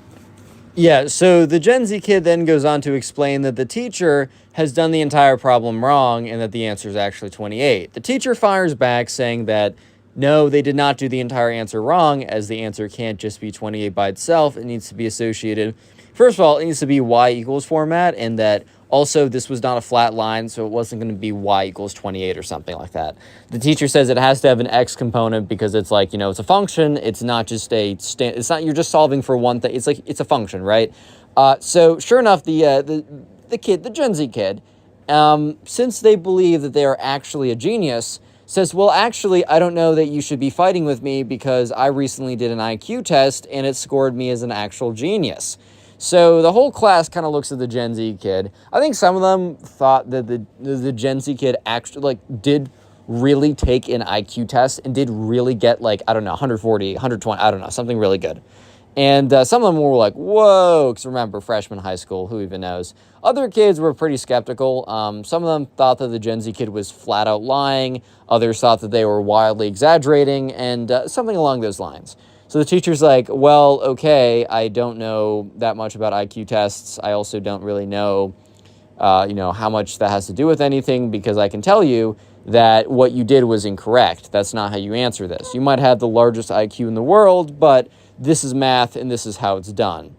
Yeah, so the Gen Z kid then goes on to explain that the teacher has done the entire problem wrong and that the answer is actually 28. The teacher fires back saying that, no, they did not do the entire answer wrong, as the answer can't just be 28 by itself. It needs to be associated. First of all, it needs to be y equals format, and that also this was not a flat line, so it wasn't going to be y equals 28 or something like that. The teacher says it has to have an x component because it's like, it's a function. It's not just it's not, you're just solving for one thing. It's like, it's a function, right? So sure enough, the Gen Z kid, since they believe that they are actually a genius, says, well, actually, I don't know that you should be fighting with me because I recently did an IQ test and it scored me as an actual genius. So the whole class kind of looks at the Gen Z kid. I think some of them thought that the Gen Z kid actually did really take an IQ test and did really get 140, 120, I don't know, something really good. And some of them were like, whoa, because remember, freshman high school, who even knows? Other kids were pretty skeptical. Some of them thought that the Gen Z kid was flat out lying. Others thought that they were wildly exaggerating and something along those lines. So the teacher's like, well, okay, I don't know that much about IQ tests. I also don't really know, how much that has to do with anything because I can tell you that what you did was incorrect. That's not how you answer this. You might have the largest IQ in the world, but this is math and this is how it's done.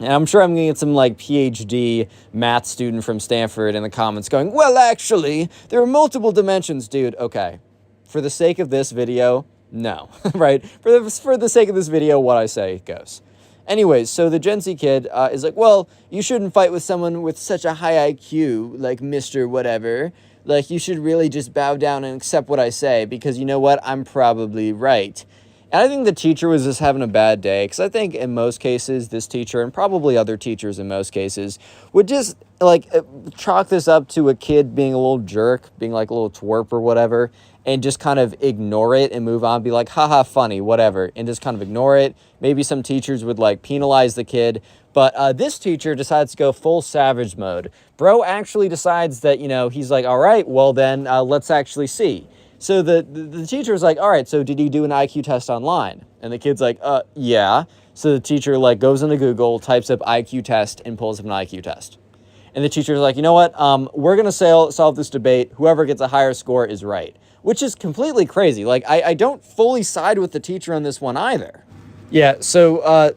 And I'm sure I'm going to get some PhD math student from Stanford in the comments going, well, actually, there are multiple dimensions, dude. Okay, for the sake of this video, no, right? For the sake of this video, what I say goes. Anyways, so the Gen Z kid is like, well, you shouldn't fight with someone with such a high IQ, like Mr. Whatever. Like, you should really just bow down and accept what I say because you know what? I'm probably right. And I think the teacher was just having a bad day because I think in most cases, this teacher and probably other teachers in most cases would just chalk this up to a kid being a little jerk, being like a little twerp or whatever, and just kind of ignore it and move on, be like, haha, funny, whatever, and just kind of ignore it. Maybe some teachers would penalize the kid, but this teacher decides to go full savage mode. Bro actually decides that, he's like, all right, well then let's actually see. So the teacher's like, all right, so did you do an IQ test online? And the kid's like, yeah. So the teacher goes into Google, types up IQ test, and pulls up an IQ test. And the teacher's like, you know what? We're going to solve this debate. Whoever gets a higher score is right. Which is completely crazy. I don't fully side with the teacher on this one either. Yeah, so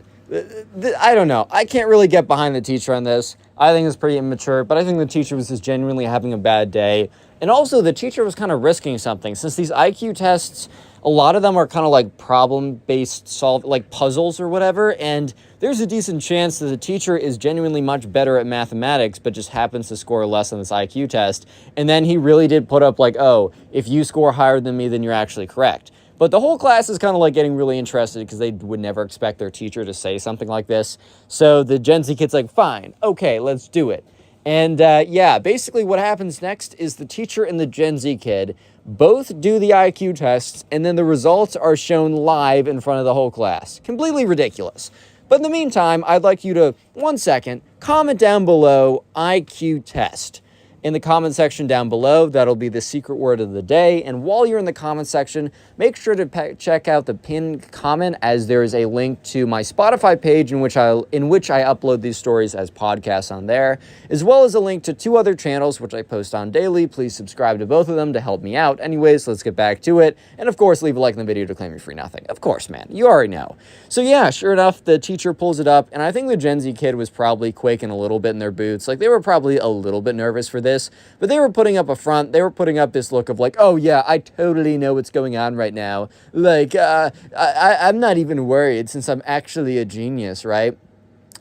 I don't know. I can't really get behind the teacher on this. I think it's pretty immature, but I think the teacher was just genuinely having a bad day. And also, the teacher was kind of risking something. Since these IQ tests, a lot of them are kind of like problem-based like puzzles or whatever, and there's a decent chance that the teacher is genuinely much better at mathematics, but just happens to score less on this IQ test. And then he really did put up like, oh, if you score higher than me, then you're actually correct. But the whole class is kind of like getting really interested because they would never expect their teacher to say something like this. So the Gen Z kid's like, fine, okay, let's do it. And yeah, basically what happens next is the teacher and the Gen Z kid both do the IQ tests, and then the results are shown live in front of the whole class. Completely ridiculous. But in the meantime, I'd like you to, 1 second, comment down below IQ test. In the comment section down below, that'll be the secret word of the day. And while you're in the comment section, make sure to check out the pinned comment, as there is a link to my Spotify page in which I upload these stories as podcasts on there, as well as a link to 2 other channels which I post on daily. Please subscribe to both of them to help me out. Anyways, let's get back to it. And of course, leave a like in the video to claim your free nothing. Of course, man. You already know. So yeah, sure enough, the teacher pulls it up, and I think the Gen Z kid was probably quaking a little bit in their boots. Like, they were probably a little bit nervous for this. But they were putting up a front. They were putting up this look of like, oh yeah, I totally know what's going on right now. Like, I'm not even worried since I'm actually a genius, right?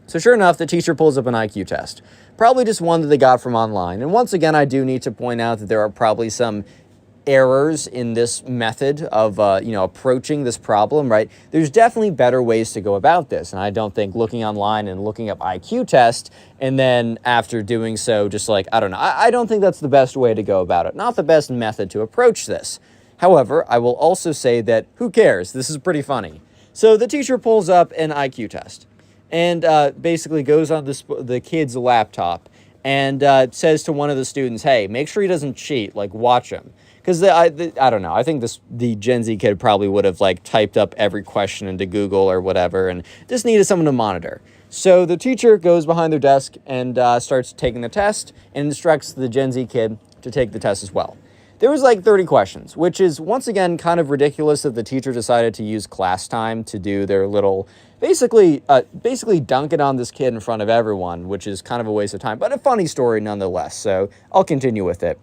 So sure enough, the teacher pulls up an IQ test. Probably just one that they got from online. And once again, I do need to point out that there are probably some errors in this method of, approaching this problem, right? There's definitely better ways to go about this. And I don't think looking online and looking up IQ test and then after doing so, just like, I don't know, I don't think that's the best way to go about it. Not the best method to approach this. However, I will also say that who cares? This is pretty funny. So the teacher pulls up an IQ test and basically goes on the kid's laptop and says to one of the students, hey, make sure he doesn't cheat, like watch him. Because I don't know, I think the Gen Z kid probably would have like typed up every question into Google or whatever and just needed someone to monitor. So the teacher goes behind their desk and starts taking the test and instructs the Gen Z kid to take the test as well. There was like 30 questions, which is once again kind of ridiculous that the teacher decided to use class time to do their little, basically dunk it on this kid in front of everyone, which is kind of a waste of time, but a funny story nonetheless. So I'll continue with it.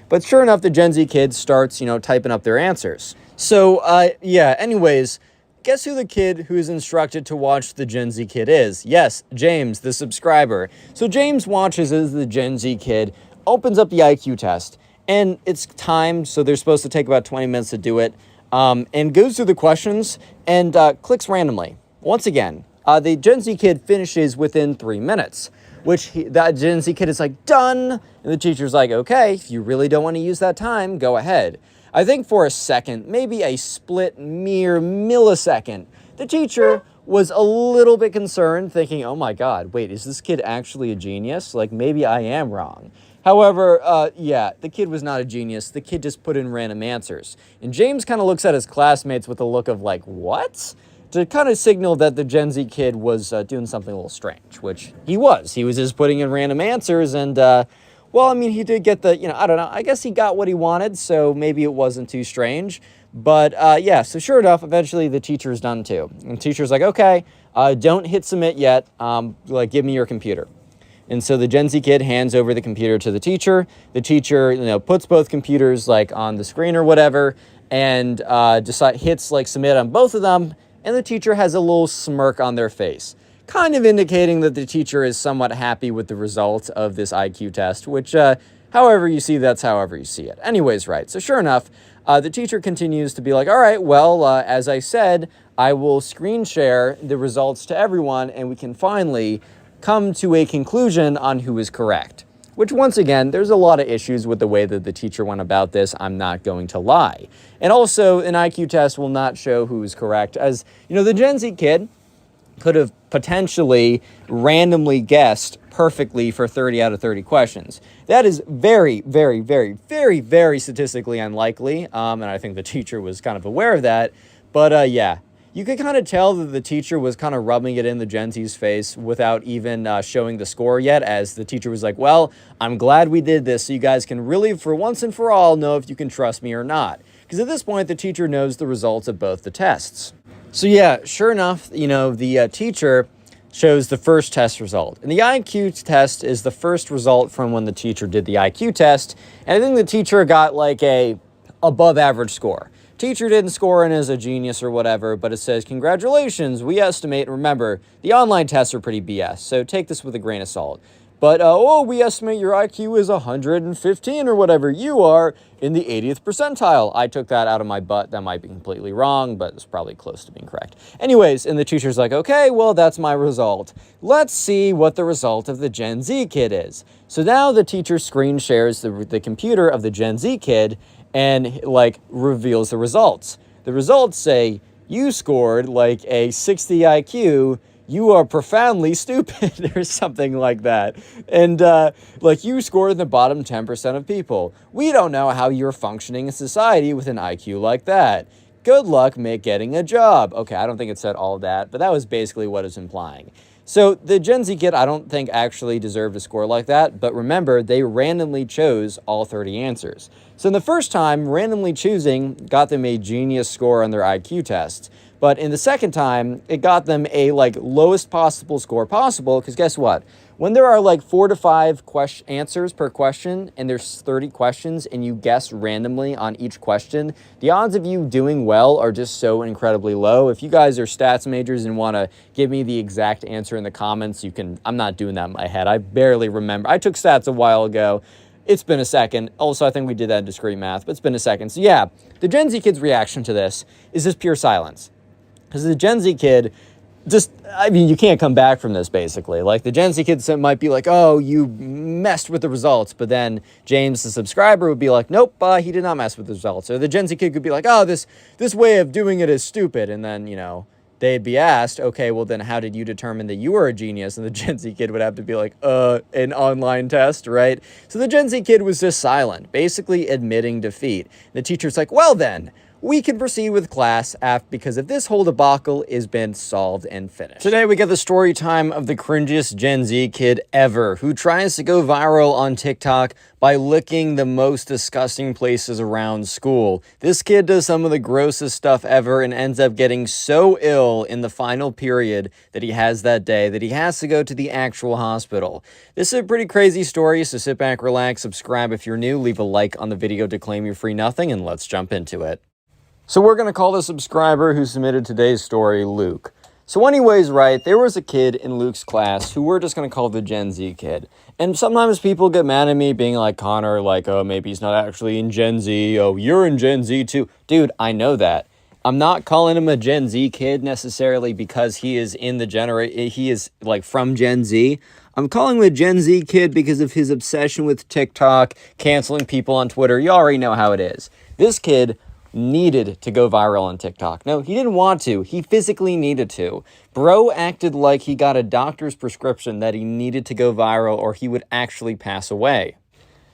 But sure enough, the Gen Z kid starts, typing up their answers. So, yeah, anyways, guess who the kid who's instructed to watch the Gen Z kid is? Yes, James, the subscriber. So James watches as the Gen Z kid opens up the IQ test, and it's timed, so they're supposed to take about 20 minutes to do it, and goes through the questions and clicks randomly. Once again, the Gen Z kid finishes within 3 minutes. Which that Gen Z kid is like, done. And the teacher's like, okay, if you really don't want to use that time, go ahead. I think for a second, maybe a split mere millisecond, the teacher was a little bit concerned, thinking, oh my God, wait, is this kid actually a genius? Like, maybe I am wrong. However, yeah, the kid was not a genius. The kid just put in random answers. And James kind of looks at his classmates with a look of like, what? To kind of signal that the Gen Z kid was doing something a little strange, which he was. He was just putting in random answers, and, well, I mean, he did get the, I don't know, I guess he got what he wanted, so maybe it wasn't too strange. But, yeah, so sure enough, eventually the teacher's done too. And the teacher's like, okay, don't hit submit yet, give me your computer. And so the Gen Z kid hands over the computer to the teacher. The teacher, puts both computers, like, on the screen or whatever, and hits, like, submit on both of them. And the teacher has a little smirk on their face, kind of indicating that the teacher is somewhat happy with the results of this IQ test, which, however you see, that's however you see it. Anyways, right, so sure enough, the teacher continues to be like, all right, well, as I said, I will screen share the results to everyone, and we can finally come to a conclusion on who is correct. Which, once again, there's a lot of issues with the way that the teacher went about this, I'm not going to lie. And also, an IQ test will not show who's correct, as, the Gen Z kid could have potentially randomly guessed perfectly for 30 out of 30 questions. That is very, very, very, very, very statistically unlikely, and I think the teacher was kind of aware of that, but yeah. You could kind of tell that the teacher was kind of rubbing it in the Gen Z's face without even showing the score yet, as the teacher was like, well, I'm glad we did this so you guys can really, for once and for all, know if you can trust me or not. Because at this point, the teacher knows the results of both the tests. So yeah, sure enough, the teacher shows the first test result. And the IQ test is the first result from when the teacher did the IQ test. And I think the teacher got like a above average score. Teacher didn't score in as a genius or whatever, but it says, congratulations, we estimate, remember, the online tests are pretty BS, so take this with a grain of salt. But, we estimate your IQ is 115 or whatever. You are in the 80th percentile. I took that out of my butt. That might be completely wrong, but it's probably close to being correct. Anyways, and the teacher's like, okay, well, that's my result. Let's see what the result of the Gen Z kid is. So now the teacher screen shares the computer of the Gen Z kid and, like, reveals the results. The results say, you scored, like, a 60 IQ, you are profoundly stupid, or something like that. And, like, you scored in the bottom 10% of people. We don't know how you're functioning in society with an IQ like that. Good luck getting a job. Okay, I don't think it said all of that, but that was basically what it's implying. So the Gen Z kid, I don't think actually deserved a score like that, but remember, they randomly chose all 30 answers. So in the first time, randomly choosing got them a genius score on their IQ test. But in the second time, it got them a, like, lowest possible score possible, because guess what? When there are, like, 4 to 5 answers per question, and there's 30 questions, and you guess randomly on each question, the odds of you doing well are just so incredibly low. If you guys are stats majors and want to give me the exact answer in the comments, you can. I'm not doing that in my head. I barely remember. I took stats a while ago. It's been a second. Also, I think we did that in discrete math, but it's been a second. So yeah, the Gen Z kid's reaction to this is just pure silence. Because the Gen Z kid, you can't come back from this, basically. Like, the Gen Z kid might be like, oh, you messed with the results. But then James, the subscriber, would be like, nope, he did not mess with the results. Or the Gen Z kid could be like, oh, this way of doing it is stupid. And then, they'd be asked, okay, well, then how did you determine that you were a genius? And the Gen Z kid would have to be like, an online test, right? So the Gen Z kid was just silent, basically admitting defeat. The teacher's like, well, then, we can proceed with class because if this whole debacle has been solved and finished. Today we get the story time of the cringiest Gen Z kid ever, who tries to go viral on TikTok by licking the most disgusting places around school. This kid does some of the grossest stuff ever and ends up getting so ill in the final period that he has that day that he has to go to the actual hospital. This is a pretty crazy story, so sit back, relax, subscribe if you're new, leave a like on the video to claim your free nothing, and let's jump into it. So we're going to call the subscriber who submitted today's story Luke. So anyways, right, there was a kid in Luke's class who we're just going to call the Gen Z kid. And sometimes people get mad at me being like, Connor, like, oh, maybe he's not actually in Gen Z. Oh, you're in Gen Z too. Dude, I know that. I'm not calling him a Gen Z kid necessarily because he is he is like from Gen Z. I'm calling him a Gen Z kid because of his obsession with TikTok, canceling people on Twitter. You already know how it is. This kid needed to go viral on TikTok. No, he didn't want to. He physically needed to. Bro acted like he got a doctor's prescription that he needed to go viral or he would actually pass away.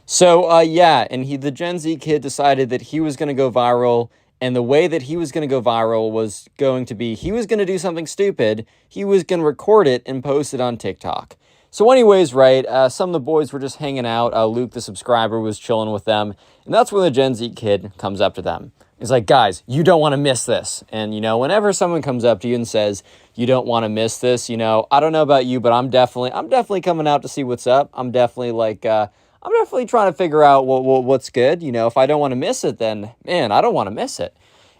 So, and the Gen Z kid decided that he was going to go viral, and the way that he was going to go viral was going to be, he was going to do something stupid, he was going to record it and post it on TikTok. So anyways, right, some of the boys were just hanging out. Luke, the subscriber, was chilling with them, and that's when the Gen Z kid comes up to them. He's like, guys, you don't want to miss this. And, whenever someone comes up to you and says, you don't want to miss this, I don't know about you, but I'm definitely coming out to see what's up. I'm definitely trying to figure out what's good. If I don't want to miss it, then, man, I don't want to miss it.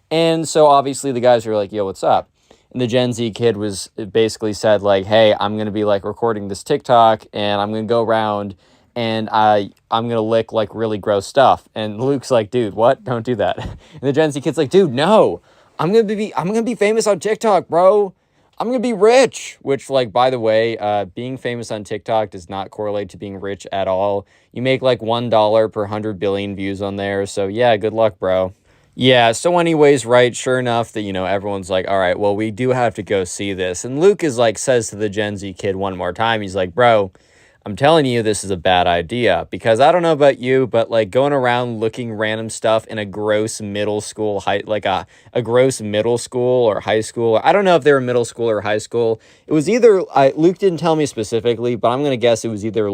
And so obviously the guys are like, yo, what's up? And the Gen Z kid was basically said like, hey, I'm going to be like recording this TikTok and I'm going to go around and I'm going to lick like really gross stuff. And Luke's like, dude, what? Don't do that. And the Gen Z kid's like, dude, no, I'm going to be famous on TikTok, bro. I'm going to be rich, which, like, by the way, being famous on TikTok does not correlate to being rich at all. You make like $1 per 100 billion views on there. So yeah, good luck, bro. Yeah, so anyways, right, sure enough that, everyone's like, all right, well, we do have to go see this. And Luke says to the Gen Z kid one more time, he's like, bro, I'm telling you, this is a bad idea because I don't know about you, but like going around looking random stuff in a gross middle school, a gross middle school or high school. I don't know if they were middle school or high school. It was either, Luke didn't tell me specifically, but I'm going to guess it was either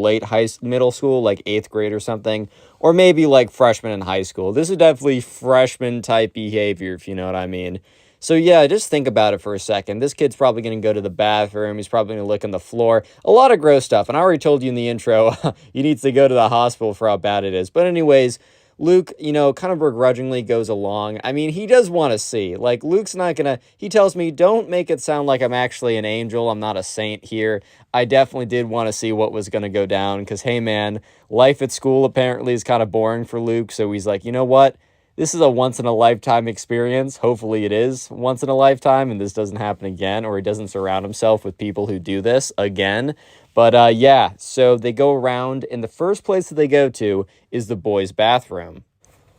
middle school, like 8th grade or something, or maybe like freshman in high school. This is definitely freshman type behavior, if you know what I mean. So yeah, just think about it for a second. This kid's probably going to go to the bathroom. He's probably going to lick on the floor. A lot of gross stuff. And I already told you in the intro, he needs to go to the hospital for how bad it is. But anyways, Luke, kind of begrudgingly goes along. I mean, he does want to see. Like, Luke's not going to, he tells me, don't make it sound like I'm actually an angel. I'm not a saint here. I definitely did want to see what was going to go down because, hey, man, life at school apparently is kind of boring for Luke. So he's like, you know what? This is a once-in-a-lifetime experience. Hopefully it is once in a lifetime and this doesn't happen again, or he doesn't surround himself with people who do this again. But yeah, so they go around, and the first place that they go to is the boys' bathroom.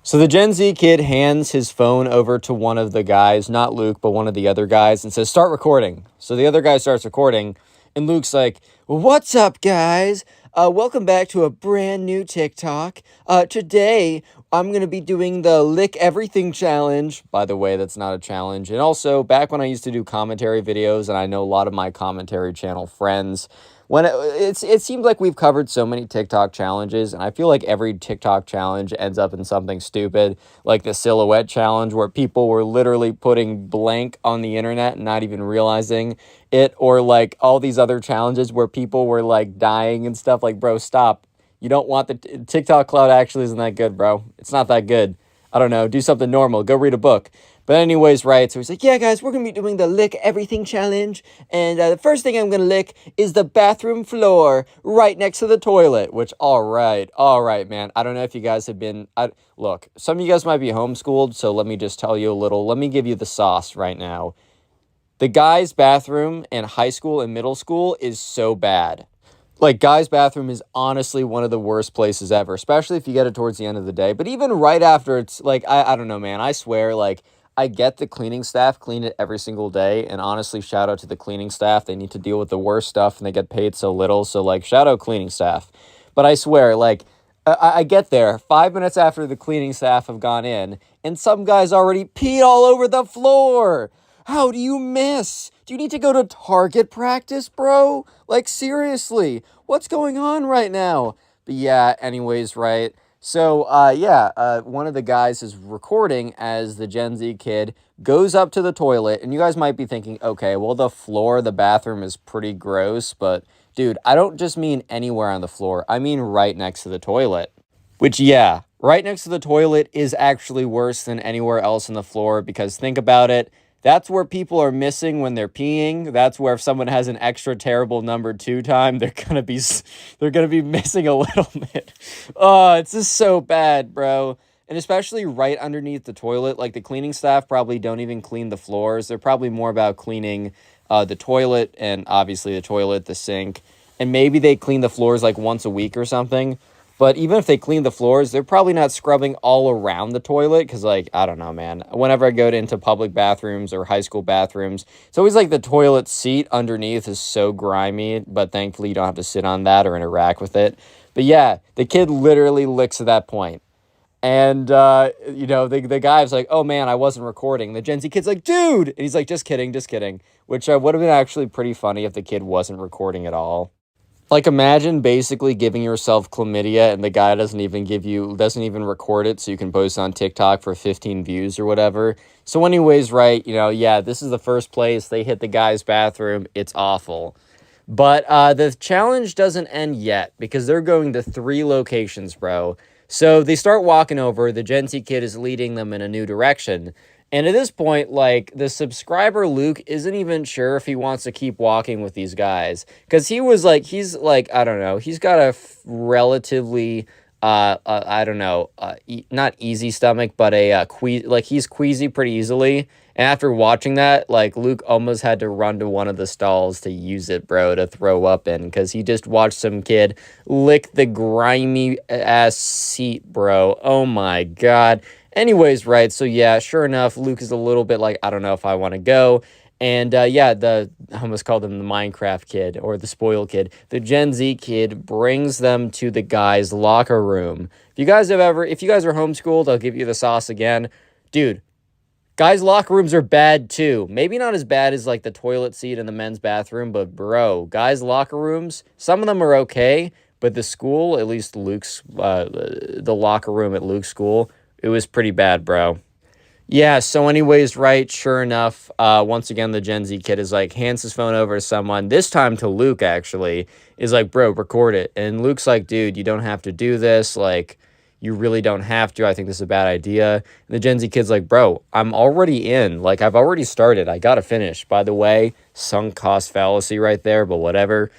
So the Gen Z kid hands his phone over to one of the guys, not Luke, but one of the other guys, and says, start recording. So the other guy starts recording, and Luke's like, what's up, guys? Welcome back to a brand new TikTok. Today, I'm going to be doing the Lick Everything Challenge. By the way, that's not a challenge. And also, back when I used to do commentary videos, and I know a lot of my commentary channel friends, when it seems like we've covered so many TikTok challenges, and I feel like every TikTok challenge ends up in something stupid, like the silhouette challenge, where people were literally putting blank on the internet and not even realizing it, or like all these other challenges where people were like dying and stuff. Like, bro, stop. You don't want the TikTok cloud actually isn't that good, bro. It's not that good. I don't know. Do something normal. Go read a book. But anyways, right, so he's like, yeah, guys, we're going to be doing the Lick Everything Challenge, and the first thing I'm going to lick is the bathroom floor right next to the toilet, which, all right, man. I don't know if you guys have been, look, some of you guys might be homeschooled, so let me just tell you a little, let me give you the sauce right now. The guys' bathroom in high school and middle school is so bad. Like, guys' bathroom is honestly one of the worst places ever, especially if you get it towards the end of the day. But even right after, it's like, I don't know, man. I swear, like, I get the cleaning staff clean it every single day. And honestly, shout out to the cleaning staff. They need to deal with the worst stuff and they get paid so little. So, like, shout out cleaning staff. But I swear, like, I get there 5 minutes after the cleaning staff have gone in, and some guys already peed all over the floor. How do you miss? Do you need to go to target practice, bro? Like, seriously, what's going on right now? But yeah, anyways, right? So, one of the guys is recording as the Gen Z kid goes up to the toilet, and you guys might be thinking, okay, well, the floor of the bathroom is pretty gross, but dude, I don't just mean anywhere on the floor. I mean right next to the toilet. Which, yeah, right next to the toilet is actually worse than anywhere else on the floor, because think about it. That's where people are missing when they're peeing. That's where if someone has an extra terrible number 2 time, they're gonna be missing a little bit. Oh, it's just so bad, bro. And especially right underneath the toilet, like the cleaning staff probably don't even clean the floors. They're probably more about cleaning the toilet and obviously the toilet, the sink, and maybe they clean the floors like once a week or something. But even if they clean the floors, they're probably not scrubbing all around the toilet because, like, I don't know, man. Whenever I go into public bathrooms or high school bathrooms, it's always like the toilet seat underneath is so grimy, but thankfully you don't have to sit on that or interact with it. But yeah, the kid literally licks at that point. And, the guy was like, oh, man, I wasn't recording. The Gen Z kid's like, dude! And he's like, just kidding. Which would have been actually pretty funny if the kid wasn't recording at all. Like, imagine basically giving yourself chlamydia and the guy doesn't even record it so you can post on TikTok for 15 views or whatever. So anyways, right, this is the first place. They hit the guy's bathroom. It's awful. But the challenge doesn't end yet because they're going to 3 locations, bro. So they start walking over. The Gen Z kid is leading them in a new direction. And at this point, like, the subscriber Luke isn't even sure if he wants to keep walking with these guys. Because he's I don't know, he's got a relatively, not easy stomach, but he's queasy pretty easily. And after watching that, like, Luke almost had to run to one of the stalls to use it, bro, to throw up in. Because he just watched some kid lick the grimy ass seat, bro. Oh my god. Anyways, right, so yeah, sure enough, Luke is a little bit like, I don't know if I want to go. And I almost called him the Minecraft kid or the spoiled kid. The Gen Z kid brings them to the guy's locker room. If you guys are homeschooled, I'll give you the sauce again. Dude, guys' locker rooms are bad too. Maybe not as bad as like the toilet seat in the men's bathroom, but bro, guys' locker rooms, some of them are okay, but the school, at least the locker room at Luke's school, it was pretty bad, bro. Yeah, so anyways, right, sure enough, once again, the Gen Z kid is like, hands his phone over to someone, this time to Luke, actually, is like, bro, record it. And Luke's like, dude, you don't have to do this. Like, you really don't have to. I think this is a bad idea. And the Gen Z kid's like, bro, I'm already in. Like, I've already started. I gotta finish. By the way, sunk cost fallacy right there, but whatever.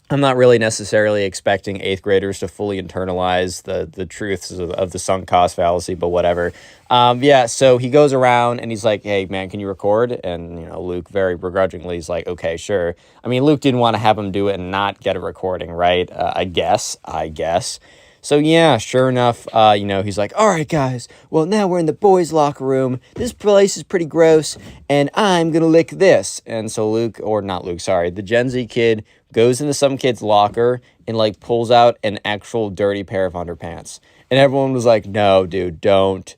I'm not really necessarily expecting eighth graders to fully internalize the truths of the sunk cost fallacy, but whatever. Yeah, so he goes around and he's like, hey, man, can you record? And, Luke very begrudgingly is like, okay, sure. I mean, Luke didn't want to have him do it and not get a recording, right? I guess. So, yeah, sure enough, he's like, all right, guys, well, now we're in the boys' locker room. This place is pretty gross, and I'm going to lick this. And so the Gen Z kid goes into some kid's locker and, like, pulls out an actual dirty pair of underpants. And everyone was like, no, dude, don't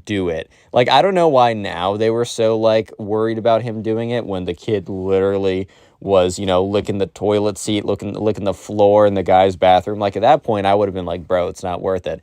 do it. Like, I don't know why now they were so, like, worried about him doing it when the kid literally was, licking the toilet seat, licking the floor in the guy's bathroom. Like, at that point, I would have been like, bro, it's not worth it.